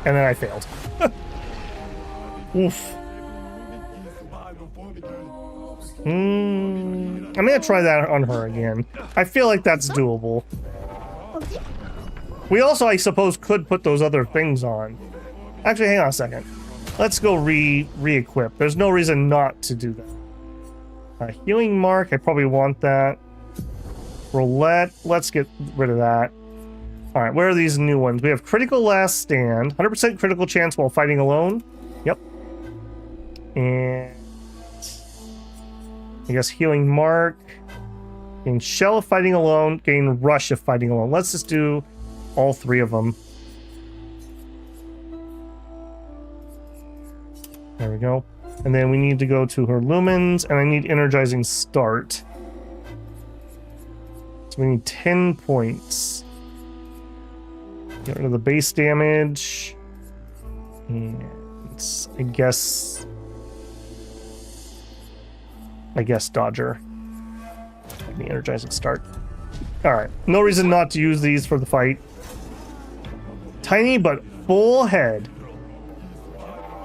Speaker 1: And then I failed. Oof. I'm gonna try that on her again. I feel like that's doable. We also, I suppose, could put those other things on. Actually, hang on a second. Let's go re-equip. There's no reason not to do that. Healing mark, I probably want that. Roulette, let's get rid of that. Alright, where are these new ones? We have critical last stand. 100% critical chance while fighting alone. Yep. And I guess healing mark. Gain shell if fighting alone. Gain rush if fighting alone. Let's just do all three of them. There we go. And then we need to go to her lumens, and I need energizing start. So we need 10 points. Get rid of the base damage. And I guess Dodger. The energizing start. Alright. No reason not to use these for the fight. Tiny but full head.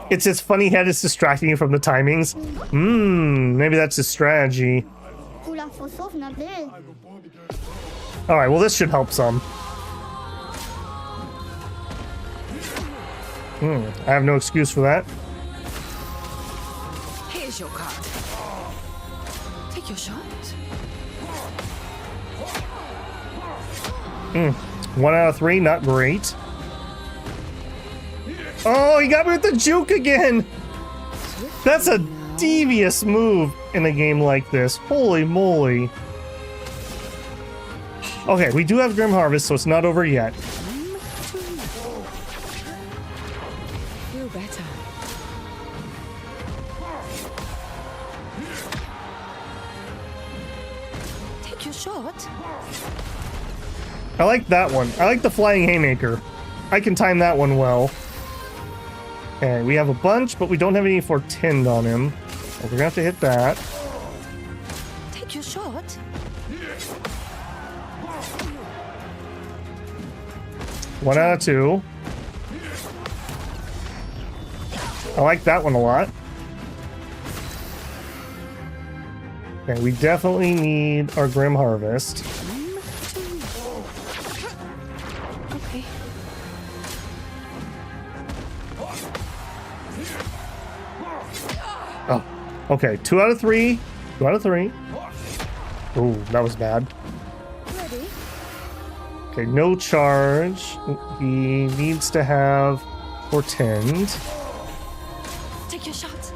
Speaker 1: It's his funny head is distracting you from the timings. Maybe that's his strategy. Alright, well this should help some. I have no excuse for that.
Speaker 6: Here's your card. Take your shot.
Speaker 1: 1 out of 3, not great. Oh, he got me with the juke again! That's a devious move in a game like this. Holy moly. Okay, we do have Grim Harvest, so it's not over yet.
Speaker 6: Feel better. Take your shot.
Speaker 1: I like that one. I like the Flying Haymaker. I can time that one well. Okay, we have a bunch, but we don't have any for tinned on him. So we're gonna have to hit that.
Speaker 6: Take your shot.
Speaker 1: 1 out of 2. I like that one a lot. Okay, we definitely need our Grim Harvest.
Speaker 6: Okay.
Speaker 1: Oh, okay. 2 out of 3. 2 out of 3. Ooh, that was bad.
Speaker 6: Ready?
Speaker 1: Okay, no charge. He needs to have portend.
Speaker 6: Take your shot.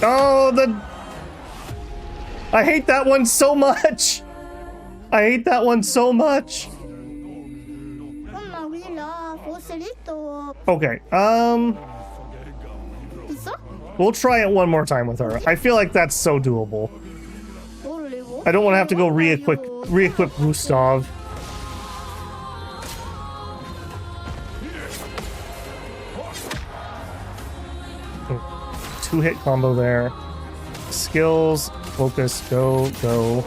Speaker 1: Oh, I hate that one so much. I hate that one so much. Okay, we'll try it one more time with her. I feel like that's so doable. I don't want to have to go re-equip Gustav. Two-hit combo there. Skills, focus, go, go.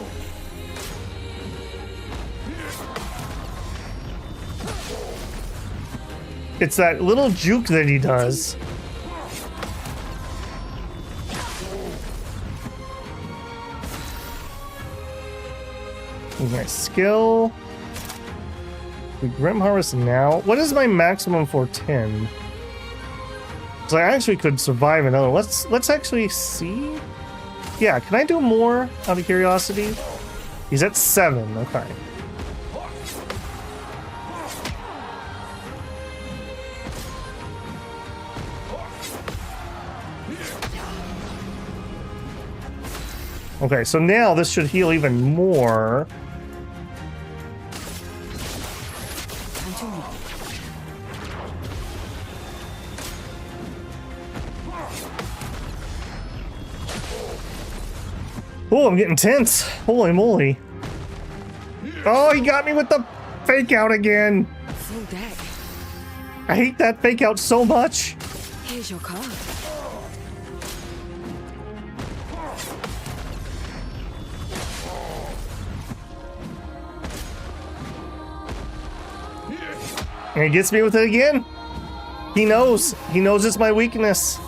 Speaker 1: It's that little juke that he does. My skill. We Grim Harvest now. What is my maximum for 10? So I actually could survive another. Let's actually see. Yeah, can I do more out of curiosity? He's at 7. Okay. Okay, so now this should heal even more.
Speaker 6: Time to rock.
Speaker 1: Oh, I'm getting tense. Holy moly. Oh, he got me with the fake out again.
Speaker 6: Full deck.
Speaker 1: I hate that fake out so much.
Speaker 6: Here's your card.
Speaker 1: And he gets me with it again. He knows. He knows it's my weakness.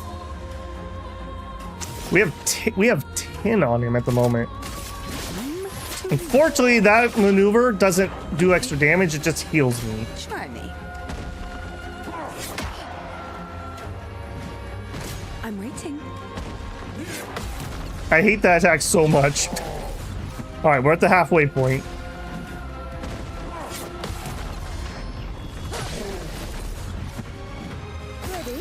Speaker 1: We have 10 on him at the moment. Unfortunately, that maneuver doesn't do extra damage. It just heals me.
Speaker 6: Try me. I'm waiting.
Speaker 1: I hate that attack so much. All right, we're at the halfway point.
Speaker 6: Ready?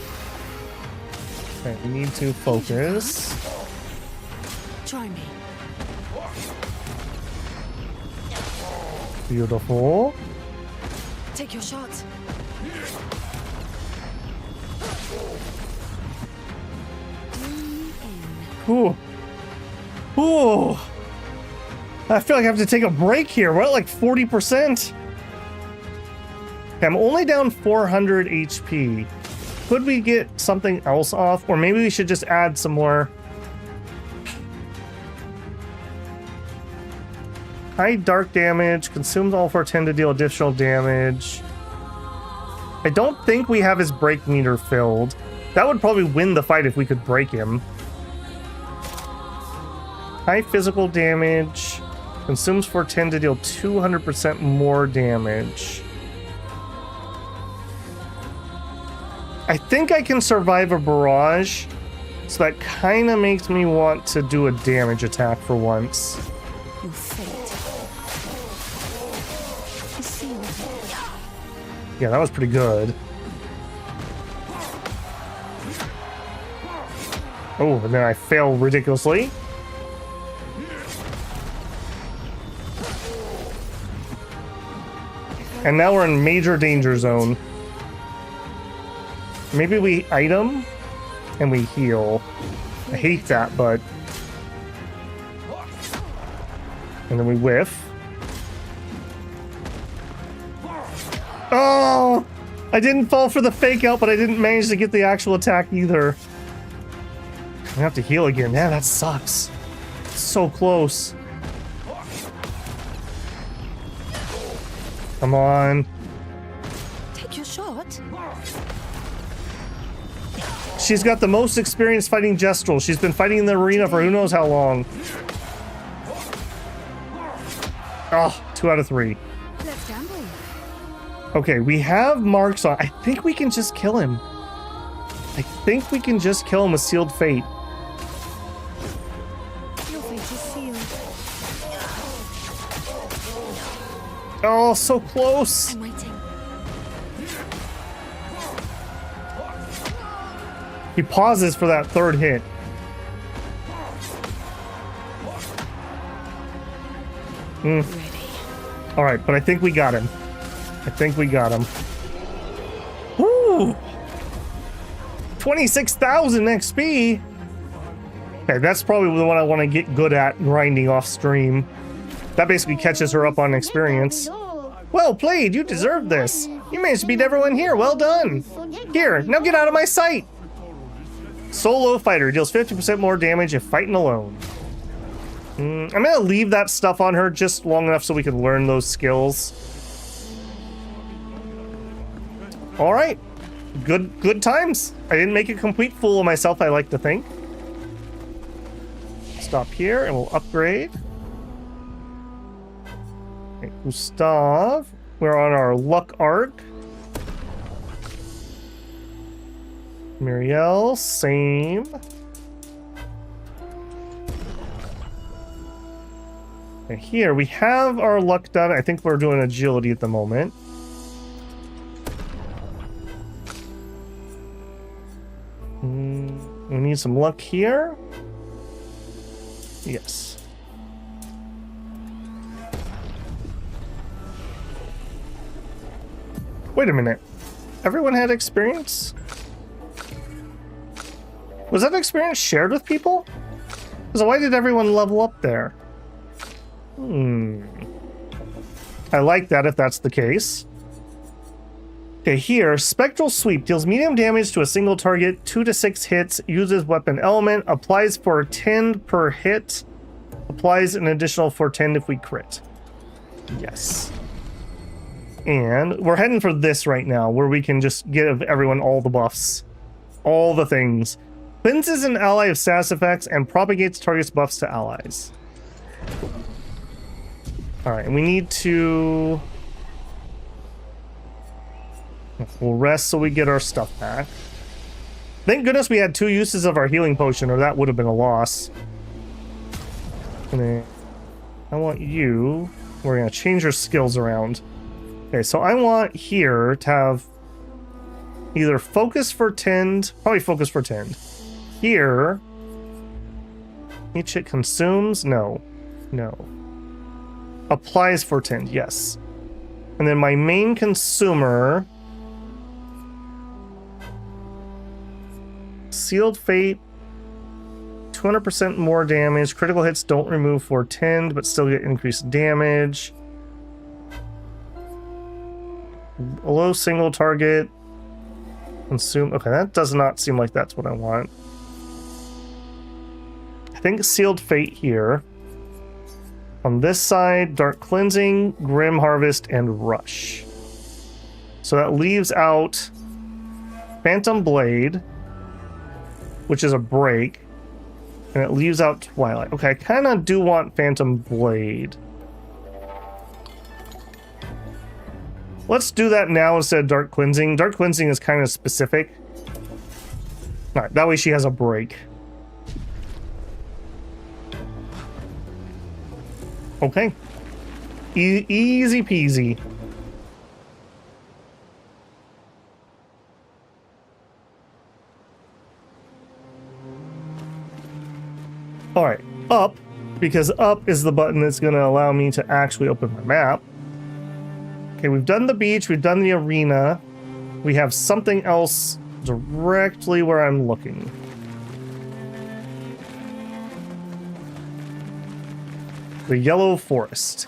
Speaker 1: Okay, we need to focus.
Speaker 6: Try me.
Speaker 1: Beautiful.
Speaker 6: Take your shot.
Speaker 1: Ooh. Ooh. I feel like I have to take a break here. We're at like 40%. Okay, I'm only down 400 HP. Could we get something else off? Or maybe we should just add some more. High dark damage. Consumes all 410 to deal additional damage. I don't think we have his break meter filled. That would probably win the fight if we could break him. High physical damage. Consumes 410 to deal 200% more damage. I think I can survive a barrage, so that kind of makes me want to do a damage attack for once.
Speaker 6: Your fate is sealed.
Speaker 1: Yeah, that was pretty good. Oh, and then I fail ridiculously. And now we're in major danger zone. Maybe we item and we heal. I hate that, but... And then we whiff. Oh! I didn't fall for the fake out, but I didn't manage to get the actual attack either. I have to heal again. Yeah, that sucks. So close. Come on.
Speaker 6: Take your shot.
Speaker 1: She's got the most experience fighting Gestrel. She's been fighting in the arena for who knows how long. Oh, 2 out of 3.
Speaker 6: Let's gamble.
Speaker 1: Okay, we have marks on. I think we can just kill him. I think we can just kill him with Sealed Fate.
Speaker 6: Your fate is sealed.
Speaker 1: Oh, so close.
Speaker 6: I'm waiting.
Speaker 1: He pauses for that third hit.
Speaker 6: Ready.
Speaker 1: All right, but I think we got him. I think we got him. Woo! 26,000 XP. Okay, that's probably the one I want to get good at grinding off stream. That basically catches her up on experience. Well played, you deserve this. You managed to beat everyone here, well done. Here, now get out of my sight. Solo fighter deals 50% more damage if fighting alone. I'm gonna leave that stuff on her just long enough so we can learn those skills. All right, good times. I didn't make a complete fool of myself, I like to think. Stop here and we'll upgrade. Okay, Gustav, we're on our luck arc. Muriel, same. And here we have our luck done. I think we're doing agility at the moment. We need some luck here. Yes. Wait a minute. Everyone had experience? Was that experience shared with people? So why did everyone level up there? I like that if that's the case. Okay, here, Spectral Sweep deals medium damage to a single target, 2 to 6 hits, uses weapon element, applies for 10 per hit, applies an additional for 10 if we crit. Yes. And we're heading for this right now, where we can just give everyone all the buffs. All the things. Cleanses an ally of status effects and propagates target's buffs to allies. Alright, and we need to... We'll rest so we get our stuff back. Thank goodness we had 2 uses of our healing potion, or that would have been a loss. And then I want you... We're going to change your skills around. Okay, so I want here to have either focus for tend, probably focus for tend. Here, each hit consumes, no. Applies for tend, yes. And then my main consumer, Sealed Fate, 200% more damage. Critical hits don't remove for tend, but still get increased damage. Below single target. Consume. Okay, that does not seem like that's what I want. I think Sealed Fate here. On this side, Dark Cleansing, Grim Harvest, and Rush. So that leaves out Phantom Blade, which is a break. And it leaves out Twilight. Okay, I kind of do want Phantom Blade. Let's do that now instead of Dark Cleansing. Dark Cleansing is kind of specific. Alright, that way she has a break. Okay. Easy peasy. Alright, up, because up is the button that's going to allow me to actually open my map. Okay, we've done the beach, we've done the arena. We have something else directly where I'm looking. The Yellow Forest.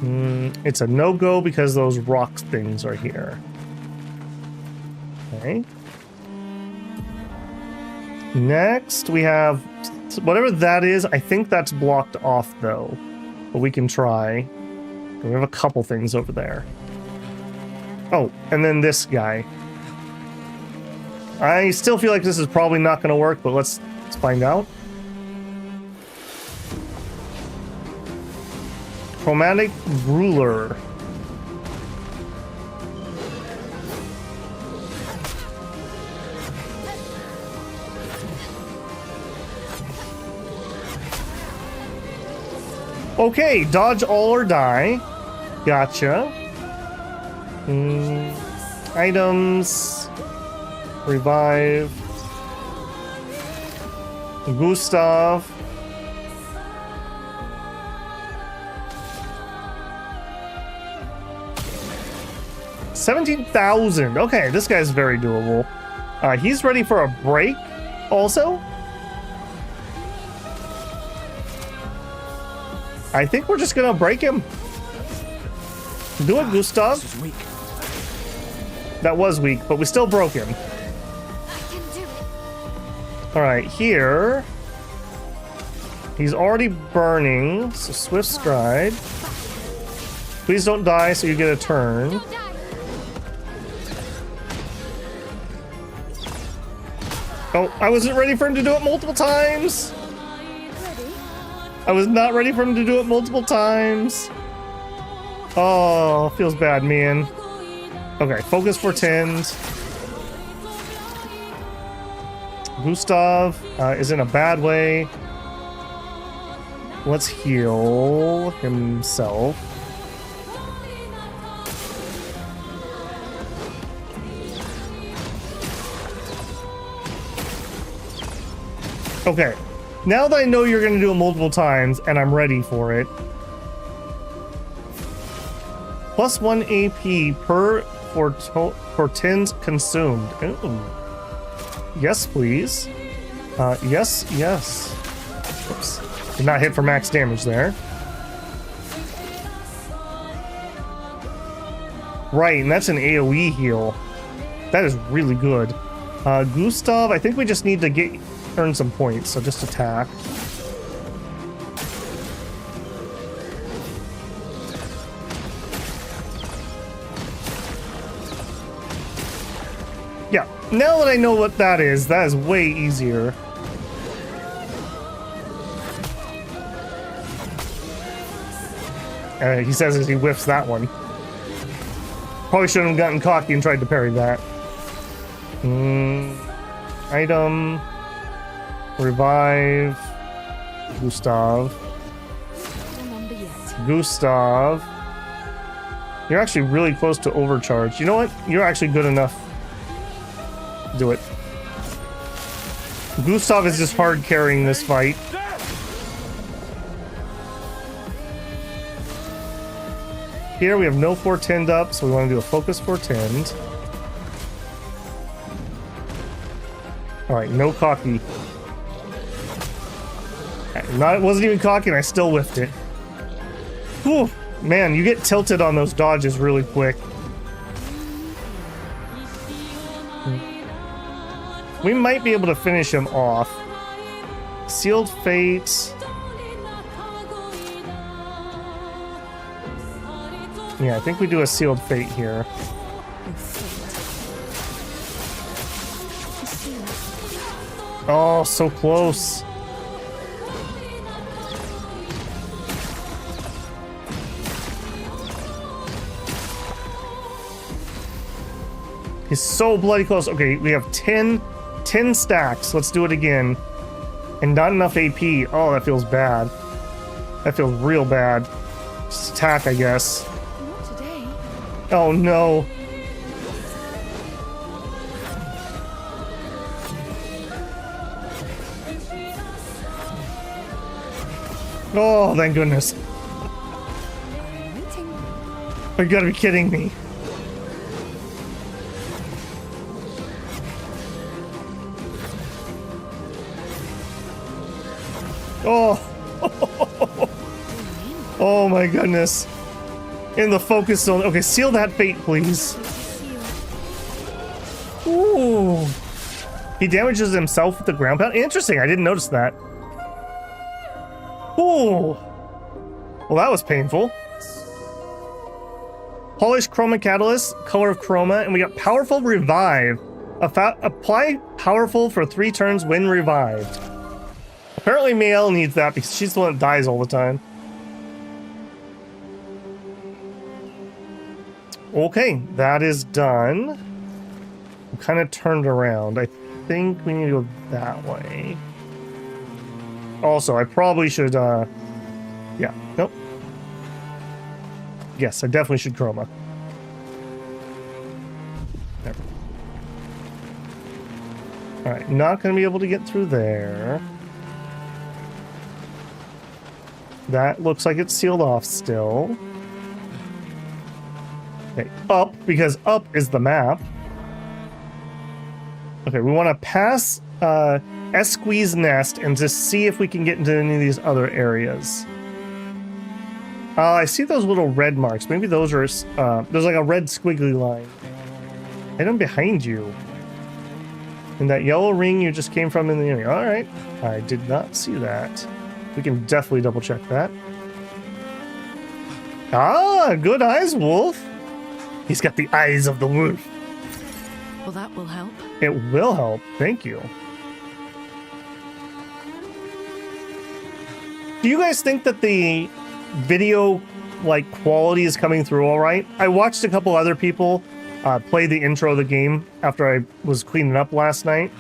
Speaker 1: It's a no-go because those rock things are here. Okay. Next, we have whatever that is. I think that's blocked off, though. But we can try. We have a couple things over there. Oh, and then this guy. I still feel like this is probably not going to work, but let's find out. Chromatic Ruler. Okay, dodge all or die. Gotcha. Items. Revive. Gustav. $17,000. Okay, this guy's very doable. He's ready for a break also. I think we're just gonna break him. Do it, Gustav.
Speaker 3: This is weak.
Speaker 1: That was weak, but we still broke him. Alright, here. He's already burning, so Swift Stride. Please don't die so you get a turn. Oh, I wasn't ready for him to do it multiple times. I was not ready for him to do it multiple times. Oh, feels bad, man. Okay, focus for tens. Gustav is in a bad way. Let's heal himself. Okay. Now that I know you're going to do it multiple times, and I'm ready for it, Plus 1 AP per portend consumed. Ooh. Yes, please. Yes. Oops. Did not hit for max damage there. Right, and that's an AoE heal. That is really good. Gustav, I think we just need to earn some points, so just attack. Yeah, now that I know what that is way easier. He says as he whiffs that one. Probably shouldn't have gotten cocky and tried to parry that. Item. Revive. Gustav. Gustav. You're actually really close to overcharge. You know what? You're actually good enough. Do it. Gustav is just hard carrying this fight. Here we have no Fortend up, so we want to do a focus Fortend. Alright, no cocky. It wasn't even cocky and I still whiffed it. Whew, man, you get tilted on those dodges really quick. We might be able to finish him off. Sealed Fate. Yeah, I think we do a Sealed Fate here. Oh, so close. He's so bloody close. Okay, we have 10 stacks. Let's do it again. And not enough AP. Oh, that feels bad. That feels real bad. Just attack, I guess.
Speaker 4: Not today.
Speaker 1: Oh, no. Oh, thank goodness. You gotta be kidding me. Oh. Oh my goodness. In the focus zone. Okay, seal that fate, please. Ooh. He damages himself with the ground pound. Interesting, I didn't notice that. Ooh. Well, that was painful. Polished Chroma Catalyst, Color of Chroma, and we got Powerful Revive. Apply Powerful for 3 turns when revived. Apparently Mael needs that because she's the one that dies all the time. Okay, that is done. I'm kind of turned around. I think we need to go that way. Also, I probably should, yeah, nope. Yes, I definitely should chroma. There. Alright, not going to be able to get through there. That looks like it's sealed off still. Okay, up, because up is the map. Okay, we want to pass Esqui's Nest and just see if we can get into any of these other areas. I see those little red marks. Maybe those are, there's like a red squiggly line. Item behind you. And that yellow ring you just came from in the area. Alright, I did not see that. We can definitely double check that. Ah, good eyes, wolf. He's got the eyes of the wolf.
Speaker 7: Well, that will help.
Speaker 1: It will help. Thank you. Do you guys think that the video quality is coming through all right? I watched a couple other people play the intro of the game after I was cleaning up last night,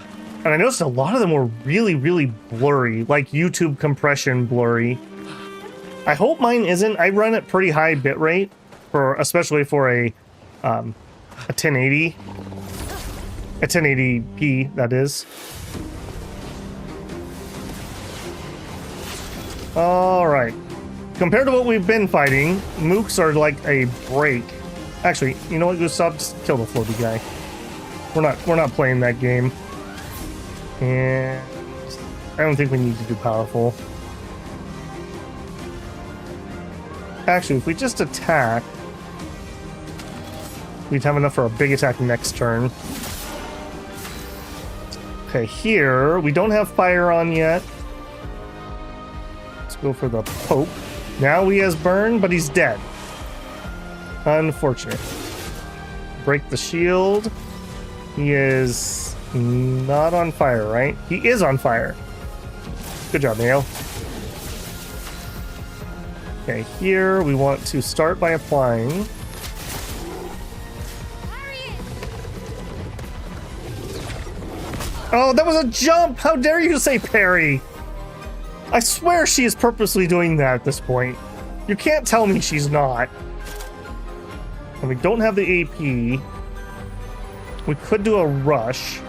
Speaker 1: and I noticed a lot of them were really, really blurry, like YouTube compression blurry. I hope mine isn't. I run at pretty high bitrate, especially for a 1080, a 1080p, that is. All right. compared to what we've been fighting, mooks are like a break. Actually, you know what, Gustav? Just kill the floaty guy. We're not playing that game. And I don't think we need to do powerful. Actually, if we just attack, we'd have enough for a big attack next turn. Okay, here, we don't have fire on yet. Let's go for the Pope. Now he has burn, but he's dead. Unfortunate. Break the shield. He is not on fire, right? He is on fire. Good job, Mayo. Okay, here we want to start by applying. Oh, that was a jump! How dare you say parry? I swear she is purposely doing that at this point. You can't tell me she's not. And we don't have the AP. We could do a rush.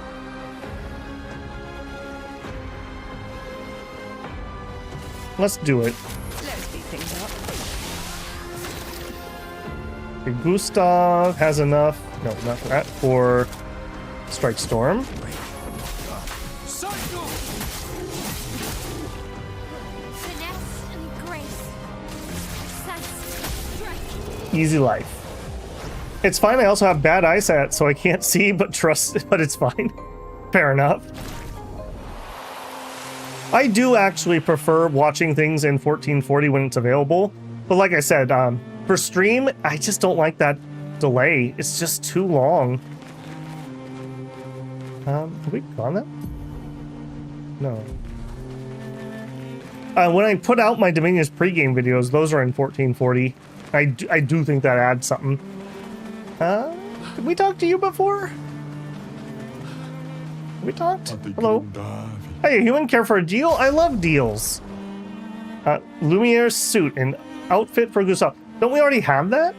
Speaker 1: Let's do it. Okay, Gustav has enough. No, not that. For Strike Storm. Easy life. It's fine. I also have bad eyesight, so I can't see, but it's fine. Fair enough. I do actually prefer watching things in 1440 when it's available, but like I said, for stream, I just don't like that delay. It's just too long. Have we gone that? No. When I put out my Dominion's pregame videos, those are in 1440. I do think that adds something. Did we talk to you before? We talked? Hello. Hey, human, care for a deal? I love deals. Lumiere's suit, an outfit for Gustav. Don't we already have that?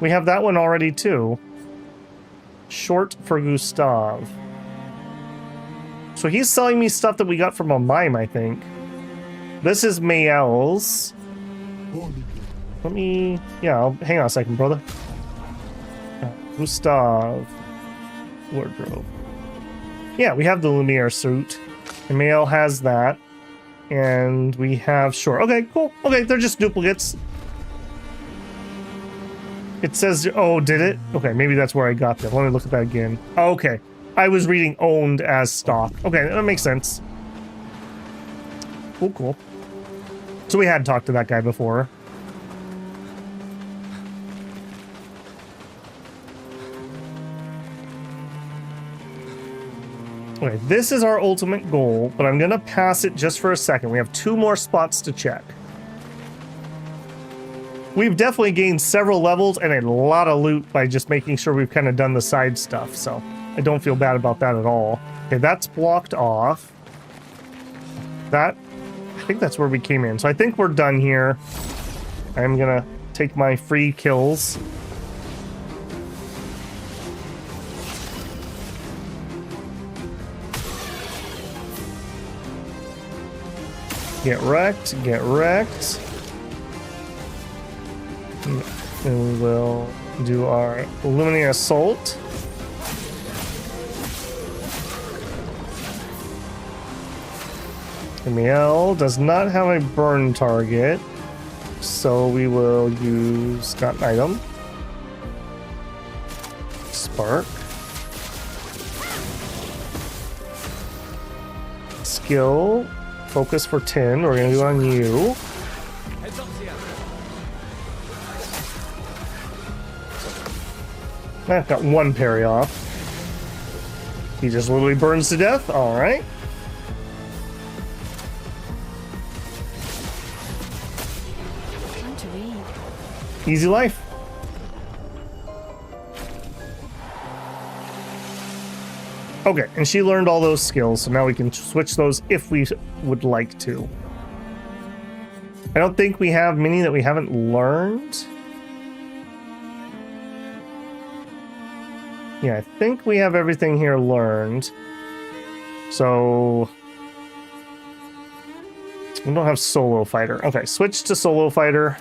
Speaker 1: We have that one already too. Short for Gustav. So he's selling me stuff that we got from a mime, I think. This is Mael's. Let me... Yeah, hang on a second, brother. Gustav. Wardrobe. Yeah, we have the Lumiere suit. And Mael has that. And we have... Sure. Okay, cool. Okay, they're just duplicates. It says... Oh, did it? Okay, maybe that's where I got them. Let me look at that again. Okay. I was reading owned as stock. Okay, that makes sense. Cool, cool. So we had talked to that guy before. Okay, this is our ultimate goal, but I'm gonna pass it just for a second. We have 2 more spots to check. We've definitely gained several levels and a lot of loot by just making sure we've kind of done the side stuff, so I don't feel bad about that at all. Okay, that's blocked off. That, I think that's where we came in. So I think we're done here. I'm gonna take my free kills. Get wrecked, get wrecked. And we will do our Illuminating Assault. Miel does not have a burn target, so we will use not an item. Spark. Skill. Focus for 10. We're going to do on you. I've got 1 parry off. He just literally burns to death. All right.
Speaker 6: Time to read.
Speaker 1: Easy life. Okay, and she learned all those skills, so now we can switch those if we would like to. I don't think we have many that we haven't learned. Yeah, I think we have everything here learned. So... We don't have solo fighter. Okay, switch to solo fighter.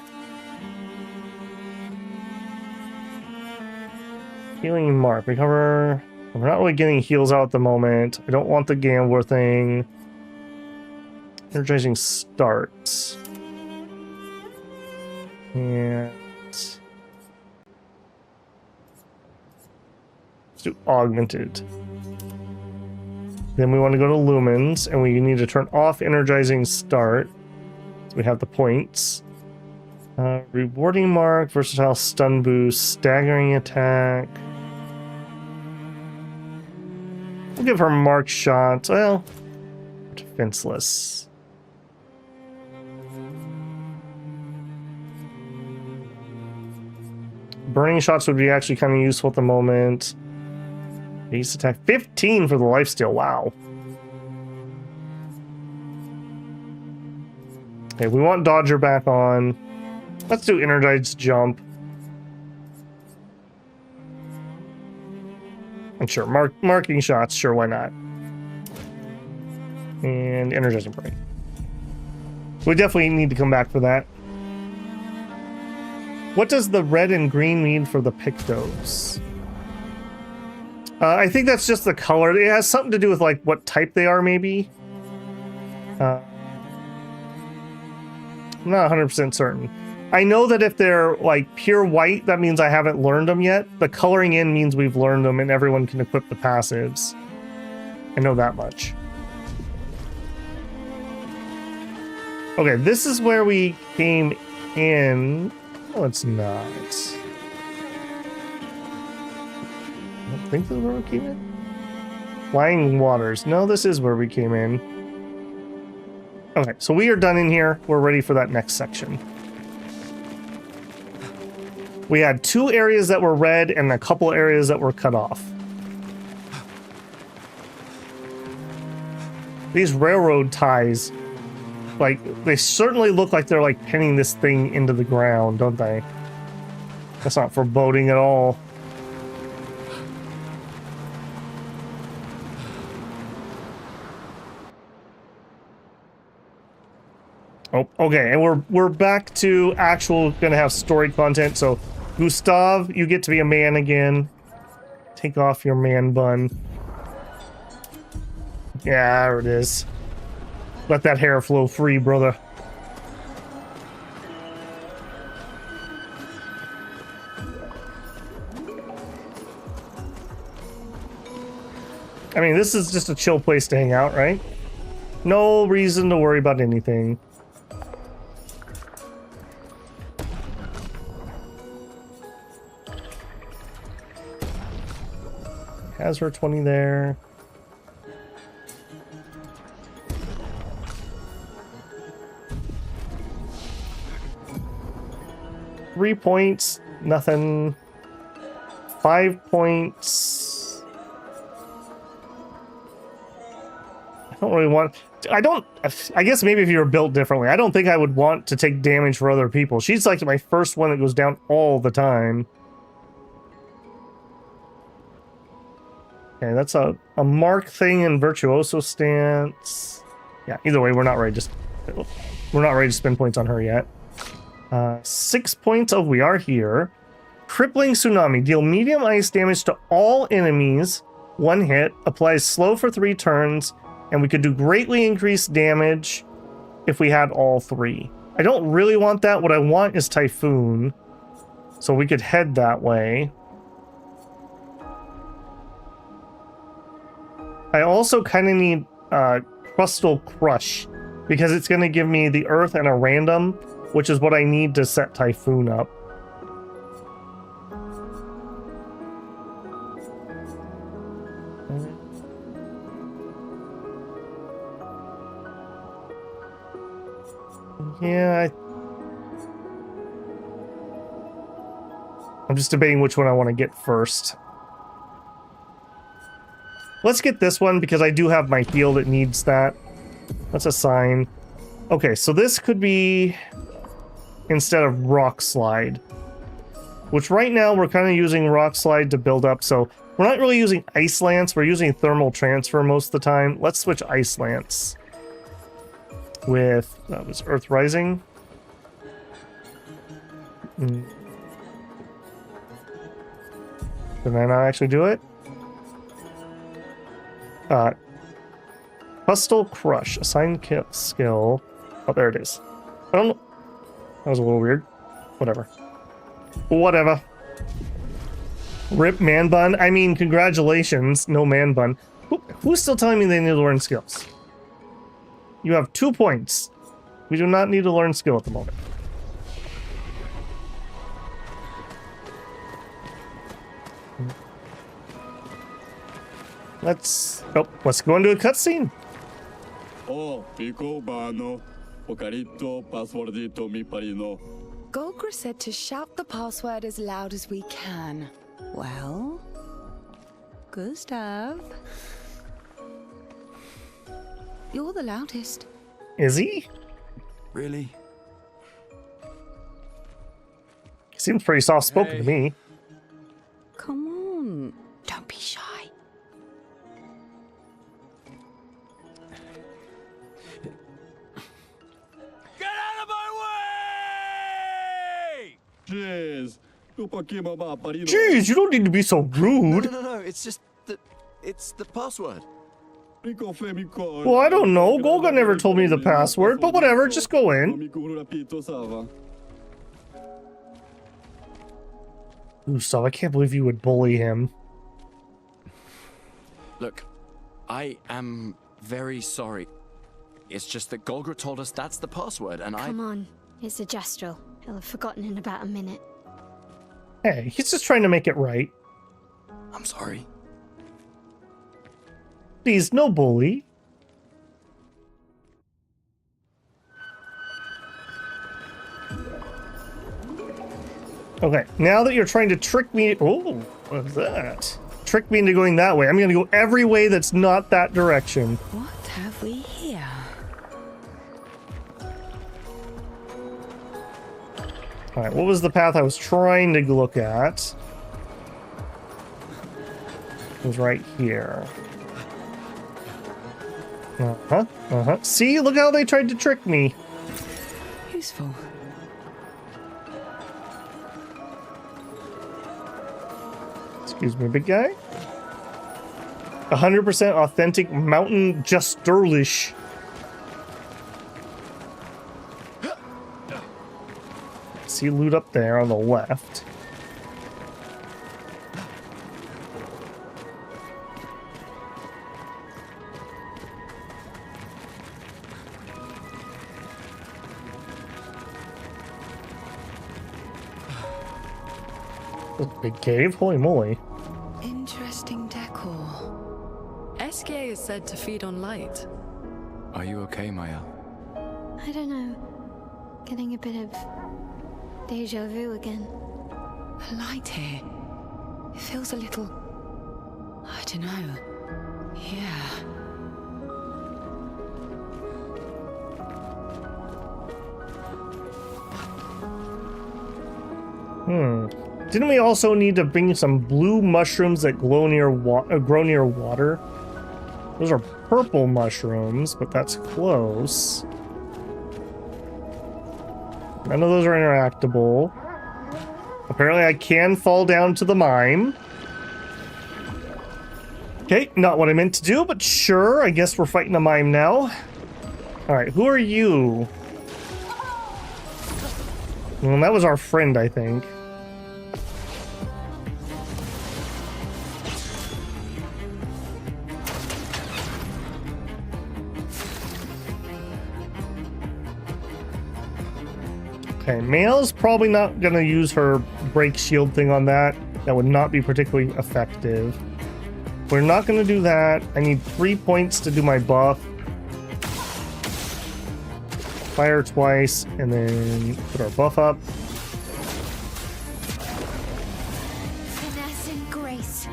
Speaker 1: Healing mark. Recover. We're not really getting heals out at the moment. I don't want the gambler thing. Energizing starts. And let's do augmented. Then we want to go to lumens, and we need to turn off energizing start. So we have the points. Rewarding mark, versatile stun boost, staggering attack. We'll give her mark shot. Well, defenseless. Burning shots would be actually kind of useful at the moment. Base attack 15 for the lifesteal. Wow. Okay, we want Dodger back on. Let's do energized jump. And sure, marking shots. Sure, why not? And energizing brain. We definitely need to come back for that. What does the red and green mean for the Pictos? I think that's just the color. It has something to do with like what type they are, maybe. I'm not 100% certain. I know that if they're like pure white, that means I haven't learned them yet. The coloring in means we've learned them and everyone can equip the passives. I know that much. Okay, this is where we came in. Oh, it's not. I don't think this is where we came in. Flying Waters. No, this is where we came in. Okay, so we are done in here. We're ready for that next section. We had 2 areas that were red and a couple areas that were cut off. These railroad ties, like, they certainly look like they're like pinning this thing into the ground, don't they? That's not foreboding at all. Oh, okay, and we're back to actual gonna have story content. So, Gustav, you get to be a man again. Take off your man bun. Yeah, there it is. Let that hair flow free, brother. I mean, this is just a chill place to hang out, right? No reason to worry about anything. Has her 20 there. Three points, nothing. 5 points. I don't really want... I guess maybe if you were built differently. I don't think I would want to take damage for other people. She's like my first one that goes down all the time. Okay, that's a mark thing in Virtuoso stance. Yeah, either way, we're not ready to spend points on her yet. 6 points. Oh, we are here. Crippling Tsunami. Deal medium ice damage to all enemies. 1 hit. Applies slow for 3 turns. And we could do greatly increased damage if we had all 3. I don't really want that. What I want is Typhoon. So we could head that way. I also kind of need Crustal Crush, because it's going to give me the Earth and a random, which is what I need to set Typhoon up. Yeah, I'm just debating which one I want to get first. Let's get this one because I do have my heal that needs that. Let's assign. Okay, so this could be instead of Rock Slide, which right now we're kind of using Rock Slide to build up. So we're not really using Ice Lance. We're using Thermal Transfer most of the time. Let's switch Ice Lance. with that was Earth Rising. Did I not actually do it? Hustle Crush, assigned skill. Oh, there it is. I don't know. That was a little weird. Whatever. Whatever. Rip man bun. I mean, congratulations. No man bun. Who's still telling me they need to learn skills? You have 2 points. We do not need to learn skill at the moment. Let's go into a cutscene.
Speaker 6: Golgra said to shout the password as loud as we can. Well, Gustav, you're the loudest.
Speaker 1: Is he?
Speaker 3: Really?
Speaker 1: He seems pretty soft-spoken to me.
Speaker 6: Come on, don't be shy.
Speaker 1: Jeez, you don't need to be so rude.
Speaker 3: No, it's just that it's the password.
Speaker 1: Well, I don't know. Golga never told me the password, but whatever, just go in. Gustav, I can't believe you would bully him.
Speaker 3: Look, I am very sorry. It's just that Golgra told us that's the password, and
Speaker 2: Come on, it's a gestural. He'll have forgotten in about a minute.
Speaker 1: Hey, he's just trying to make it right.
Speaker 3: I'm sorry.
Speaker 1: Please, no bully. Okay, now that you're trying to trick me... Oh, what is that? Trick me into going that way. I'm going to go every way that's not that direction.
Speaker 6: What have we here?
Speaker 1: Alright, what was the path I was trying to look at? It was right here. See, look how they tried to trick me.
Speaker 6: Useful.
Speaker 1: Excuse me, big guy. 100% authentic mountain justerlish. See loot up there on the left. Big cave? Holy moly.
Speaker 6: Interesting decor.
Speaker 7: SK is said to feed on light.
Speaker 3: Are you okay, Maya?
Speaker 2: I don't know. Getting a bit of deja vu again.
Speaker 6: The light here. It feels a little... I don't know. Yeah.
Speaker 1: Didn't we also need to bring some blue mushrooms that grow near water? Those are purple mushrooms, but that's close. None of those are interactable. Apparently I can fall down to the mine. Okay, not what I meant to do, but sure, I guess we're fighting the mime now. Alright, who are you? Well, that was our friend, I think. Okay, Male's probably not going to use her break shield thing on that. That would not be particularly effective. We're not going to do that. I need 3 points to do my buff. Fire twice, and then put our buff up.
Speaker 2: Finesse and grace.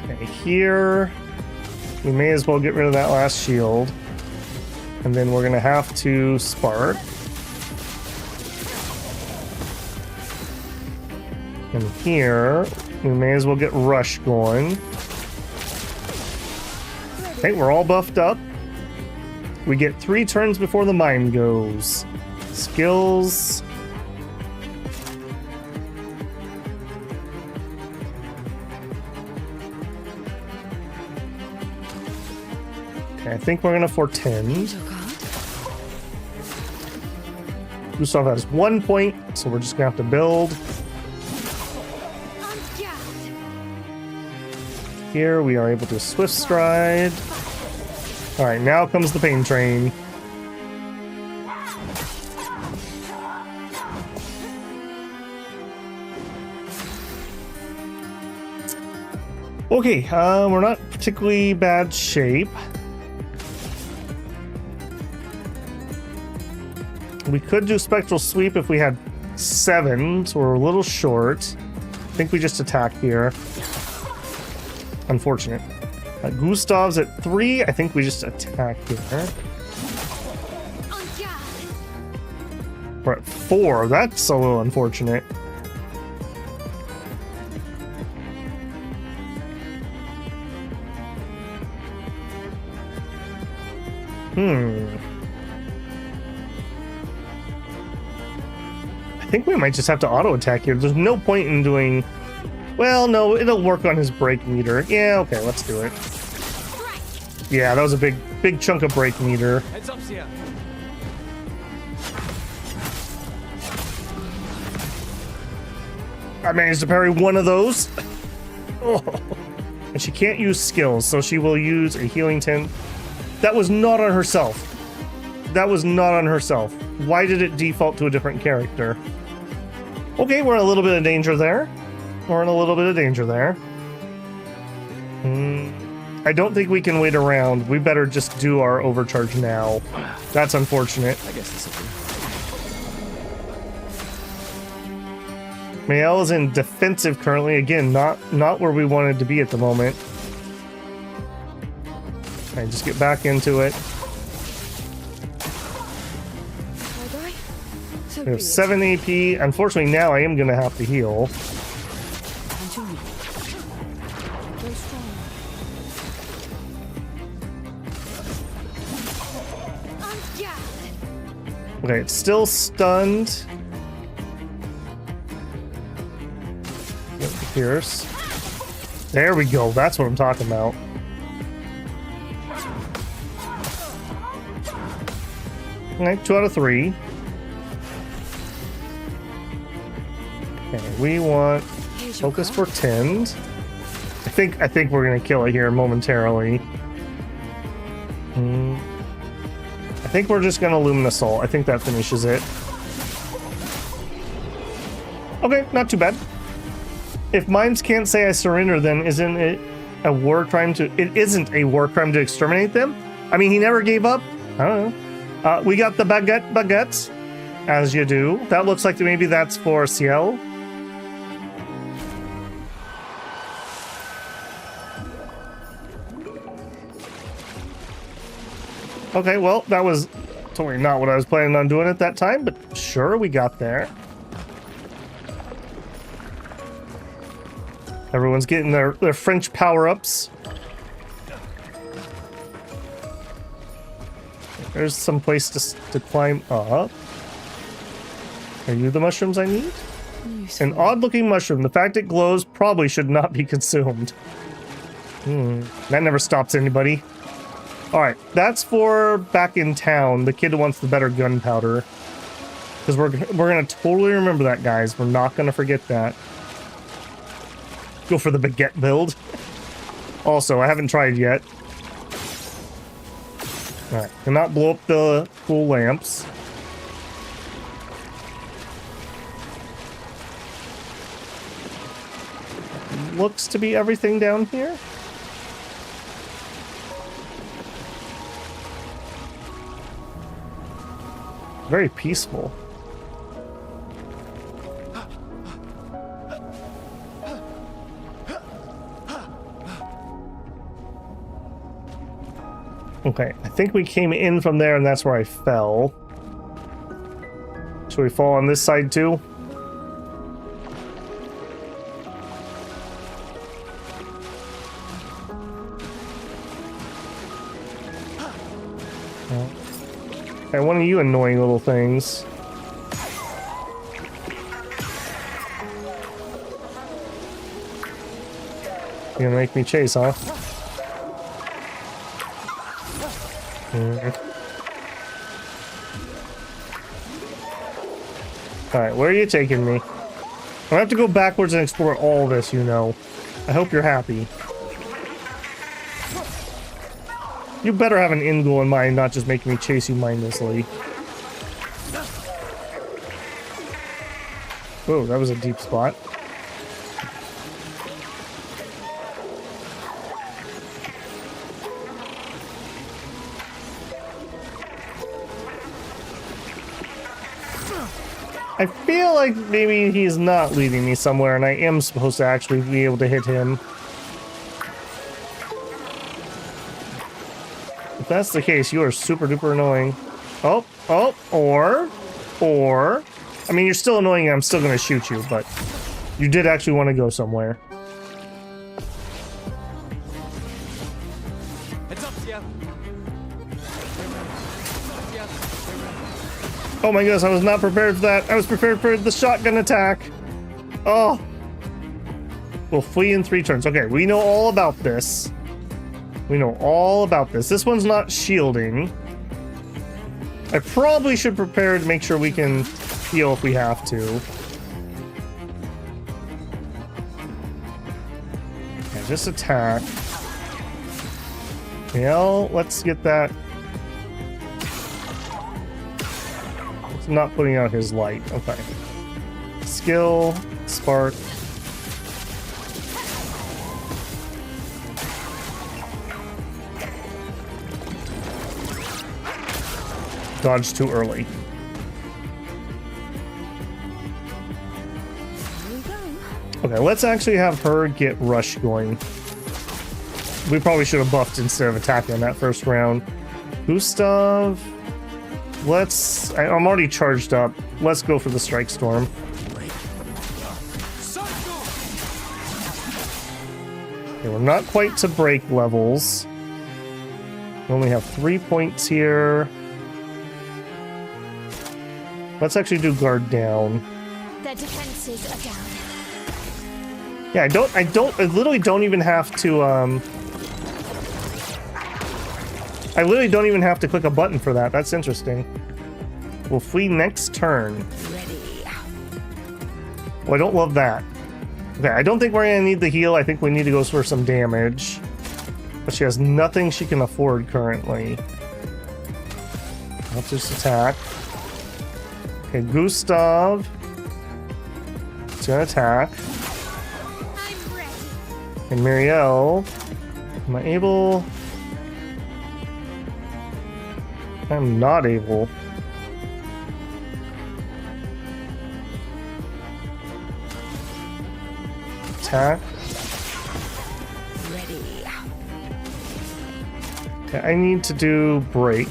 Speaker 1: Okay, here we may as well get rid of that last shield. And then we're going to have to spark. And here, we may as well get rush going. Okay, we're all buffed up. We get 3 turns before the mine goes. Skills. Okay, I think we're gonna portend. Gustav has 1 point, so we're just gonna have to build. Here we are able to swift stride. All right, now comes the pain train. Okay, we're not particularly bad shape. We could do Spectral Sweep if we had 7, so we're a little short. I think we just attack here. Unfortunate. Gustav's at 3. I think we just attack here. We're at 4. That's a little unfortunate. I think we might just have to auto attack here. There's no point in doing... Well, no, it'll work on his break meter. Yeah, okay, let's do it. Yeah, that was a big chunk of break meter.
Speaker 3: Heads up, Sia.
Speaker 1: I managed to parry one of those. Oh. And she can't use skills, so she will use a healing tint. That was not on herself. That was not on herself. Why did it default to a different character? Okay, we're in a little bit of danger there. We're in a little bit of danger there. I don't think we can wait around. We better just do our overcharge now. That's unfortunate.
Speaker 3: I guess this will do.
Speaker 1: Mael is in defensive currently. Again, not where we wanted to be at the moment. Okay, just get back into it. We have 7 AP. Unfortunately, now I am going to have to heal. Okay, it's still stunned. Get the Pierce. There we go. That's what I'm talking about. Okay, 2 out of 3. Okay, we want focus portend. I think we're gonna kill it here momentarily. I think we're just gonna Luminasol. I think that finishes it. Okay, not too bad. If Mimes can't say I surrender, then isn't it a war crime to... It isn't a war crime to exterminate them? I mean, he never gave up? I don't know. We got the baguette, as you do. That looks like maybe that's for Ciel. Okay, well, that was totally not what I was planning on doing at that time, but sure, we got there. Everyone's getting their French power-ups. There's some place to climb up. Are you the mushrooms I need? An odd-looking mushroom. The fact it glows probably should not be consumed. That never stops anybody. Alright, that's for back in town, the kid who wants the better gunpowder. Because we're going to totally remember that, guys. We're not going to forget that. Go for the baguette build. Also, I haven't tried yet. Alright, cannot blow up the full lamps. Looks to be everything down here. Very peaceful. Okay, I think we came in from there and that's where I fell. Should we fall on this side too? Hey, one of you annoying little things. You're gonna make me chase, huh? Alright, where are you taking me? I have to go backwards and explore all this, you know. I hope you're happy. You better have an end goal in mind, not just making me chase you mindlessly. Oh, that was a deep spot. I feel like maybe he's not leading me somewhere and I am supposed to actually be able to hit him. If that's the case, you are super duper annoying. Oh, or, I mean, you're still annoying and I'm still gonna shoot you, but you did actually want to go somewhere. Oh my goodness, I was not prepared for that. I was prepared for the shotgun attack. Oh. We'll flee in 3 turns. Okay, we know all about this. We know all about this. This one's not shielding. I probably should prepare to make sure we can heal if we have to. Yeah, just attack. Well, let's get that. It's not putting out his light. Okay. Skill, spark. Dodge too early. Okay, let's actually have her get rush going. We probably should have buffed instead of attacking in that first round. Gustav. Let's... I'm already charged up. Let's go for the Strike Storm. Okay, we're not quite to break levels. We only have 3 points here. Let's actually do guard down.
Speaker 2: Their defenses are down.
Speaker 1: Yeah, I literally don't even have to, I literally don't even have to click a button for that. That's interesting. We'll flee next turn. Well, I don't love that. Okay, I don't think we're gonna need the heal. I think we need to go for some damage. But she has nothing she can afford currently. Let's just attack. Okay, Gustav. It's gonna attack. And Muriel. Am I able? I'm not able. Attack.
Speaker 6: Ready.
Speaker 1: Okay, I need to do break.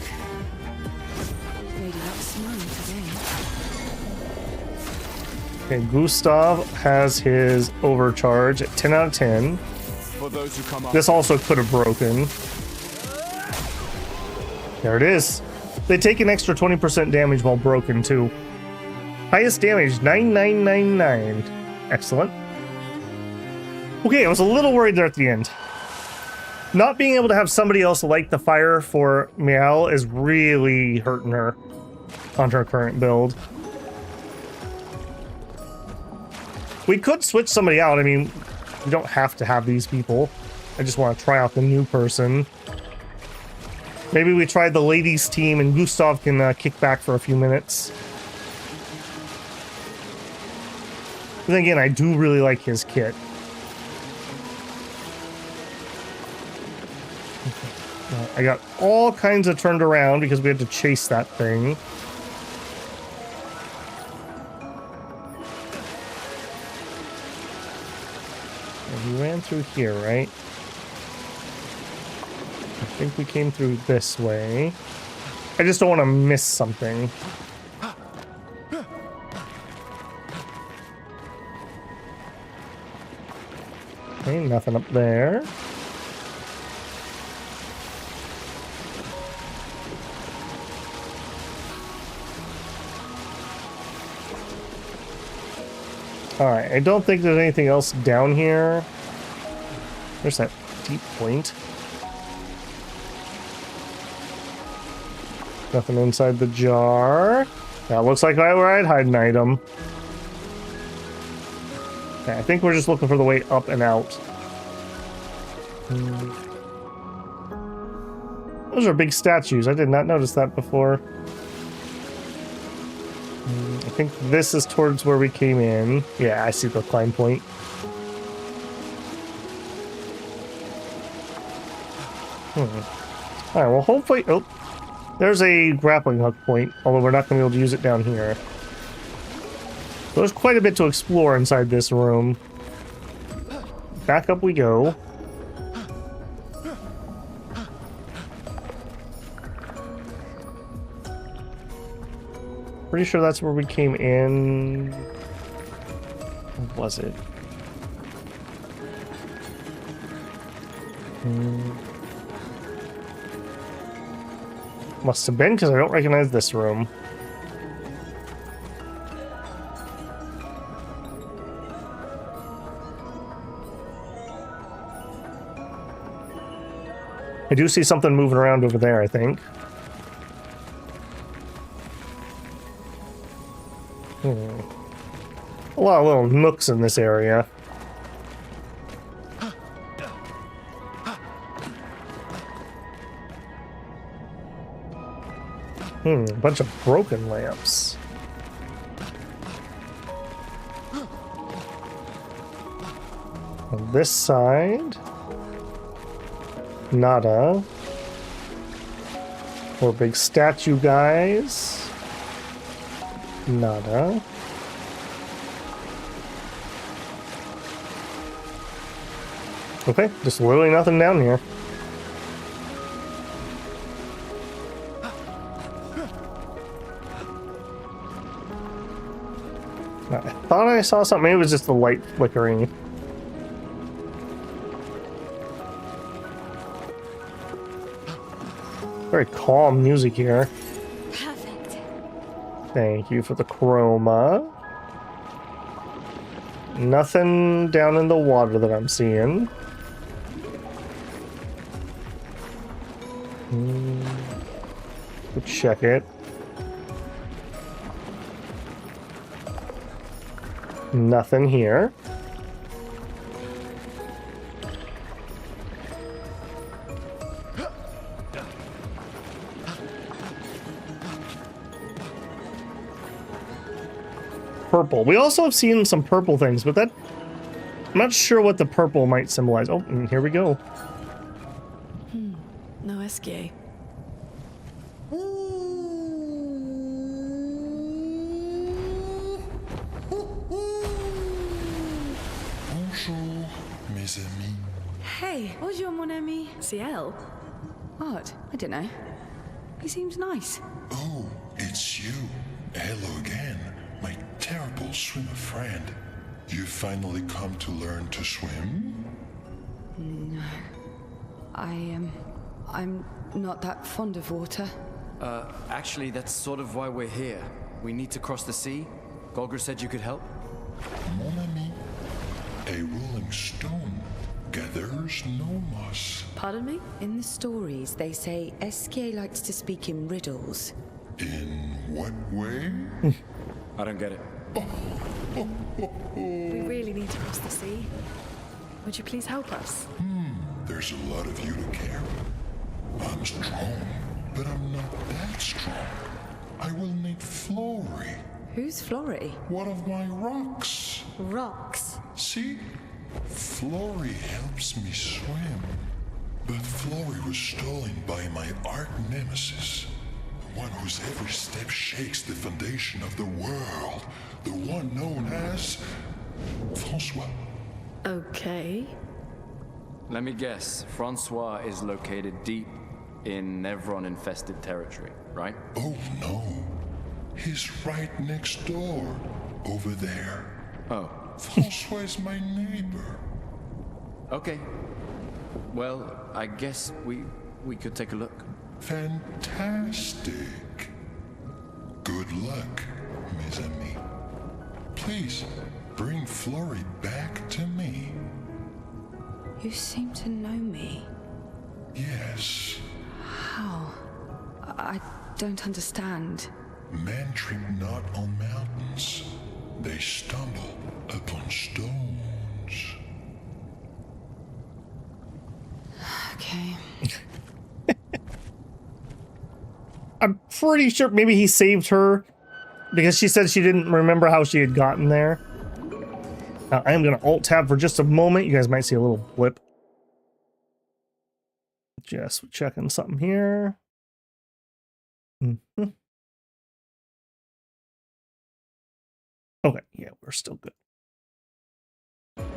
Speaker 1: Okay, Gustav has his overcharge at 10 out of 10.
Speaker 3: For those who come up.
Speaker 1: This also could have broken. There it is. They take an extra 20% damage while broken, too. Highest damage, 9999. Excellent. Okay, I was a little worried there at the end. Not being able to have somebody else light the fire for Miel is really hurting her on her current build. We could switch somebody out. I mean, we don't have to have these people. I just want to try out the new person. Maybe we try the ladies team and Gustav can kick back for a few minutes. But then again, I do really like his kit. I got all kinds of turned around because we had to chase that thing. And we ran through here, right? I think we came through this way. I just don't want to miss something. Okay, nothing up there. Alright, I don't think there's anything else down here. There's that deep point. Nothing inside the jar. That looks like where I'd hide an item. Okay, I think we're just looking for the way up and out. Those are big statues. I did not notice that before. I think this is towards where we came in. Yeah, I see the climb point. Alright, well hopefully... Oh, there's a grappling hook point, although we're not going to be able to use it down here. So there's quite a bit to explore inside this room. Back up we go. Pretty sure that's where we came in. What was it? Must have been, because I don't recognize this room. I do see something moving around over there, I think. A lot of little nooks in this area. A bunch of broken lamps. On this side, nada. More big statue guys. Nada. Okay, just literally nothing down here. I thought I saw something. Maybe it was just the light flickering. Very calm music here.
Speaker 2: Perfect.
Speaker 1: Thank you for the chroma. Nothing down in the water that I'm seeing. We'll check it. Nothing here. Purple. We also have seen some purple things, but that... I'm not sure what the purple might symbolize. Oh, and here we go.
Speaker 7: No SK.
Speaker 8: Bonjour, mes amis.
Speaker 6: Hey, bonjour mon ami.
Speaker 7: CL?
Speaker 6: What? I don't know. He seems nice.
Speaker 8: Oh, it's you. Hello again, my terrible swimmer friend. You finally come to learn to swim?
Speaker 6: No. I'm not that fond of water.
Speaker 3: Actually, that's sort of why we're here. We need to cross the sea. Golger said you could help.
Speaker 8: Mon ami, a rolling stone gathers no moss.
Speaker 7: Pardon me?
Speaker 6: In the stories, they say SK likes to speak in riddles.
Speaker 8: In what way?
Speaker 3: I don't get it.
Speaker 7: We really need to cross the sea. Would you please help us?
Speaker 8: There's a lot of you to carry. I'm strong, but I'm not that strong. I will need Flory,
Speaker 6: Who's Flory?
Speaker 8: one of my rocks.
Speaker 2: Rocks.
Speaker 8: See? Flory helps me swim. But Flory was stolen by my arch nemesis. The one whose every step shakes the foundation of the world. The one known as... Francois.
Speaker 7: Okay.
Speaker 3: Let me guess. Francois is located deep in Nevron-infested territory, right?
Speaker 8: Oh no. He's right next door. Over there.
Speaker 3: Oh.
Speaker 8: Francois is my neighbor.
Speaker 3: Okay. Well, I guess we could take a look.
Speaker 8: Fantastic. Good luck, mes amis. Please, Bring Florrie back to me.
Speaker 6: You seem to know me.
Speaker 8: Yes.
Speaker 6: How? I don't understand.
Speaker 8: Men trip not on mountains. They stumble upon stones.
Speaker 6: Okay.
Speaker 1: I'm pretty sure maybe he saved her because she said she didn't remember how she had gotten there. I am going to alt tab for just a moment. You guys might see a little blip. Just checking something here. Mm-hmm. Okay, yeah, we're still good.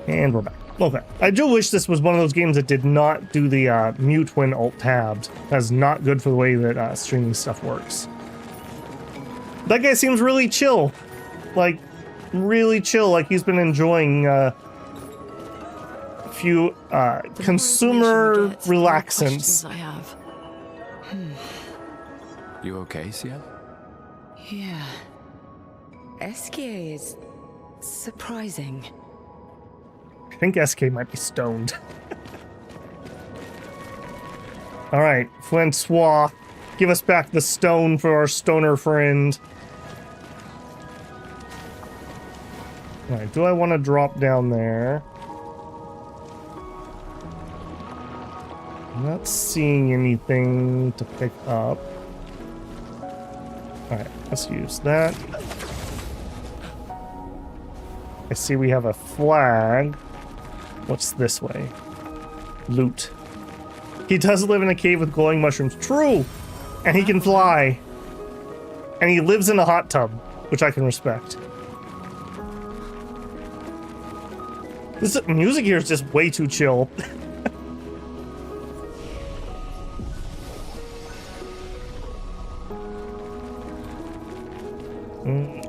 Speaker 1: And we're back. Okay, I do wish this was one of those games that did not do the mute when alt tabbed. That's not good for the way that streaming stuff works. That guy seems really chill. Like, really chill, like he's been enjoying a few consumer relaxants.
Speaker 7: I have.
Speaker 3: You okay, Ciel?
Speaker 6: Yeah. Esquier is surprising.
Speaker 1: I think SK might be stoned. Alright, Francois, give us back the stone for our stoner friend. Alright, do I want to drop down there? I'm not seeing anything to pick up. Alright, let's use that. I see we have a flag. What's this way? Loot. He does live in a cave with glowing mushrooms. True! And he can fly. And he lives in a hot tub, which I can respect. This music here is just way too chill.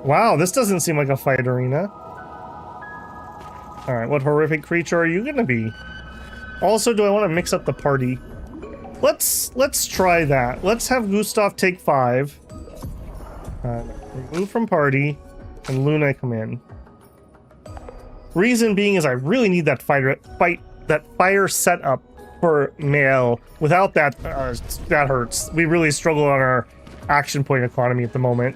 Speaker 1: Wow, this doesn't seem like a fight arena. Alright, what horrific creature are you gonna be? Also, do I want to mix up the party? Let's try that. Let's have Gustav take 5. Remove from party, and Luna come in. Reason being is I really need that fire setup for male. Without that, that hurts. We really struggle on our action point economy at the moment.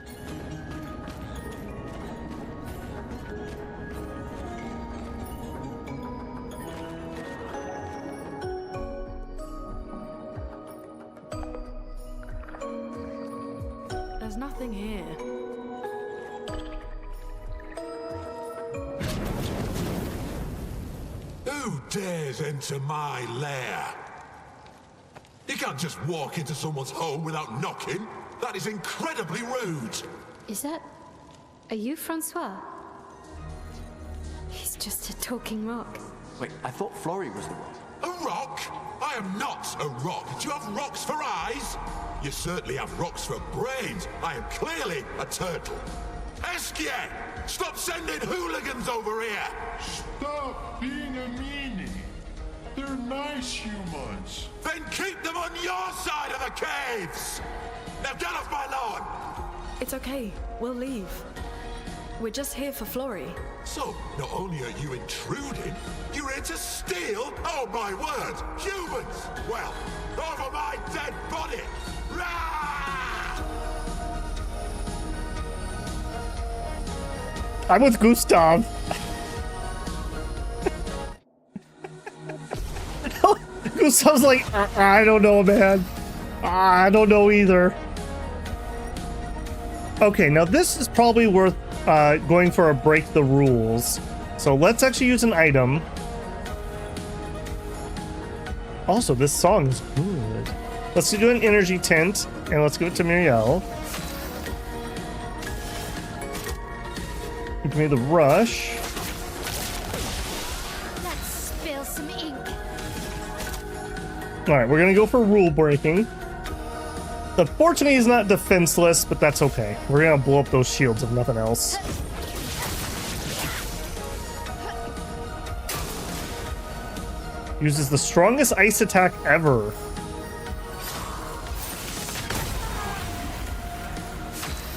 Speaker 7: There's nothing here.
Speaker 10: Who dares enter my lair? You can't just walk into someone's home without knocking. That is incredibly rude.
Speaker 2: Is that... Are you Francois? He's just a talking rock.
Speaker 3: Wait, I thought Florrie was the rock.
Speaker 10: A rock? I am not a rock. Do you have rocks for eyes? You certainly have rocks for brains. I am clearly a turtle. Esquier! Stop sending hooligans over here!
Speaker 8: Stop being a meanie. They're nice humans.
Speaker 10: Then keep them on your side of the caves! Now get off my lawn!
Speaker 7: It's okay. We'll leave. We're just here for Florrie.
Speaker 10: So, not only are you intruding, you're here to steal? Oh my word! Humans! Well, over my dead body! Rah!
Speaker 1: I'm with Gustav. Gustav's like, I don't know, man. I don't know either. Okay, now this is probably worth going for a break the rules. So let's actually use an item. Also, this song is good. Let's do an energy tent, and let's give it to Muriel. Give me the rush.
Speaker 2: Let's spill some ink.
Speaker 1: Alright, we're gonna go for rule breaking. Unfortunately, he's not defenseless, but that's okay. We're gonna blow up those shields if nothing else. Uses the strongest ice attack ever.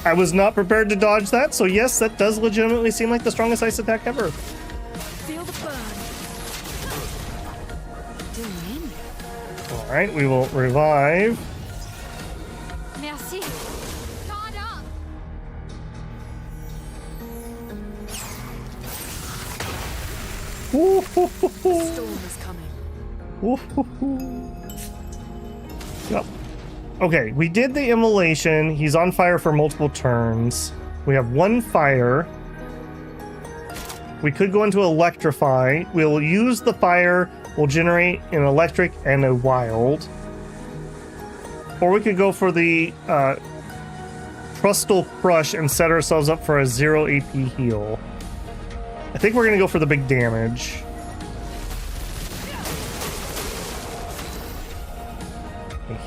Speaker 1: I was not prepared to dodge that, so yes, that does legitimately seem like the strongest ice attack ever.
Speaker 7: Feel the burn.
Speaker 1: All right, we will revive.
Speaker 2: Merci. Guard up.
Speaker 7: The storm is coming.
Speaker 1: Yep. Okay, we did the immolation. He's on fire for multiple turns. We have one fire. We could go into electrify. We'll use the fire. We'll generate an electric and a wild. Or we could go for the Crustal Crush and set ourselves up for a 0 AP heal. I think we're going to go for the big damage.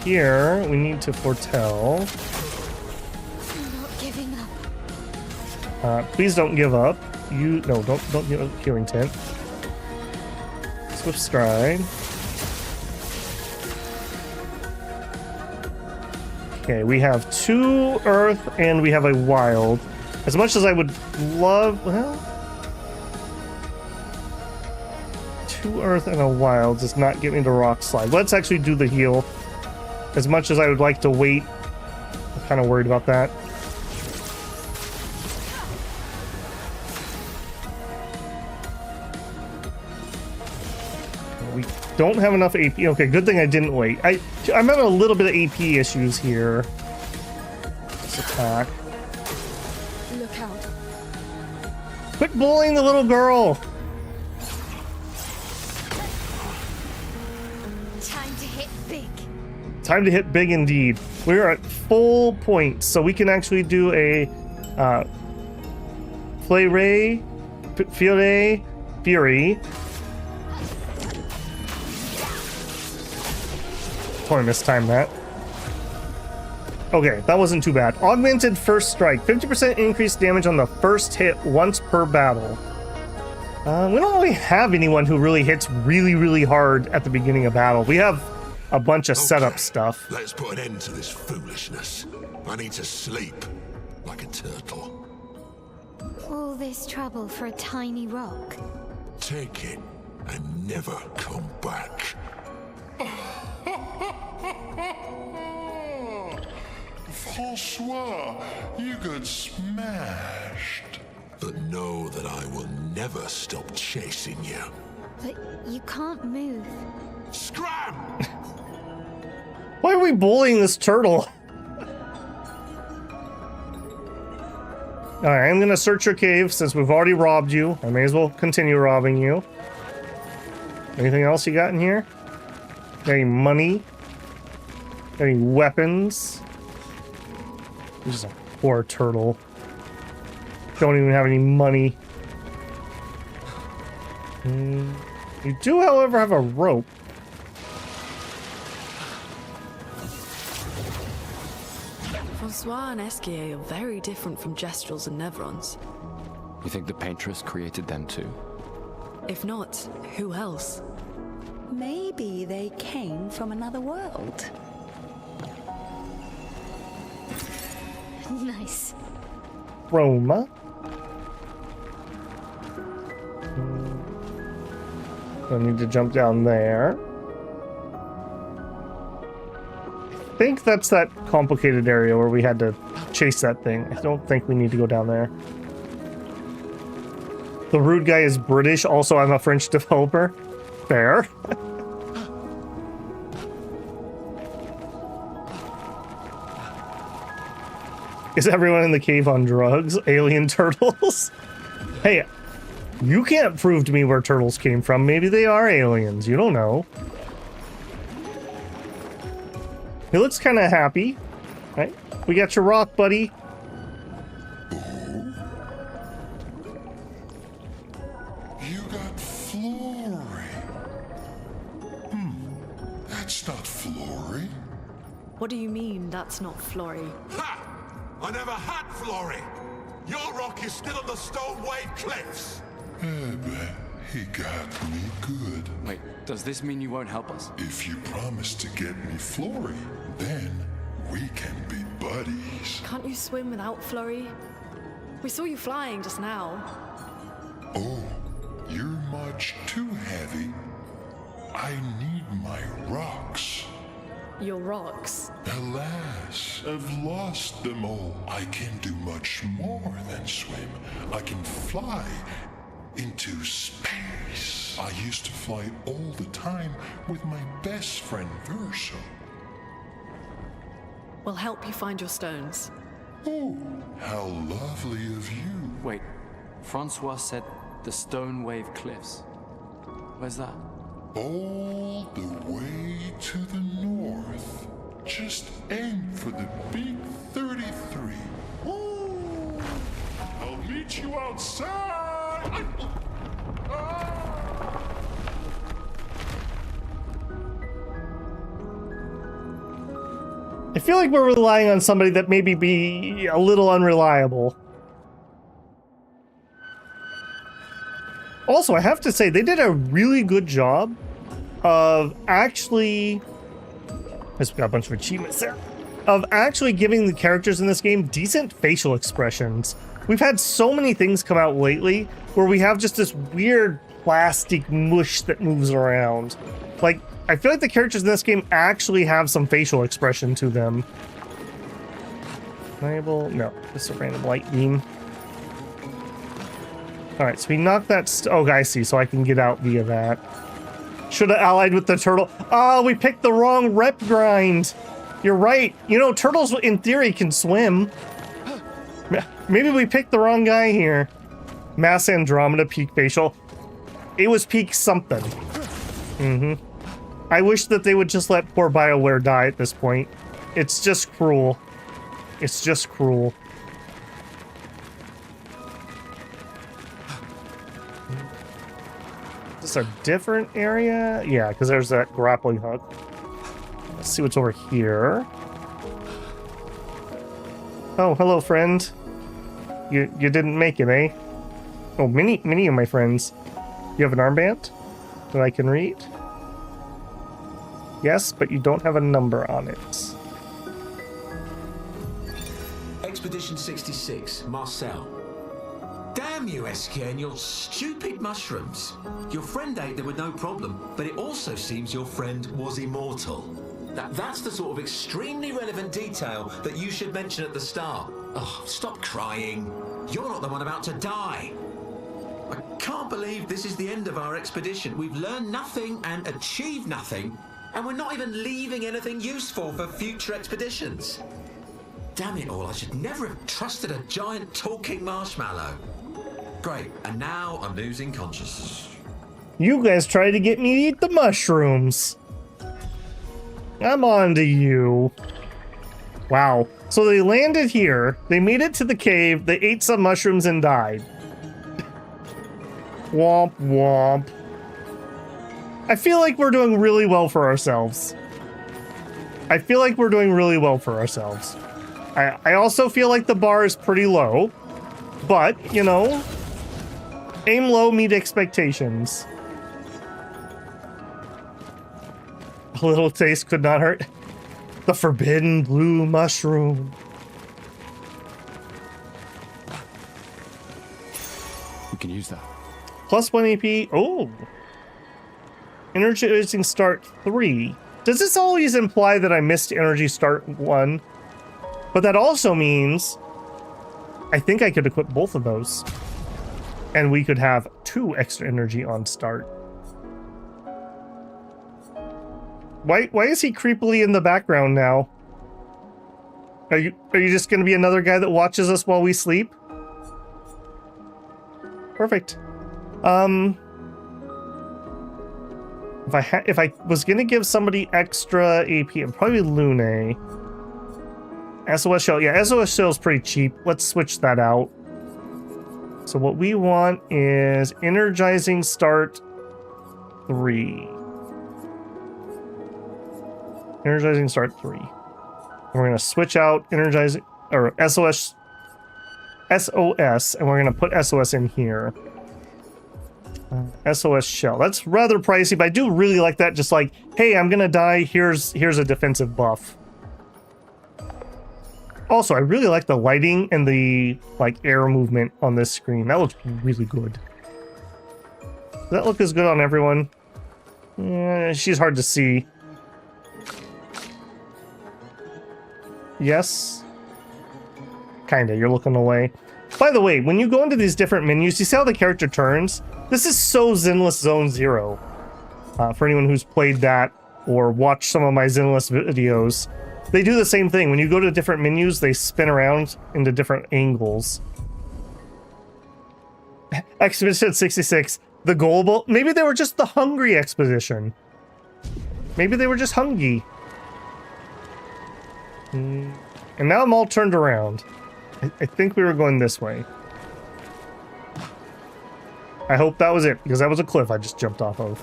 Speaker 1: Here, we need to foretell.
Speaker 2: I'm not giving up.
Speaker 1: Please don't give up. Don't give up healing tent. Swift stride. Okay, we have 2 earth and we have a wild. As much as I would love, well, 2 earth and a wild does not get me the rock slide. Let's actually do the heal. As much as I would like to wait, I'm kind of worried about that. We don't have enough AP. Okay, good thing I didn't wait. I'm having a little bit of AP issues here. Let's attack.
Speaker 6: Look out.
Speaker 1: Quit bullying the little girl.
Speaker 2: Time to hit big.
Speaker 1: Time to hit big indeed. We're at full points, so we can actually do a Fury. Totally mistimed that. Okay, that wasn't too bad. Augmented first strike. 50% increased damage on the first hit once per battle. We don't really have anyone who really hits really, really hard at the beginning of battle. We have a bunch of setup stuff.
Speaker 10: Let's put an end to this foolishness. I need to sleep like a turtle.
Speaker 2: All this trouble for a tiny rock.
Speaker 10: Take it and never come back.
Speaker 8: Francois, you got smashed.
Speaker 10: But know that I will never stop chasing you.
Speaker 2: But you can't move.
Speaker 10: Scram!
Speaker 1: Why are we bullying this turtle? Alright, I'm gonna search your cave since we've already robbed you. I may as well continue robbing you. Anything else you got in here? Got any money? Got any weapons? This is a poor turtle. Don't even have any money. You do, however, have a rope.
Speaker 7: Francois and Esquier are very different from Gestrels and Nevrons.
Speaker 3: You think the Paintress created them too?
Speaker 7: If not, who else?
Speaker 6: Maybe they came from another world.
Speaker 2: Nice.
Speaker 1: Roma. I need to jump down there. I think that's that complicated area where we had to chase that thing. I don't think we need to go down there. The rude guy is British. Also, I'm a French developer. Fair. Is everyone in the cave on drugs? Alien turtles? Hey, you can't prove to me where turtles came from. Maybe they are aliens. You don't know. He looks kind of happy. Right? We got your rock, buddy.
Speaker 8: You got Flory. That's not Flory.
Speaker 7: What do you mean that's not Flory?
Speaker 10: Ha! I never had Flory! Your rock is still on the Stone Wave Cliffs!
Speaker 8: He got me good.
Speaker 3: Wait, does this mean you won't help us?
Speaker 8: If you promise to get me Flory, then we can be buddies.
Speaker 7: Can't you swim without Flurry? We saw you flying just now.
Speaker 8: Oh, you're much too heavy. I need my rocks.
Speaker 7: Your rocks.
Speaker 8: Alas, I've lost them all. I can do much more than swim. I can fly into space. I used to fly all the time with my best friend Verso.
Speaker 7: We'll help you find your stones.
Speaker 8: Oh, how lovely of you.
Speaker 3: Wait, Francois said the Stone Wave Cliffs. Where's that?
Speaker 8: All the way to the north. Just aim for the big 33. Ooh, I'll meet you outside.
Speaker 1: I feel like we're relying on somebody that maybe be a little unreliable. Also, I have to say, they did a really good job of actually... I just got a bunch of achievements there. Of actually giving the characters in this game decent facial expressions. We've had so many things come out lately where we have just this weird plastic mush that moves around. Like, I feel like the characters in this game actually have some facial expression to them. Enable? No, just a random light beam. Alright, so we knocked that... oh, I see, so I can get out via that. Should have allied with the turtle. Oh, we picked the wrong rep grind. You're right. You know, turtles in theory can swim. Maybe we picked the wrong guy here. Mass Andromeda peak facial. It was peak something. Mm-hmm. I wish that they would just let poor BioWare die at this point. It's just cruel. It's just cruel. Is this a different area? Yeah, because there's that grappling hook. Let's see what's over here. Oh, hello, friend. You didn't make it, eh? Oh, many of my friends. You have an armband that I can read? Yes, but you don't have a number on it.
Speaker 11: Expedition 66, Marcel. Damn you, Eskia, and your stupid mushrooms. Your friend ate them with no problem, but it also seems your friend was immortal. That's the sort of extremely relevant detail that you should mention at the start. Oh, stop crying. You're not the one about to die. I can't believe this is the end of our expedition. We've learned nothing and achieved nothing, and we're not even leaving anything useful for future expeditions. Damn it all, I should never have trusted a giant talking marshmallow. Great, and now I'm losing consciousness.
Speaker 1: You guys tried to get me to eat the mushrooms. I'm on to you. Wow. So they landed here, they made it to the cave, they ate some mushrooms and died. Womp womp. I feel like we're doing really well for ourselves. I feel like we're doing really well for ourselves. I also feel like the bar is pretty low, but, you know, aim low, meet expectations. A little taste could not hurt. The forbidden blue mushroom.
Speaker 3: We can use that.
Speaker 1: +1 AP. Oh. Energizing start 3. Does this always imply that I missed energy start 1? But that also means I think I could equip both of those. And we could have 2 extra energy on start. Why is he creepily in the background now? Are you just gonna be another guy that watches us while we sleep? Perfect. If I was gonna give somebody extra AP, it'd probably Lune. SOS shell, yeah, SOS shell is pretty cheap. Let's switch that out. So what we want is energizing start 3. Energizing start 3. And we're gonna switch out energizing or SOS, and we're gonna put SOS in here. SOS shell. That's rather pricey, but I do really like that. Just like, hey, I'm gonna die. Here's a defensive buff. Also, I really like the lighting and the like air movement on this screen. That looks really good. Does that look as good on everyone? She's hard to see. Yes? Kinda, you're looking away. By the way, when you go into these different menus, you see how the character turns? This is so Zenless Zone Zero. For anyone who's played that or watched some of my Zenless videos, they do the same thing. When you go to different menus, they spin around into different angles. Expedition 66, the Global. Maybe they were just the Hungry Expedition. Maybe they were just hungry. And now I'm all turned around. I think we were going this way. I hope that was it, because that was a cliff I just jumped off of.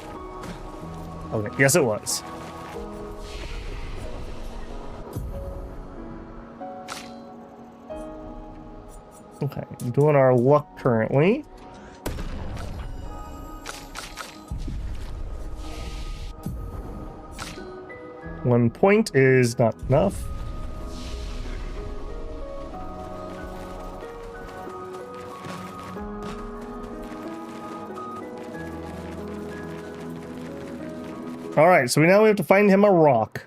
Speaker 1: Okay, yes it was. Okay, doing our luck currently. One point is not enough. Alright, so now we have to find him a rock.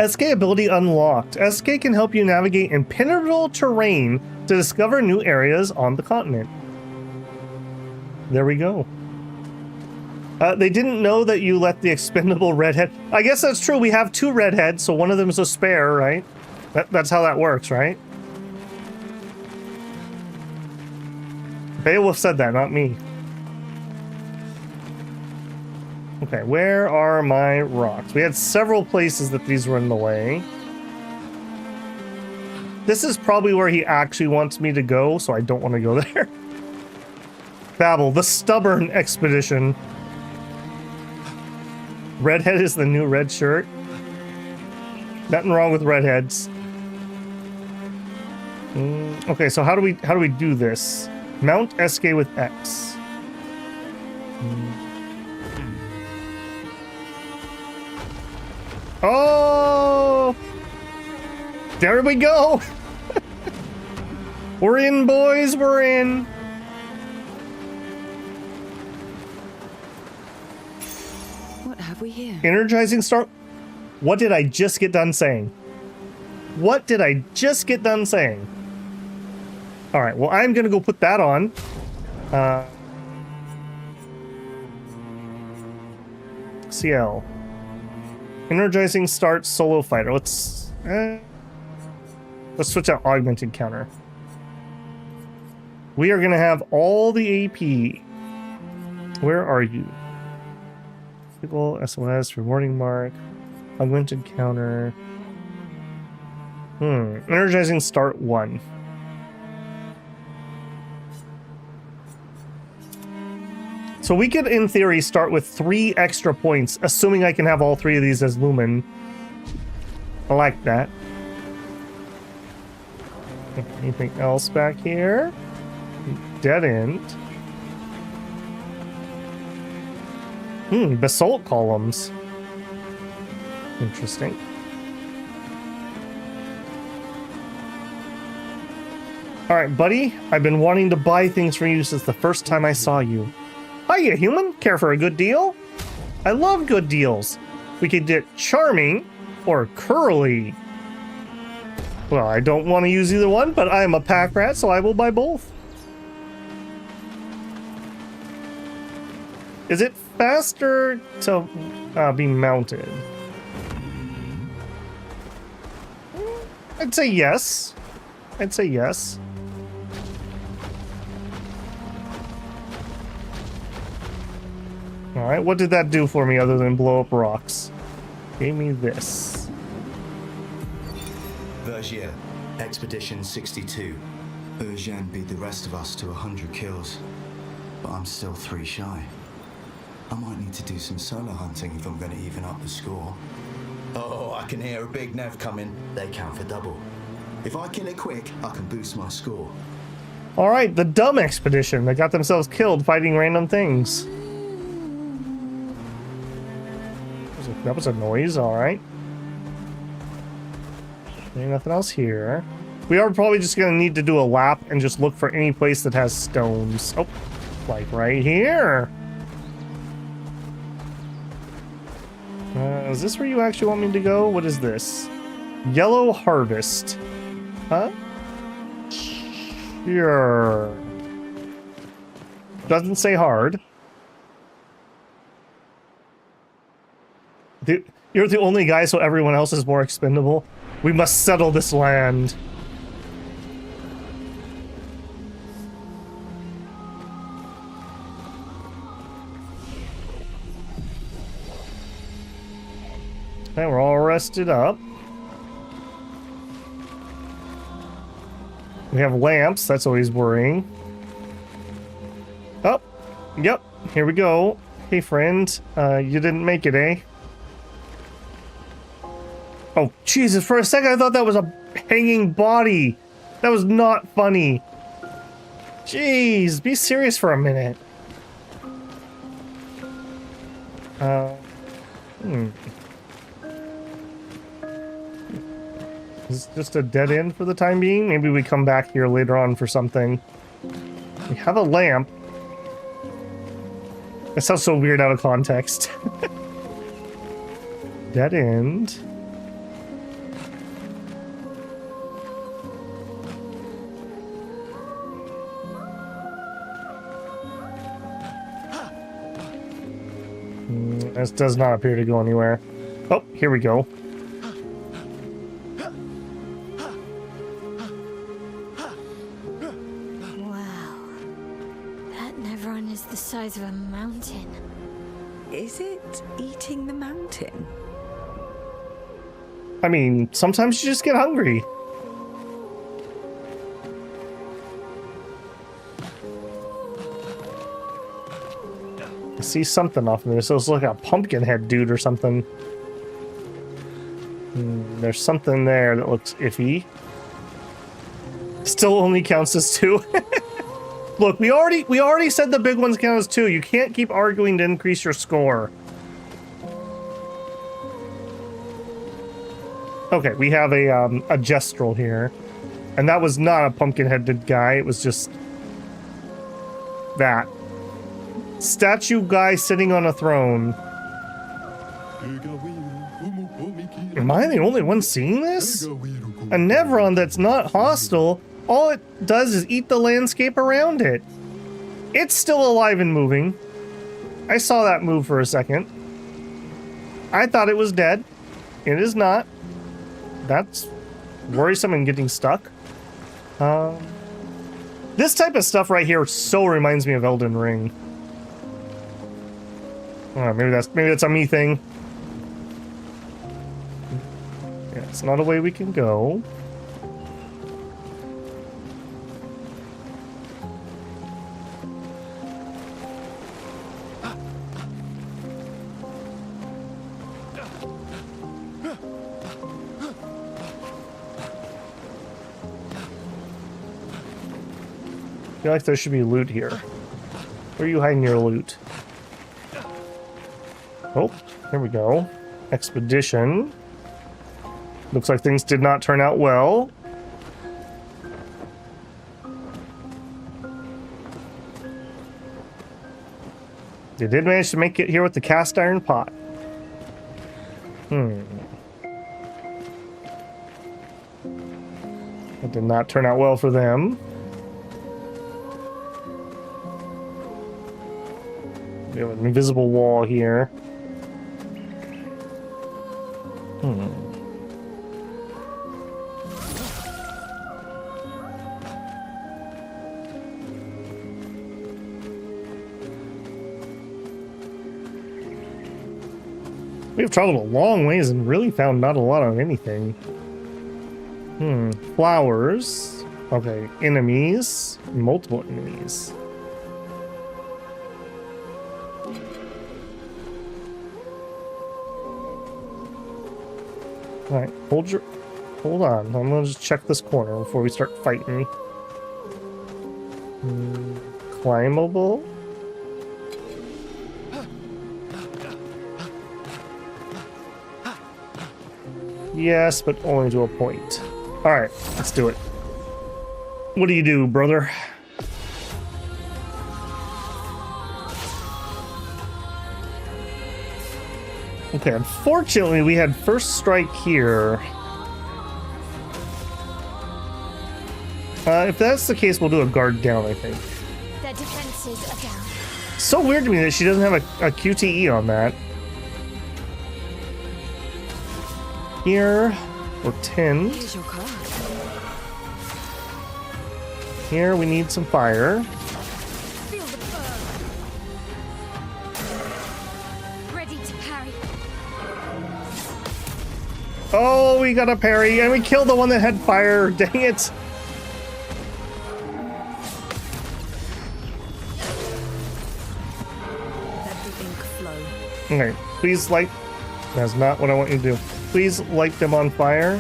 Speaker 1: SK ability unlocked. SK can help you navigate impenetrable terrain to discover new areas on the continent. There we go. They didn't know that you let the expendable redhead... I guess that's true, we have 2 redheads, so one of them is a spare, right? That's how that works, right? Beowulf said that, not me. Okay, where are my rocks? We had several places that these were in the way. This is probably where he actually wants me to go, so I don't want to go there. Babel, the Stubborn Expedition. Redhead is the new red shirt. Nothing wrong with redheads. Okay, so how do we do this? Mount SK with X. Oh! There we go! We're in, boys, we're in!
Speaker 6: What have we here?
Speaker 1: Energizing start. What did I just get done saying? What did I just get done saying? Alright, well, I'm gonna go put that on. CL. Energizing start solo fighter. Let's switch out augmented counter. We are gonna have all the AP. Where are you? People, SOS, rewarding mark, augmented counter. Energizing start 1. So we could, in theory, start with 3 extra points, assuming I can have all 3 of these as Lumen. I like that. Anything else back here? Dead end. Basalt columns. Interesting. Alright, buddy. I've been wanting to buy things from you since the first time I saw you. Hiya, human. Care for a good deal? I love good deals. We could get charming or curly. Well, I don't want to use either one, but I am a pack rat, so I will buy both. Is it faster to be mounted? I'd say yes. I'd say yes. Alright, what did that do for me other than blow up rocks? Gave me this.
Speaker 12: Vergier, Expedition 62. Eugène beat the rest of us to 100 kills, but I'm still 3 shy. I might need to do some solo hunting if I'm going to even up the score. Oh, I can hear a big Nev coming. They count for double. If I kill it quick, I can boost my score.
Speaker 1: Alright, the dumb expedition that got themselves killed fighting random things. That was a noise, alright. Ain't nothing else here. We are probably just gonna need to do a lap and just look for any place that has stones. Oh, like right here. Is this where you actually want me to go? What is this? Yellow Harvest. Huh? Sure. Doesn't say hard. You're the only guy, so everyone else is more expendable. We must settle this land. Okay, we're all rested up. We have lamps, that's always worrying. Oh, yep, here we go. Hey friend, you didn't make it, eh? Oh, Jesus, for a second I thought that was a hanging body. That was not funny. Jeez, be serious for a minute. Is this just a dead end for the time being? Maybe we come back here later on for something. We have a lamp. That sounds so weird out of context. Dead end. This does not appear to go anywhere. Oh, here we go.
Speaker 2: Wow. That Nevron is the size of a mountain.
Speaker 6: Is it eating the mountain?
Speaker 1: I mean, sometimes you just get hungry. I see something off of this. It looks like a pumpkin head dude or something. There's something there that looks iffy. Still only counts as 2. Look, we already said the big ones count as 2. You can't keep arguing to increase your score. Okay, we have a gestrel here. And that was not a pumpkin-headed guy, it was just that. Statue guy sitting on a throne. Am I the only one seeing this? A Nevron that's not hostile, all it does is eat the landscape around it. It's still alive and moving. I saw that move for a second. I thought it was dead. It is not. That's worrisome and getting stuck. This type of stuff right here so reminds me of Elden Ring. Maybe that's a me thing. Yeah, it's not a way we can go. I feel like there should be loot here. Where are you hiding your loot? Oh, here we go. Expedition. Looks like things did not turn out well. They did manage to make it here with the cast iron pot. That did not turn out well for them. We have an invisible wall here. We've traveled a long ways and really found not a lot of anything. Flowers. Okay, enemies. Multiple enemies. Alright, hold on. I'm gonna just check this corner before we start fighting. Climbable? Yes, but only to a point. Alright, let's do it. What do you do, brother? Okay, unfortunately, we had first strike here. If that's the case, we'll do a guard down, I think.
Speaker 2: Their defenses are down.
Speaker 1: So weird to me that she doesn't have a QTE on that. Here, we're 10.
Speaker 6: Here's your card.
Speaker 1: Here, we need some fire.
Speaker 2: Feel the burn. Ready to parry.
Speaker 1: Oh, we got a parry, and we killed the one that had fire. Dang it.
Speaker 6: Let the ink flow.
Speaker 1: Okay, please light. That's not what I want you to do. Please light them on fire.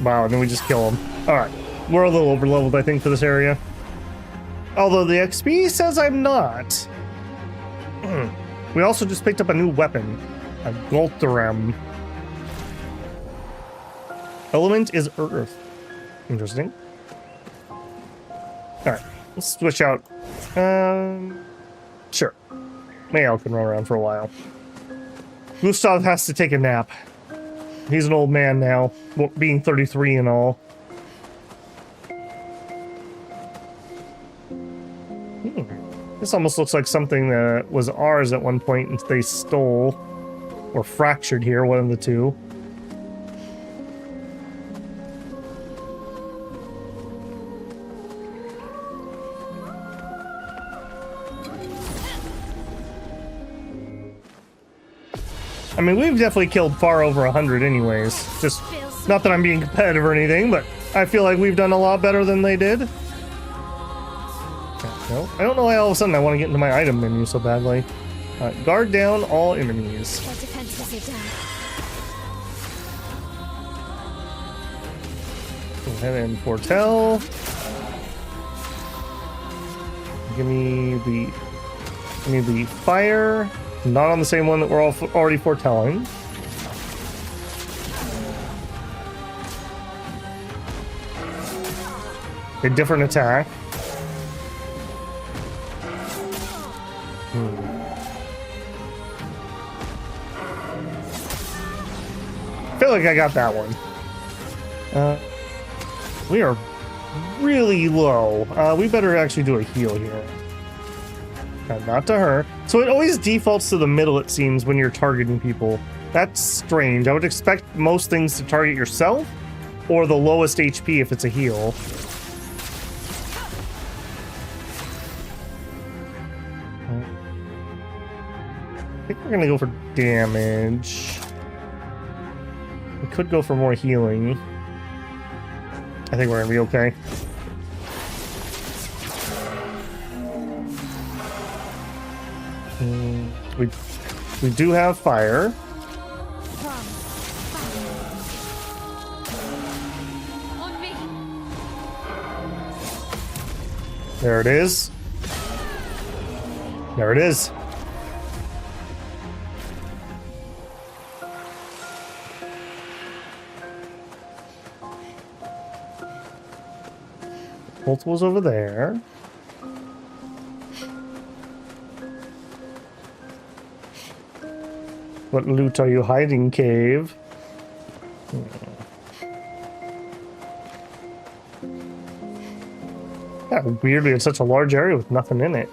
Speaker 1: Wow, and then we just kill them. Alright, we're a little overleveled, I think, for this area. Although the XP says I'm not. We also just picked up a new weapon. A Goltaram. Element is Earth. Interesting. Alright, let's switch out. Sure. Mael can run around for a while. Gustav has to take a nap. He's an old man now, being 33 and all. This almost looks like something that was ours at one point and they stole. Or fractured here, one of the two. I mean, we've definitely killed far over 100 anyways. Just, not that I'm being competitive or anything, but I feel like we've done a lot better than they did. No, I don't know why all of a sudden I want to get into my item menu so badly. Guard down all enemies.
Speaker 2: Their defenses are down.
Speaker 1: Go ahead and foretell. Give me the fire. Not on the same one that we're all already foretelling. A different attack. I feel like I got that one. We are really low. We better actually do a heal here. Not to her. So it always defaults to the middle, it seems, when you're targeting people. That's strange. I would expect most things to target yourself or the lowest HP if it's a heal. I think we're gonna go for damage. We could go for more healing. I think we're gonna be okay. We do have fire.
Speaker 2: On me.
Speaker 1: There it is. There it is. Multiples over there. What loot are you hiding, cave? Yeah, weirdly, it's such a large area with nothing in it.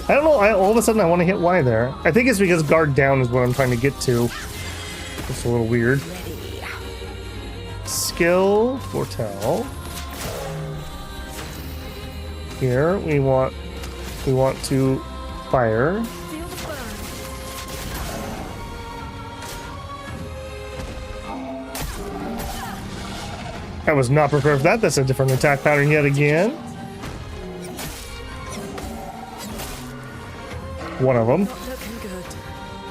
Speaker 1: I don't know, all of a sudden I want to hit Y there. I think it's because guard down is what I'm trying to get to. It's a little weird. Skill, foretell. Here we want to fire. I was not prepared for that. That's a different attack pattern yet again. One of them.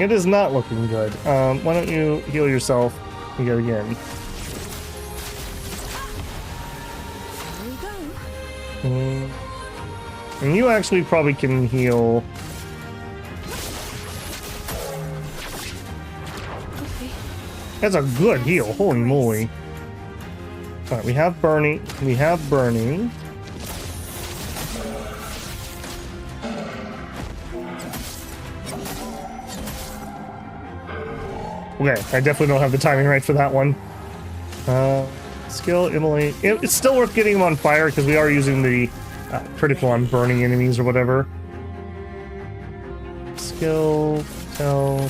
Speaker 1: It is not looking good. Why don't you heal yourself yet again? And you actually probably can heal. That's a good heal. Holy moly. Alright, we have burning. We have burning. Okay, I definitely don't have the timing right for that one. Skill, immolate. It's still worth getting them on fire because we are using the critical on burning enemies or whatever. Skill, tell.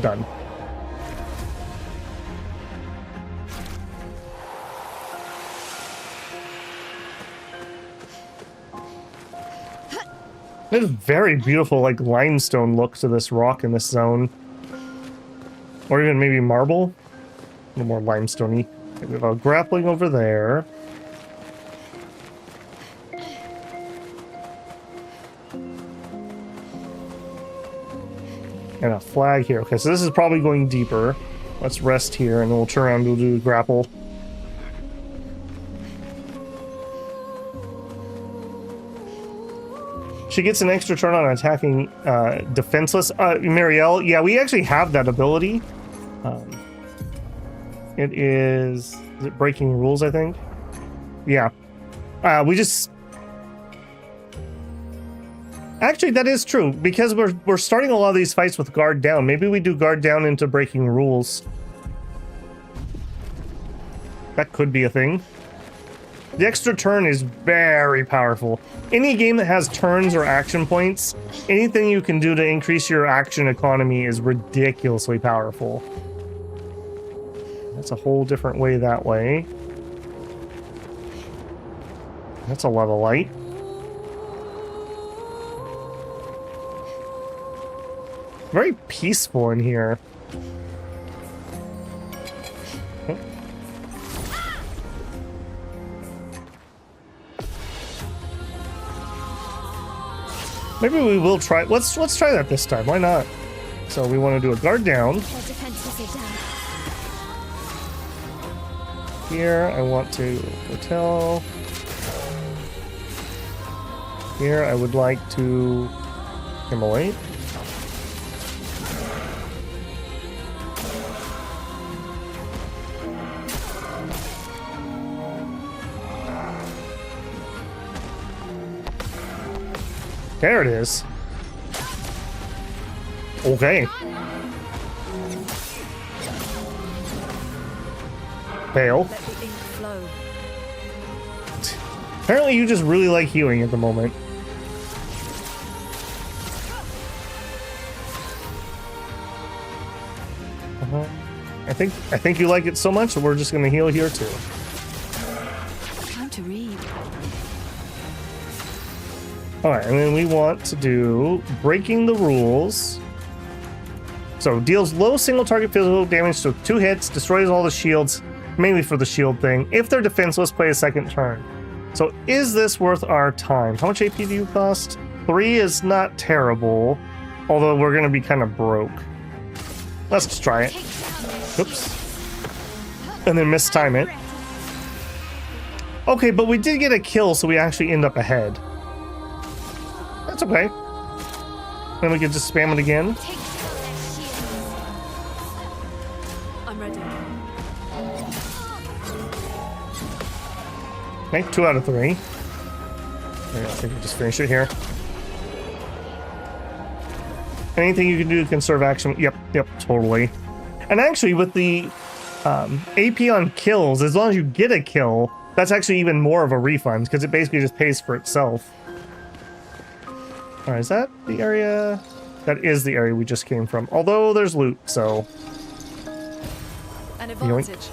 Speaker 1: Done. There's a very beautiful, like, limestone look to this rock in this zone. Or even maybe marble. A little more limestoney. Okay, we have a grappling over there. And a flag here. Okay, so this is probably going deeper. Let's rest here and then we'll turn around and we'll do the grapple. She gets an extra turn on attacking defenseless. Marielle, yeah, we actually have that ability. Is it breaking rules, I think? Yeah. We just... Actually, that is true, because we're starting a lot of these fights with guard down. Maybe we do guard down into breaking rules. That could be a thing. The extra turn is very powerful. Any game that has turns or action points, anything you can do to increase your action economy is ridiculously powerful. That's a whole different way that way. That's a lot of light. Very peaceful in here. Maybe we will try. Let's try that this time. Why not? So we want to do a guard down. Here I want to hotel. Here I would like to immolate. There it is. Okay. Fail. Apparently you just really like healing at the moment. I think you like it so much that we're just gonna heal here too.
Speaker 7: Time to read.
Speaker 1: Alright, and then we want to do breaking the rules. So deals low single target physical damage to 2 hits, destroys all the shields, mainly for the shield thing. If they're defenseless, play a second turn. So is this worth our time? How much AP do you cost? 3 is not terrible, although we're gonna be kind of broke. Let's just try it. Oops. And then mistime it. Okay, but we did get a kill, so we actually end up ahead. That's okay. Then we can just spam it again.
Speaker 7: I'm ready.
Speaker 1: Okay, 2 out of 3. I think we'll just finish it here. Anything you can do to conserve action. Yep, totally. And actually, with the AP on kills, as long as you get a kill, that's actually even more of a refund, because it basically just pays for itself. Alright, is that the area? That is the area we just came from. Although there's loot, so...
Speaker 7: An advantage.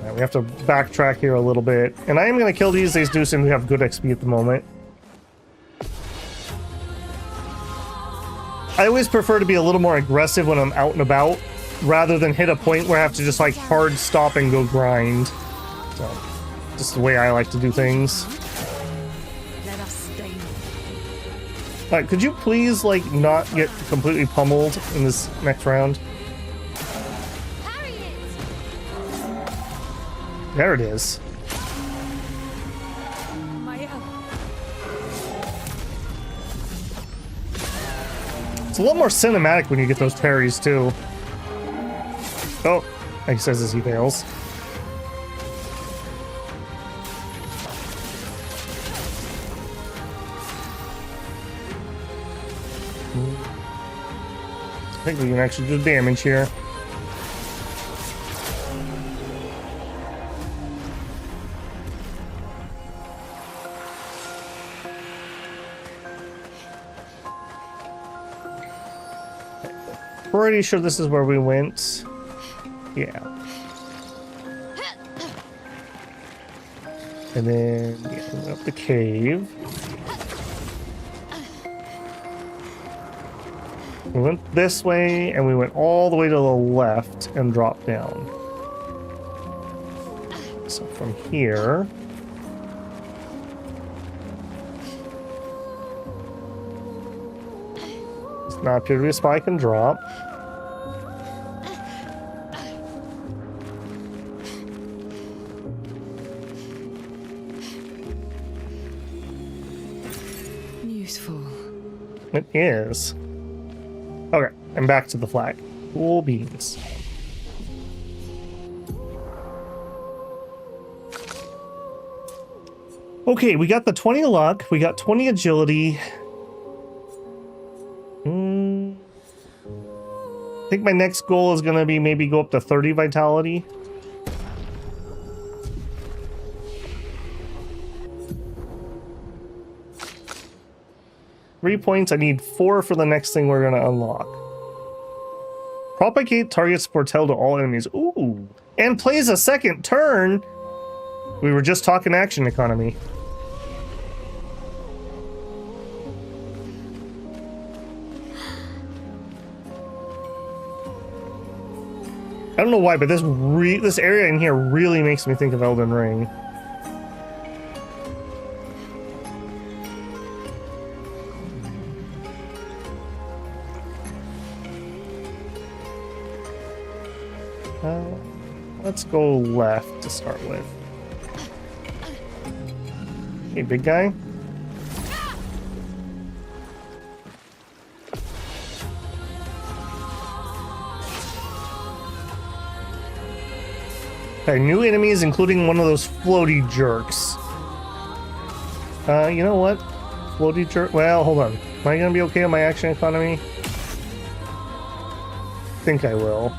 Speaker 1: Right, we have to backtrack here a little bit. And I am going to kill these. They do seem to have good XP at the moment. I always prefer to be a little more aggressive when I'm out and about, rather than hit a point where I have to just like hard stop and go grind. So, just the way I like to do things.
Speaker 4: danger.
Speaker 1: All right, could you please, like, not get completely pummeled in this next round? There it is. It's a lot more cinematic when you get those parries, too. Oh, he says as he fails. I think we can actually do damage here. Pretty sure this is where we went. Yeah. And then yeah, we went up the cave. We went this way and we went all the way to the left and dropped down. So from here. Does not appear to be a spike and drop.
Speaker 6: Useful.
Speaker 1: It is. Okay, and back to the flag. Cool beans. Okay, we got the 20 luck, we got 20 agility. I think my next goal is gonna be maybe go up to 30 vitality. Three points. I need 4 for the next thing we're gonna unlock. Propagate target's foretell to all enemies. Ooh. And plays a second turn. We were just talking action economy. I don't know why, but this area in here really makes me think of Elden Ring. Let's go left to start with. Hey, big guy. Okay, new enemies, including one of those floaty jerks. You know what? Floaty jerk. Well, hold on. Am I gonna be okay on my action economy? I think I will.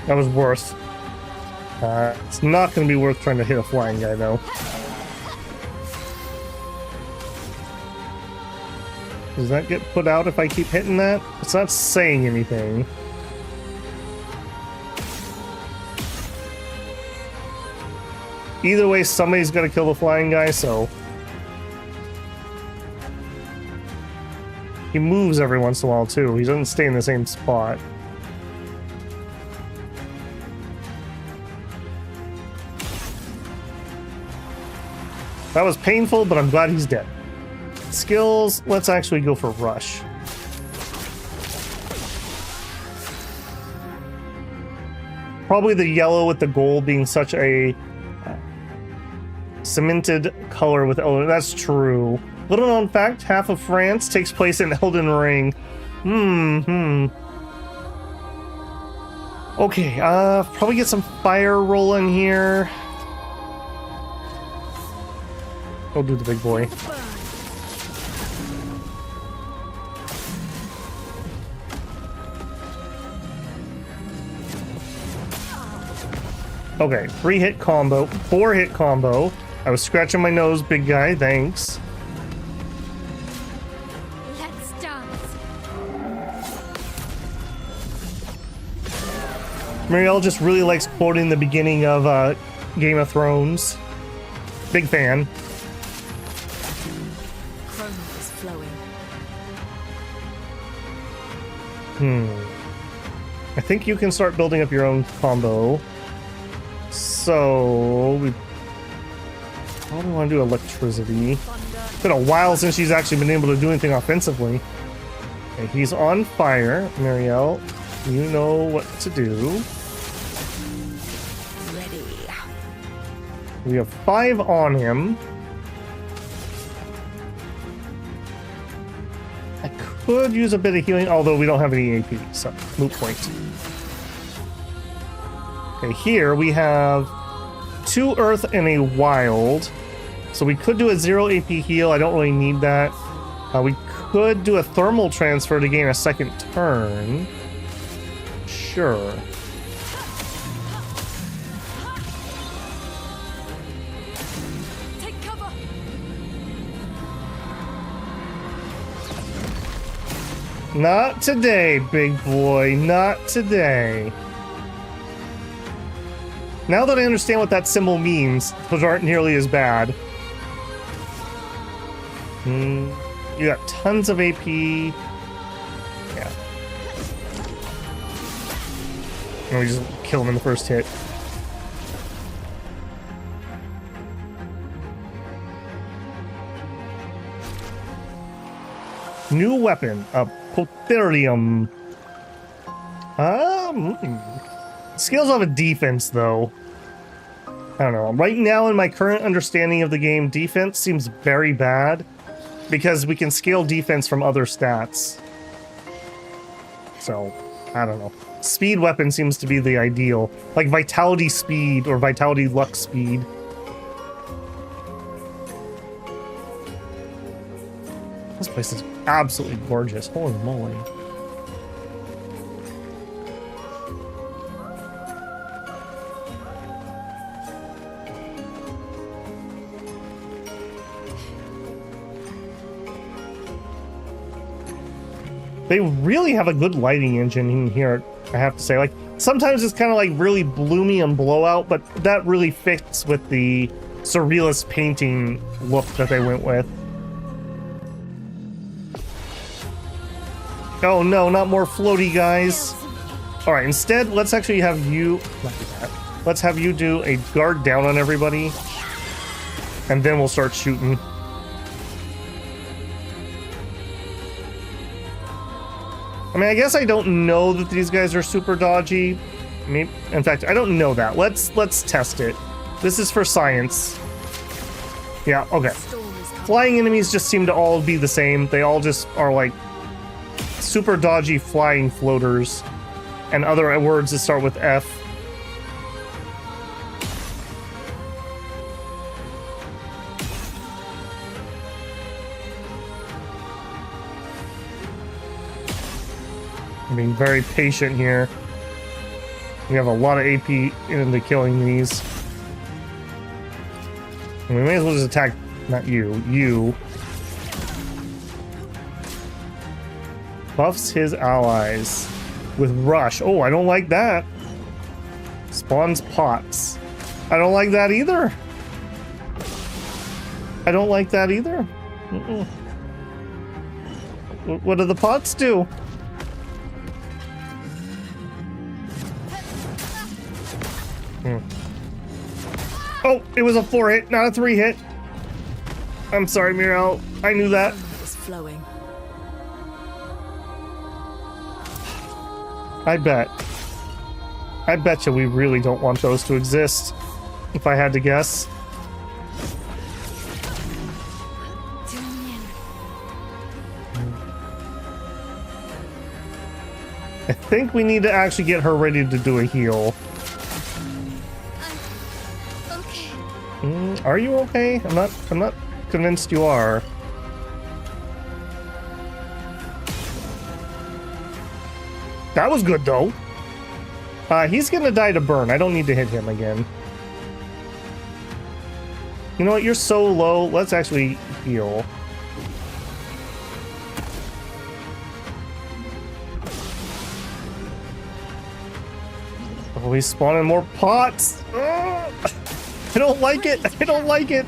Speaker 1: That was worth. It's not going to be worth trying to hit a flying guy, though. Does that get put out if I keep hitting that? It's not saying anything. Either way, somebody's got to kill the flying guy, so... He moves every once in a while, too. He doesn't stay in the same spot. That was painful, but I'm glad he's dead. Skills, let's actually go for Rush. Probably the yellow with the gold being such a cemented color with Elden. That's true. Little known fact, half of France takes place in Elden Ring. Okay, probably get some fire rolling here. I'll do the big boy. Okay, 3-hit combo, 4-hit combo. I was scratching my nose, big guy, thanks.
Speaker 2: Let's dance.
Speaker 1: Marielle just really likes quoting the beginning of Game of Thrones. Big fan.
Speaker 7: Chrome is flowing.
Speaker 1: I think you can start building up your own combo. So we probably want to do electricity. It's been a while since she's actually been able to do anything offensively. Okay, he's on fire. Marielle, you know what to do.
Speaker 4: Ready.
Speaker 1: We have 5 on him. I could use a bit of healing, although we don't have any AP, so moot point. Okay, here we have 2 earth and a wild. So we could do a 0 AP heal. I don't really need that. We could do a thermal transfer to gain a second turn. Sure.
Speaker 4: Take cover.
Speaker 1: Not today, big boy. Not today. Now that I understand what that symbol means, those aren't nearly as bad. You got tons of AP. Yeah. And we just kill him in the first hit. New weapon, a Potherium. Scales off a defense, though. I don't know. Right now, in my current understanding of the game, defense seems very bad because we can scale defense from other stats. So, I don't know. Speed weapon seems to be the ideal. Like Vitality Speed or Vitality Luck Speed. This place is absolutely gorgeous. Holy moly. They really have a good lighting engine in here, I have to say. Like, sometimes it's kind of like really bloomy and blowout, but that really fits with the surrealist painting look that they went with. Oh no, not more floaty guys. Alright, instead, let's actually have you... Not do that. Let's have you do a guard down on everybody. And then we'll start shooting. I mean, I guess I don't know that these guys are super dodgy. Maybe, in fact, I don't know that. Let's test it. This is for science. Yeah, okay. Flying enemies just seem to all be the same. They all just are like super dodgy flying floaters. And other words that start with F. I'm being very patient here. We have a lot of AP into killing these. And we may as well just attack, not you, you. Buffs his allies with rush. Oh, I don't like that. Spawns pots. I don't like that either. I don't like that either. What do the pots do? Oh, it was a 4-hit, not a 3-hit. I'm sorry, Mirel. I knew that.
Speaker 7: It's flowing.
Speaker 1: I bet you we really don't want those to exist, if I had to guess. I think we need to actually get her ready to do a heal. Are you okay? I'm not convinced you are. That was good though. He's gonna die to burn. I don't need to hit him again. You know what? You're so low. Let's actually heal. Oh, he's spawning more pots. Ugh. I don't like it. I don't like it.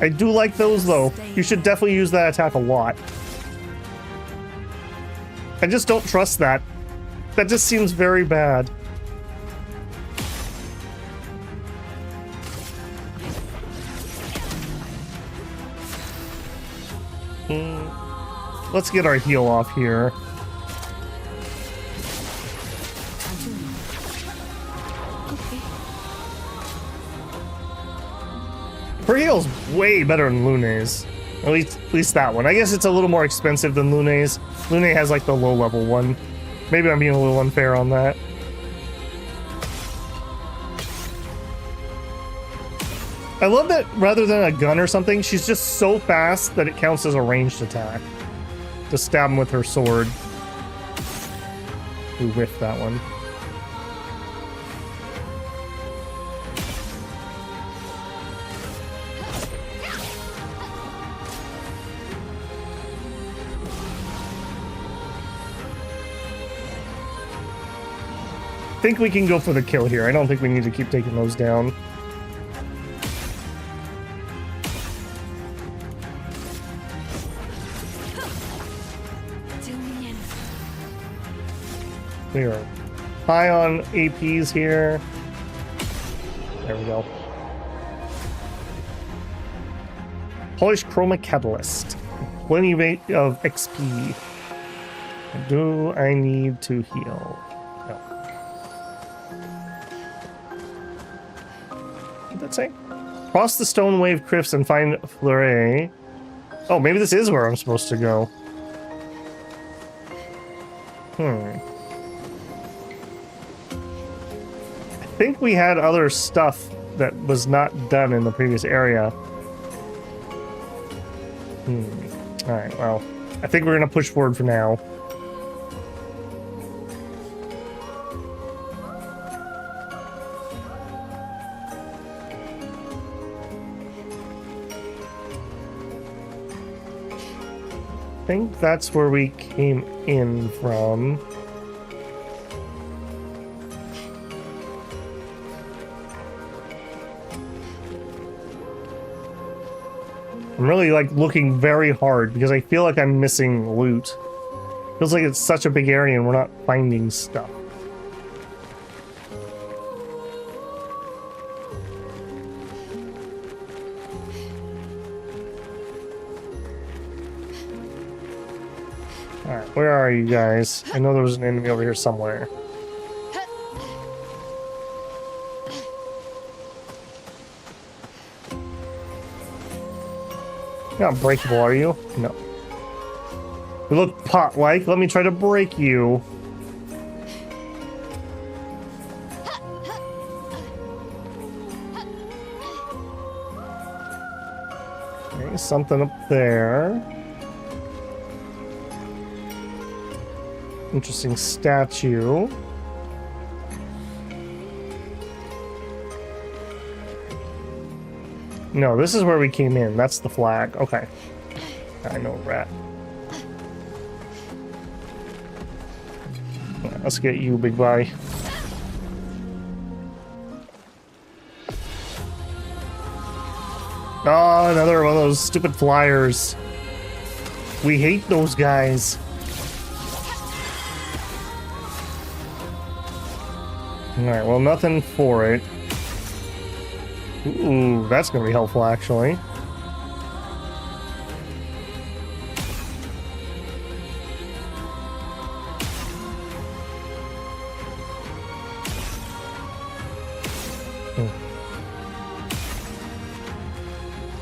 Speaker 1: I do like those, though. You should definitely use that attack a lot. I just don't trust that. That just seems very bad. Let's get our heal off here. Her heal's way better than Lune's. At least that one. I guess it's a little more expensive than Lune's. Lune has like the low level one. Maybe I'm being a little unfair on that. I love that rather than a gun or something, she's just so fast that it counts as a ranged attack. To stab him with her sword. We whiffed that one. I think we can go for the kill here. I don't think we need to keep taking those down. We are high on APs here. There we go. Polished Chroma Catalyst. Plenty of XP. Do I need to heal? No. What did that say? Cross the stone wave cliffs and find Fleuret. Oh, maybe this is where I'm supposed to go. I think we had other stuff that was not done in the previous area. Alright, well, I think we're gonna push forward for now. I think that's where we came in from. I'm really like looking very hard because I feel like I'm missing loot. Feels like it's such a big area and we're not finding stuff. Alright, where are you guys? I know there was an enemy over here somewhere. You're not breakable, are you? No. You look pot-like. Let me try to break you. Okay, something up there. Interesting statue. No, this is where we came in. That's the flag. Okay. I know, rat. Yeah, let's get you, big boy. Oh, another one of those stupid flyers. We hate those guys. Alright, well, nothing for it. Ooh, that's gonna be helpful, actually.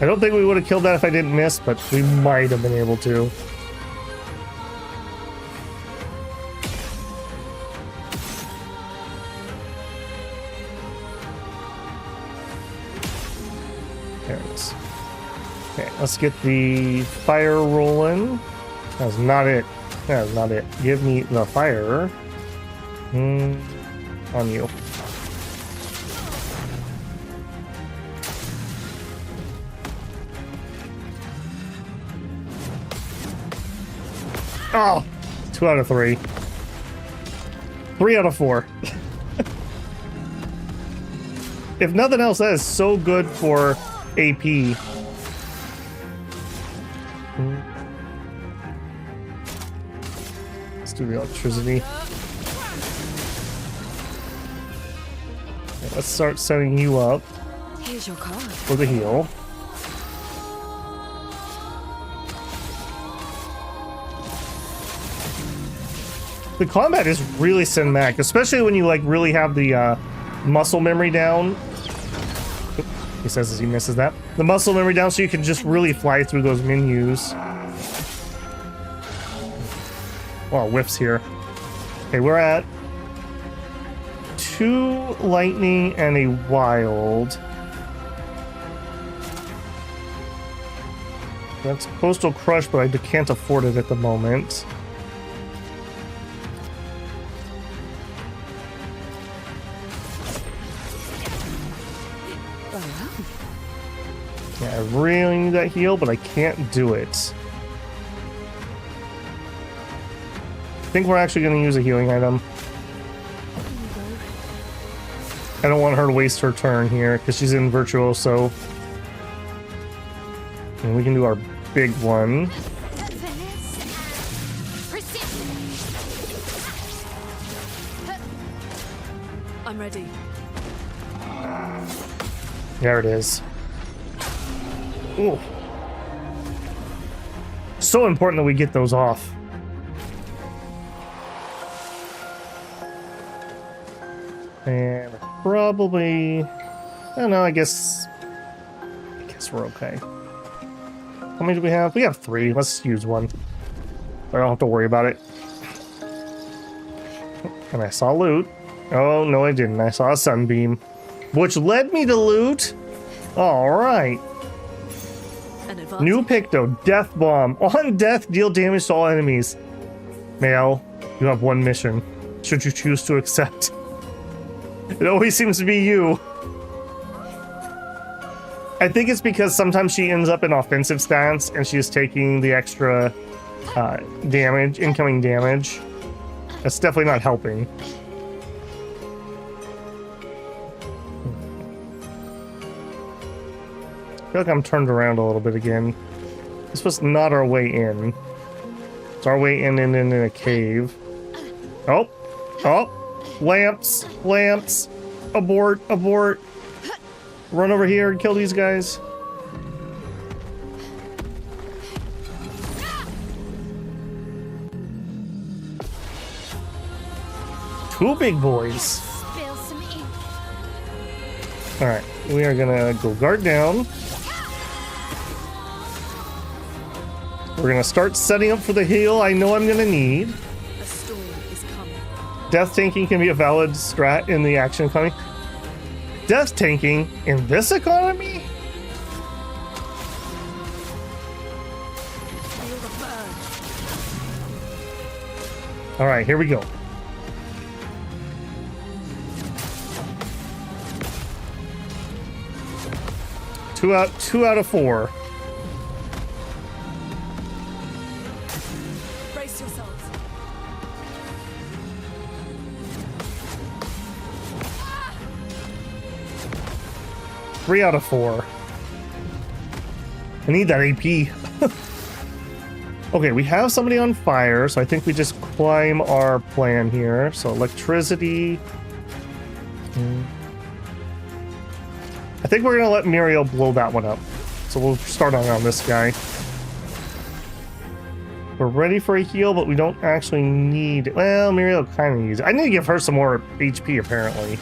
Speaker 1: I don't think we would have killed that if I didn't miss, but we might have been able to. There it is. Okay, let's get the fire rolling. That's not it. That's not it. Give me the fire. On you. Oh! 2 out of 3. 3 out of 4. If nothing else, that is so good for AP. Let's do the electricity. Okay, let's start setting you up
Speaker 6: Here's your card.
Speaker 1: for the heal. The combat is really cinematic, especially when you like really have the muscle memory down. Oop, he says as he misses that. The muscle memory down so you can just really fly through those menus. Oh, whiffs here. Okay, we're at 2 lightning and a wild. That's Coastal Crush, but I can't afford it at the moment. Yeah, I really need that heal, but I can't do it. I think we're actually going to use a healing item. I don't want her to waste her turn here because she's in Virtuoso. And we can do our big one.
Speaker 7: I'm ready.
Speaker 1: There it is. Ooh. So important that we get those off. And probably, I don't know, I guess we're okay. How many do we have? We have 3. Let's use one. I don't have to worry about it. And I saw loot. Oh, no I didn't. I saw a sunbeam. Which led me to loot. Alright. New pick though. Death Bomb. On death, deal damage to all enemies. Male, you have 1 mission. Should you choose to accept. It always seems to be you. I think it's because sometimes she ends up in offensive stance and she's taking the extra damage, incoming damage. That's definitely not helping. I feel like I'm turned around a little bit again. This was not our way in. It's our way in a cave. Oh! Oh! Lamps! Lamps! Abort! Abort! Run over here and kill these guys. Two big boys. Alright, we are gonna go guard down. We're gonna start setting up for the heal I know I'm gonna need.
Speaker 7: A storm is coming.
Speaker 1: Death tanking can be a valid strat in the action economy. Death tanking in this economy?
Speaker 7: Feel the burn.
Speaker 1: Alright, here we go. Two out of 4.
Speaker 7: Brace yourselves.
Speaker 1: Three out of 4. I need that AP. Okay, we have somebody on fire, so I think we just climb our plan here. So electricity. I think we're gonna let Muriel blow that one up. So we'll start on this guy. We're ready for a heal, but we don't actually need it. Well, Muriel kind of needs it. I need to give her some more HP, apparently.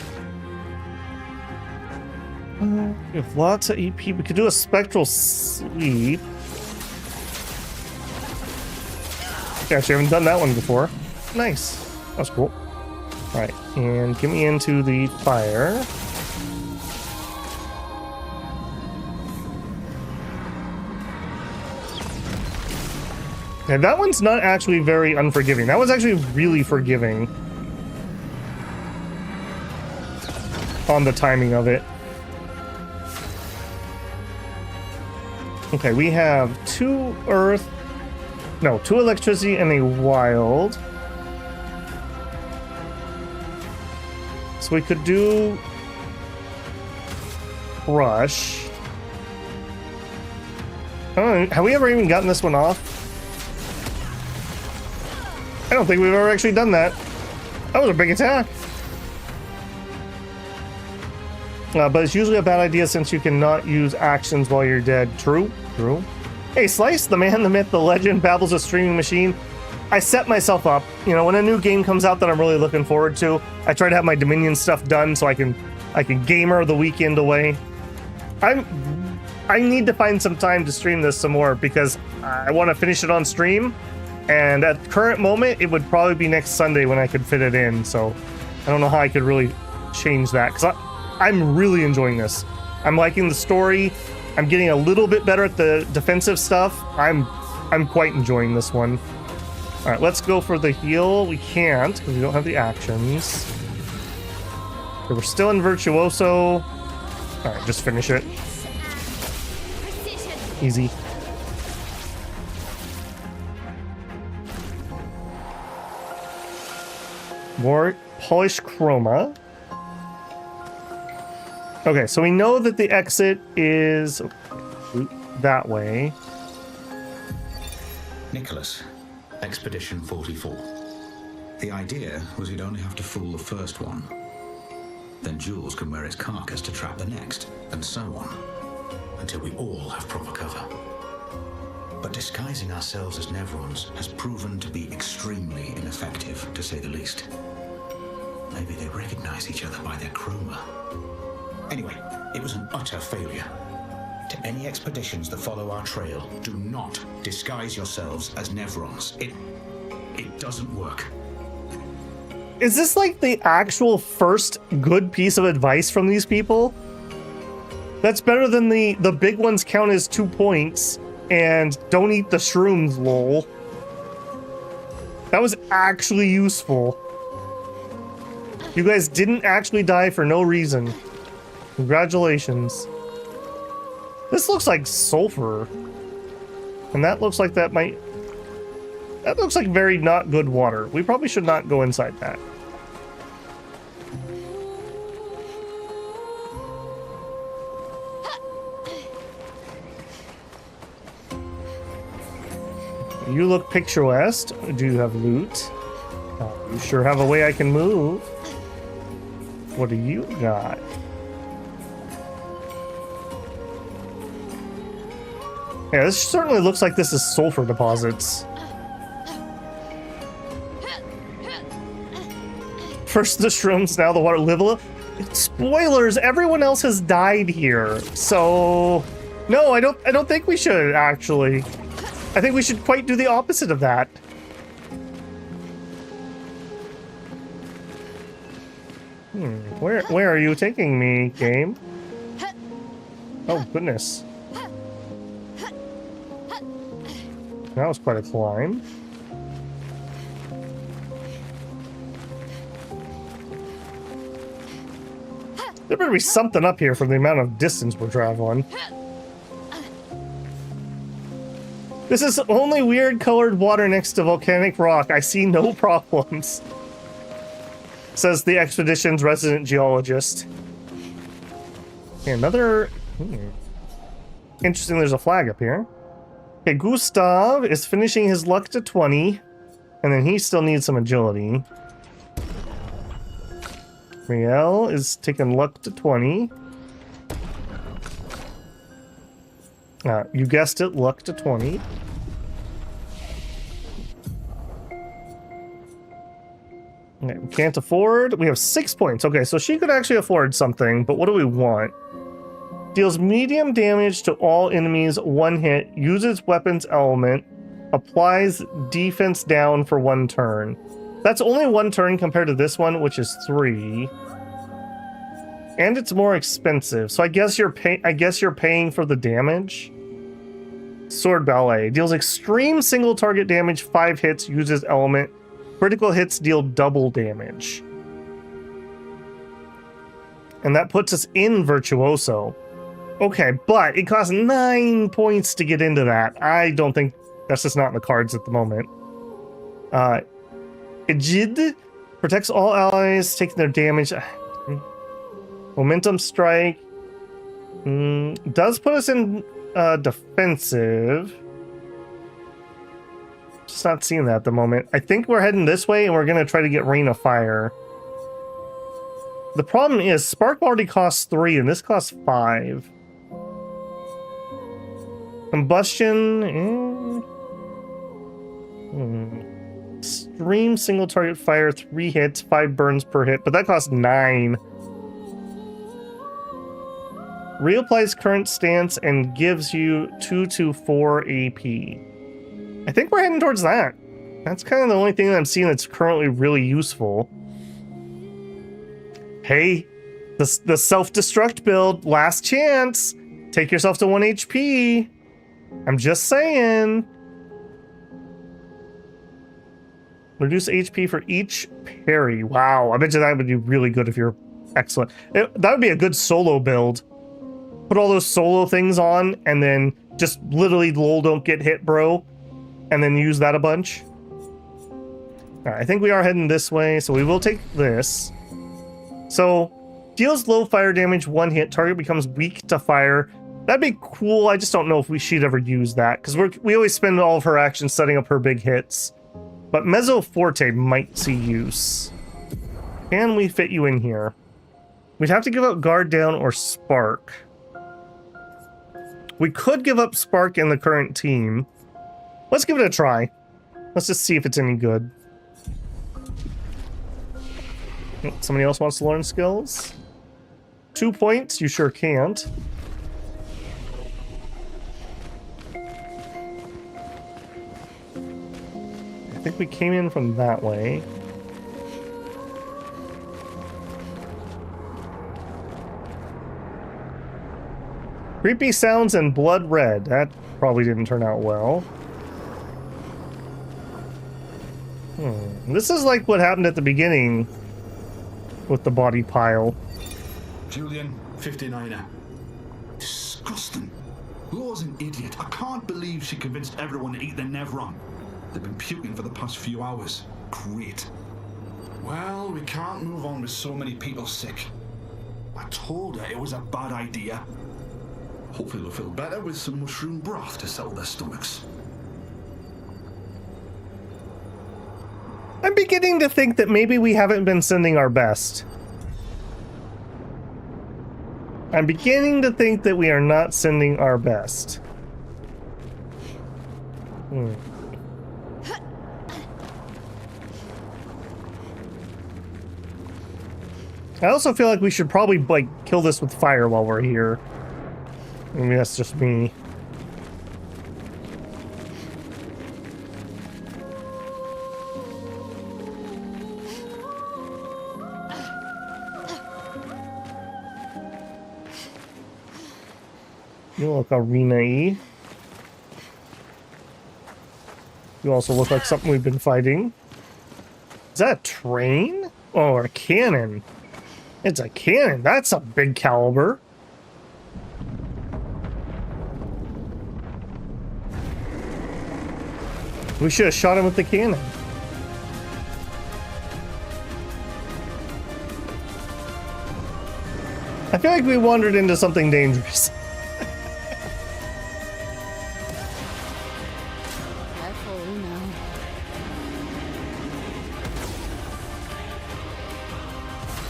Speaker 1: We have lots of EP. We could do a spectral sleep. Actually, I haven't done that one before. Nice. That was cool. Alright, and get me into the fire. And that one's not actually very unforgiving. That was actually really forgiving on the timing of it. Okay, we have 2 earth, no, 2 electricity and a wild. So we could do Crush. I don't know, have we ever even gotten this one off? I don't think we've ever actually done that. That was a big attack. But it's usually a bad idea since you cannot use actions while you're dead. True, true. Hey, Slice, the man, the myth, the legend, babbles a streaming machine. I set myself up. You know, when a new game comes out that I'm really looking forward to, I try to have my Dominion stuff done so I can gamer the weekend away. I need to find some time to stream this some more because I want to finish it on stream. And at the current moment, it would probably be next Sunday when I could fit it in. So I don't know how I could really change that because I'm really enjoying this. I'm liking the story. I'm getting a little bit better at the defensive stuff. I'm quite enjoying this one. All right, let's go for the heal. We can't because we don't have the actions. Okay, we're still in Virtuoso. All right, just finish it. Easy. More polished chroma. Okay, so we know that the exit is that way.
Speaker 13: Nicholas, Expedition 44. The idea was you'd only have to fool the first one. Then Jules can wear its carcass to trap the next, and so on, until we all have proper cover. But disguising ourselves as Nevrons has proven to be extremely ineffective, to say the least. Maybe they recognize each other by their chroma. Anyway, it was an utter failure. To any expeditions that follow our trail, do not disguise yourselves as Nevrons. It doesn't work.
Speaker 1: Is this like the actual first good piece of advice from these people? That's better than the big ones count as 2 points and don't eat the shrooms, lol. That was actually useful. You guys didn't actually die for no reason. Congratulations. This looks like sulfur. And that looks like that looks like very not good water. We probably should not go inside that. You look picturesque. Do you have loot? You sure have a way I can move. What do you got? Yeah, this certainly looks like this is sulfur deposits. First the shrooms, now the water. Live. Spoilers, everyone else has died here. So no, I don't think we should actually. I think we should quite do the opposite of that. Where are you taking me, game? Oh goodness. That was quite a climb. There better be something up here for the amount of distance we're traveling. This is only weird colored water next to volcanic rock. I see no problems. Says the expedition's resident geologist. Okay, another... Interesting, there's a flag up here. Okay, Gustav is finishing his luck to 20, and then he still needs some agility. Riel is taking luck to 20. You guessed it, luck to 20. Okay, we can't afford. We have 6 points. Okay, so she could actually afford something, but what do we want? Deals medium damage to all enemies, 1 hit, uses weapons element, applies defense down for 1 turn. That's only 1 turn compared to this one, which is 3. And it's more expensive, so I guess you're paying for the damage. Sword Ballet deals extreme single target damage, 5 hits, uses element. Critical hits deal double damage. And that puts us in Virtuoso. Okay, but it costs 9 points to get into that. I don't think that's just not in the cards at the moment. Ejid protects all allies taking their damage. Momentum strike does put us in defensive. Just not seeing that at the moment. I think we're heading this way and we're going to try to get Rain of Fire. The problem is Spark already costs 3 and this costs 5. Combustion. Stream single target fire, 3 hits, 5 burns per hit, but that costs 9. Reapplies current stance and gives you 2 to 4 AP. I think we're heading towards that. That's kind of the only thing that I'm seeing that's currently really useful. Hey, the self-destruct build, last chance. Take yourself to 1 HP. I'm just saying. Reduce HP for each parry. Wow, I bet you that would be really good if you're excellent. That would be a good solo build. Put all those solo things on and then just literally lol don't get hit, bro. And then use that a bunch. Alright, I think we are heading this way, so we will take this. So, deals low fire damage, 1 hit, target becomes weak to fire. That'd be cool, I just don't know if she'd ever use that, because we always spend all of her actions setting up her big hits. But Mezzo Forte might see use. Can we fit you in here? We'd have to give up Guard Down or Spark. We could give up Spark in the current team. Let's give it a try. Let's just see if it's any good. Somebody else wants to learn skills? 2 points? You sure can't. I think we came in from that way. Creepy sounds and blood red. That probably didn't turn out well. This is like what happened at the beginning with the body pile.
Speaker 13: Julian, 59er. Disgusting. Laura's an idiot. I can't believe she convinced everyone to eat the Nevron. They've been puking for the past few hours. Great. Well, we can't move on with so many people sick. I told her it was a bad idea. Hopefully they'll feel better with some mushroom broth to settle their stomachs.
Speaker 1: I'm beginning to think that maybe we haven't been sending our best. I'm beginning to think that we are not sending our best. I also feel like we should probably, like, kill this with fire while we're here. I mean, that's just me. You look arena-y. You also look like something we've been fighting. Is that a train? Oh, or a cannon. It's a cannon. That's a big caliber. We should have shot him with the cannon. I feel like we wandered into something dangerous.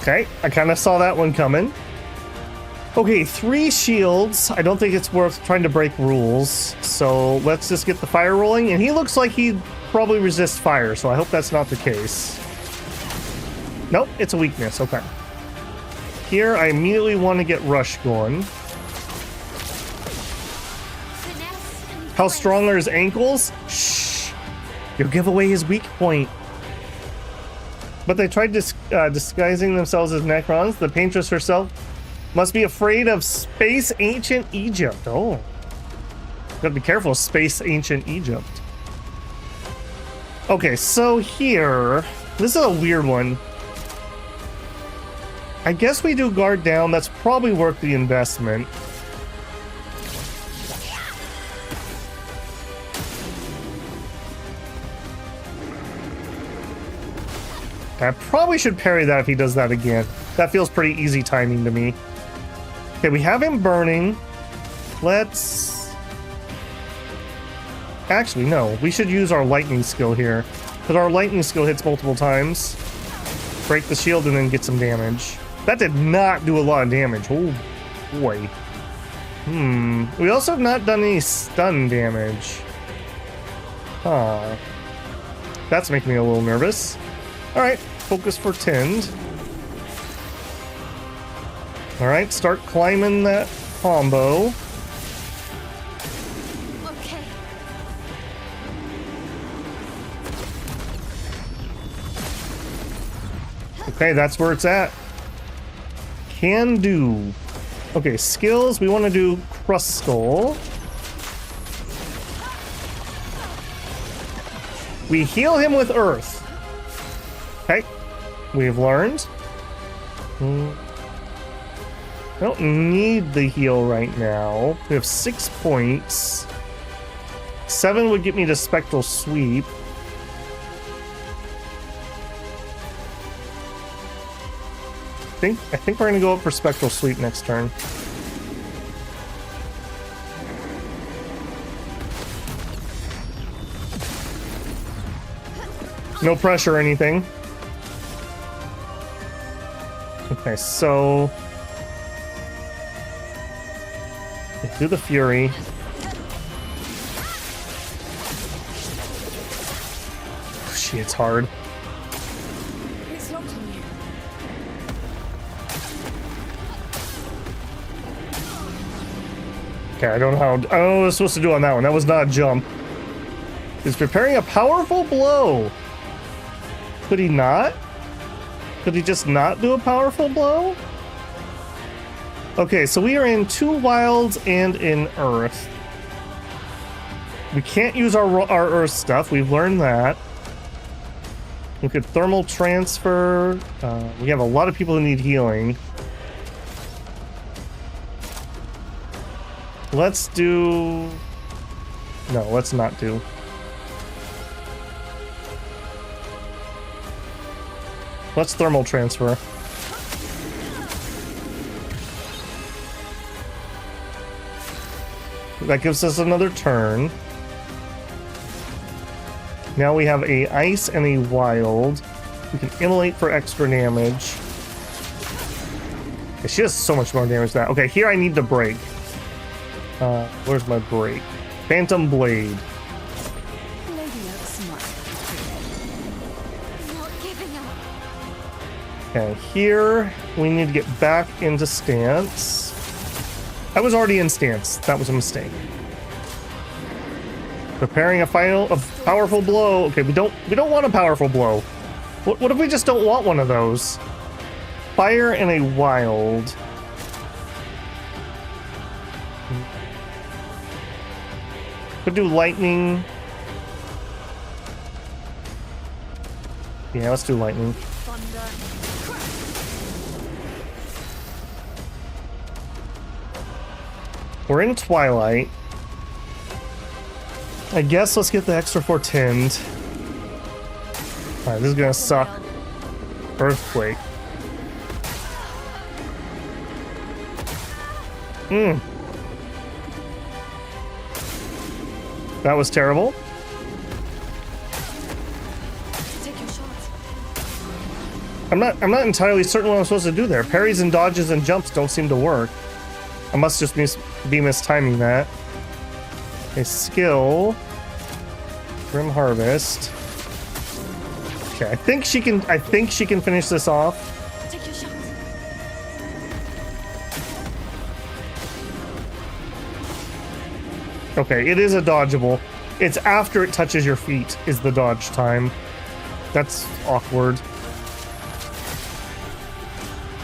Speaker 1: Okay, I kind of saw that one coming. Okay, 3 shields. I don't think it's worth trying to break rules. So let's just get the fire rolling. And he looks like he'd probably resist fire, so I hope that's not the case. Nope, it's a weakness. Okay. Here, I immediately want to get rush going. How strong are his ankles? Shh! You'll give away his weak point. But they tried disguising themselves as Necrons. The paintress herself must be afraid of Space Ancient Egypt. Oh. Gotta be careful, Space Ancient Egypt. Okay, so here... This is a weird one. I guess we do guard down. That's probably worth the investment. I probably should parry that if he does that again. That feels pretty easy timing to me. Okay, we have him burning. Let's Actually, no. We should use our lightning skill here. Because our lightning skill hits multiple times. Break the shield and then get some damage. That did not do a lot of damage. Oh, boy. We also have not done any stun damage. Huh. That's making me a little nervous. Alright, focus for Tind. Alright, start climbing that combo.
Speaker 2: Okay.
Speaker 1: Okay, that's where it's at. Can do. Okay, skills. We want to do Crust Skull. We heal him with Earth. Okay, we've learned. I don't need the heal right now. We have 6 points. 7 would get me to Spectral Sweep. I think we're gonna go up for Spectral Sweep next turn. No pressure or anything. Okay, so do the Fury. Oh, shit, it's hard.
Speaker 4: It's locked on you.
Speaker 1: Okay, I don't know how. I don't know what I was supposed to do on that one. That was not a jump. He's preparing a powerful blow. Could he not? Could he just not do a powerful blow? Okay, so we are in 2 wilds and in Earth. We can't use our Earth stuff. We've learned that. We could thermal transfer. We have a lot of people who need healing. Let's do... No, let's not do. Let's thermal transfer. That gives us another turn. Now we have a ice and a wild. We can immolate for extra damage. Okay, she has so much more damage than that. Okay, here I need to break. Where's my break? Phantom Blade. Okay, here we need to get back into stance. I was already in stance. That was a mistake. Preparing a powerful blow. Okay, we don't want a powerful blow. What if we just don't want one of those? Fire and a wild. Could do lightning. Yeah, let's do lightning. We're in Twilight. I guess let's get the extra 4 Tind. Alright, this is gonna suck. Earthquake. That was terrible.
Speaker 4: Take your shot.
Speaker 1: I'm not entirely certain what I'm supposed to do there. Parries and dodges and jumps don't seem to work. I must just be mistiming that. A skill. Grim Harvest. Okay, I think she can finish this off.
Speaker 4: Take your shot.
Speaker 1: Okay, it is a dodgeable. It's after it touches your feet is the dodge time. That's awkward.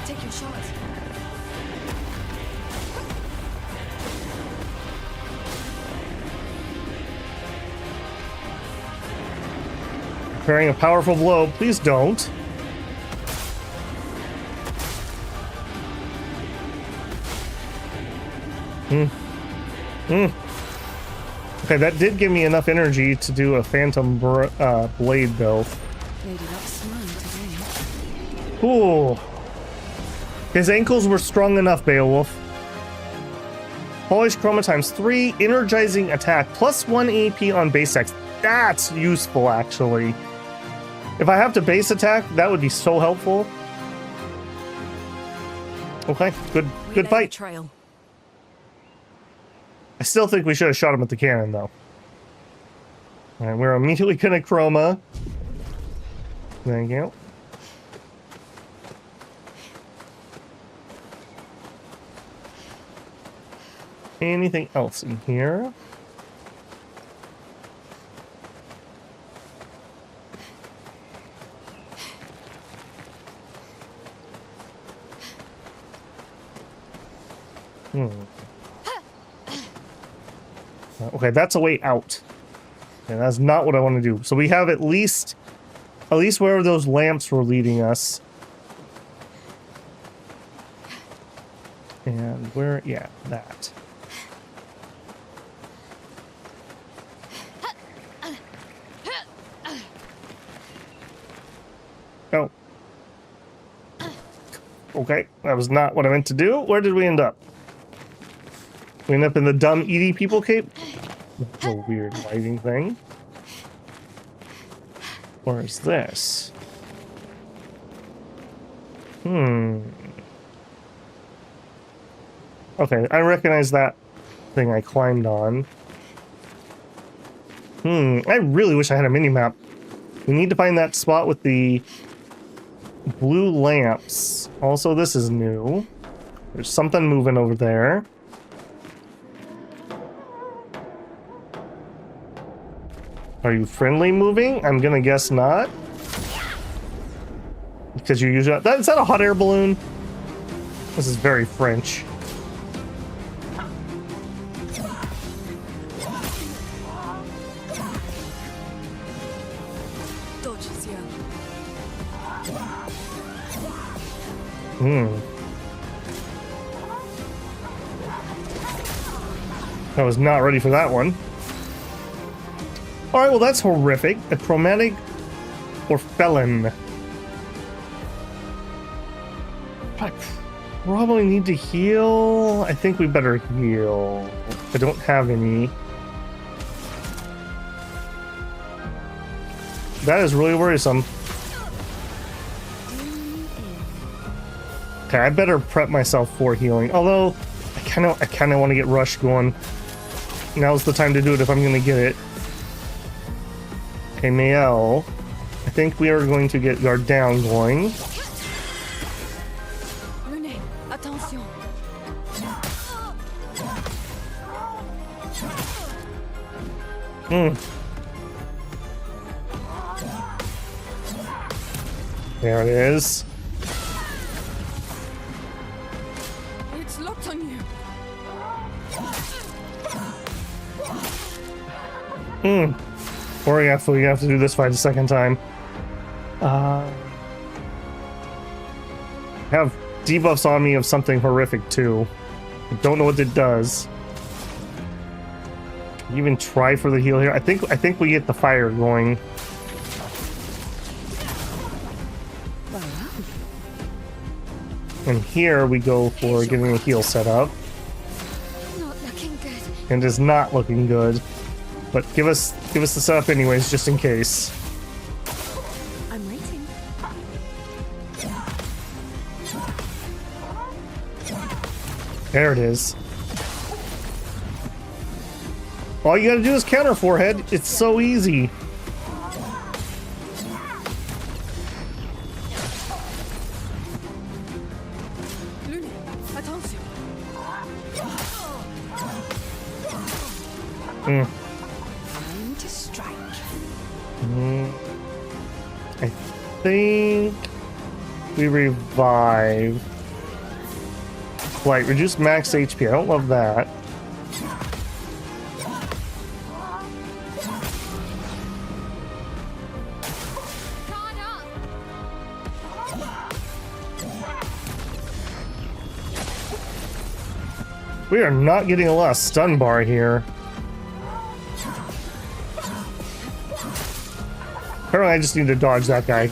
Speaker 4: Take your shot.
Speaker 1: Preparing a powerful blow. Please don't. Okay, that did give me enough energy to do a phantom blade, though.
Speaker 6: Lady Luck's smiling today.
Speaker 1: Ooh. His ankles were strong enough, Beowulf. Polish chroma times 3, energizing attack, plus 1 AP on base attacks. That's useful, actually. If I have to base attack, that would be so helpful. Okay, good fight.
Speaker 7: Trail.
Speaker 1: I still think we should have shot him with the cannon, though. Alright, we're immediately gonna chroma. Thank you. Anything else in here? Okay, that's a way out. And that's not what I want to do. So we have at least wherever those lamps were leading us. And where, yeah, that. Oh. Okay, that was not what I meant to do. Where did we end up? We end up in the dumb Edie people cape? That's a weird lighting thing. Where is this? Okay, I recognize that thing I climbed on. I really wish I had a mini-map. We need to find that spot with the blue lamps. Also, this is new. There's something moving over there. Are you friendly moving? I'm gonna guess not. Because you usually... Is that a hot air balloon? This is very French. I was not ready for that one. Alright, well that's horrific. A chromatic or felon. I probably need to heal. I think we better heal. I don't have any. That is really worrisome. Okay, I better prep myself for healing. Although, I kind of want to get Rush going. Now's the time to do it if I'm going to get it. Okay, Mael. I think we are going to get guard down going.
Speaker 4: René, attention.
Speaker 1: There it is.
Speaker 4: It's locked on you.
Speaker 1: Or we have to do this fight a second time. Have debuffs on me of something horrific too. I don't know what it does. Can you even try for the heal here? I think we get the fire going. And here we go for getting the heal set up.
Speaker 2: Not looking good.
Speaker 1: And it's not looking good. But give us the setup anyways, just in case.
Speaker 4: I'm waiting.
Speaker 1: There it is. All you gotta do is counter forehead. It's so easy.
Speaker 6: Time to strike.
Speaker 1: I think we revive. Like, reduce max HP. I don't love that. We are not getting a lot of stun bar here. Apparently I just need to dodge that guy.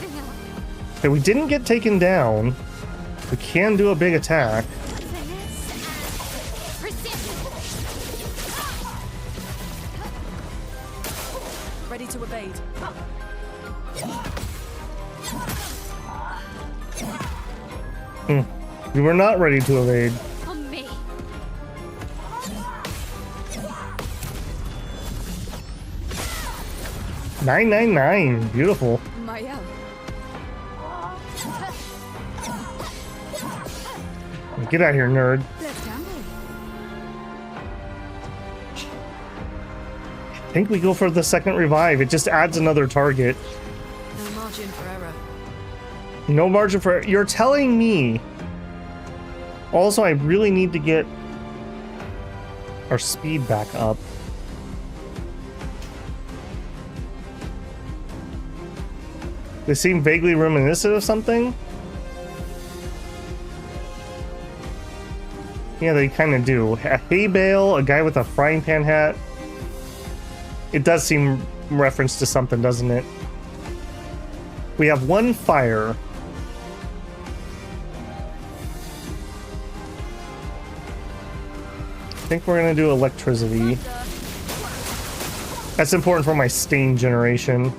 Speaker 1: Okay, we didn't get taken down. We can do a big attack.
Speaker 7: Ready to evade.
Speaker 1: You were not ready to evade.
Speaker 2: On me.
Speaker 1: 999. Beautiful.
Speaker 6: Mael.
Speaker 1: Get out of here, nerd.
Speaker 6: Let's gamble.
Speaker 1: I think we go for the second revive. It just adds another target.
Speaker 7: No margin for error.
Speaker 1: No margin for... You're telling me. Also, I really need to get our speed back up. They seem vaguely reminiscent of something. Yeah, they kind of do. A hay bale, a guy with a frying pan hat. It does seem reference to something, doesn't it? We have one fire. I think we're gonna do electricity. That's important for my stain generation.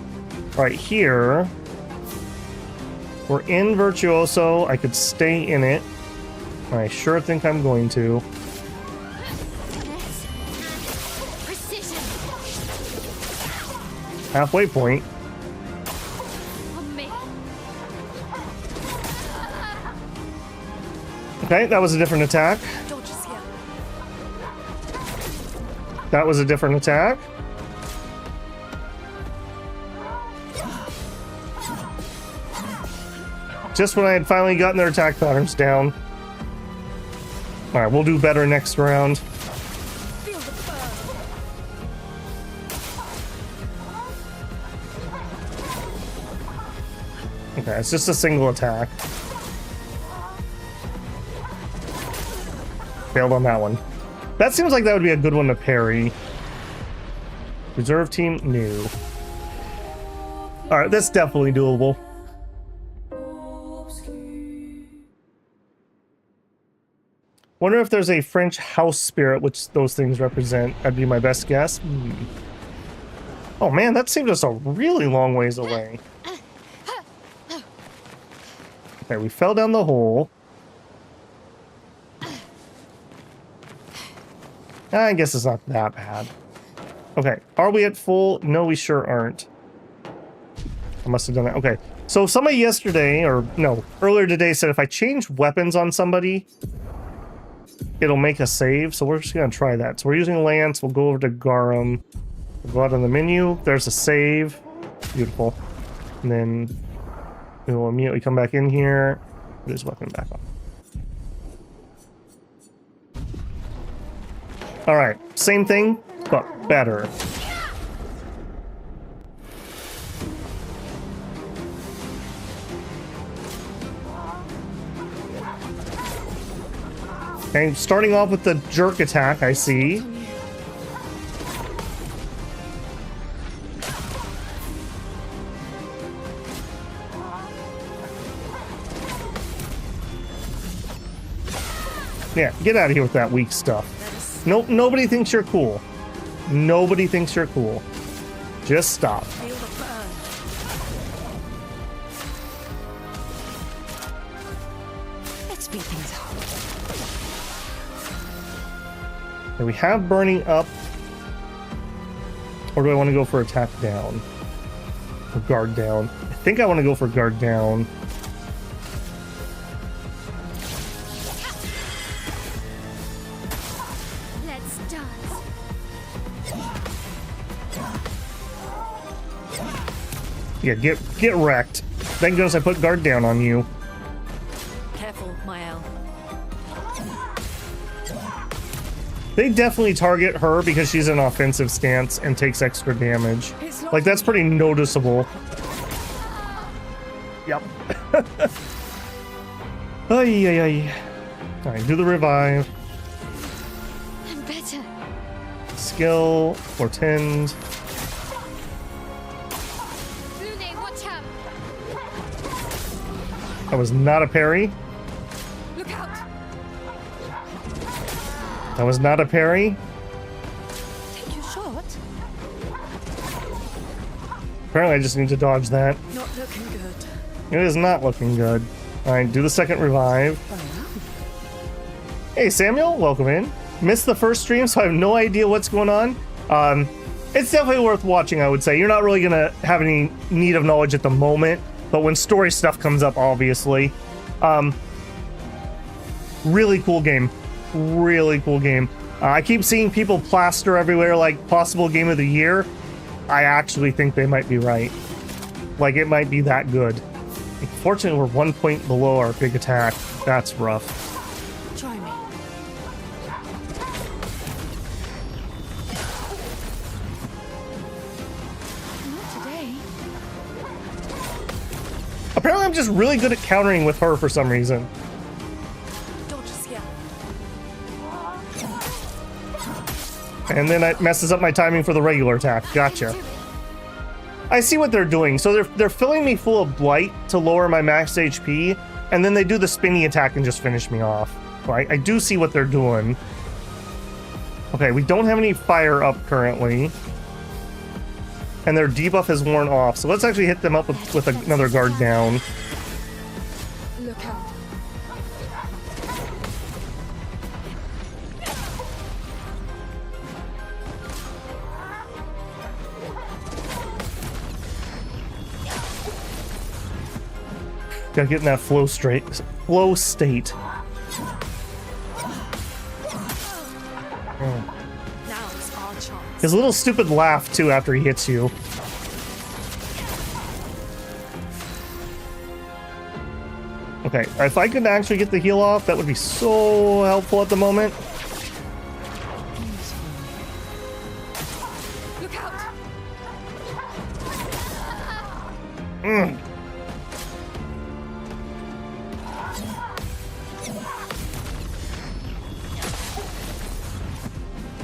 Speaker 1: Right here. We're in Virtuoso. I could stay in it. I sure think I'm going to.
Speaker 2: Precision.
Speaker 1: Halfway point.
Speaker 2: On me.
Speaker 1: Okay, that was a different attack.
Speaker 7: Dodges here.
Speaker 1: That was a different attack. Just when I had finally gotten their attack patterns down. Alright, we'll do better next round.
Speaker 7: Feel the burn.
Speaker 1: Okay, it's just a single attack. Failed on that one. That seems like that would be a good one to parry. Reserve team, new. Alright, that's definitely doable. Wonder if there's a French house spirit, which those things represent. That'd be my best guess. Oh man, that seemed us a really long ways away. Okay, we fell down the hole. I guess it's not that bad. Okay, are we at full? No, we sure aren't. I must have done that. Okay, so somebody yesterday, or no, earlier today said if I change weapons on somebody, it'll make a save, so we're just gonna try that. So we're using Lance, we'll go over to Garum. We'll go out on the menu, there's a save. Beautiful. And then we'll immediately come back in here, put his weapon back on. Alright, same thing, but better. Okay, starting off with the jerk attack, I see. Yeah, get out of here with that weak stuff. Nope, nobody thinks you're cool. Nobody thinks you're cool. Just stop.
Speaker 7: Feel the burn.
Speaker 6: Let's speed things up.
Speaker 1: And we have burning up. Or do I want to go for attack down? Or guard down? I think I want to go for guard down.
Speaker 2: Let's dance.
Speaker 1: Yeah, get wrecked. Thank goodness I put guard down on you.
Speaker 7: Careful, Mael.
Speaker 1: They definitely target her because she's in an offensive stance and takes extra damage. Like, that's pretty noticeable. Yep. Ay, ay, ay. Alright, do the revive.
Speaker 2: I'm better.
Speaker 1: Skill, portend.
Speaker 2: Lune, watch out.
Speaker 1: That was not a parry.
Speaker 4: Look out!
Speaker 1: That was not a parry.
Speaker 6: Take your shot.
Speaker 1: Apparently I just need to dodge that.
Speaker 7: Not looking good.
Speaker 1: It is not looking good. Alright, do the second revive. Hey Samuel, welcome in. Missed the first stream, so I have no idea what's going on. It's definitely worth watching, I would say. You're not really gonna have any need of knowledge at the moment, but when story stuff comes up, obviously. Really cool game. Really cool game. I keep seeing people plaster everywhere like possible game of the year. I actually think they might be right. Like, it might be that good. Unfortunately, we're 1 point below our big attack. That's rough.
Speaker 7: Try me.
Speaker 4: Not today.
Speaker 1: Apparently, I'm just really good at countering with her for some reason. And then it messes up my timing for the regular attack. Gotcha. I see what they're doing. So they're filling me full of blight to lower my max HP, and then they do the spinny attack and just finish me off. Right? I do see what they're doing. Okay, we don't have any fire up currently. And their debuff has worn off. So let's actually hit them up with another guard down.
Speaker 4: Look out.
Speaker 1: Gotta get in that flow state.
Speaker 7: Now is our chance.
Speaker 1: His little stupid laugh too after he hits you. Okay, if I could actually get the heal off, that would be so helpful at the moment.
Speaker 4: Look out.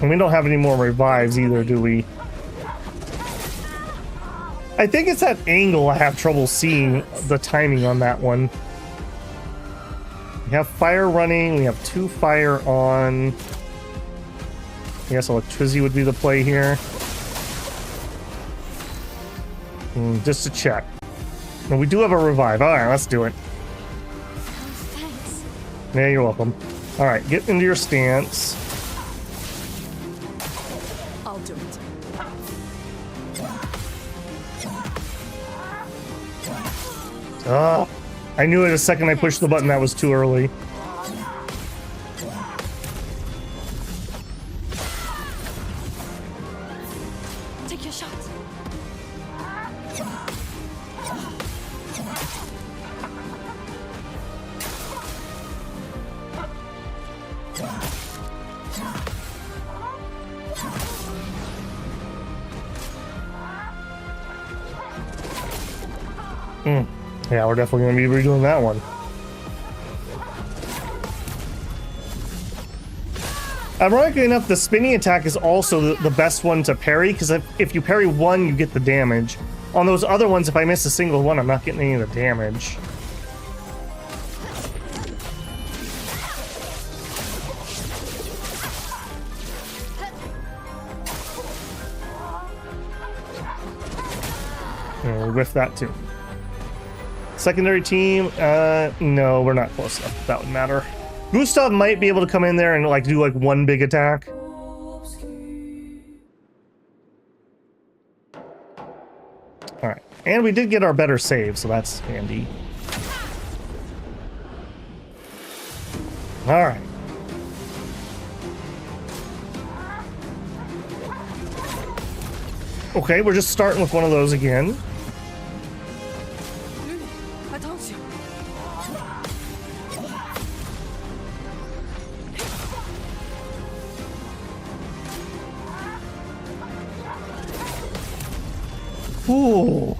Speaker 1: And we don't have any more revives either, do we? I think it's that angle I have trouble seeing the timing on that one. We have fire running, we have 2 fire on. I guess electricity would be the play here. Just to check. And we do have a revive. Alright, let's do it.
Speaker 2: Thanks.
Speaker 1: Yeah, you're welcome. Alright, get into your stance.
Speaker 7: I'll do it.
Speaker 1: Oh, I knew it the second I pushed the button. That was too early.
Speaker 2: Take your shot.
Speaker 1: Yeah, we're definitely going to be redoing that one. Ironically enough, the spinning attack is also the best one to parry, because if you parry one, you get the damage. On those other ones, if I miss a single one, I'm not getting any of the damage. And we whiff that too. Secondary team, no, we're not close enough. That would matter. Gustav might be able to come in there and like do like one big attack. All right, and we did get our better save, so that's handy. All right. Okay, we're just starting with one of those again.
Speaker 4: I told you.
Speaker 1: Ooh.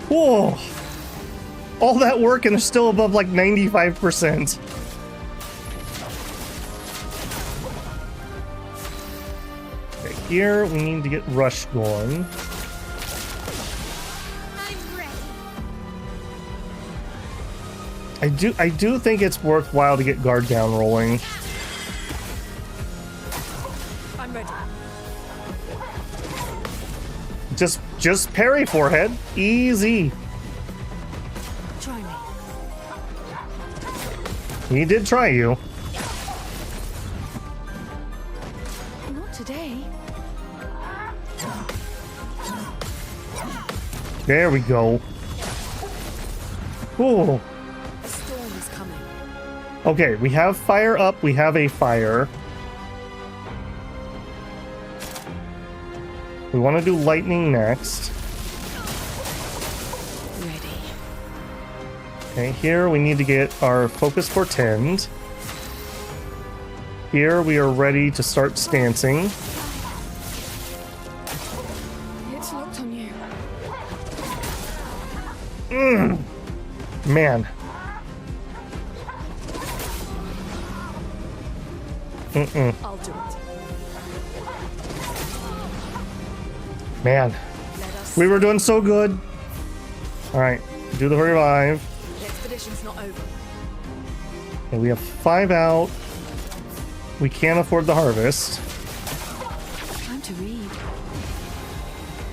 Speaker 1: Whoa. All that work and they're still above like 95%. Okay, here we need to get Rush going. I do think it's worthwhile to get guard down rolling.
Speaker 7: I'm ready.
Speaker 1: Just parry, forehead. Easy.
Speaker 6: Try me.
Speaker 1: He did try you.
Speaker 6: Not today.
Speaker 1: There we go. Ooh.
Speaker 6: The storm is coming.
Speaker 1: Okay, we have fire up. We have a fire. We want to do lightning next.
Speaker 6: Ready.
Speaker 1: Okay, here we need to get our focus portend. Here we are ready to start stancing.
Speaker 6: It's locked on you.
Speaker 1: Man.
Speaker 6: I'll do it.
Speaker 1: Man. We were doing so good. Alright, do the revive.
Speaker 6: The expedition's not over.
Speaker 1: Okay, we have 5 out. We can't afford the harvest.
Speaker 6: Time to read.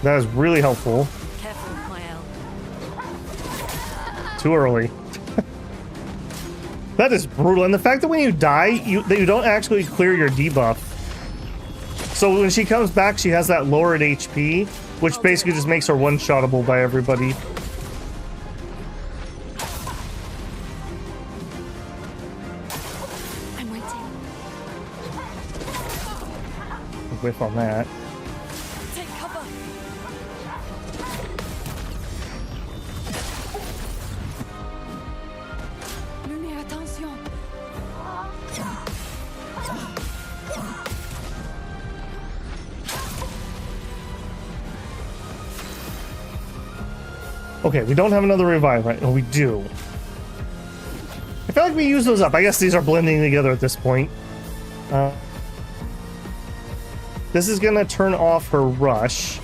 Speaker 1: That is really helpful.
Speaker 7: Careful, my elf.
Speaker 1: Too early. That is brutal. And the fact that when you die, you don't actually clear your debuff. So when she comes back, she has that lowered HP, which basically just makes her one-shottable by everybody.
Speaker 6: I'm waiting.
Speaker 1: Whiff on that.
Speaker 6: Take cover. Lunez attention.
Speaker 1: Okay, we don't have another revive, right? Oh, we do. I feel like we use those up. I guess these are blending together at this point. This is gonna turn off her rush.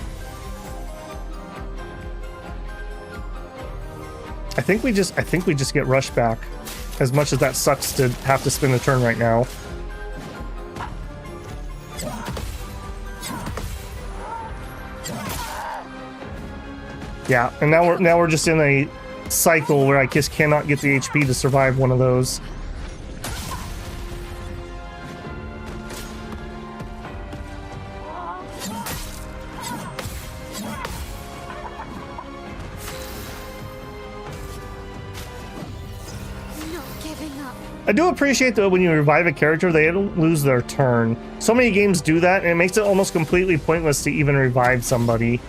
Speaker 1: I think we just get rush back. As much as that sucks to have to spend a turn right now. Yeah, and now we're just in a cycle where I just cannot get the HP to survive one of those. I do appreciate that when you revive a character, they don't lose their turn. So many games do that, and it makes it almost completely pointless to even revive somebody.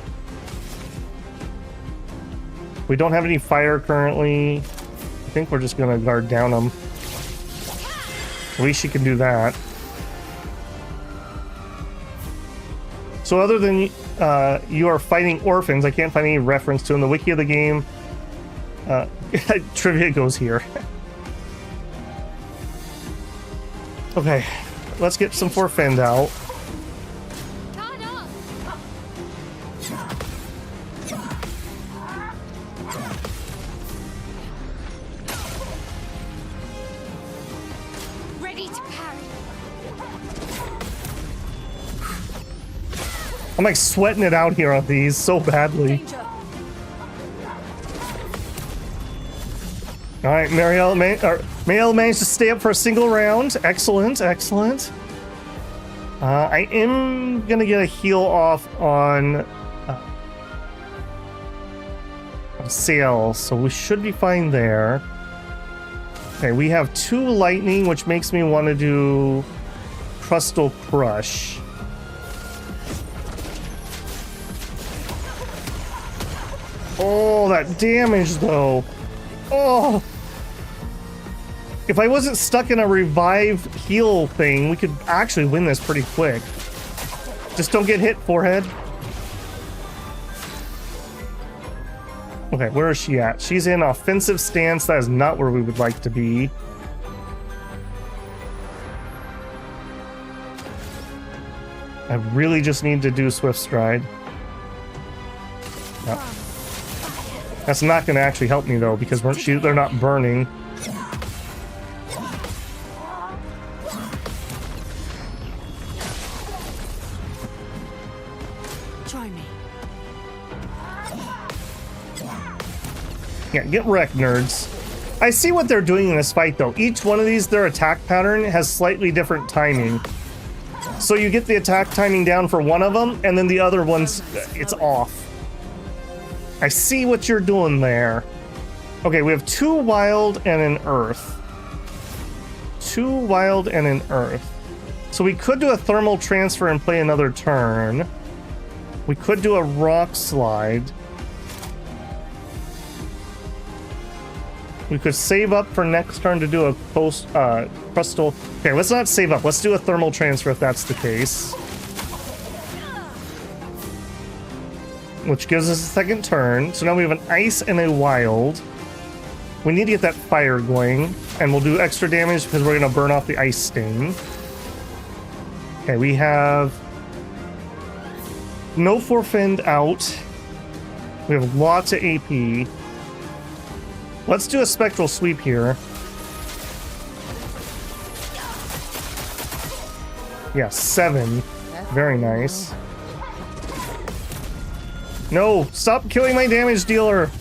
Speaker 1: We don't have any fire currently. I think we're just gonna guard down them. At least she can do that. So other than you are fighting orphans, I can't find any reference to in the wiki of the game. Trivia goes here. Okay, let's get some forfend out.
Speaker 2: Ready to parry.
Speaker 1: I'm like sweating it out here on these so badly.
Speaker 6: Danger.
Speaker 1: All right, Marielle managed to stay up for a single round. Excellent, excellent. I am gonna get a heal off on Sail, so we should be fine there. Okay, we have 2 lightning, which makes me want to do Crustal Crush. Oh, that damage though. Oh. If I wasn't stuck in a revive heal thing, we could actually win this pretty quick. Just don't get hit, forehead. Okay, where is she at? She's in offensive stance. That is not where we would like to be. I really just need to do Swift Stride. No. That's not going to actually help me though, because they're not burning.
Speaker 6: Try me.
Speaker 1: Yeah, get wrecked, nerds. I see what they're doing in this fight, though. Each one of these, their attack pattern has slightly different timing. So you get the attack timing down for one of them, and then the other one's, it's off. I see what you're doing there. Okay, we have 2 wild and an earth. 2 wild and an earth. So we could do a thermal transfer and play another turn. We could do a rock slide. We could save up for next turn to do a crustal. Okay, let's not save up. Let's do a thermal transfer if that's the case. Which gives us a second turn. So now we have an ice and a wild. We need to get that fire going. And we'll do extra damage because we're going to burn off the ice stain. Okay, we have no forfend out. We have lots of AP. Let's do a spectral sweep here. Yeah, 7. Very nice. No, stop killing my damage dealer.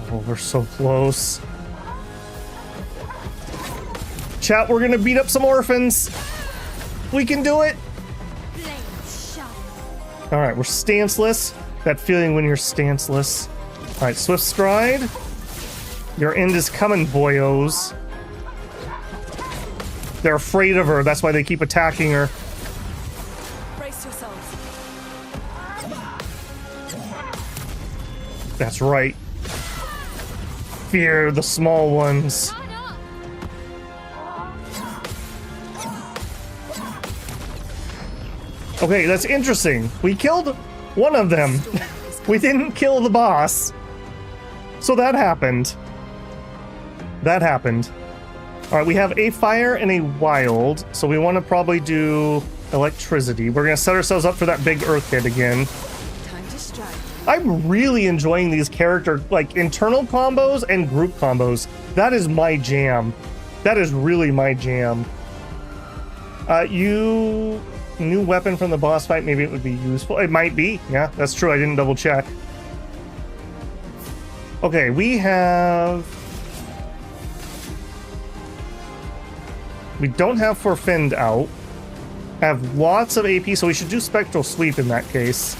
Speaker 1: Oh, we're so close. Chat, we're gonna beat up some orphans. We can do it. All right, we're stanceless. That feeling when you're stanceless. All right, swift stride. Your end is coming, boyos. They're afraid of her. That's why they keep attacking her.
Speaker 4: Brace yourselves.
Speaker 1: That's right. Fear the small ones. Okay, that's interesting. We killed one of them. We didn't kill the boss. So that happened. That happened. All right, we have a fire and a wild, so we want to probably do electricity. We're going to set ourselves up for that big earth hit again.
Speaker 6: Time to strike.
Speaker 1: I'm really enjoying these character, like, internal combos and group combos. That is my jam. That is really my jam. New weapon from the boss fight, maybe it would be useful. It might be. Yeah, that's true. I didn't double check. Okay, we don't have forfend out. I have lots of AP, so we should do spectral sweep in that case.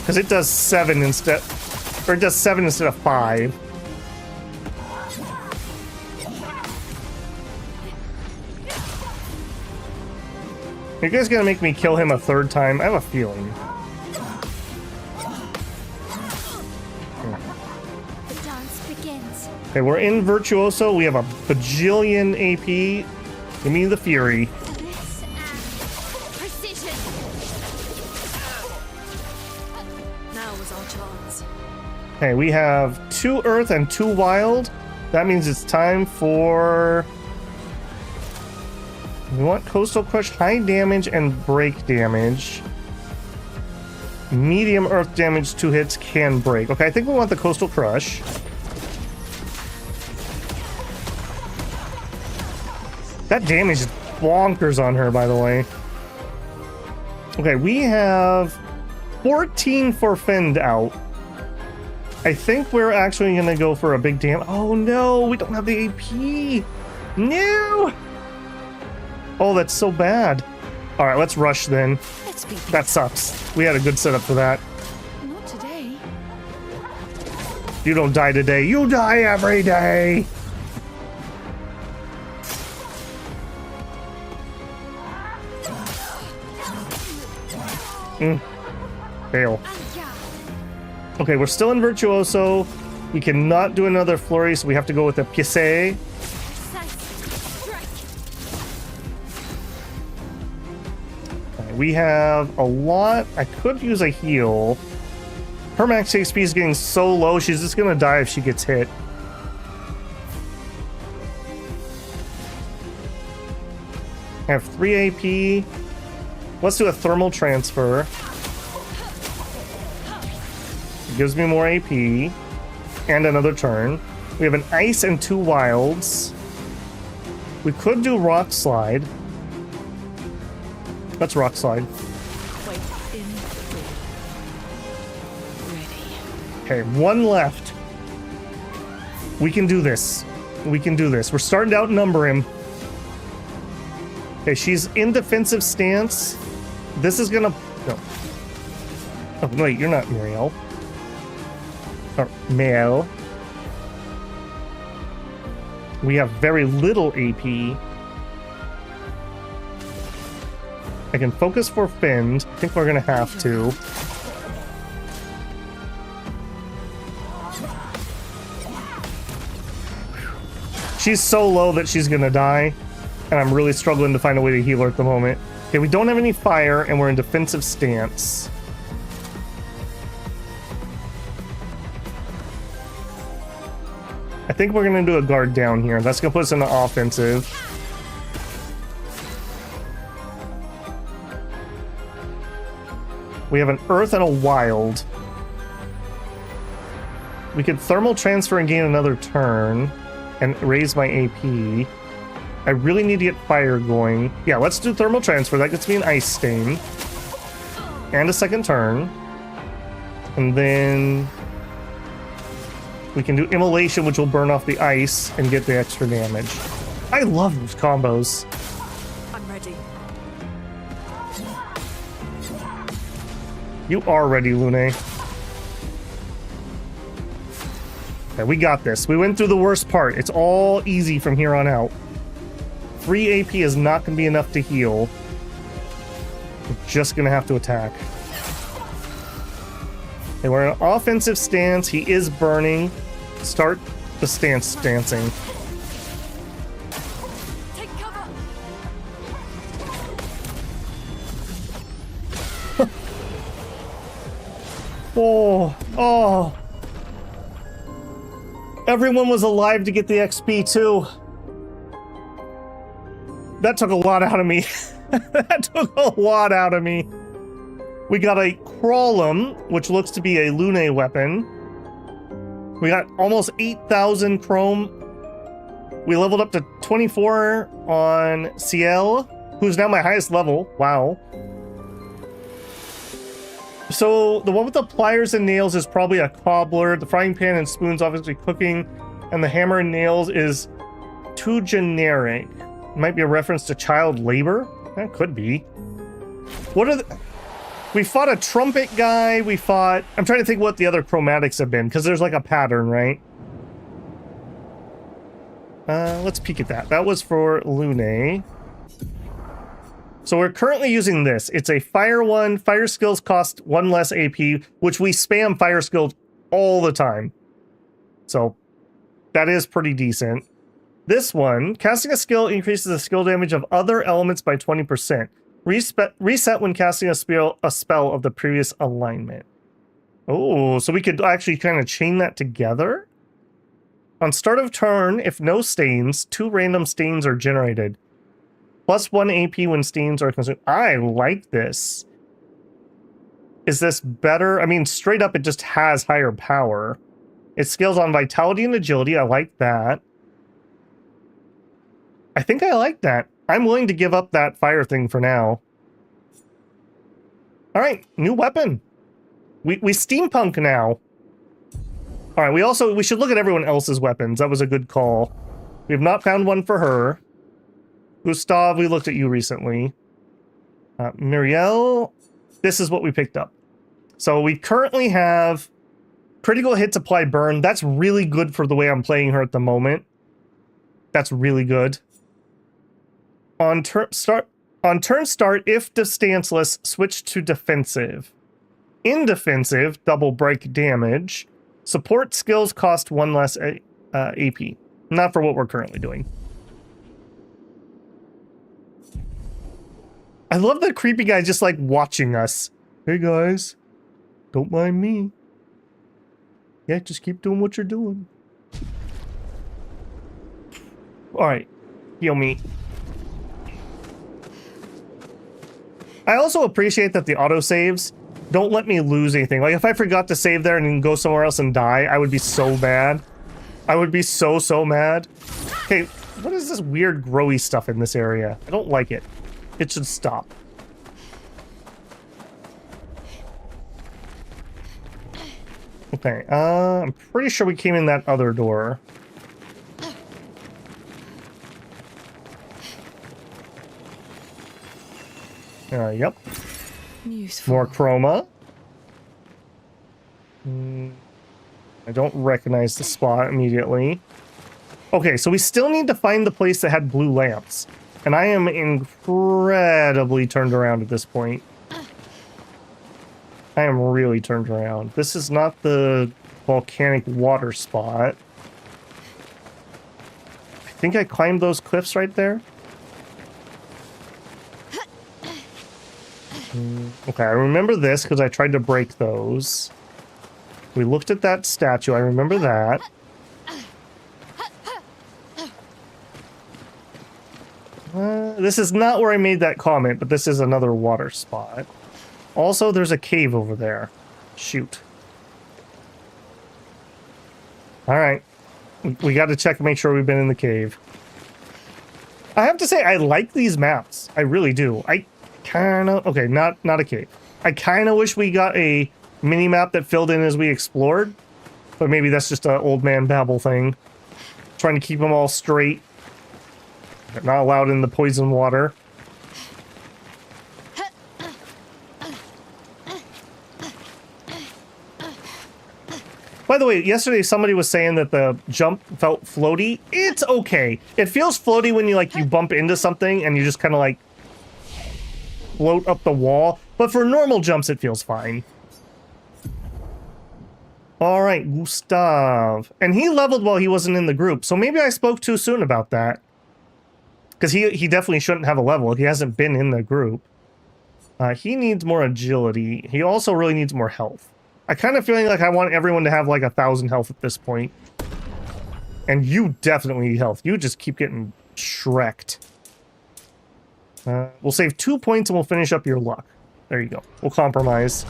Speaker 1: Because it does 7 instead, or it does 7 instead of 5. Are you guys gonna make me kill him a 3rd time? I have a feeling.
Speaker 2: The dance begins.
Speaker 1: Okay, we're in Virtuoso. We have a bajillion AP. Give me the Fury.
Speaker 2: Bliss and precision.
Speaker 7: Now was our chance.
Speaker 1: Okay, we have 2 Earth and 2 Wild. That means it's time for... We want Coastal Crush, high damage and break damage. Medium Earth damage, 2 hits, can break. Okay, I think we want the Coastal Crush. That damage is bonkers on her, by the way. Okay, we have 14 forfend out. I think we're actually going to go for a big damage. Oh no, we don't have the AP. No! Oh, that's so bad. All right, let's rush then. That sucks. We had a good setup for that.
Speaker 6: Not today.
Speaker 1: You don't die today. You die every day. Fail. Okay, we're still in Virtuoso. We cannot do another flurry, so we have to go with a Piece. We have a lot. I could use a heal. Her max HP is getting so low, she's just gonna die if she gets hit. I have 3 AP. Let's do a thermal transfer. It gives me more AP. And another turn. We have an ice and 2 wilds. We could do rock slide. Let's rock slide.
Speaker 4: Wait in 3. Ready.
Speaker 1: Okay, one left. We can do this. We can do this. We're starting to outnumber him. Okay, she's in defensive stance. This is gonna... No. Oh, wait, you're not Muriel. Or Mel. We have very little AP. I can focus for Fend. I think we're gonna have to. She's so low that she's gonna die, and I'm really struggling to find a way to heal her at the moment. Okay, we don't have any fire, and we're in defensive stance. I think we're gonna do a guard down here. That's gonna put us in the offensive. We have an earth and a wild. We could thermal transfer and gain another turn and raise my AP. I really need to get fire going. Yeah, let's do thermal transfer. That gets me an ice stain. And a second turn. And then we can do immolation, which will burn off the ice and get the extra damage. I love those combos.
Speaker 7: I'm ready.
Speaker 1: You are ready, Lune. Okay, we got this. We went through the worst part. It's all easy from here on out. 3 AP is not going to be enough to heal. We're just going to have to attack. Okay, we're in an offensive stance. He is burning. Start the stance dancing.
Speaker 7: Take cover.
Speaker 1: Oh. Everyone was alive to get the XP too. That took a lot out of me. That took a lot out of me. We got a Crawlum, which looks to be a Lune weapon. We got almost 8,000 chrome. We leveled up to 24 on Ciel, who's now my highest level. Wow. So the one with the pliers and nails is probably a cobbler. The frying pan and spoons obviously cooking. And the hammer and nails is too generic. Might be a reference to child labor. That could be. What are the... We fought a trumpet guy. We fought... I'm trying to think what the other chromatics have been, because there's like a pattern, right? Let's peek at that. That was for Lune. So we're currently using this. It's a fire one. Fire skills cost 1 less AP, which we spam fire skills all the time. So that is pretty decent. This one, casting a skill increases the skill damage of other elements by 20%. Reset when casting a spell of the previous alignment. Oh, so we could actually kind of chain that together. On start of turn, if no stains, 2 random stains are generated. Plus 1 AP when stains are consumed. I like this. Is this better? I mean, straight up, it just has higher power. It scales on vitality and agility. I like that. I think I like that. I'm willing to give up that fire thing for now. All right, new weapon. We steampunk now. All right, we should look at everyone else's weapons. That was a good call. We have not found one for her. Gustav, we looked at you recently. Muriel, this is what we picked up. So we currently have critical hits apply burn. That's really good for the way I'm playing her at the moment. That's really good. On turn start, if stanceless, switch to defensive. In defensive, double break damage. Support skills cost 1 less AP. Not for what we're currently doing. I love the creepy guy just like watching us. Hey guys, don't mind me. Yeah, just keep doing what you're doing. All right, heal me. I also appreciate that the autosaves don't let me lose anything. Like if I forgot to save there and then go somewhere else and die, I would be so bad. I would be so mad. Okay, what is this weird growy stuff in this area? I don't like it. It should stop. Okay, I'm pretty sure we came in that other door. Yep.
Speaker 6: Useful.
Speaker 1: More chroma. I don't recognize the spot immediately. Okay, so we still need to find the place that had blue lamps. And I am incredibly turned around at this point. I am really turned around. This is not the volcanic water spot. I think I climbed those cliffs right there. Okay, I remember this because I tried to break those. We looked at that statue. I remember that. This is not where I made that comment, but this is another water spot. Also, there's a cave over there. Shoot. Alright. We got to check and make sure we've been in the cave. I have to say, I like these maps. I really do. I kind of... Okay, not a cave. I kind of wish we got a mini-map that filled in as we explored. But maybe that's just an old man babble thing. Trying to keep them all straight. They're not allowed in the poison water. By the way, yesterday somebody was saying that the jump felt floaty. It's okay. It feels floaty when you bump into something and you just kind of like float up the wall. But for normal jumps, it feels fine. All right, Gustav. And he leveled while he wasn't in the group. So maybe I spoke too soon about that. Because he definitely shouldn't have a level. He hasn't been in the group. He needs more agility. He also really needs more health. I kind of feeling like I want everyone to have like 1,000 health at this point. And you definitely need health. You just keep getting shreked. We'll save 2 points and we'll finish up your luck. There you go. We'll compromise.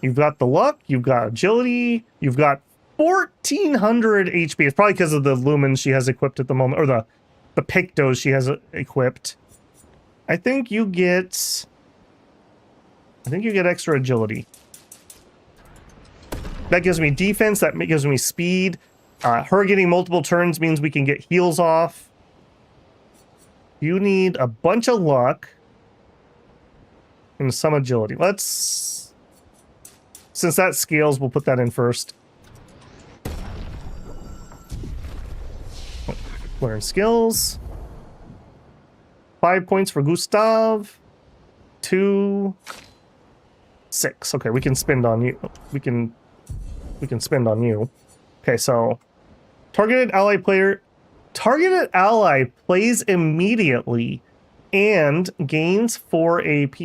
Speaker 1: You've got the luck. You've got agility. You've got 1,400 HP. It's probably because of the lumens she has equipped at the moment. Or the pictos she has equipped. I think you get extra agility. That gives me defense, that gives me speed. Her getting multiple turns means we can get heals off. You need a bunch of luck. And some agility. Let's... Since that scales, we'll put that in first. Learn skills. 5 points for Gustav. 2... 6. Okay, we can spend on you. We can spend on you. Okay, so targeted ally plays immediately and gains 4 AP.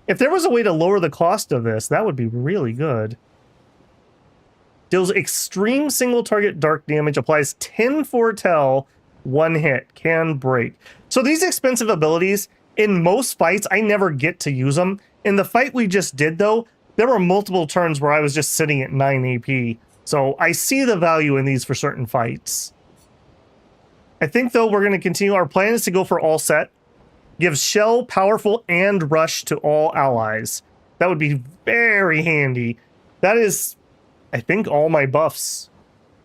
Speaker 1: If there was a way to lower the cost of this, that would be really good. Deals extreme single target dark damage, applies 10 foretell, 1 hit, can break. So these expensive abilities, in most fights, I never get to use them. In the fight we just did, though, there were multiple turns where I was just sitting at 9 AP. So I see the value in these for certain fights. I think, though, we're going to continue. Our plan is to go for all set. Gives shell, powerful, and rush to all allies. That would be very handy. That is, I think, all my buffs.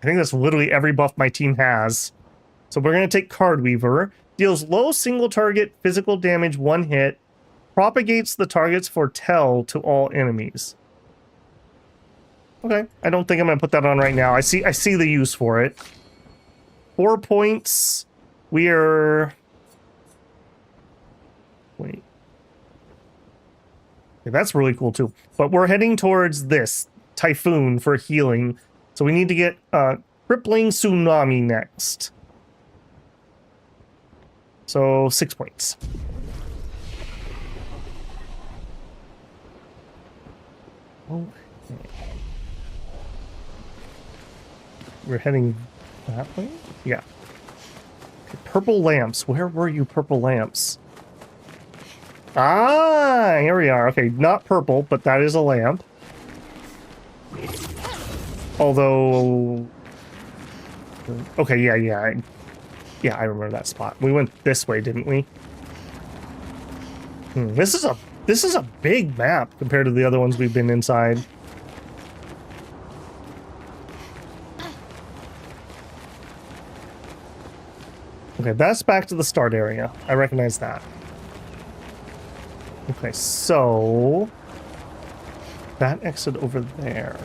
Speaker 1: I think that's literally every buff my team has. So we're going to take Card Weaver. Deals low single target physical damage, 1 hit. Propagates the target's foretell to all enemies. Okay, I don't think I'm going to put that on right now. I see the use for it. 4 points. We are... Wait. Okay, that's really cool too. But we're heading towards this Typhoon for healing. So we need to get Crippling Tsunami next. So 6 points. Okay. We're heading that way? Yeah. Okay, purple lamps. Where were you, purple lamps? Ah, here we are. Okay, not purple, but that is a lamp. Although... Okay, yeah, I remember that spot. We went this way, didn't we? This is a This is a big map compared to the other ones we've been inside. Okay, that's back to the start area. I recognize that. Okay, so that exit over there.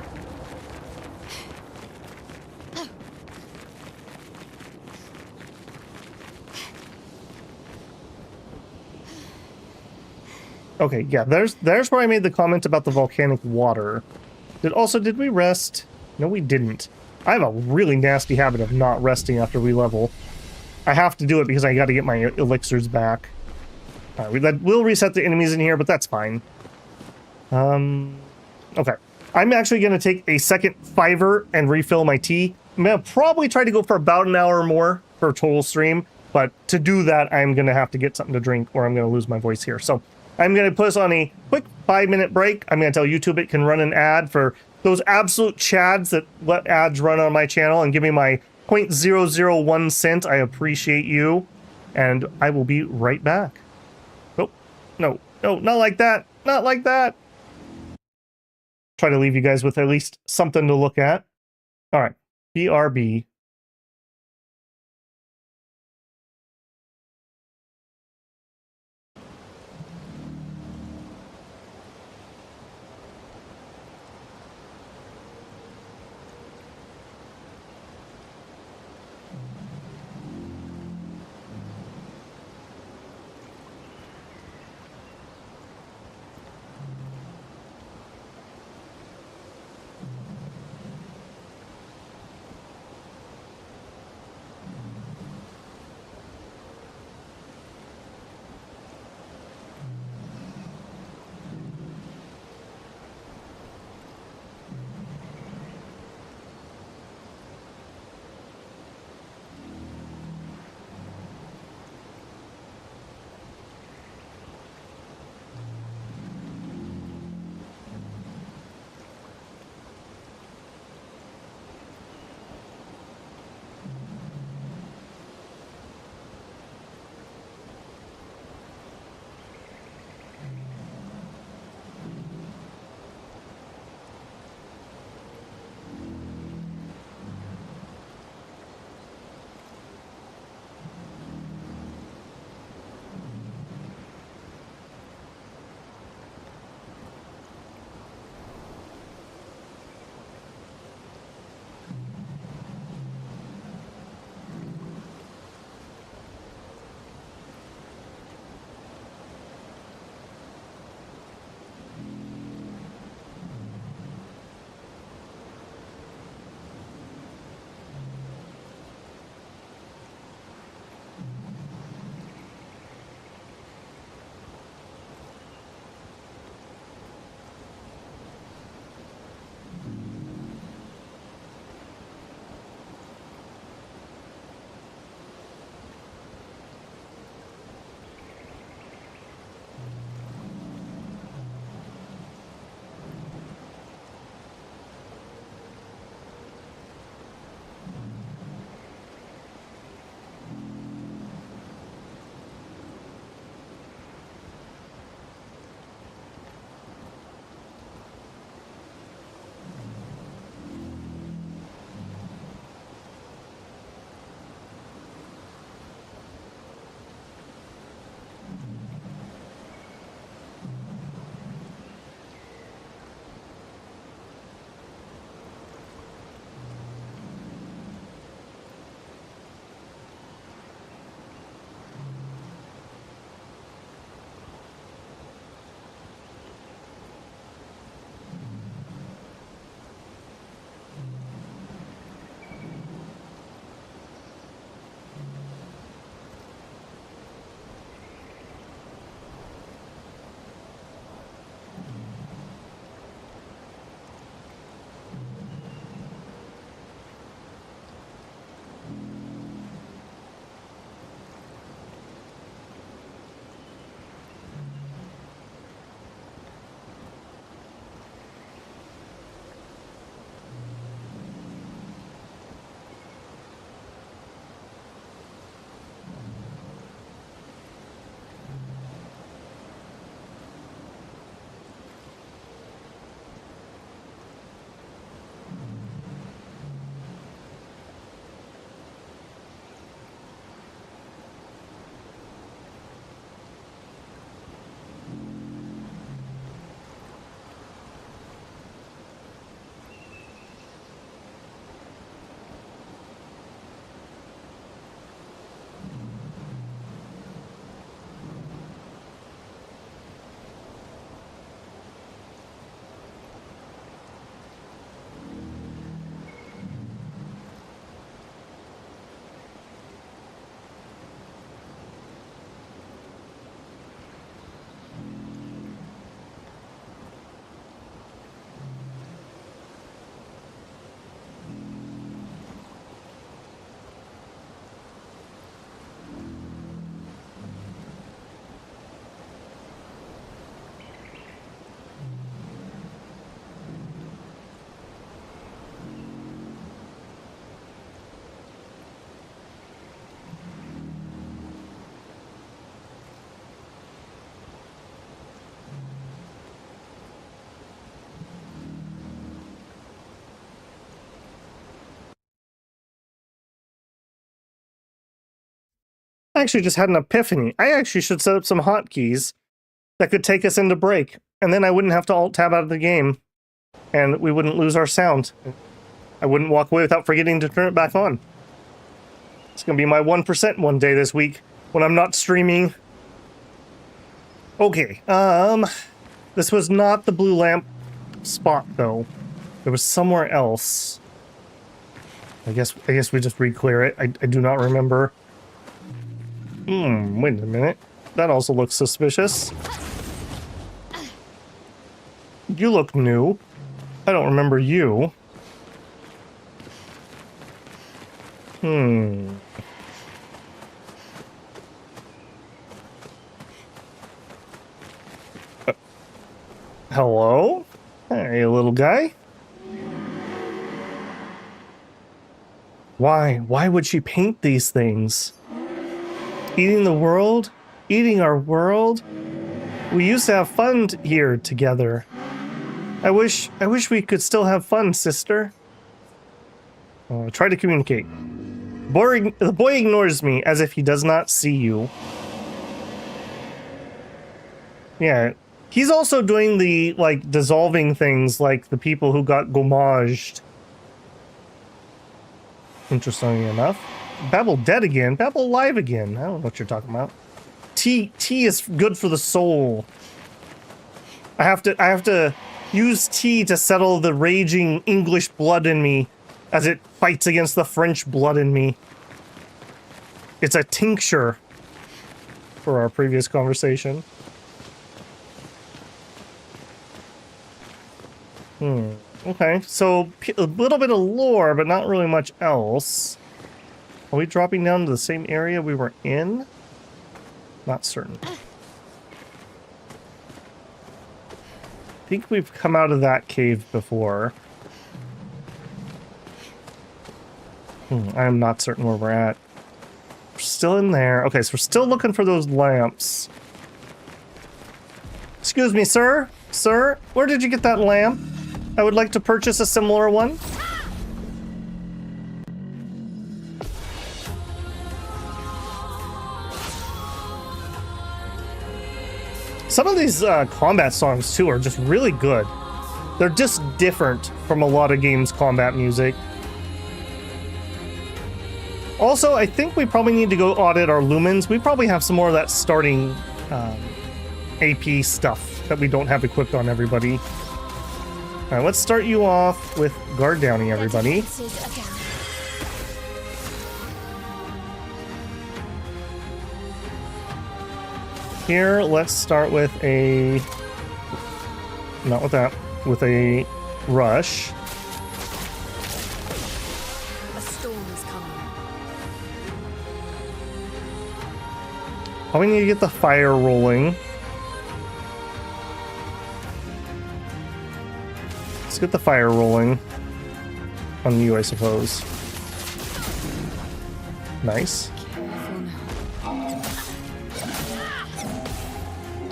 Speaker 1: Okay, yeah, there's where I made the comment about the volcanic water. Did we rest? No, we didn't. I have a really nasty habit of not resting after we level. I have to do it because I got to get my elixirs back. We'll reset the enemies in here, but that's fine. Okay. I'm actually going to take a second fiver and refill my tea. I'm going to probably try to go for about an hour or more for a total stream, but to do that, I'm going to have to get something to drink or I'm going to lose my voice here. So I'm going to put us on a quick 5-minute break. I'm going to tell YouTube it can run an ad for those absolute chads that let ads run on my channel and give me my 0.001 cent. I appreciate you. And I will be right back. Oh, no, not like that. Not like that. Try to leave you guys with at least something to look at. All right, BRB. I actually just had an epiphany. I actually should set up some hotkeys that could take us into break, and then I wouldn't have to alt-tab out of the game, and we wouldn't lose our sound. I wouldn't walk away without forgetting to turn it back on. It's gonna be my 1% one day this week when I'm not streaming. Okay, this was not the blue lamp spot though. There was somewhere else. I guess we just re-clear it. I do not remember. Wait a minute. That also looks suspicious. You look new. I don't remember you. Hello? Hey, little guy. Why would she paint these things? Eating the world? Eating our world? We used to have fun here together. I wish we could still have fun, sister. Try to communicate. The boy ignores me as if he does not see you. Yeah, he's also doing the, like, dissolving things like the people who got gommaged. Interestingly enough. Babel dead again. Babel alive again. I don't know what you're talking about. Tea is good for the soul. I have to use tea to settle the raging English blood in me as it fights against the French blood in me. It's a tincture for our previous conversation. Okay, so a little bit of lore, but not really much else. Are we dropping down to the same area we were in? Not certain. I think we've come out of that cave before. I'm not certain where we're at. We're still in there. Okay, so we're still looking for those lamps. Excuse me, sir? Sir, where did you get that lamp? I would like to purchase a similar one. Some of these combat songs, too, are just really good. They're just different from a lot of games' combat music. Also, I think we probably need to go audit our lumens. We probably have some more of that starting AP stuff that we don't have equipped on everybody. All right, let's start you off with guard downing, everybody. Here, let's start with a... Not with that. With a rush.
Speaker 7: A storm is coming.
Speaker 1: Probably need to get the fire rolling. Let's get the fire rolling on you, I suppose. Nice.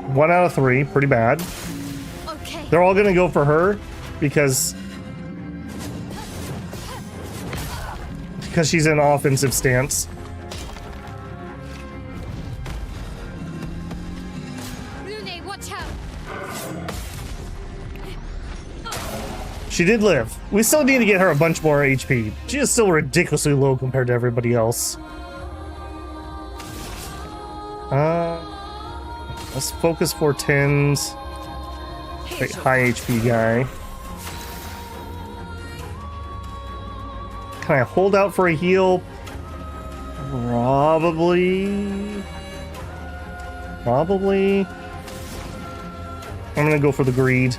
Speaker 1: 1 out of 3, pretty bad.
Speaker 2: Okay.
Speaker 1: They're all gonna go for her because she's in offensive stance.
Speaker 2: Lune, watch out.
Speaker 1: She did live. We still need to get her a bunch more HP. She is still ridiculously low compared to everybody else. Let's focus 410s. Wait, high HP guy. Can I hold out for a heal? Probably. I'm gonna go for the greed.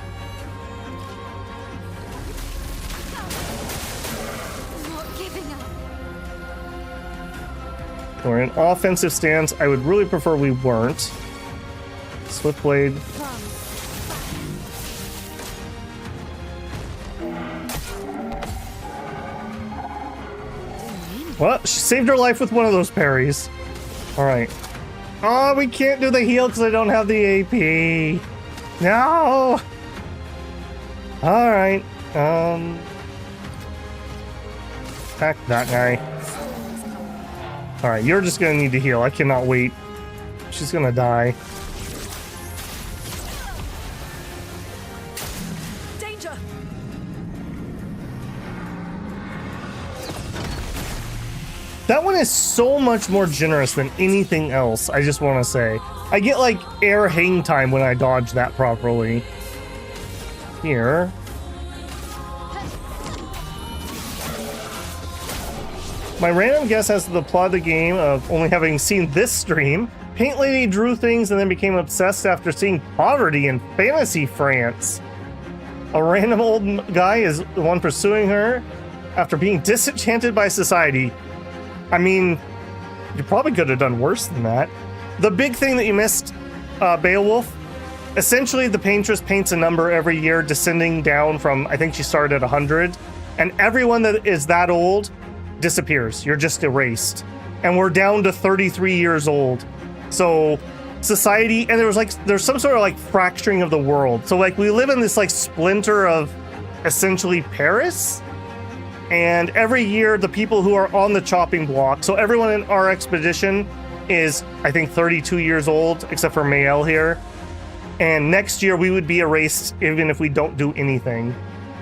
Speaker 1: We're in offensive stance. I would really prefer we weren't. Swift blade. Well, she saved her life with one of those parries. Alright. Oh, we can't do the heal because I don't have the AP. No! Alright. Attack that guy. Alright, you're just gonna need to heal. I cannot wait. She's gonna die.
Speaker 7: Danger!
Speaker 1: That one is so much more generous than anything else, I just want to say. I get like air hang time when I dodge that properly. Here. My random guess as to the plot of the game of only having seen this stream, Paint Lady drew things and then became obsessed after seeing poverty in fantasy France. A random old guy is the one pursuing her after being disenchanted by society. I mean, you probably could have done worse than that. The big thing that you missed, Beowulf, essentially the paintress paints a number every year descending down from, I think she started at 100, and everyone that is that old disappears. You're just erased. And we're down to 33 years old. So society, and there's some sort of like fracturing of the world. So like we live in this like splinter of essentially Paris. And every year the people who are on the chopping block, so everyone in our expedition is I think 32 years old, except for Mael here. And next year we would be erased even if we don't do anything.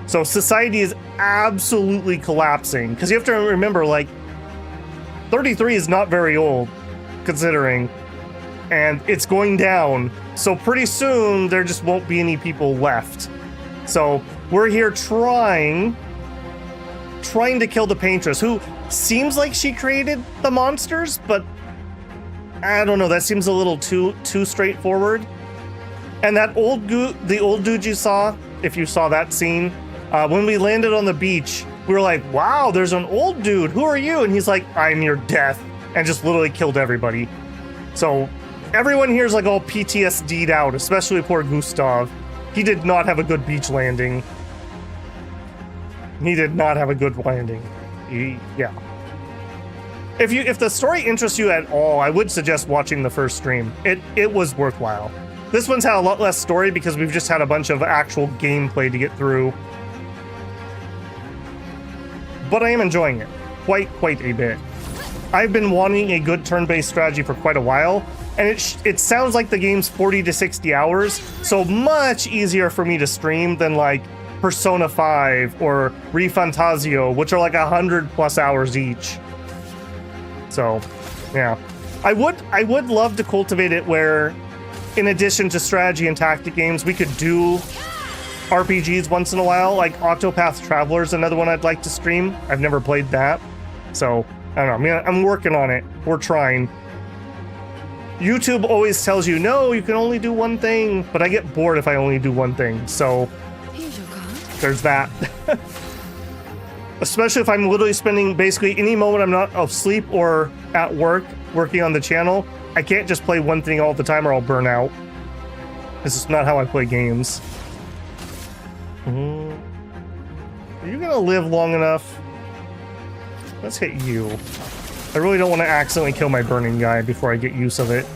Speaker 1: So society is absolutely collapsing. Because you have to remember, like, 33 is not very old, considering. And it's going down. So pretty soon, there just won't be any people left. So we're here trying to kill the paintress, who seems like she created the monsters, but I don't know, that seems a little too straightforward. And that the old dude you saw, if you saw that scene, when we landed on the beach, we were like, wow, there's an old dude. Who are you? And he's like, I'm your death. And just literally killed everybody. So everyone here is like all PTSD'd out, especially poor Gustav. He did not have a good beach landing. He did not have a good landing. Yeah. If the story interests you at all, I would suggest watching the first stream. It was worthwhile. This one's had a lot less story because we've just had a bunch of actual gameplay to get through. But I am enjoying it quite a bit. I've been wanting a good turn-based strategy for quite a while, and it sounds like the game's 40 to 60 hours, so much easier for me to stream than like Persona 5 or ReFantazio, which are like 100+ hours each. So, yeah. I would love to cultivate it where, in addition to strategy and tactic games, we could do RPGs once in a while, like Octopath Traveler is another one I'd like to stream. I've never played that. So, I don't know. I'm working on it. We're trying. YouTube always tells you, no, you can only do one thing, but I get bored if I only do one thing. So, there's that. Especially if I'm literally spending basically any moment I'm not asleep or at work working on the channel. I can't just play one thing all the time or I'll burn out. This is not how I play games. Are you gonna live long enough? Let's hit you. I really don't want to accidentally kill my burning guy before I get use of it.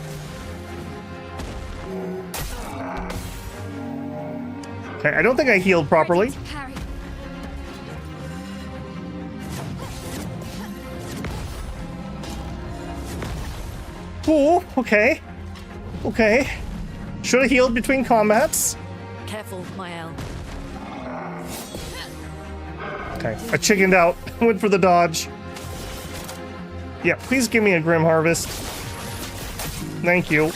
Speaker 1: Okay, I don't think I healed properly. Ooh, okay. Okay. Should have healed between combats.
Speaker 7: Careful, Mael.
Speaker 1: Okay, I chickened out. Went for the dodge. Yeah, please give me a Grim Harvest. Thank you.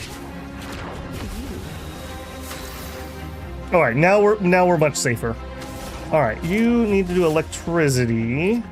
Speaker 1: All right, now we're much safer. All right, you need to do electricity.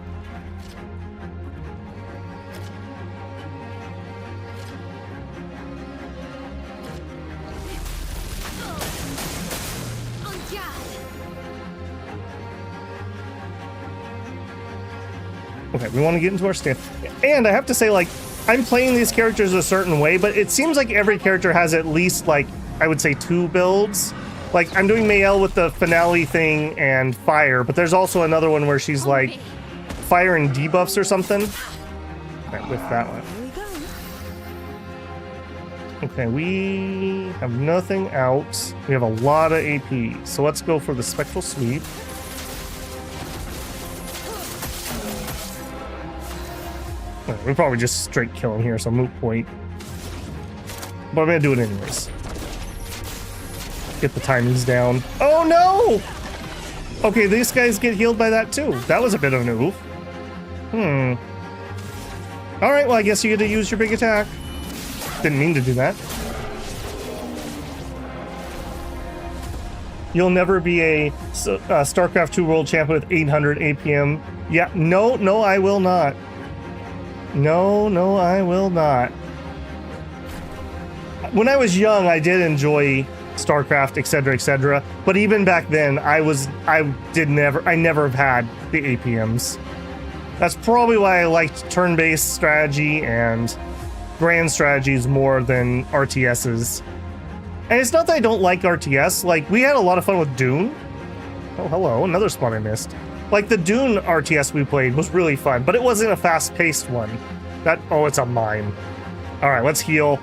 Speaker 1: Okay, we want to get into our stand. And I have to say, like, I'm playing these characters a certain way, but it seems like every character has at least, like, I would say 2 builds. Like, I'm doing Mael with the finale thing and fire, but there's also another one where she's, like, fire and debuffs or something. Right, with that one. Okay, we have nothing out. We have a lot of AP. So let's go for the Spectral Sweep. We probably just straight kill him here, so moot point. But I'm gonna do it anyways. Get the timings down. Oh no! Okay, these guys get healed by that too. That was a bit of an oof. Alright, well I guess you get to use your big attack. Didn't mean to do that. You'll never be a StarCraft 2 World Champion with 800 APM. Yeah, no, I will not. No, I will not. When I was young, I did enjoy StarCraft, etc., but even back then, I never have had the APMs. That's probably why I liked turn-based strategy and grand strategies more than RTSs. And it's not that I don't like RTS, like, we had a lot of fun with Dune. Oh, hello, another spawn I missed. Like, the Dune RTS we played was really fun, but it wasn't a fast-paced one. Oh, it's a mime. Alright, let's heal.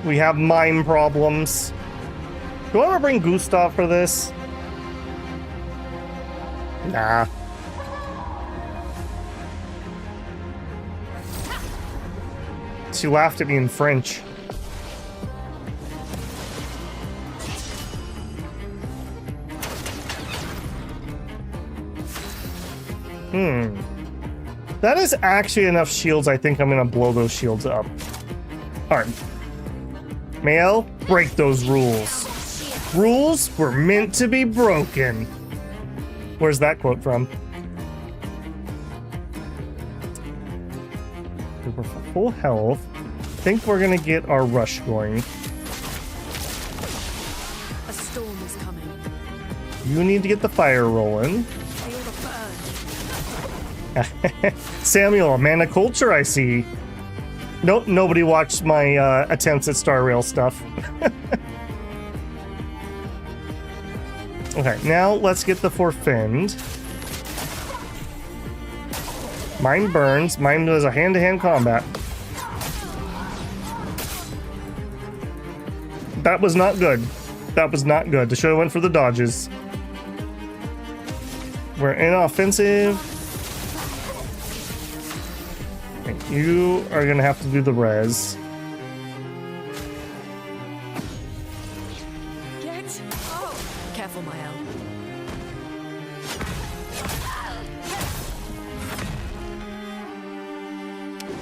Speaker 1: We have mime problems. Do I want to bring Gustav for this? Nah. She laughed at me in French. That is actually enough shields. I think I'm gonna blow those shields up. Alright. Mael, break those rules. Rules were meant to be broken. Where's that quote from? We're full health. I think we're gonna get our rush going.
Speaker 7: A storm is coming.
Speaker 1: You need to get the fire rolling. Samuel, man of culture, I see. Nope, nobody watched my attempts at Star Rail stuff. Okay, now let's get the Forfend. Mine burns. Mine does a hand-to-hand combat. That was not good. That was not good. I should have went for the dodges. We're inoffensive. You are gonna have to do the res.
Speaker 7: Careful, Mael.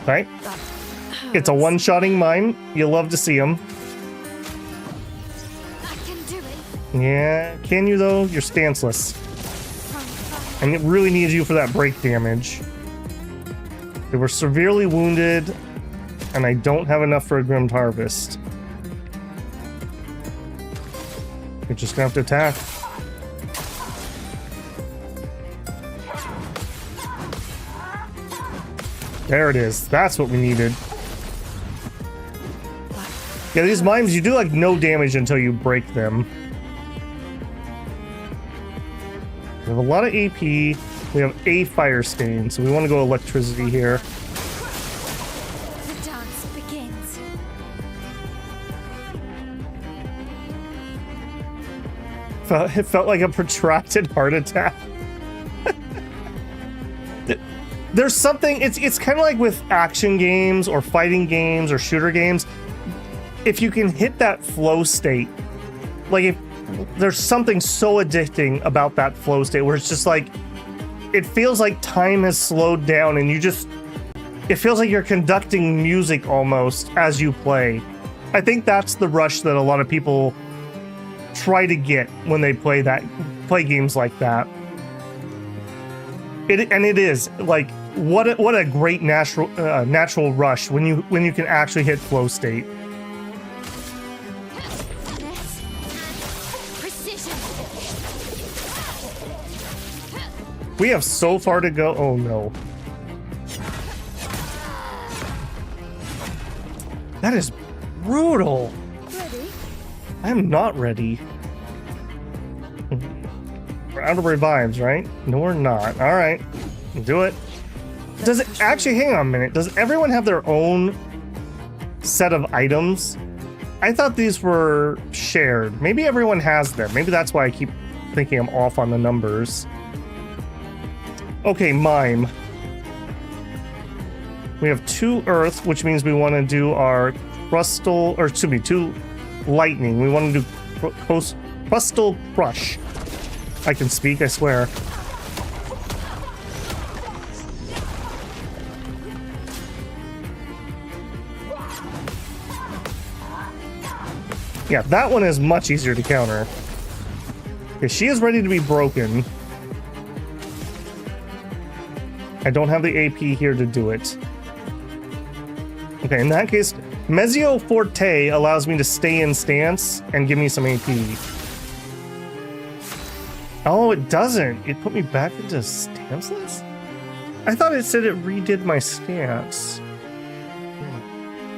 Speaker 1: Right? It's a one-shotting mine. You love to see them.
Speaker 2: I can do it.
Speaker 1: Yeah, can you though? You're stanceless. And it really needs you for that break damage. They were severely wounded, and I don't have enough for a Grimmed Harvest. You're just gonna have to attack. There it is. That's what we needed. Yeah, these mimes, you do like no damage until you break them. We have a lot of AP. We have a fire stain, so we want to go electricity here.
Speaker 2: The dance begins.
Speaker 1: It felt like a protracted heart attack. There's something, it's kind of like with action games or fighting games or shooter games. If you can hit that flow state, like if there's something so addicting about that flow state where it's just like, it feels like time has slowed down and it feels like you're conducting music almost as you play. I think that's the rush that a lot of people try to get when they play games like that. It is like, what a great natural rush when you can actually hit flow state. We have so far to go. Oh no. That is brutal.
Speaker 2: Ready?
Speaker 1: I'm not ready. We're out of revives, right? No, we're not. All right. Do it. Does it actually, hang on a minute. Does everyone have their own set of items? I thought these were shared. Maybe everyone has them. Maybe that's why I keep thinking I'm off on the numbers. Okay, mime. We have 2 earth, which means we want to do our crustal, or excuse me, 2 lightning. We want to do crustal crush. I can speak, I swear. Yeah, that one is much easier to counter. Okay, she is ready to be broken. I don't have the AP here to do it. Okay, in that case, Mezio Forte allows me to stay in stance and give me some AP. Oh, it doesn't. It put me back into stanceless? I thought it said it redid my stance.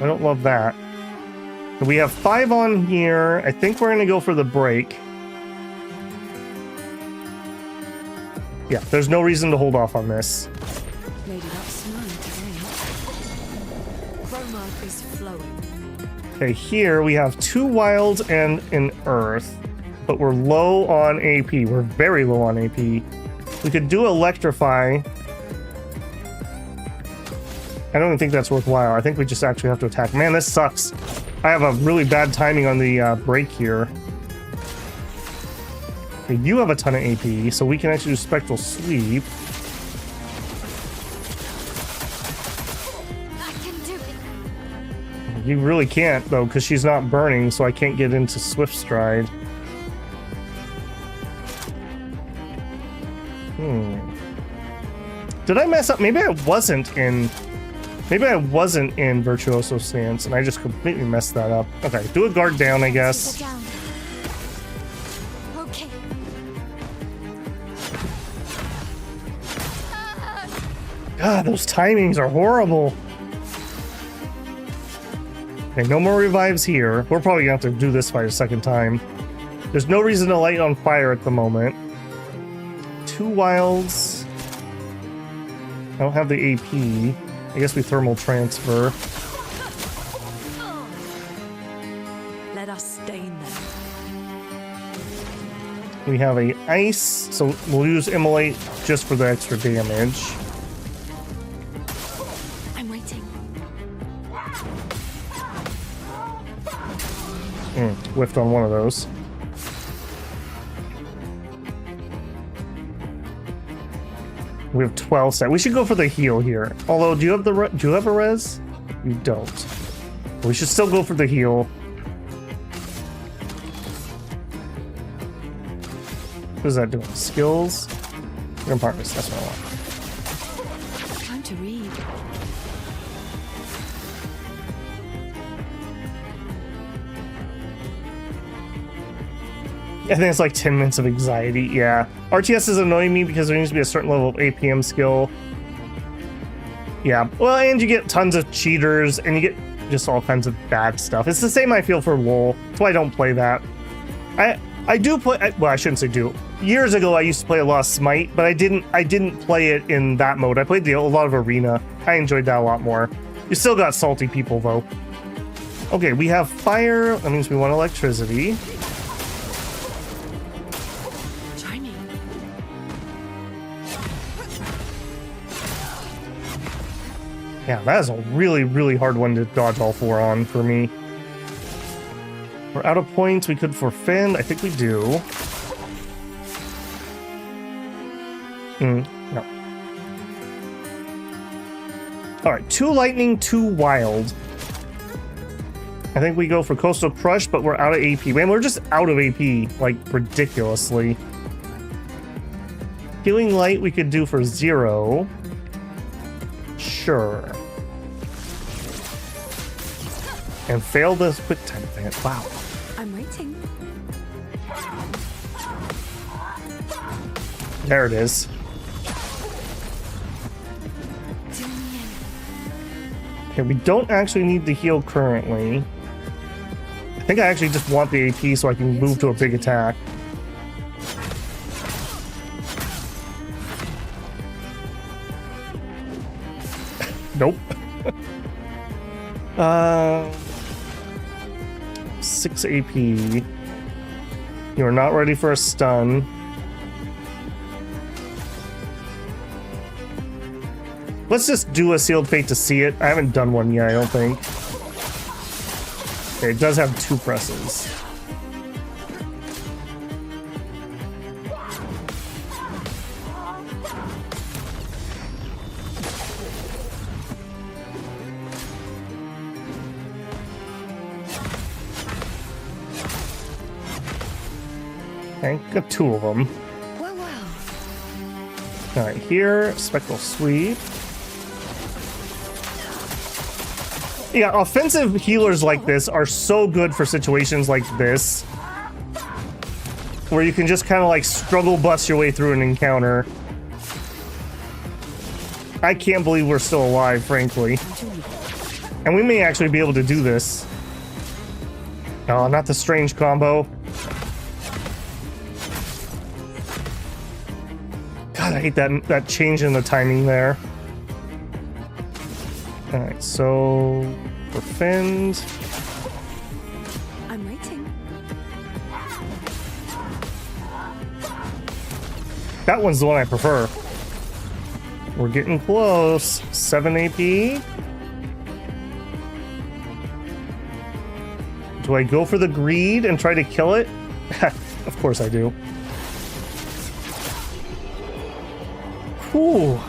Speaker 1: I don't love that. So we have 5 on here. I think we're going to go for the break. Yeah, there's no reason to hold off on this.
Speaker 7: Lady, that's snowing today. Chroma is flowing.
Speaker 1: Okay, here we have 2 wilds and an earth, but we're low on AP. We're very low on AP. We could do electrify. I don't even think that's worthwhile. I think we just actually have to attack. Man, this sucks. I have a really bad timing on the break here. Okay, you have a ton of AP, so we can actually do Spectral Sweep.
Speaker 2: I can do it.
Speaker 1: You really can't, though, because she's not burning, so I can't get into Swift Stride. Did I mess up? Maybe I wasn't in Virtuoso Stance, and I just completely messed that up. Okay, do a guard down, I guess.
Speaker 2: Okay.
Speaker 1: God, those timings are horrible. Okay, no more revives here. We're probably gonna have to do this fight a second time. There's no reason to light on fire at the moment. 2 wilds. I don't have the AP. I guess we thermal transfer.
Speaker 7: Let us stain them.
Speaker 1: We have a ice, so we'll use Immolate just for the extra damage.
Speaker 2: I'm waiting.
Speaker 1: Whiffed on one of those. We have 12 set. We should go for the heal here. Although, do you have a res? You don't. We should still go for the heal. What is that doing? Skills? Compartments. That's what I want.
Speaker 7: Time to read.
Speaker 1: I think it's like 10 minutes of anxiety. Yeah. RTS is annoying me because there needs to be a certain level of APM skill. Yeah. Well, and you get tons of cheaters and you get just all kinds of bad stuff. It's the same I feel for WoW. That's why I don't play that. I do play, well, I shouldn't say do. Years ago I used to play a lot of Smite, but I didn't play it in that mode. I played a lot of Arena. I enjoyed that a lot more. You still got salty people though. Okay, we have fire. That means we want electricity. Yeah, that is a really, really hard one to dodge all 4 on for me. We're out of points. We could forfend. I think we do. No. Alright, 2 lightning, 2 wild. I think we go for Coastal Crush, but we're out of AP. Man, we're just out of AP, like, ridiculously. Healing Light we could do for 0. Sure. And fail this quick time event. Wow.
Speaker 7: I'm waiting.
Speaker 1: There it is. Okay, we don't actually need the heal currently. I think I actually just want the AP so I can move to a big attack. Nope. 6 AP. You are not ready for a stun. Let's just do a sealed fate to see it. I haven't done one yet, I don't think. Okay, it does have 2 presses. Okay, got 2 of them. Alright, here, Spectral Sweep. Yeah, offensive healers like this are so good for situations like this, where you can just kind of like struggle bust your way through an encounter. I can't believe we're still alive, frankly. And we may actually be able to do this. Oh, not the strange combo. God, I hate that change in the timing there. Alright, so defend.
Speaker 6: I'm waiting.
Speaker 1: That one's the one I prefer. We're getting close. 7 AP. Do I go for the greed and try to kill it? Of course I do. Ooh.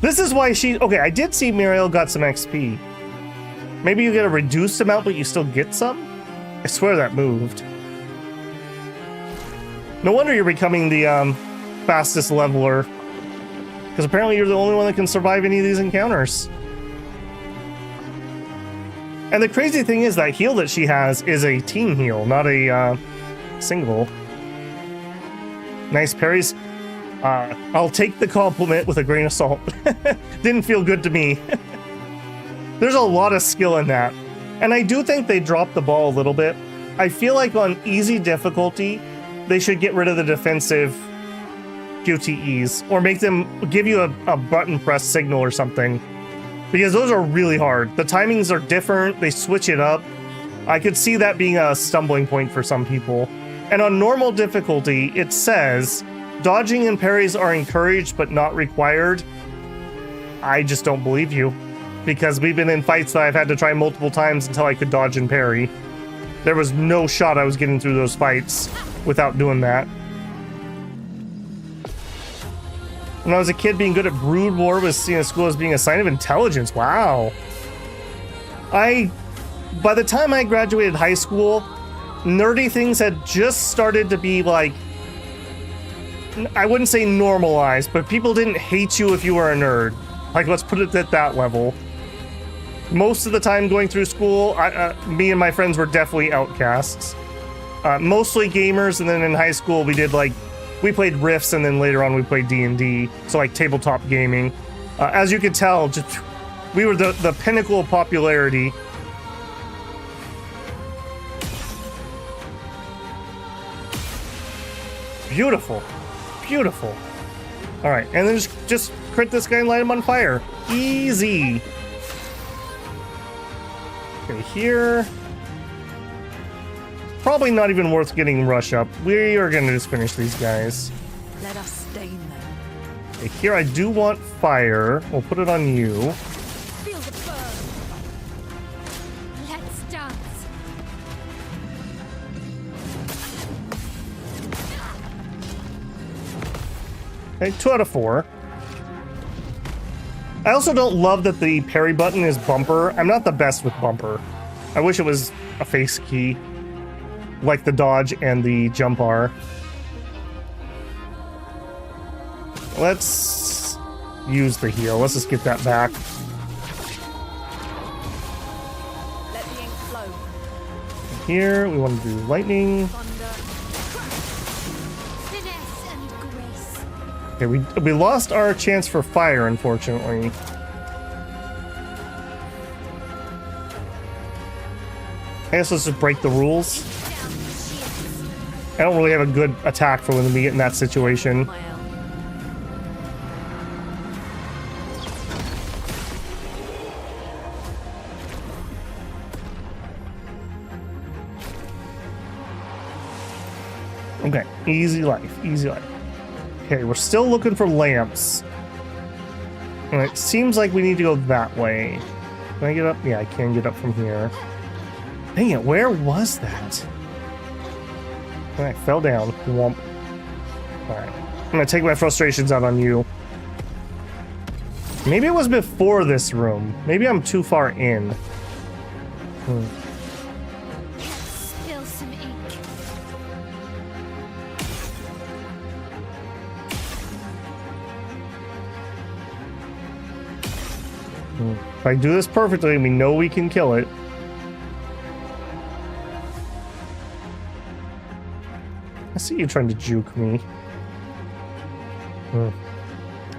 Speaker 1: This is why she... Okay, I did see Muriel got some XP. Maybe you get a reduced amount, but you still get some? I swear that moved. No wonder you're becoming the fastest leveler. Because apparently you're the only one that can survive any of these encounters. And the crazy thing is that heal that she has is a team heal, not a single. Nice parries. I'll take the compliment with a grain of salt. Didn't feel good to me. There's a lot of skill in that. And I do think they dropped the ball a little bit. I feel like on easy difficulty, they should get rid of the defensive QTEs. Or make them give you a button press signal or something. Because those are really hard. The timings are different. They switch it up. I could see that being a stumbling point for some people. And on normal difficulty, it says... dodging and parries are encouraged but not required. I just don't believe you. Because we've been in fights that I've had to try multiple times until I could dodge and parry. There was no shot I was getting through those fights without doing that. When I was a kid, being good at Brood War was seen at school as being a sign of intelligence. Wow. By the time I graduated high school, nerdy things had just started to be like, I wouldn't say normalized, but people didn't hate you if you were a nerd. Like, let's put it at that level. Most of the time going through school, me and my friends were definitely outcasts. Mostly gamers, and then in high school we played Rifts, and then later on we played D&D, so like tabletop gaming. As you could tell, we were the pinnacle of popularity. Beautiful. Beautiful. Alright, and then just crit this guy and light him on fire. Easy. Okay, here. Probably not even worth getting rush up. We are gonna just finish these guys.
Speaker 6: Let us stain them.
Speaker 1: Okay, here I do want fire. We'll put it on you.
Speaker 2: Feel the burn. Let's dance.
Speaker 1: Okay, 2 out of 4. I also don't love that the parry button is bumper. I'm not the best with bumper. I wish it was a face key, like the dodge and the jump R. Let's use the heal. Let's just get that back.
Speaker 6: Let the ink flow.
Speaker 1: Here, we want to do lightning.
Speaker 2: Finesse and grace.
Speaker 1: Okay, we lost our chance for fire, unfortunately. I guess let's just break the rules. I don't really have a good attack for when we get in that situation. Okay, easy life, easy life. Okay, we're still looking for lamps. And it seems like we need to go that way. Can I get up? Yeah, I can get up from here. Dang it, where was that? I fell down. Womp. Alright. I'm gonna take my frustrations out on you. Maybe it was before this room. Maybe I'm too far in.
Speaker 2: Spill some ink.
Speaker 1: If I do this perfectly, we know we can kill it. I see you trying to juke me.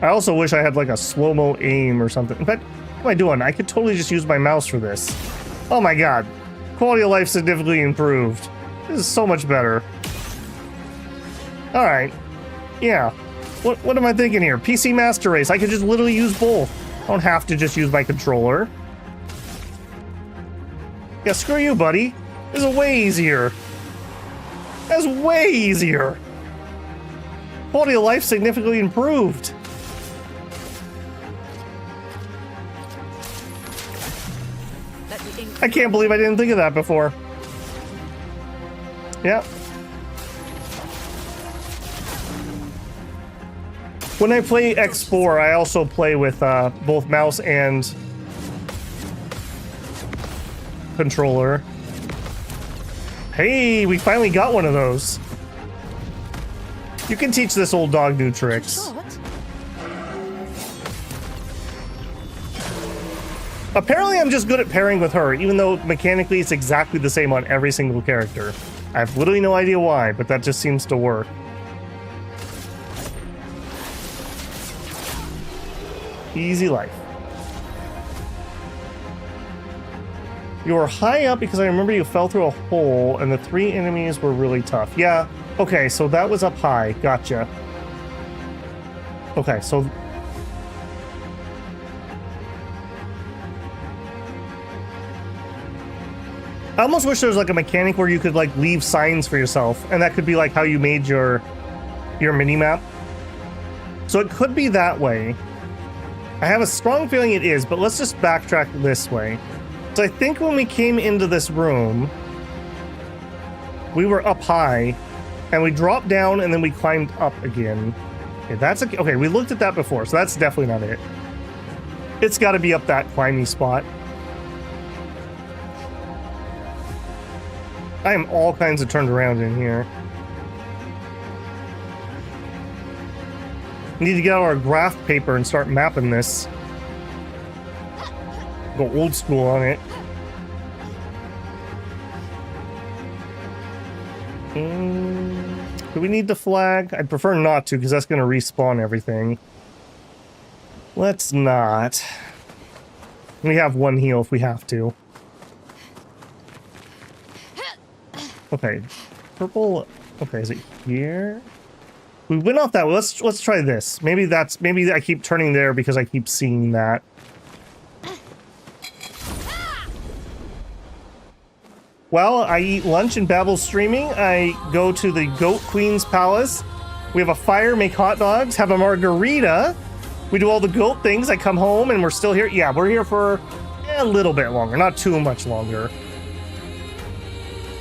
Speaker 1: I also wish I had like a slow-mo aim or something. In fact, what am I doing? I could totally just use my mouse for this. Oh my god. Quality of life significantly improved. This is so much better. Alright. Yeah. What am I thinking here? PC Master Race. I could just literally use both. I don't have to just use my controller. Yeah, screw you, buddy. This is way easier. That's way easier. Quality of life significantly improved. I can't believe I didn't think of that before. Yeah. When I play X4, I also play with both mouse and controller. Hey, we finally got one of those. You can teach this old dog new tricks. Apparently I'm just good at pairing with her, even though mechanically it's exactly the same on every single character. I have literally no idea why, but that just seems to work. Easy life. You were high up because I remember you fell through a hole and the 3 enemies were really tough. Yeah, okay, so that was up high. Gotcha. Okay, so... I almost wish there was like a mechanic where you could like leave signs for yourself, and that could be like how you made your mini-map. So it could be that way. I have a strong feeling it is, but let's just backtrack this way. So I think when we came into this room, we were up high, and we dropped down, and then we climbed up again. Okay, that's okay. We looked at that before, so that's definitely not it. It's got to be up that climby spot. I am all kinds of turned around in here. We need to get out our graph paper and start mapping this. Go old school on it. Do we need the flag? I'd prefer not to, because that's going to respawn everything. Let's not. We have 1 heal if we have to. Okay, purple. Okay, is it here? We went off that way. Let's try this. Maybe I keep turning there because I keep seeing that. Well, I eat lunch and Babel's streaming. I go to the Goat Queen's Palace. We have a fire, make hot dogs, have a margarita. We do all the goat things. I come home and we're still here. Yeah, we're here for a little bit longer, not too much longer.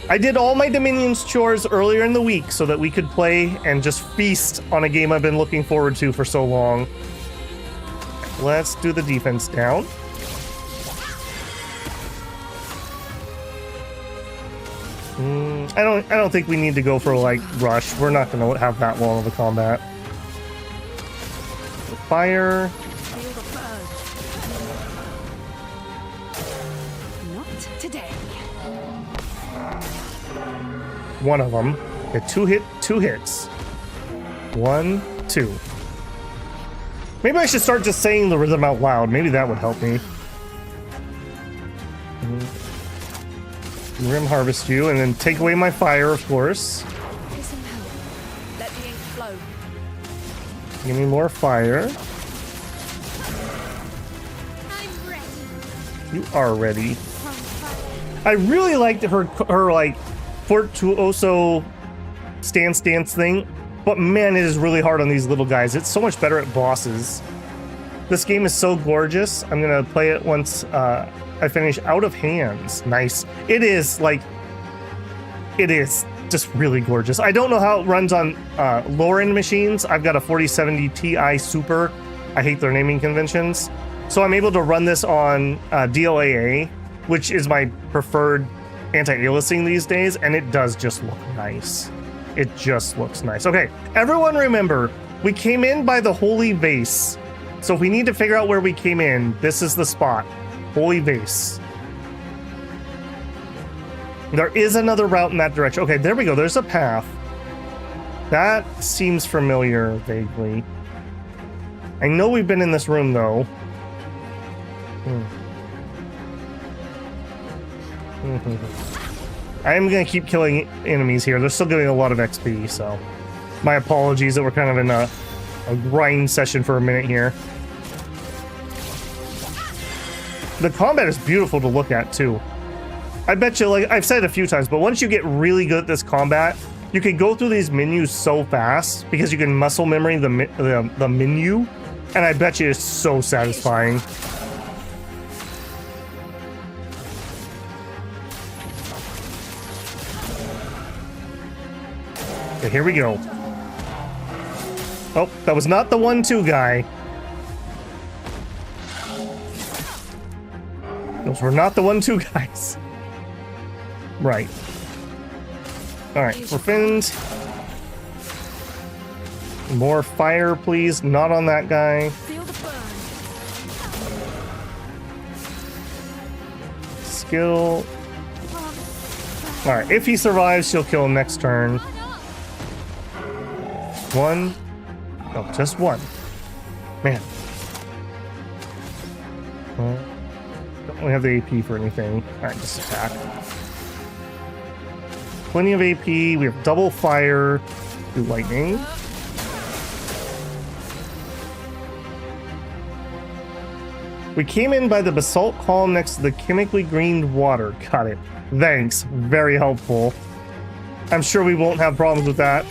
Speaker 1: I did all my Dominion's chores earlier in the week so that we could play and just feast on a game I've been looking forward to for so long. Let's do the defense down. I don't think we need to go for like rush. We're not going to have that long of a combat. Fire.
Speaker 6: Not today.
Speaker 1: One of them. Okay, two hits. 1, 2. Maybe I should start just saying the rhythm out loud. Maybe that would help me. Rim harvest you, and then take away my fire, of course.
Speaker 6: Let the ink flow.
Speaker 1: Give me more fire.
Speaker 2: I'm ready.
Speaker 1: You are ready. I really liked her like Fortuoso stance thing, but man, it is really hard on these little guys. It's so much better at bosses. This game is so gorgeous. I'm gonna play it once I finish Out of Hands. Nice. It is just really gorgeous. I don't know how it runs on lower-end machines. I've got a 4070 Ti Super. I hate their naming conventions. So I'm able to run this on DLAA, which is my preferred anti-aliasing these days, and it does just look nice. It just looks nice. Okay, everyone remember, we came in by the Holy Vase. So if we need to figure out where we came in, this is the spot. Holy Vase. There is another route in that direction. Okay, there we go. There's a path. That seems familiar, vaguely. I know we've been in this room, though. I am going to keep killing enemies here. They're still getting a lot of XP, so... My apologies that we're kind of in a grind session for a minute here. The combat is beautiful to look at, too. I bet you, like I've said it a few times, but once you get really good at this combat, you can go through these menus so fast because you can muscle memory the menu, and I bet you it's so satisfying. Okay, here we go. Oh, that was not the 1-2 guy. Those were not the 1-2 guys. Right. Alright, we're finned. More fire, please. Not on that guy. Skill. Alright, if he survives, she'll kill him next turn. One. Oh, just one. Man. Don't really have the AP for anything. Alright, just attack. Plenty of AP. We have double fire. Do lightning. We came in by the basalt column next to the chemically greened water. Got it. Thanks. Very helpful. I'm sure we won't have problems with that.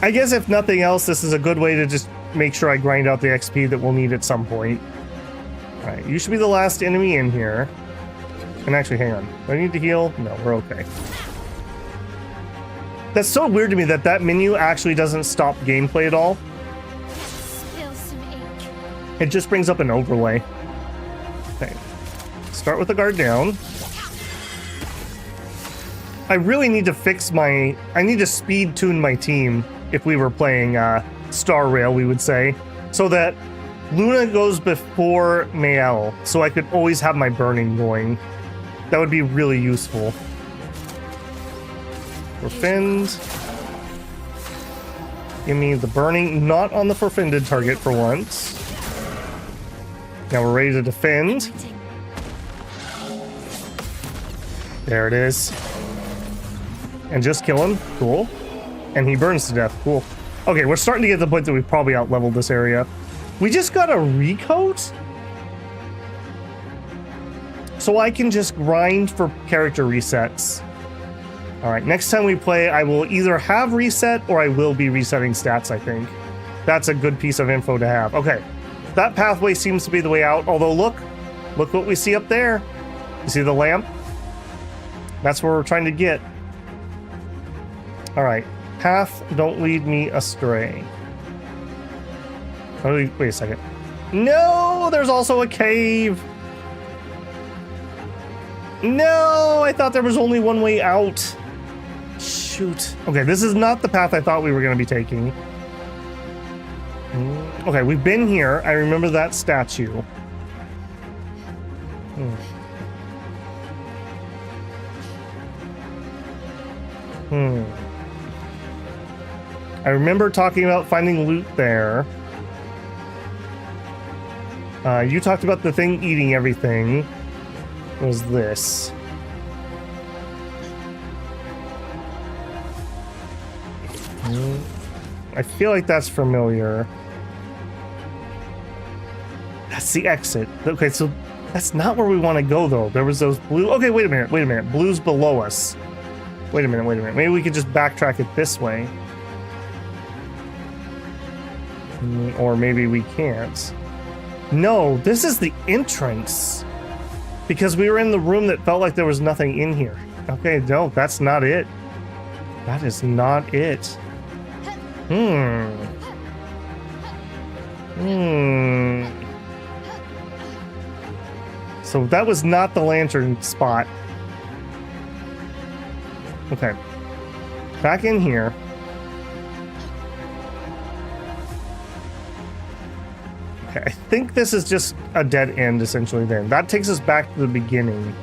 Speaker 1: I guess if nothing else, this is a good way to just make sure I grind out the XP that we'll need at some point. Alright, you should be the last enemy in here. And actually, hang on. Do I need to heal? No, we're okay. That's so weird to me that that menu actually doesn't stop gameplay at all. It just brings up an overlay. Okay. Start with the guard down. I really need to fix my... I need to speed tune my team if we were playing Star Rail, we would say. So that Luna goes before Mael, so I could always have my burning going. That would be really useful. Forfend. Give me the burning, not on the forfended target for once. Now we're ready to defend. There it is. And just kill him. Cool. And he burns to death. Cool. Okay, we're starting to get to the point that we've probably out-leveled this area. We just got a recoat? So I can just grind for character resets. Alright, next time we play, I will either have reset or I will be resetting stats, I think. That's a good piece of info to have. Okay, that pathway seems to be the way out, although look what we see up there. You see the lamp? That's where we're trying to get. Alright, path, don't lead me astray. Oh, wait a second. No, there's also a cave. No, I thought there was only one way out. Shoot. Okay, this is not the path I thought we were going to be taking. Okay, we've been here. I remember that statue. I remember talking about finding loot there. You talked about the thing eating everything. What was this? I feel like that's familiar. That's the exit. Okay, so that's not where we want to go, though. There was those blue... Okay, wait a minute. Blue's below us. Wait a minute, wait a minute. Maybe we could just backtrack it this way. Or maybe we can't. No, this is the entrance. Because we were in the room that felt like there was nothing in here. Okay, no, that's not it. That is not it. So that was not the lantern spot. Okay. Back in here. Okay, I think this is just a dead end, essentially, then. That takes us back to the beginning.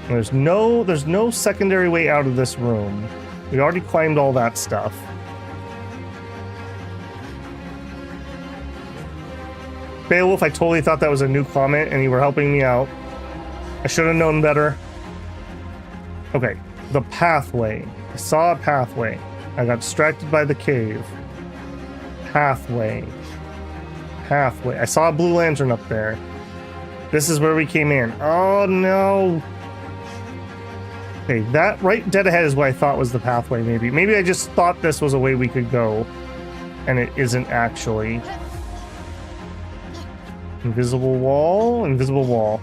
Speaker 1: There's no secondary way out of this room. We already climbed all that stuff. Beowulf, I totally thought that was a new comment and you were helping me out. I should have known better. Okay, the pathway. I saw a pathway. I got distracted by the cave. Pathway. Pathway. I saw a blue lantern up there. This is where we came in. Oh no. Okay, that right dead ahead is what I thought was the pathway, maybe. Maybe I just thought this was a way we could go, and it isn't actually. Invisible wall, invisible wall.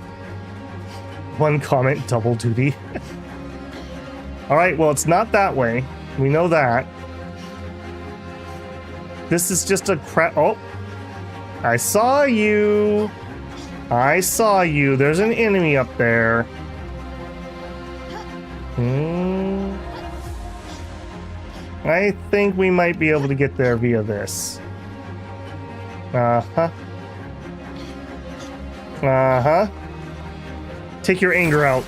Speaker 1: One comment, double duty. Alright, well, it's not that way. We know that. This is just a crap. Oh! I saw you! I saw you. There's an enemy up there. I think we might be able to get there via this. Uh-huh. Uh-huh. Take your anger out.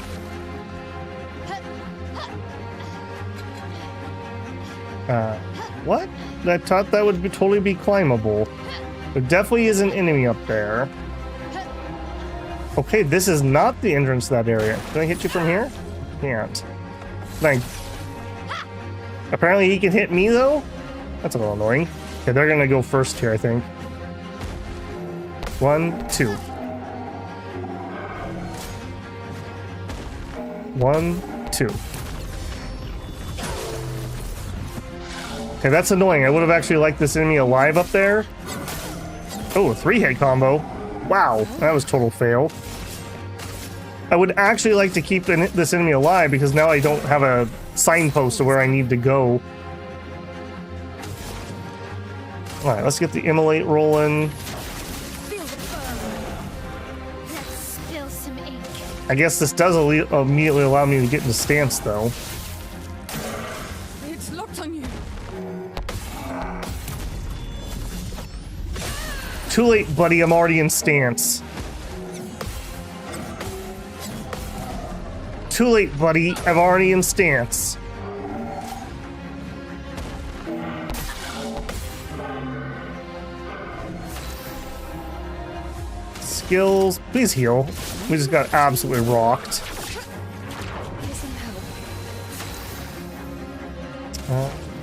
Speaker 1: What? I thought that would totally be climbable. There definitely is an enemy up there. Okay, this is not the entrance to that area. Can I hit you from here? Can't. Apparently he can hit me, though? That's a little annoying. Okay, they're gonna go first here, I think. 1, 2. 1, 2. Okay, that's annoying. I would have actually liked this enemy alive up there. Oh, a 3-hit combo. Wow, that was total fail. I would actually like to keep this enemy alive because now I don't have a signpost of where I need to go. Alright, let's get the immolate rolling. I guess this does immediately allow me to get into stance, though.
Speaker 4: It's locked on you.
Speaker 1: Too late, buddy. I'm already in stance. Too late, buddy. I'm already in stance. Skills. Please heal. We just got absolutely rocked.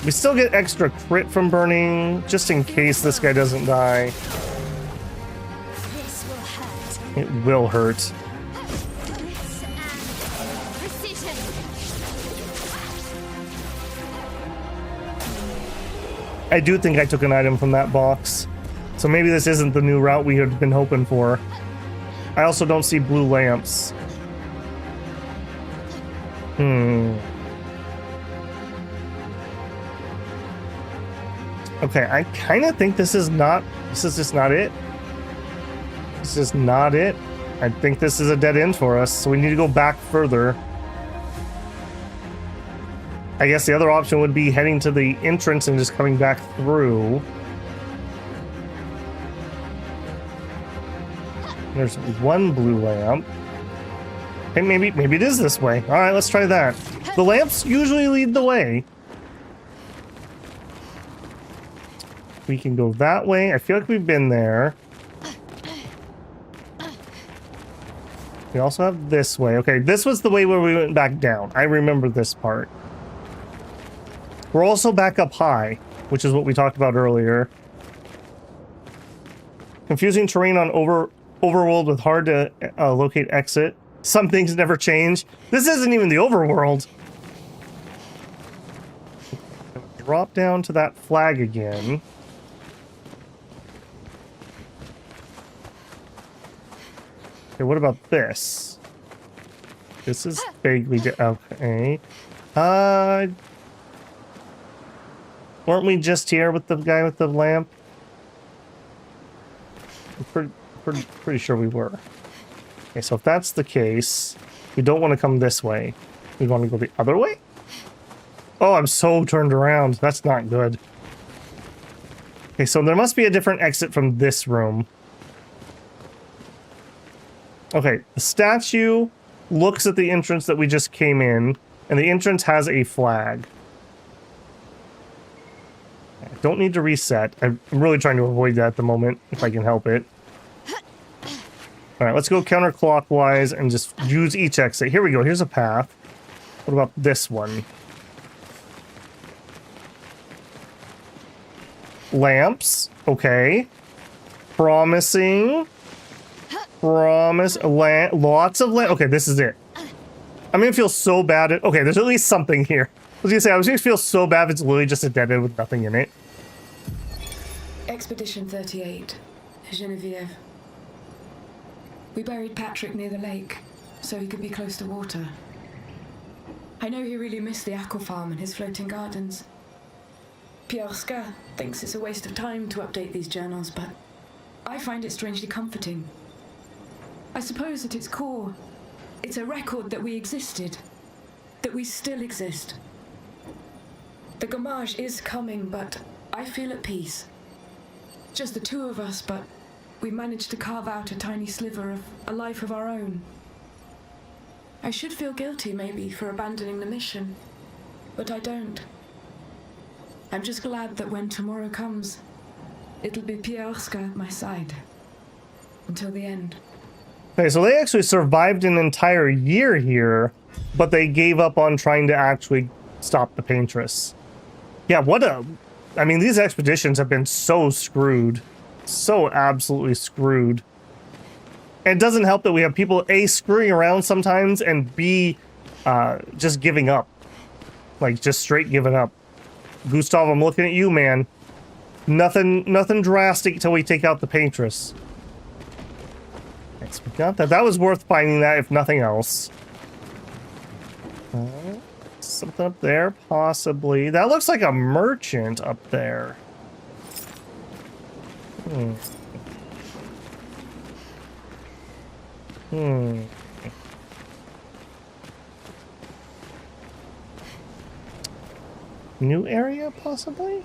Speaker 1: We still get extra crit from burning, just in case this guy doesn't die. It will hurt. I do think I took an item from that box. So maybe this isn't the new route we had been hoping for. I also don't see blue lamps. Okay, I kind of think this is just not it. This is not it. I think this is a dead end for us, so we need to go back further. I guess the other option would be heading to the entrance and just coming back through. There's one blue lamp. Hey, maybe it is this way. All right, let's try that. The lamps usually lead the way. We can go that way. I feel like we've been there. We also have this way. Okay, this was the way where we went back down. I remember this part. We're also back up high, which is what we talked about earlier. Confusing terrain on overworld with hard to locate exit. some things never change. This isn't even the overworld. Drop down to that flag again. Okay, what about this? This is vaguely okay. Weren't we just here with the guy with the lamp? I'm pretty sure we were. Okay, so if that's the case, we don't want to come this way. We want to go the other way? Oh, I'm so turned around. That's not good. Okay, so there must be a different exit from this room. Okay, the statue looks at the entrance that we just came in, and the entrance has a flag. I don't need to reset. I'm really trying to avoid that at the moment, if I can help it. Alright, let's go counterclockwise and just use each exit. Here we go, here's a path. What about this one? Lamps, okay. Promising. Lots of lamps. Okay, this is it. I'm gonna feel so bad. Okay, there's at least something here. I was gonna say, I was gonna feel so bad if it's literally just a dead end with nothing in it.
Speaker 4: Expedition 38, Genevieve. We buried Patrick near the lake, so he could be close to water. I know he really missed the aqua farm and his floating gardens. Clair Obscur thinks it's a waste of time to update these journals, but I find it strangely comforting. I suppose at its core, it's a record that we existed, that we still exist. The Gamage is coming, but I feel at peace. Just the two of us, but we managed to carve out a tiny sliver of a life of our own. I should feel guilty, maybe, for abandoning the mission, but I don't. I'm just glad that when tomorrow comes, it'll be Clair Obscur at my side. Until the end.
Speaker 1: Okay, so they actually survived an entire year here, but they gave up on trying to actually stop the Paintress. Yeah, I mean, these expeditions have been so screwed. So absolutely screwed. And it doesn't help that we have people, A, screwing around sometimes, and B, just giving up. Like, just straight giving up. Gustav, I'm looking at you, man. Nothing drastic till we take out the Paintress. Yes, we got that. That was worth finding that, if nothing else. Something up there, possibly. That looks like a merchant up there. New area, possibly?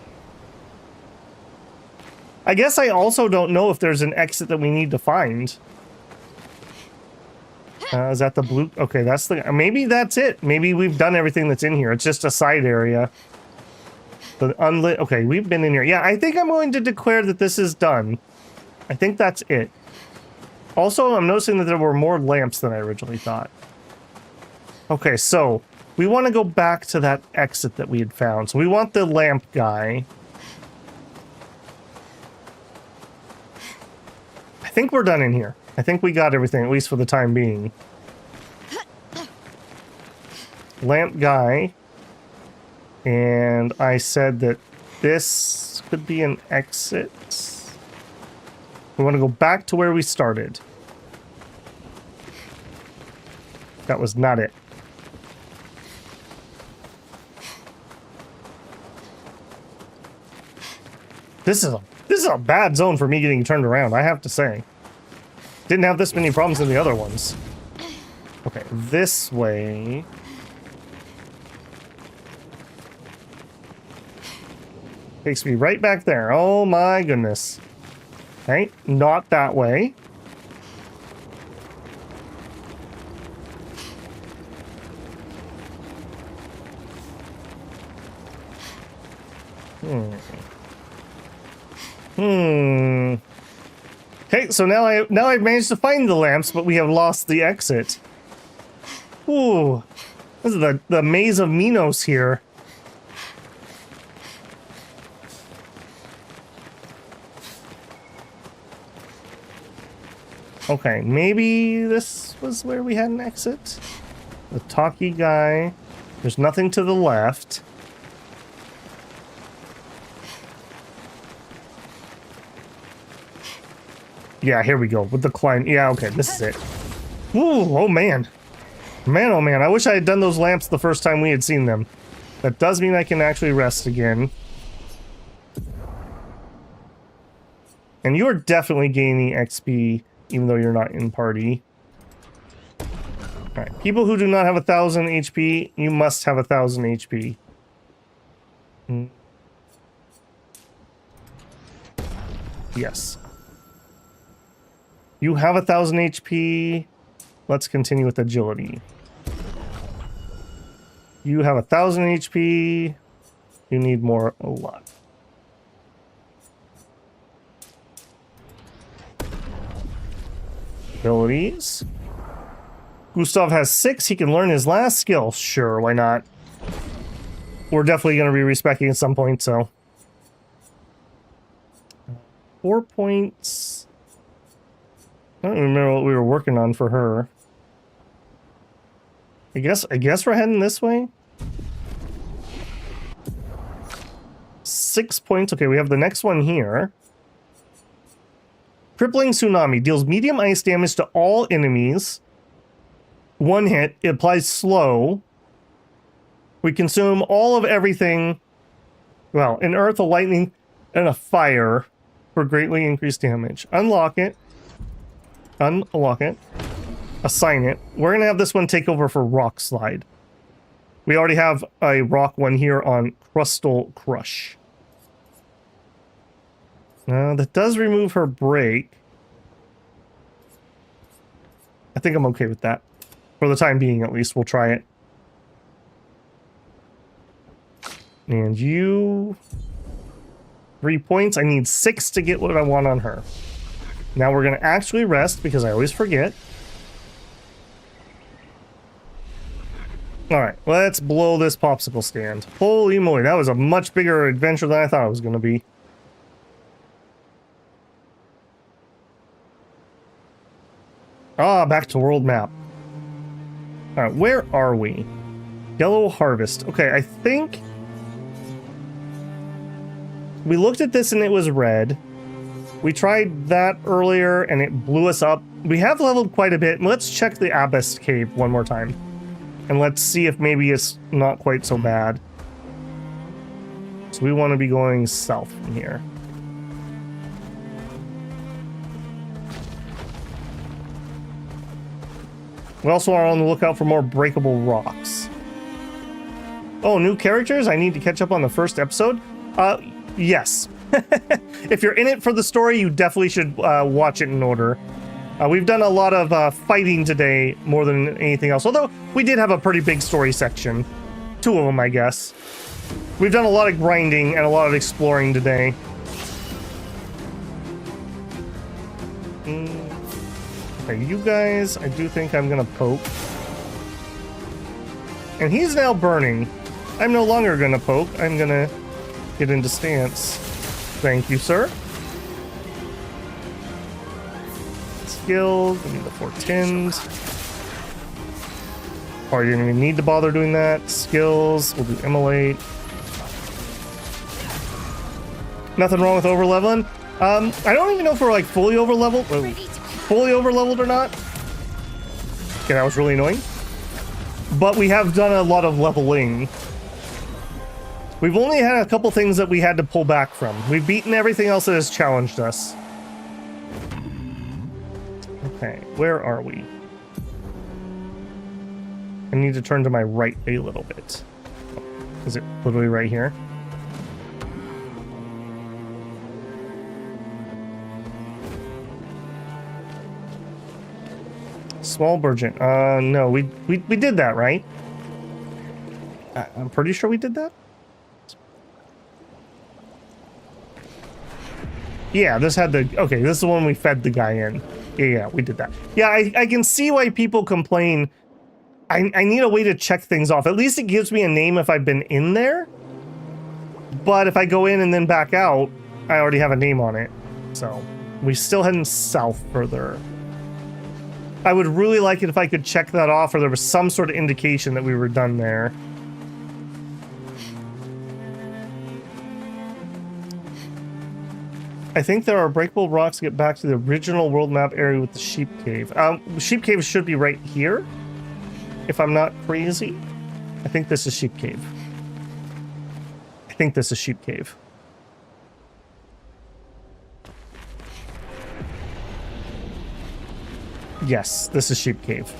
Speaker 1: I guess I also don't know if there's an exit that we need to find. Is that the blue? Okay, that's the... Maybe that's it. Maybe we've done everything that's in here. It's just a side area. The unlit... Okay, we've been in here. Yeah, I think I'm going to declare that this is done. I think that's it. Also, I'm noticing that there were more lamps than I originally thought. Okay, so we want to go back to that exit that we had found. So we want the lamp guy. I think we're done in here. I think we got everything, at least for the time being. Lamp guy. And I said that this could be an exit. We want to go back to where we started. That was not it. This is a bad zone for me getting turned around, I have to say. Didn't have this many problems in the other ones. Okay, this way. Takes me right back there. Oh my goodness. Okay, not that way. Okay, so now I've managed to find the lamps, but we have lost the exit. Ooh, this is the maze of Minos here. Okay, maybe this was where we had an exit. The talkie guy. There's nothing to the left. Yeah, here we go. With the climb. Yeah, okay, this is it. Ooh, oh man. Man, oh man. I wish I had done those lamps the first time we had seen them. That does mean I can actually rest again. And you are definitely gaining XP, even though you're not in party. Alright, people who do not have 1,000 HP, you must have 1,000 HP. Yes. You have 1,000 HP. Let's continue with agility. You have 1,000 HP. You need more a lot. Abilities. Gustav has 6. He can learn his last skill. Sure, why not? We're definitely going to be respecting at some point, so. 4 points. I don't even remember what we were working on for her. I guess we're heading this way. 6 points. Okay, we have the next one here. Crippling Tsunami deals medium ice damage to all enemies. 1 hit. It applies slow. We consume all of everything. Well, an earth, a lightning, and a fire for greatly increased damage. Unlock it. Unlock it. Assign it. We're going to have this one take over for Rock Slide. We already have a rock one here on Crustal Crush. That does remove her break. I think I'm okay with that. For the time being, at least, we'll try it. And you... 3 points. I need 6 to get what I want on her. Now we're going to actually rest, because I always forget. Alright, let's blow this popsicle stand. Holy moly, that was a much bigger adventure than I thought it was going to be. Ah, back to world map. Alright, where are we? Yellow Harvest. Okay, I think... we looked at this and it was red. We tried that earlier and it blew us up. We have leveled quite a bit. Let's check the Abyss Cave one more time. And let's see if maybe it's not quite so bad. So we want to be going south from here. We also are on the lookout for more breakable rocks. Oh, new characters? I need to catch up on the first episode? Yes. If you're in it for the story, you definitely should watch it in order. We've done a lot of fighting today, more than anything else. Although, we did have a pretty big story section. 2 of them, I guess. We've done a lot of grinding and a lot of exploring today. Okay, you guys, I do think I'm gonna poke. And he's now burning. I'm no longer gonna poke. I'm gonna get into stance. Thank you, sir. Skill, give me the 4 tins. Or you didn't even need to bother doing that. Skills, we'll do immolate. Nothing wrong with overleveling. I don't even know if we're like fully overleveled or not. Okay, that was really annoying. But we have done a lot of leveling. We've only had a couple things that we had to pull back from. We've beaten everything else that has challenged us. Okay, where are we? I need to turn to my right a little bit. Is it literally right here? Small Burgeon. No, we did that, right? I'm pretty sure we did that. Yeah, this had the... okay, this is the one we fed the guy in. Yeah, we did that. Yeah, I can see why people complain. I need a way to check things off. At least it gives me a name if I've been in there. But if I go in and then back out, I already have a name on it. So, we're still heading south further. I would really like it if I could check that off or there was some sort of indication that we were done there. I think there are breakable rocks to get back to the original world map area with the sheep cave. Sheep cave should be right here, if I'm not crazy. I think this is sheep cave. I think this is sheep cave. Yes, this is sheep cave.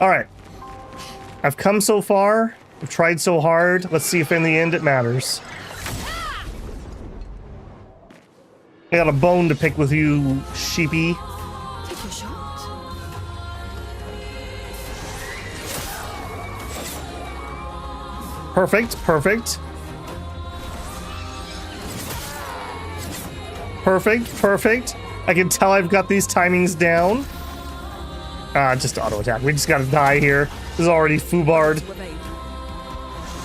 Speaker 1: All right. I've come so far. I've tried so hard. Let's see if in the end it matters. I got a bone to pick with you, sheepy.
Speaker 7: Take your shot.
Speaker 1: Perfect, perfect. Perfect, perfect. I can tell I've got these timings down. Just auto attack. We just gotta die here. This is already foobarred.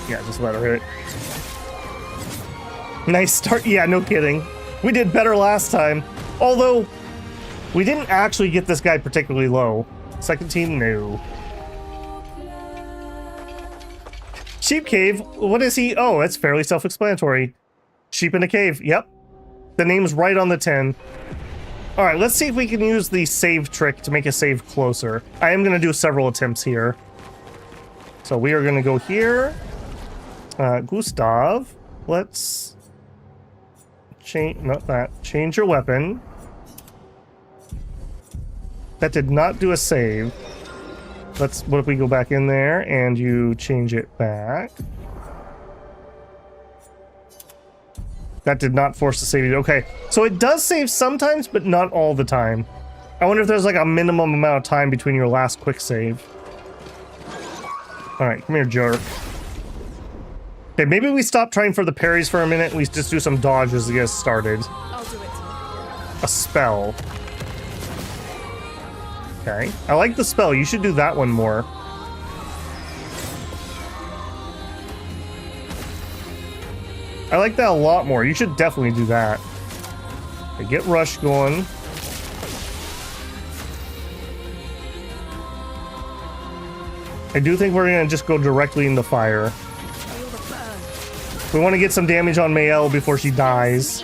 Speaker 1: Yeah, just let her hit. Nice start. Yeah, no kidding. We did better last time. Although, we didn't actually get this guy particularly low. Second team, no. Sheep cave. What is he? Oh, that's fairly self-explanatory. Sheep in a cave. Yep. The name's right on the tin. All right, let's see if we can use the save trick to make a save closer. I am going to do several attempts here. So we are going to go here. Gustav, let's change, not that, change your weapon. That did not do a save. What if we go back in there and you change it back? That did not force the save. Okay, so it does save sometimes, but not all the time. I wonder if there's like a minimum amount of time between your last quick save. All right, come here, jerk. Okay, maybe we stop trying for the parries for a minute and we just do some dodges to get us started.
Speaker 7: I'll do it.
Speaker 1: A spell. Okay, I like the spell. You should do that one more. I like that a lot more. You should definitely do that. Okay, get rush going. I do think we're gonna just go directly in the fire. We want to get some damage on Mayel before she dies.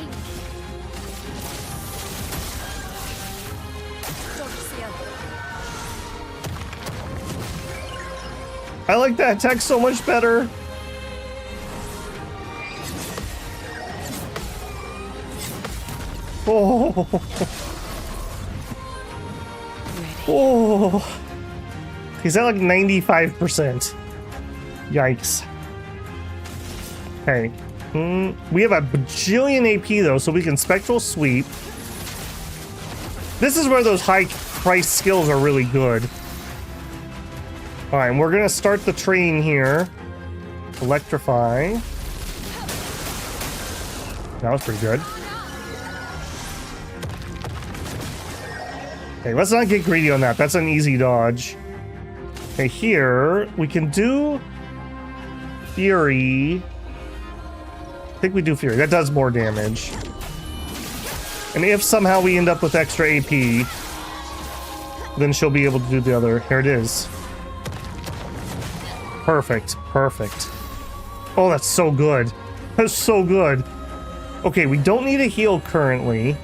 Speaker 1: I like that attack so much better. Oh. Oh. He's at like 95%. Yikes. Okay. We have a bajillion AP though, so we can spectral sweep. This is where those high price skills are really good. Alright, we're gonna start the train here. Electrify. That was pretty good. Okay, let's not get greedy on that. That's an easy dodge. Okay, here we can do Fury. I think we do Fury. That does more damage. And if somehow we end up with extra AP, then she'll be able to do the other. Here it is. Perfect. Perfect. Oh, that's so good. That's so good. Okay, we don't need a heal currently.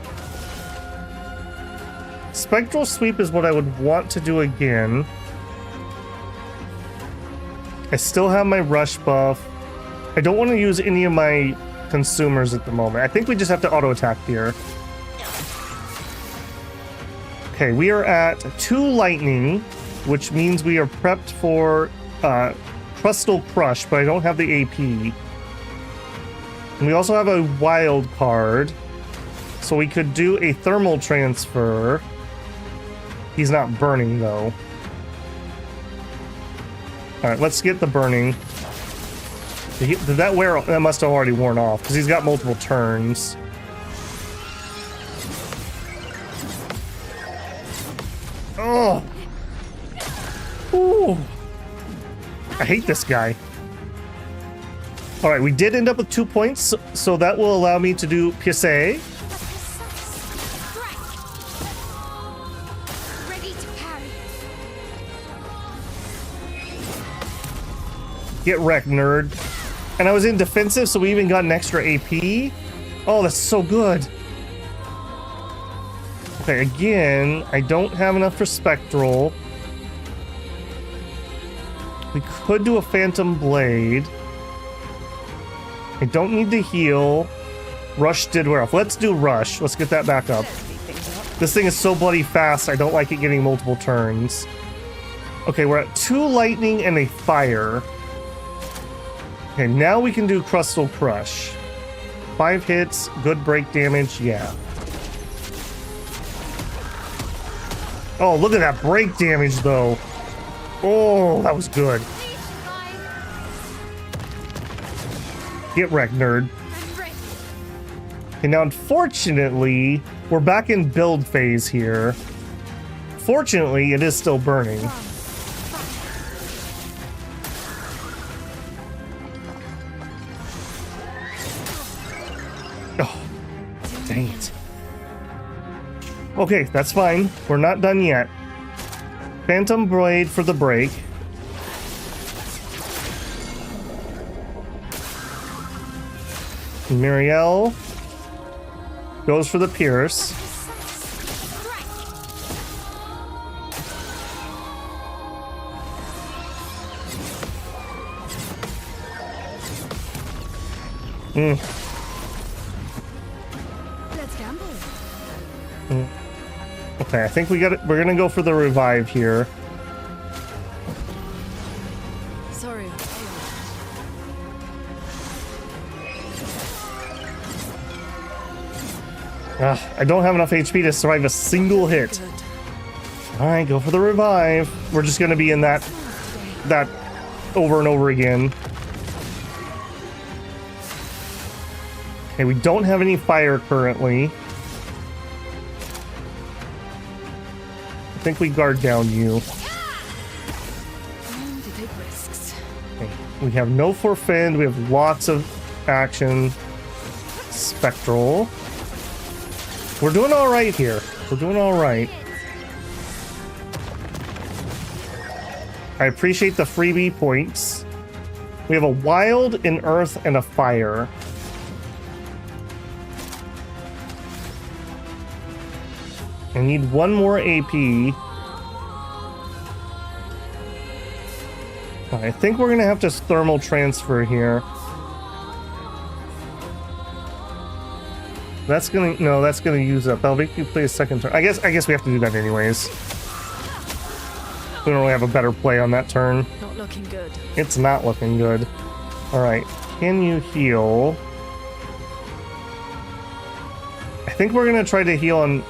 Speaker 1: Spectral Sweep is what I would want to do again. I still have my rush buff. I don't want to use any of my consumers at the moment. I think we just have to auto attack here. Okay, we are at 2 lightning, which means we are prepped for Crustal Crush, but I don't have the AP. And we also have a wild card, so we could do a thermal transfer. He's not burning though. Alright, let's get the burning. Did that wear off? That must have already worn off, because he's got multiple turns. Oh! Ooh! I hate this guy. Alright, we did end up with 2 points, so that will allow me to do Piesse. Get wrecked, nerd. And I was in defensive, so we even got an extra AP. Oh, that's so good. Okay, again, I don't have enough for Spectral. We could do a Phantom Blade. I don't need to heal. Rush did wear off. Let's do Rush. Let's get that back up. This thing is so bloody fast, I don't like it getting multiple turns. Okay, we're at 2 lightning and a fire. Okay, now we can do Crustal Crush. 5 hits, good break damage, yeah. Oh, look at that break damage, though. Oh, that was good. Get wrecked, nerd. Okay, now unfortunately, we're back in build phase here. Fortunately, it is still burning. Oh, dang it. Okay, that's fine. We're not done yet. Phantom Blade for the break. Muriel goes for the Pierce.
Speaker 2: Let's gamble.
Speaker 1: Okay, I think we're gonna go for the revive here.
Speaker 7: Sorry.
Speaker 1: I don't have enough HP to survive a single hit. Alright, go for the revive. We're just gonna be in that over and over again. Okay, we don't have any fire currently. I think we guard down you. Okay, we have no forfend. We have lots of action. Spectral. We're doing all right here. We're doing all right. I appreciate the freebie points. We have a wild, an earth, and a fire. I need one more AP. I think we're gonna have to thermal transfer here. That's gonna use up. That'll make you play a second turn. I guess we have to do that anyways. We don't really have a better play on that turn.
Speaker 7: Not looking good.
Speaker 1: It's not looking good. Alright, can you heal? I think we're gonna try to heal on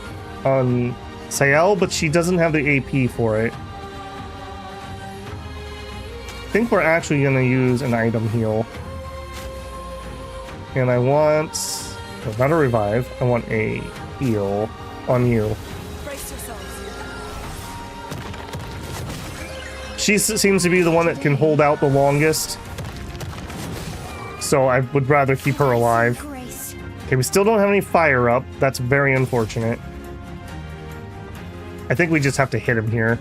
Speaker 1: Sayel, but she doesn't have the AP for it. I think we're actually gonna use an item heal. And I want... not a revive. I want a heal on you.
Speaker 7: Brace yourselves.
Speaker 1: She seems to be the one that can hold out the longest. So I would rather keep her alive. Okay, we still don't have any fire up. That's very unfortunate. I think we just have to hit him here.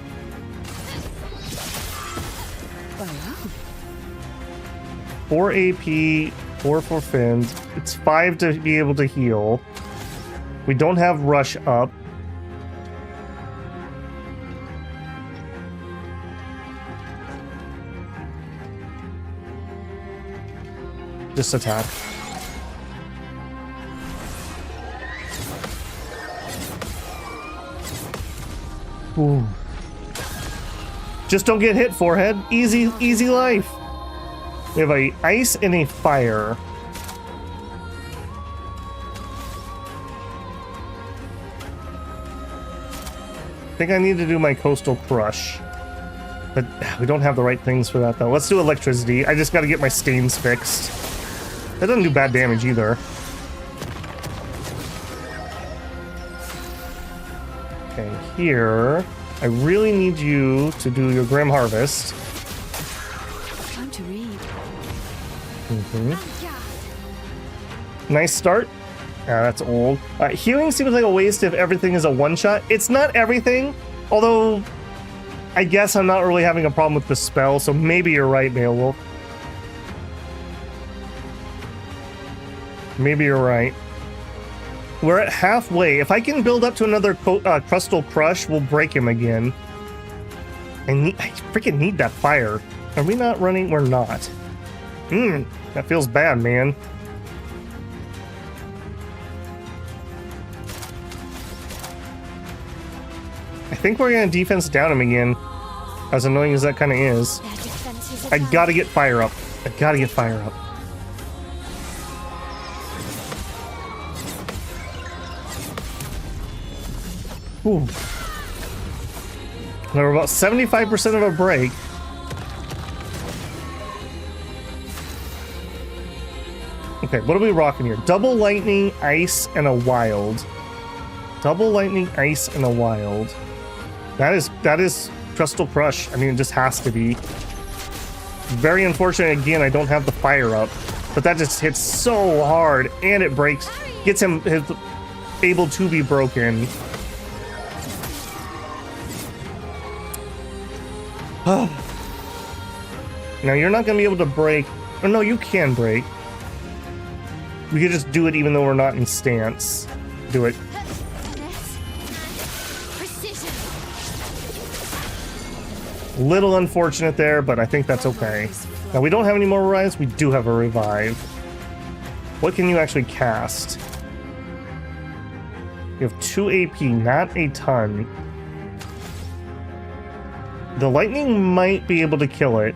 Speaker 1: Four AP, 4 for fins. It's 5 to be able to heal. We don't have rush up. Just attack. Ooh. Just don't get hit, forehead. Easy life. We have a ice and a fire. I think I need to do my coastal crush. But we don't have the right things for that though. Let's do electricity. I just gotta get my stains fixed. That doesn't do bad damage either. Okay, here. I really need you to do your Grim Harvest.
Speaker 6: Time to read.
Speaker 1: Nice start. That's old. Healing seems like a waste if everything is a one-shot. It's not everything, although I guess I'm not really having a problem with the spell, so maybe you're right, Beowulf. Maybe you're right. We're at halfway. If I can build up to another Crustal Crush, we'll break him again. I freaking need that fire. Are we not running? We're not. That feels bad, man. I think we're gonna defense down him again. As annoying as that kind of is. I gotta get fire up. I gotta get fire up. Ooh. Now we're about 75% of a break. Okay, what are we rocking here? Double lightning, ice, and a wild. Double lightning, ice, and a wild. That is Crustal Crush. I mean, it just has to be. Very unfortunate again, I don't have the fire up. But that just hits so hard, and it breaks, gets him able to be broken. Now you're not going to be able to break. Or no, you can break. We could just do it even though we're not in stance. Do it. Little unfortunate there, but I think that's okay. Now we don't have any more revives. We do have a revive. What can you actually cast? You have 2 AP, not a ton. The lightning might be able to kill it.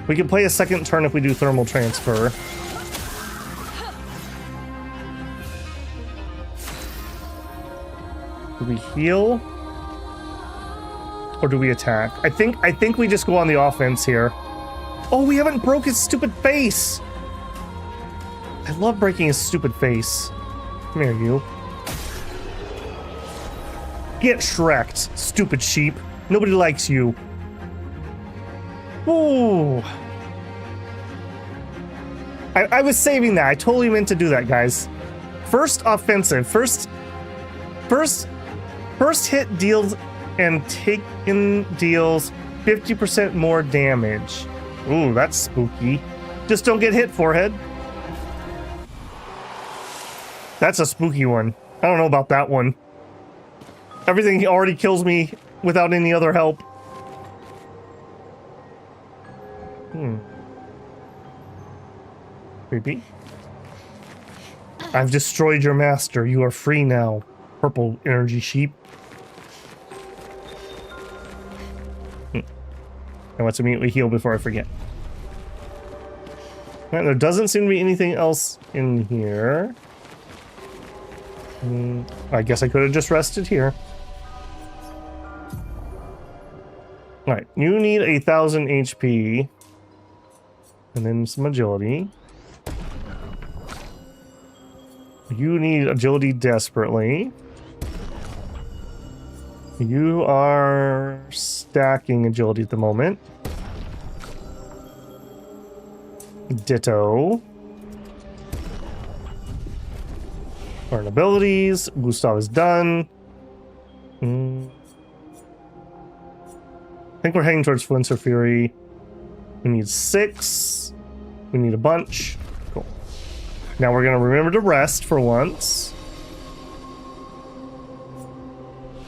Speaker 1: We can play a second turn if we do thermal transfer. Do we heal? Or do we attack? I think we just go on the offense here. Oh, we haven't broke his stupid face! I love breaking his stupid face. Come here, you. Get Shrek'd, stupid sheep. Nobody likes you. Ooh. I was saving that. I totally meant to do that, guys. First offensive. First hit deals and taken deals 50% more damage. Ooh, that's spooky. Just don't get hit, forehead. That's a spooky one. I don't know about that one. Everything already kills me without any other help. Creepy. I've destroyed your master. You are free now. Purple energy sheep. I want to immediately heal before I forget. Right, there doesn't seem to be anything else in here. I guess I could have just rested here. Alright, you need 1,000 HP. And then some agility. You need agility desperately. You are stacking agility at the moment. Ditto. Learn abilities. Gustav is done. I think we're heading towards Flincer Fury. We need 6. We need a bunch. Cool. Now we're going to remember to rest for once.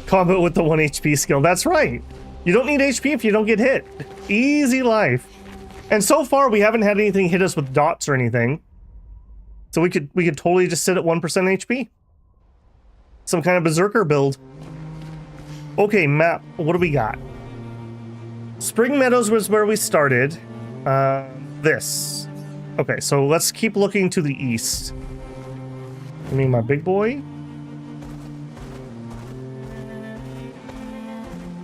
Speaker 1: Combo with the 1 HP skill. That's right. You don't need HP if you don't get hit. Easy life. And so far we haven't had anything hit us with dots or anything. So we could totally just sit at 1% HP. Some kind of berserker build. Okay, map. What do we got? Spring Meadows was where we started. This. Okay, so let's keep looking to the east. I mean, my big boy.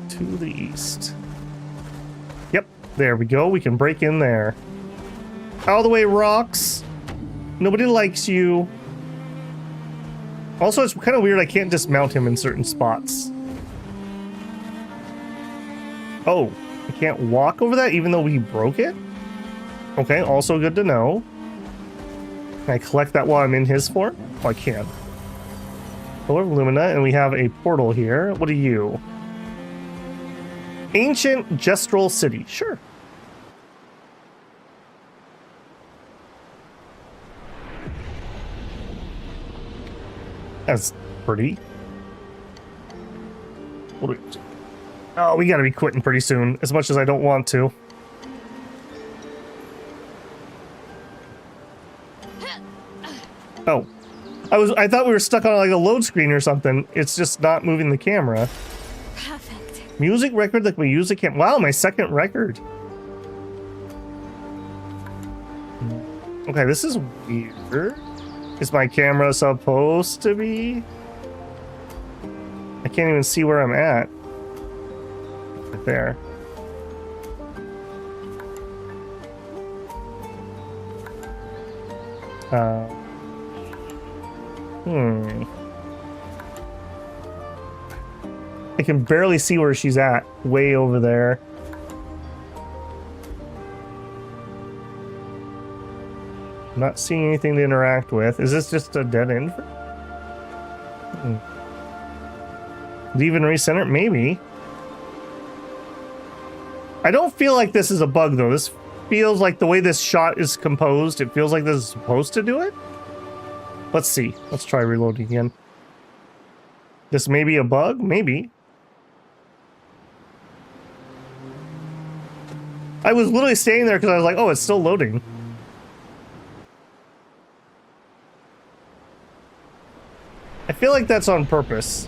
Speaker 1: To the east. Yep, there we go. We can break in there. Out of the way, rocks. Nobody likes you. Also, it's kind of weird I can't dismount him in certain spots. Oh, I can't walk over that even though we broke it? Okay, also good to know. Can I collect that while I'm in his form? Oh, I can. Pillar of Lumina, and we have a portal here. What are you? Ancient Gestural City. Sure. That's pretty. What do we do? Oh, we gotta be quitting pretty soon, as much as I don't want to. Oh. I thought we were stuck on like a load screen or something. It's just not moving the camera.
Speaker 2: Perfect.
Speaker 1: Music record that we use it can't. Wow, my second record. Okay, this is weird. Is my camera supposed to be? I can't even see where I'm at. Right there. I can barely see where she's at. Way over there. I'm not seeing anything to interact with. Is this just a dead end? Did it even recenter? Maybe. I don't feel like this is a bug though. This feels like the way this shot is composed, it feels like this is supposed to do it. Let's see. Let's try reloading again. This may be a bug? Maybe. I was literally staying there because I was like, oh, it's still loading. I feel like that's on purpose.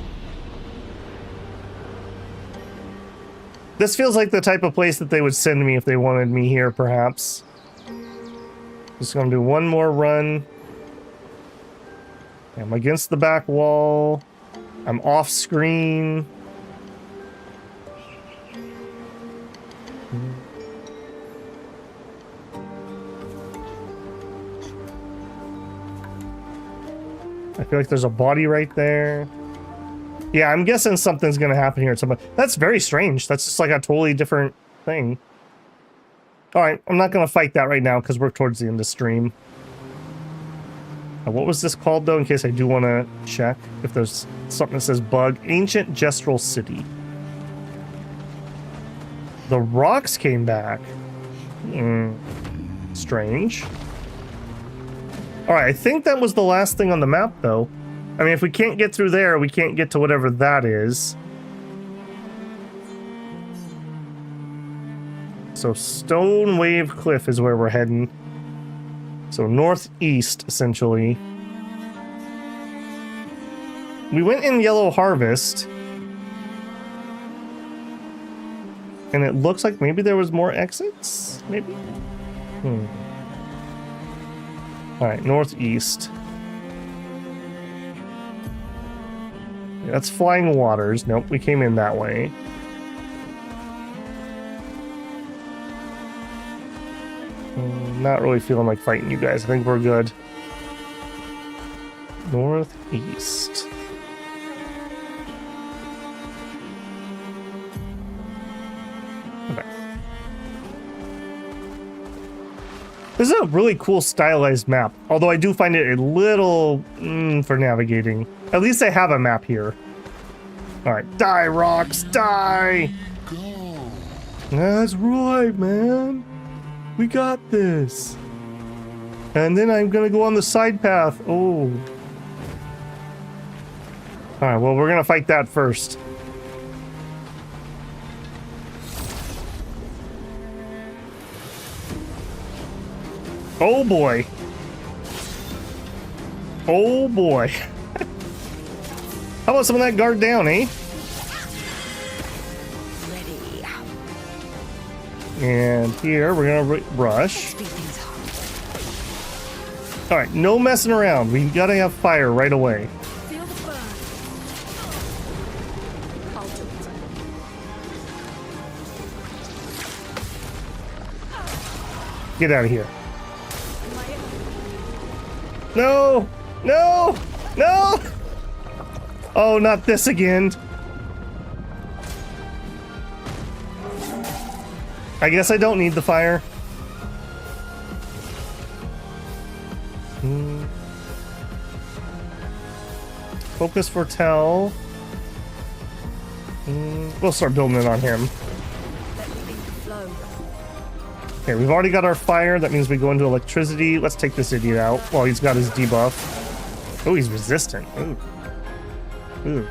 Speaker 1: This feels like the type of place that they would send me if they wanted me here, perhaps. Just gonna do one more run. I'm against the back wall. I'm off screen. I feel like there's a body right there. Yeah, I'm guessing something's gonna happen here at some point. That's very strange. That's just like a totally different thing. Alright, I'm not gonna fight that right now because we're towards the end of stream. What was this called though, in case I do want to check if there's something that says bug? Ancient Gestural City. The rocks came back. Strange. Alright, I think that was the last thing on the map though. I mean, if we can't get through there, we can't get to whatever that is. So Stone Wave Cliff is where we're heading. So northeast, essentially. We went in Yellow Harvest. And it looks like maybe there was more exits? Maybe? Alright, northeast. Yeah, that's Flying Waters. Nope, we came in that way. Not really feeling like fighting you guys. I think we're good. Northeast. Okay. This is a really cool stylized map, although I do find it a little for navigating. At least I have a map here. Alright, die rocks, die! That's right, man. We got this. And then I'm gonna go on the side path. Oh. Alright, well, we're gonna fight that first. Oh boy. Oh boy. How about some of that guard down, eh? And here, we're gonna rush. Alright, no messing around. We gotta have fire right away. Get out of here. No! No! No! Oh, not this again. I guess I don't need the fire. Focus foretell. We'll start building it on him. Okay, we've already got our fire. That means we go into electricity. Let's take this idiot out while he's got his debuff. Oh, he's resistant. Ooh. Ooh.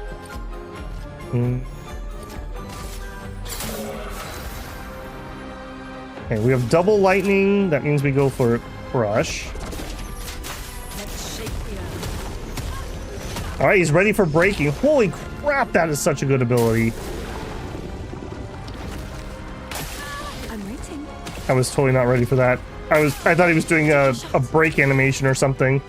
Speaker 1: Okay, we have double lightning. That means we go for crush. All right, he's ready for breaking. Holy crap, that is such a good ability.
Speaker 7: I'm waiting.
Speaker 1: I was totally not ready for that. I thought he was doing a break animation or something.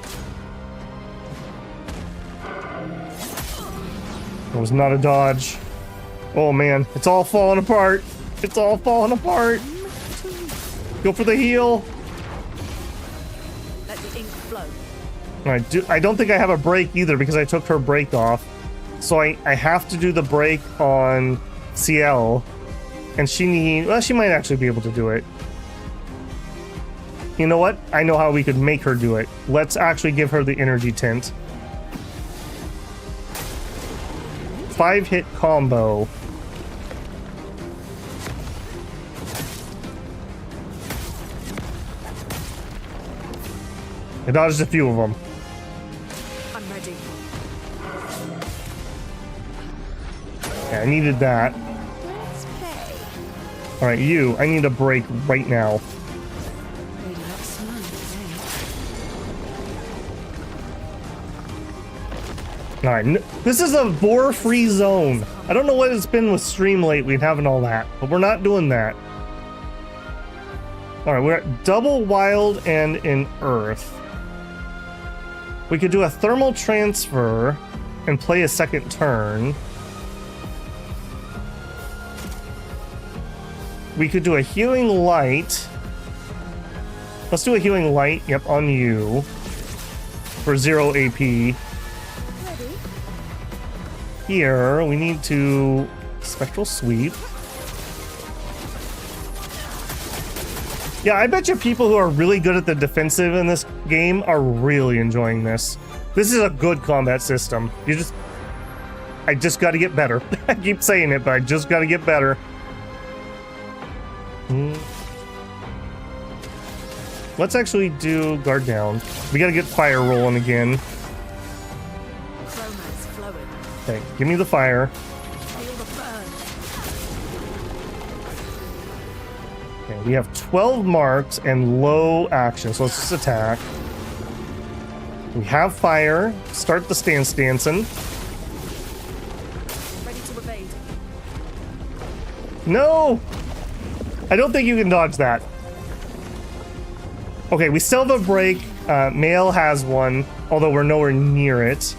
Speaker 1: It was not a dodge. Oh man, it's all falling apart. It's all falling apart. Go for the heal.
Speaker 7: Let the ink flow.
Speaker 1: I don't think I have a break either because I took her break off. So I have to do the break on CL. And she might actually be able to do it. You know what? I know how we could make her do it. Let's actually give her the energy tint. 5-hit combo. I dodged a few of them.
Speaker 7: I'm ready.
Speaker 1: Yeah, I needed that.
Speaker 7: Let's play.
Speaker 1: All right, I need a break right now. All right, this is a vor-free zone. I don't know what it's been with stream lately and having all that, but we're not doing that. All right, we're at double wild and in earth. We could do a thermal transfer and play a second turn. We could do a healing light. Let's do a healing light, yep, on you. For 0 AP. Here, we need to spectral sweep. Yeah, I bet you people who are really good at the defensive in this game are really enjoying this. This is a good combat system. I just gotta get better. I keep saying it, but I just gotta get better. Let's actually do guard down. We gotta get fire rolling again. Okay, give me the fire. Okay, we have 12 marks and low action, so let's just attack. We have fire. Start the stance dancing.
Speaker 7: Ready to evade.
Speaker 1: No! I don't think you can dodge that. Okay, we still have a break. Male has one, although we're nowhere near it.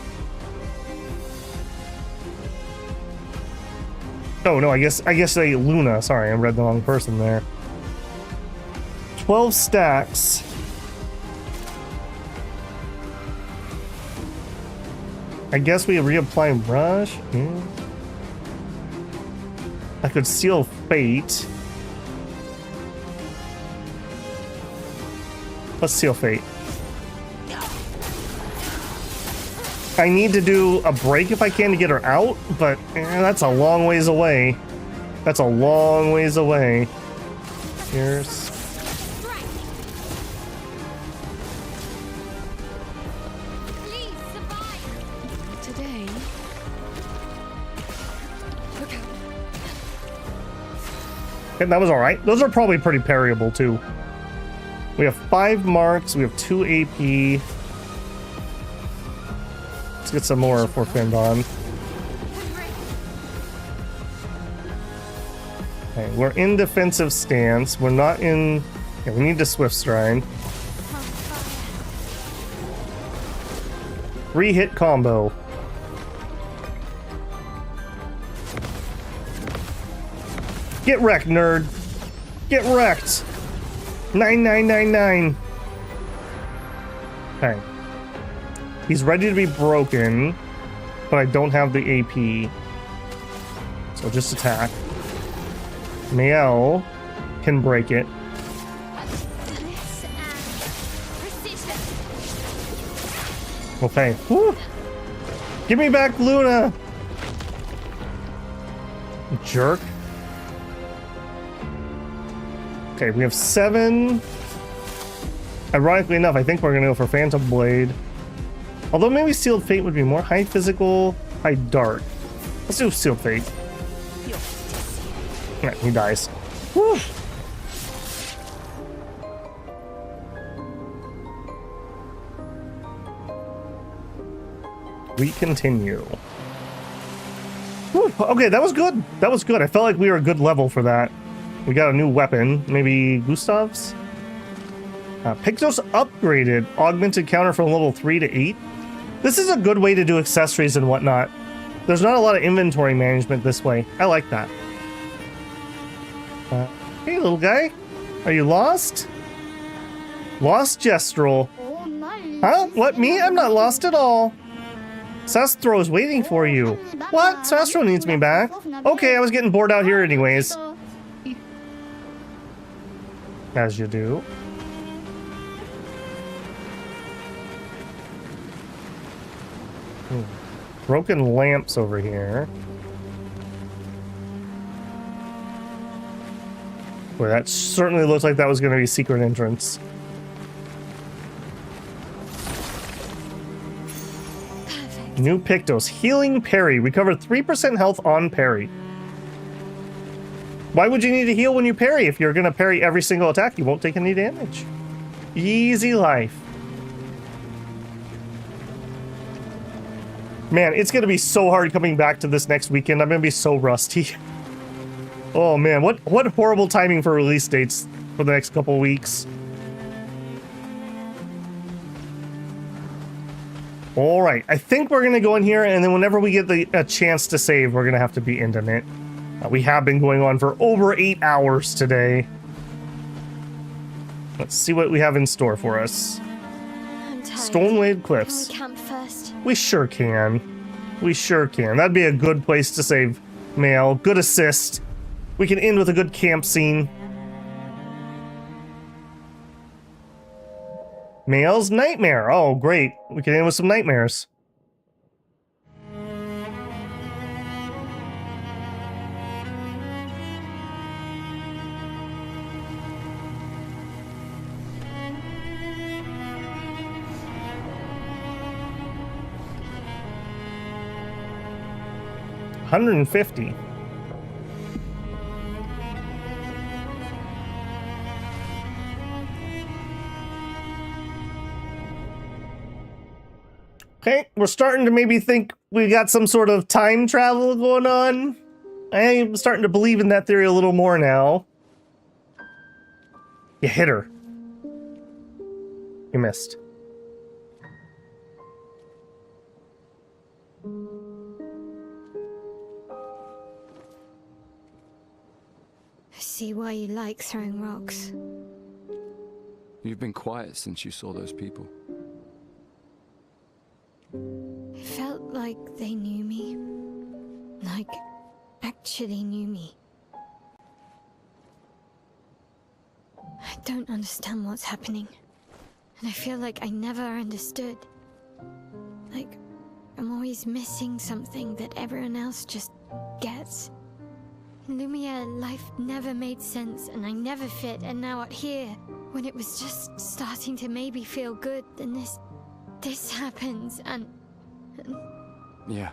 Speaker 1: Oh no, I guess Luna. Sorry, I read the wrong person there. 12 stacks. I guess we reapply rush. I could seal fate. Let's seal fate. I need to do a break if I can to get her out, but that's a long ways away. That's a long ways away. Here's...
Speaker 7: Today. Look out.
Speaker 1: Okay, that was alright. Those are probably pretty parryable too. We have 5 marks, we have 2 AP. Let's get some more for Fendon. Okay, we're in defensive stance. We're not in... Yeah, we need to Swift Stride. 3-hit combo. Get wrecked, nerd. Get wrecked. 9999. Okay. He's ready to be broken, but I don't have the AP. So just attack. Mael can break it. Okay. Woo. Give me back Luna! Jerk. Okay, we have 7. Ironically enough, I think we're gonna go for Phantom Blade. Although maybe Sealed Fate would be more high physical, Hide dark. Let's do Sealed Fate. Yeah, he dies. Woo! We continue. Whew, okay, that was good. That was good. I felt like we were a good level for that. We got a new weapon. Maybe Gustav's? Pictos upgraded. Augmented counter from level 3 to 8. This is a good way to do accessories and whatnot. There's not a lot of inventory management this way. I like that. Hey, little guy. Are you lost? Lost Gestrel. Huh? What, me? I'm not lost at all. Sastro is waiting for you. What? Sastro needs me back. Okay, I was getting bored out here anyways. As you do. Broken lamps over here. Boy, that certainly looks like that was going to be a secret entrance. New Pictos. Healing parry. Recover 3% health on parry. Why would you need to heal when you parry? If you're going to parry every single attack, you won't take any damage. Easy life. Man, it's going to be so hard coming back to this next weekend. I'm going to be so rusty. Oh man, what horrible timing for release dates for the next couple weeks. All right, I think we're gonna go in here, and then whenever we get a chance to save, we're gonna have to be ending it. We have been going on for over 8 hours today. Let's see what we have in store for us.
Speaker 2: I'm tired.
Speaker 1: Stormblade Cliffs.
Speaker 2: Can we camp first?
Speaker 1: We sure can. We sure can. That'd be a good place to save Mail. Good assist. We can end with a good camp scene. Mail's Nightmare. Oh, great. We can end with some nightmares. $150. Okay, we're starting to maybe think we got some sort of time travel going on. I'm starting to believe in that theory a little more now. You hit her. You missed.
Speaker 2: I see why you like throwing rocks.
Speaker 3: You've been quiet since you saw those people.
Speaker 2: It felt like they knew me. Like, actually knew me. I don't understand what's happening. And I feel like I never understood. Like, I'm always missing something that everyone else just gets. In Lumiere, life never made sense, and I never fit, and now out here, when it was just starting to maybe feel good, then this happens, and...
Speaker 3: Yeah.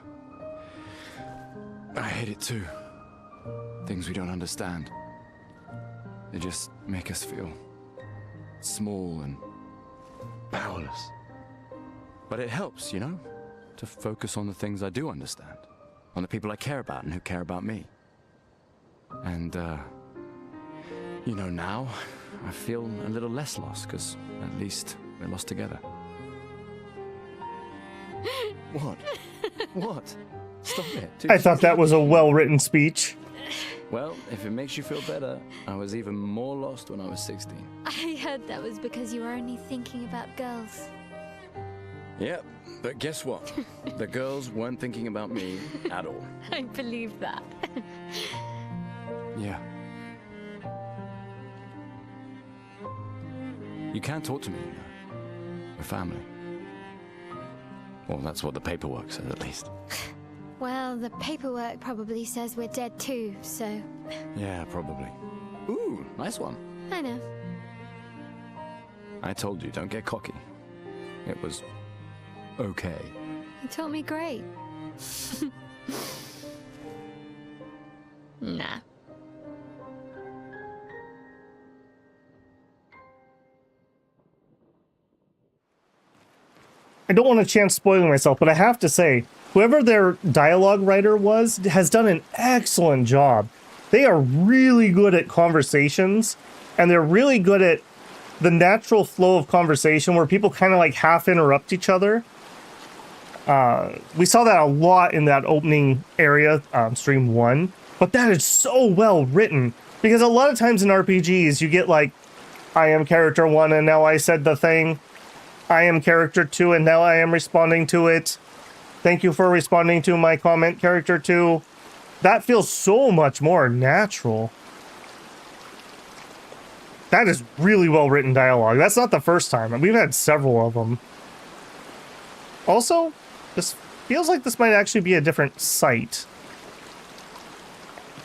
Speaker 3: I hate it too. Things we don't understand. They just make us feel small and powerless. But it helps, you know, to focus on the things I do understand, on the people I care about and who care about me. And, you know, now I feel a little less lost, because at least we're lost together. What? What? Stop it.
Speaker 1: I thought that was a well-written speech.
Speaker 3: Well, if it makes you feel better, I was even more lost when I was 16.
Speaker 2: I heard that was because you were only thinking about girls.
Speaker 3: Yep, but guess what? The girls weren't thinking about me at all.
Speaker 2: I believe that.
Speaker 3: Yeah. You can't talk to me, you know. We're family. Well, that's what the paperwork says, at least.
Speaker 2: Well, the paperwork probably says we're dead too, so...
Speaker 3: Yeah, probably. Ooh, nice one.
Speaker 2: I know.
Speaker 3: I told you, don't get cocky. It was okay.
Speaker 2: You taught me great. Nah.
Speaker 1: I don't want to chance spoiling myself, but I have to say, whoever their dialogue writer was has done an excellent job. They are really good at conversations, and they're really good at the natural flow of conversation where people kind of like half interrupt each other. We saw that a lot in that opening area, stream 1, but that is so well written, because a lot of times in RPGs you get like, I am character 1 and now I said the thing. I am character 2 and now I am responding to it. Thank you for responding to my comment, character 2. That feels so much more natural. That is really well written dialogue. That's not the first time. We've had several of them. Also, this feels like this might actually be a different site.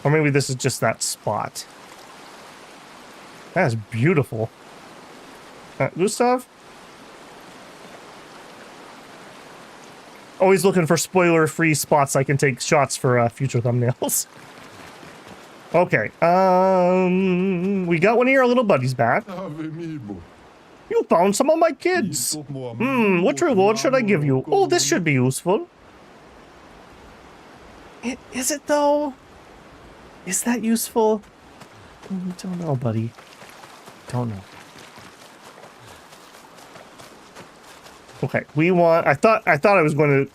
Speaker 1: Or maybe this is just that spot. That is beautiful. Gustav? Always looking for spoiler-free spots I can take shots for future thumbnails. Okay, we got one of your little buddies back. You found some of my kids. What reward should I give you? Oh, this should be useful. Is it though? Is that useful? Don't know, buddy. Don't know. Okay, we want. I thought I was going to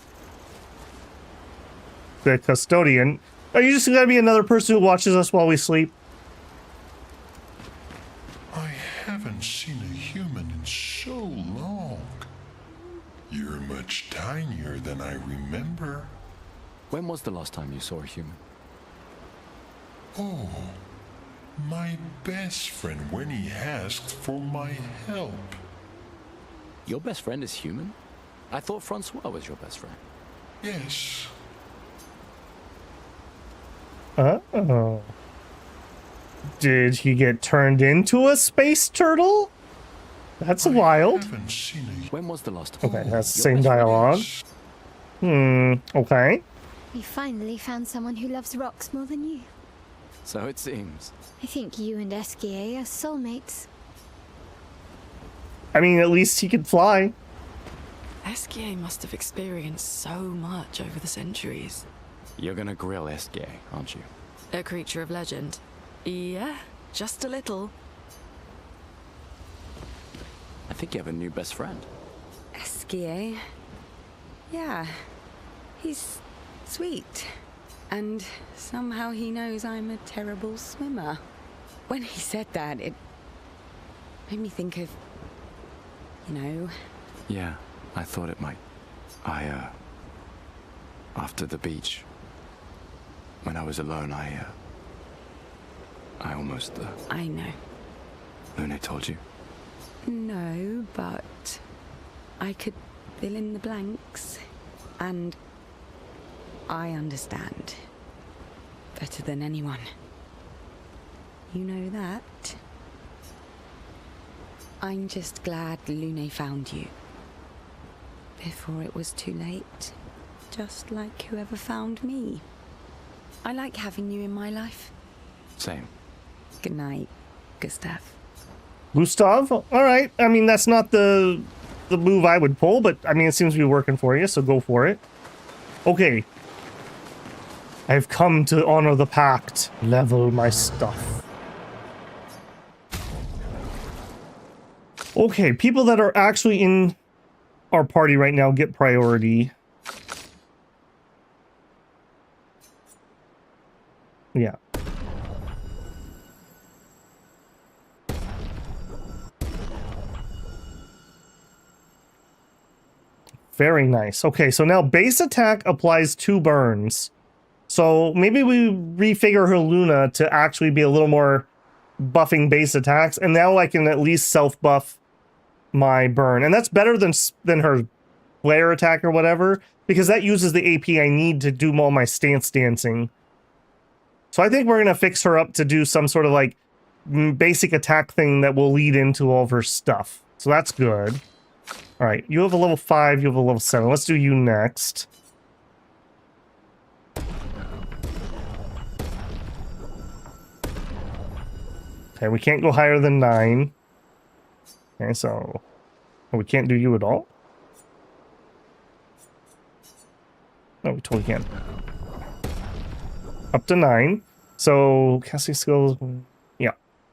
Speaker 1: the custodian. Are you just gonna be another person who watches us while we sleep?
Speaker 10: I haven't seen a human in so long. You're much tinier than I remember.
Speaker 3: When was the last time you saw a human?
Speaker 10: Oh, my best friend when he asked for my help.
Speaker 3: Your best friend is human? I thought Francois was your best friend.
Speaker 10: Yes.
Speaker 1: Oh. Did he get turned into a space turtle? That's wild.
Speaker 3: When was the last time?
Speaker 1: Okay, that's the same dialogue. Okay.
Speaker 2: We finally found someone who loves rocks more than you.
Speaker 3: So it seems.
Speaker 2: I think you and Esquier are soulmates.
Speaker 1: I mean, at least he could fly.
Speaker 7: Esquier must have experienced so much over the centuries.
Speaker 3: You're gonna grill Esquier, aren't you?
Speaker 7: A creature of legend. Yeah, just a little.
Speaker 3: I think you have a new best friend.
Speaker 6: Esquier? Yeah, he's sweet. And somehow he knows I'm a terrible swimmer. When he said that, it made me think of, you know...
Speaker 3: Yeah, I thought it might. After the beach, when I was alone, I almost...
Speaker 6: I know.
Speaker 3: Luna told you?
Speaker 6: No, but I could fill in the blanks. And I understand. Better than anyone. You know that? I'm just glad Lune found you. Before it was too late. Just like whoever found me. I like having you in my life.
Speaker 3: Same.
Speaker 6: Good night, Gustav.
Speaker 1: Gustav? Alright, I mean, that's not the move I would pull, but I mean, it seems to be working for you, so go for it. Okay. I've come to honor the pact. Level my stuff. Okay, people that are actually in our party right now get priority. Yeah. Very nice. Okay, so now base attack applies 2 burns. So maybe we refigure her Luna to actually be a little more buffing base attacks, and now I can at least self-buff my burn. And that's better than her flare attack or whatever, because that uses the AP I need to do all my stance dancing. So I think we're going to fix her up to do some sort of like basic attack thing that will lead into all of her stuff. So that's good. All right, you have a level 5, you have a level 7. Let's do you next. Okay, we can't go higher than 9. Okay, so we can't do you at all? No, we totally can. Up to 9. So casting skills, yeah.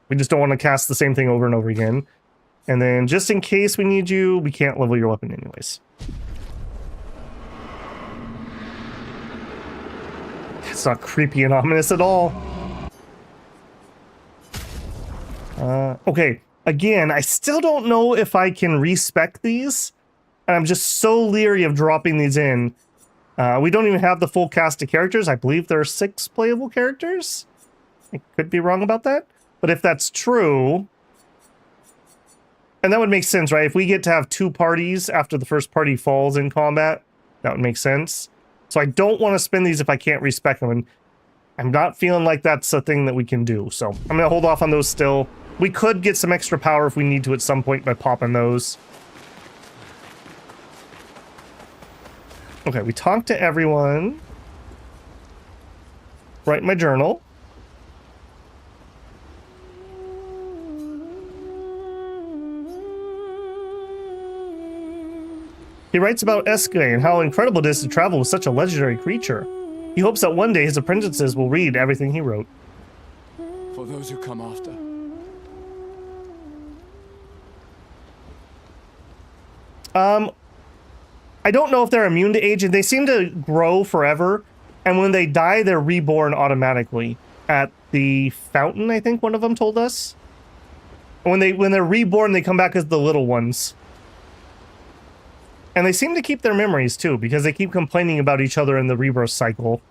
Speaker 1: We just don't want to cast the same thing over and over again. And then just in case we need you, we can't level your weapon anyways. It's not creepy and ominous at all. Okay, again, I still don't know if I can respec these. And I'm just so leery of dropping these in. We don't even have the full cast of characters. I believe there are 6 playable characters. I could be wrong about that. But if that's true... And that would make sense, right? If we get to have 2 parties after the first party falls in combat, that would make sense. So I don't want to spend these if I can't respec them. And I'm not feeling like that's a thing that we can do. So I'm going to hold off on those still. We could get some extra power if we need to at some point by popping those. Okay, we talked to everyone. Write my journal. He writes about Esque and how incredible it is to travel with such a legendary creature. He hopes that one day his apprentices will read everything he wrote.
Speaker 3: For those who come after.
Speaker 1: I don't know if they're immune to aging. They seem to grow forever, and when they die, they're reborn automatically. At the fountain, I think one of them told us. When they're reborn, they come back as the little ones. And they seem to keep their memories, too, because they keep complaining about each other in the rebirth cycle.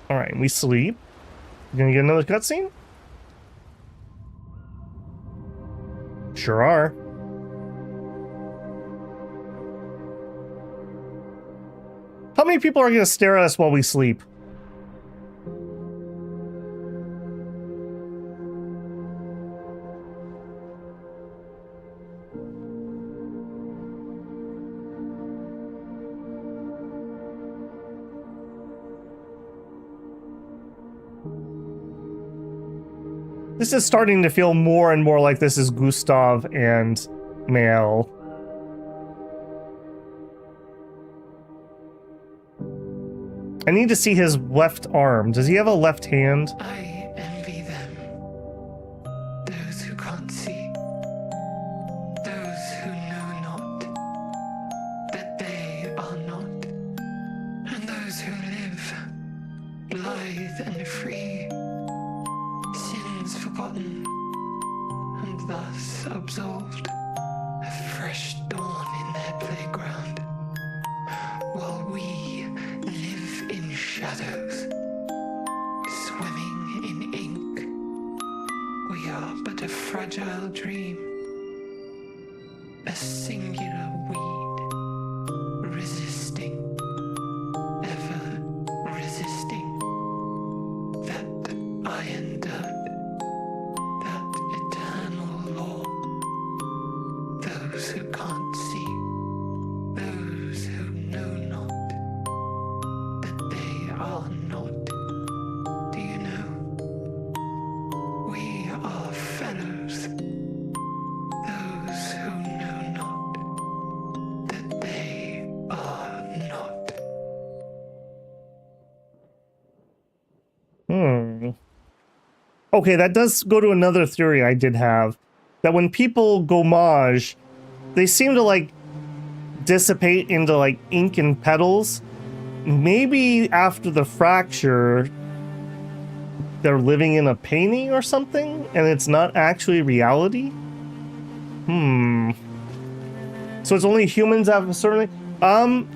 Speaker 1: Alright, we sleep. You gonna get another cutscene? Sure are. How many people are gonna stare at us while we sleep? This is starting to feel more and more like this is Gustav and Mael. I need to see his left arm. Does he have a left hand?
Speaker 14: I envy them. Those who can't see. Those who know not that they are not. And those who live, blithe and free. Sins forgotten, and thus absolved. A fresh dawn in their playground. While we live in shadows, swimming in ink. We are but a fragile dream, a singular weed, resisting, ever resisting, that iron dirt, that eternal law. Those who can't see, those who know not that they are not. Do you know? We are fellows. Those who know not that they are not.
Speaker 1: Okay, that does go to another theory I did have. That when people gommage, they seem to like dissipate into like ink and petals. Maybe after the fracture, they're living in a painting or something, and it's not actually reality? So it's only humans have a certain...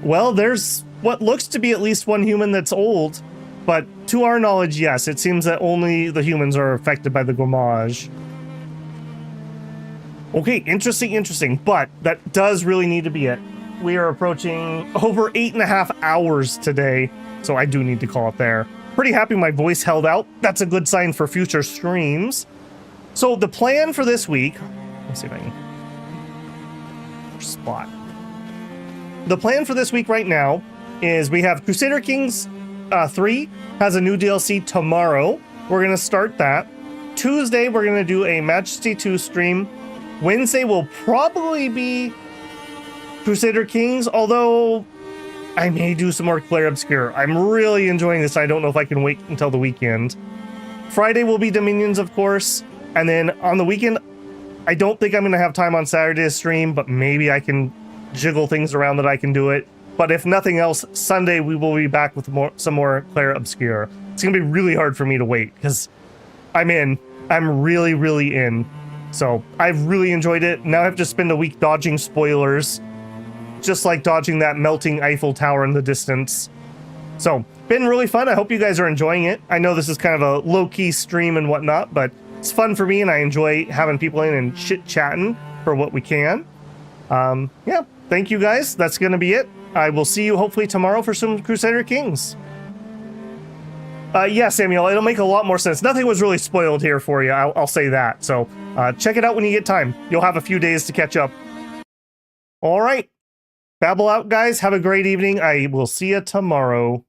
Speaker 1: well, there's what looks to be at least one human that's old, but to our knowledge, yes, it seems that only the humans are affected by the gommage. Okay, interesting, but that does really need to be it. We are approaching over 8.5 hours today, so I do need to call it there. Pretty happy my voice held out. That's a good sign for future streams. So the plan for this week... Let's see if I can... spot. The plan for this week right now is we have Crusader Kings 3 has a new DLC tomorrow. We're we're going to start that. Tuesday, we're going to do a Majesty 2 stream. Wednesday will probably be Crusader Kings, although I may do some more Clair Obscur. I'm really enjoying this. I don't know if I can wait until the weekend. Friday will be Dominions, of course. And then on the weekend, I don't think I'm going to have time on Saturday to stream, but maybe I can jiggle things around that I can do it. But if nothing else, Sunday we will be back with some more Clair Obscur. It's going to be really hard for me to wait because I'm in. I'm really, really in. So I've really enjoyed it. Now I have to spend a week dodging spoilers, just like dodging that melting Eiffel Tower in the distance. So been really fun. I hope you guys are enjoying it. I know this is kind of a low-key stream and whatnot, but it's fun for me and I enjoy having people in and chit-chatting for what we can. Yeah, thank you guys. That's going to be it. I will see you hopefully tomorrow for some Crusader Kings. Yeah, Samuel, it'll make a lot more sense. Nothing was really spoiled here for you, I'll say that. So check it out when you get time. You'll have a few days to catch up. All right. Babble out, guys. Have a great evening. I will see you tomorrow.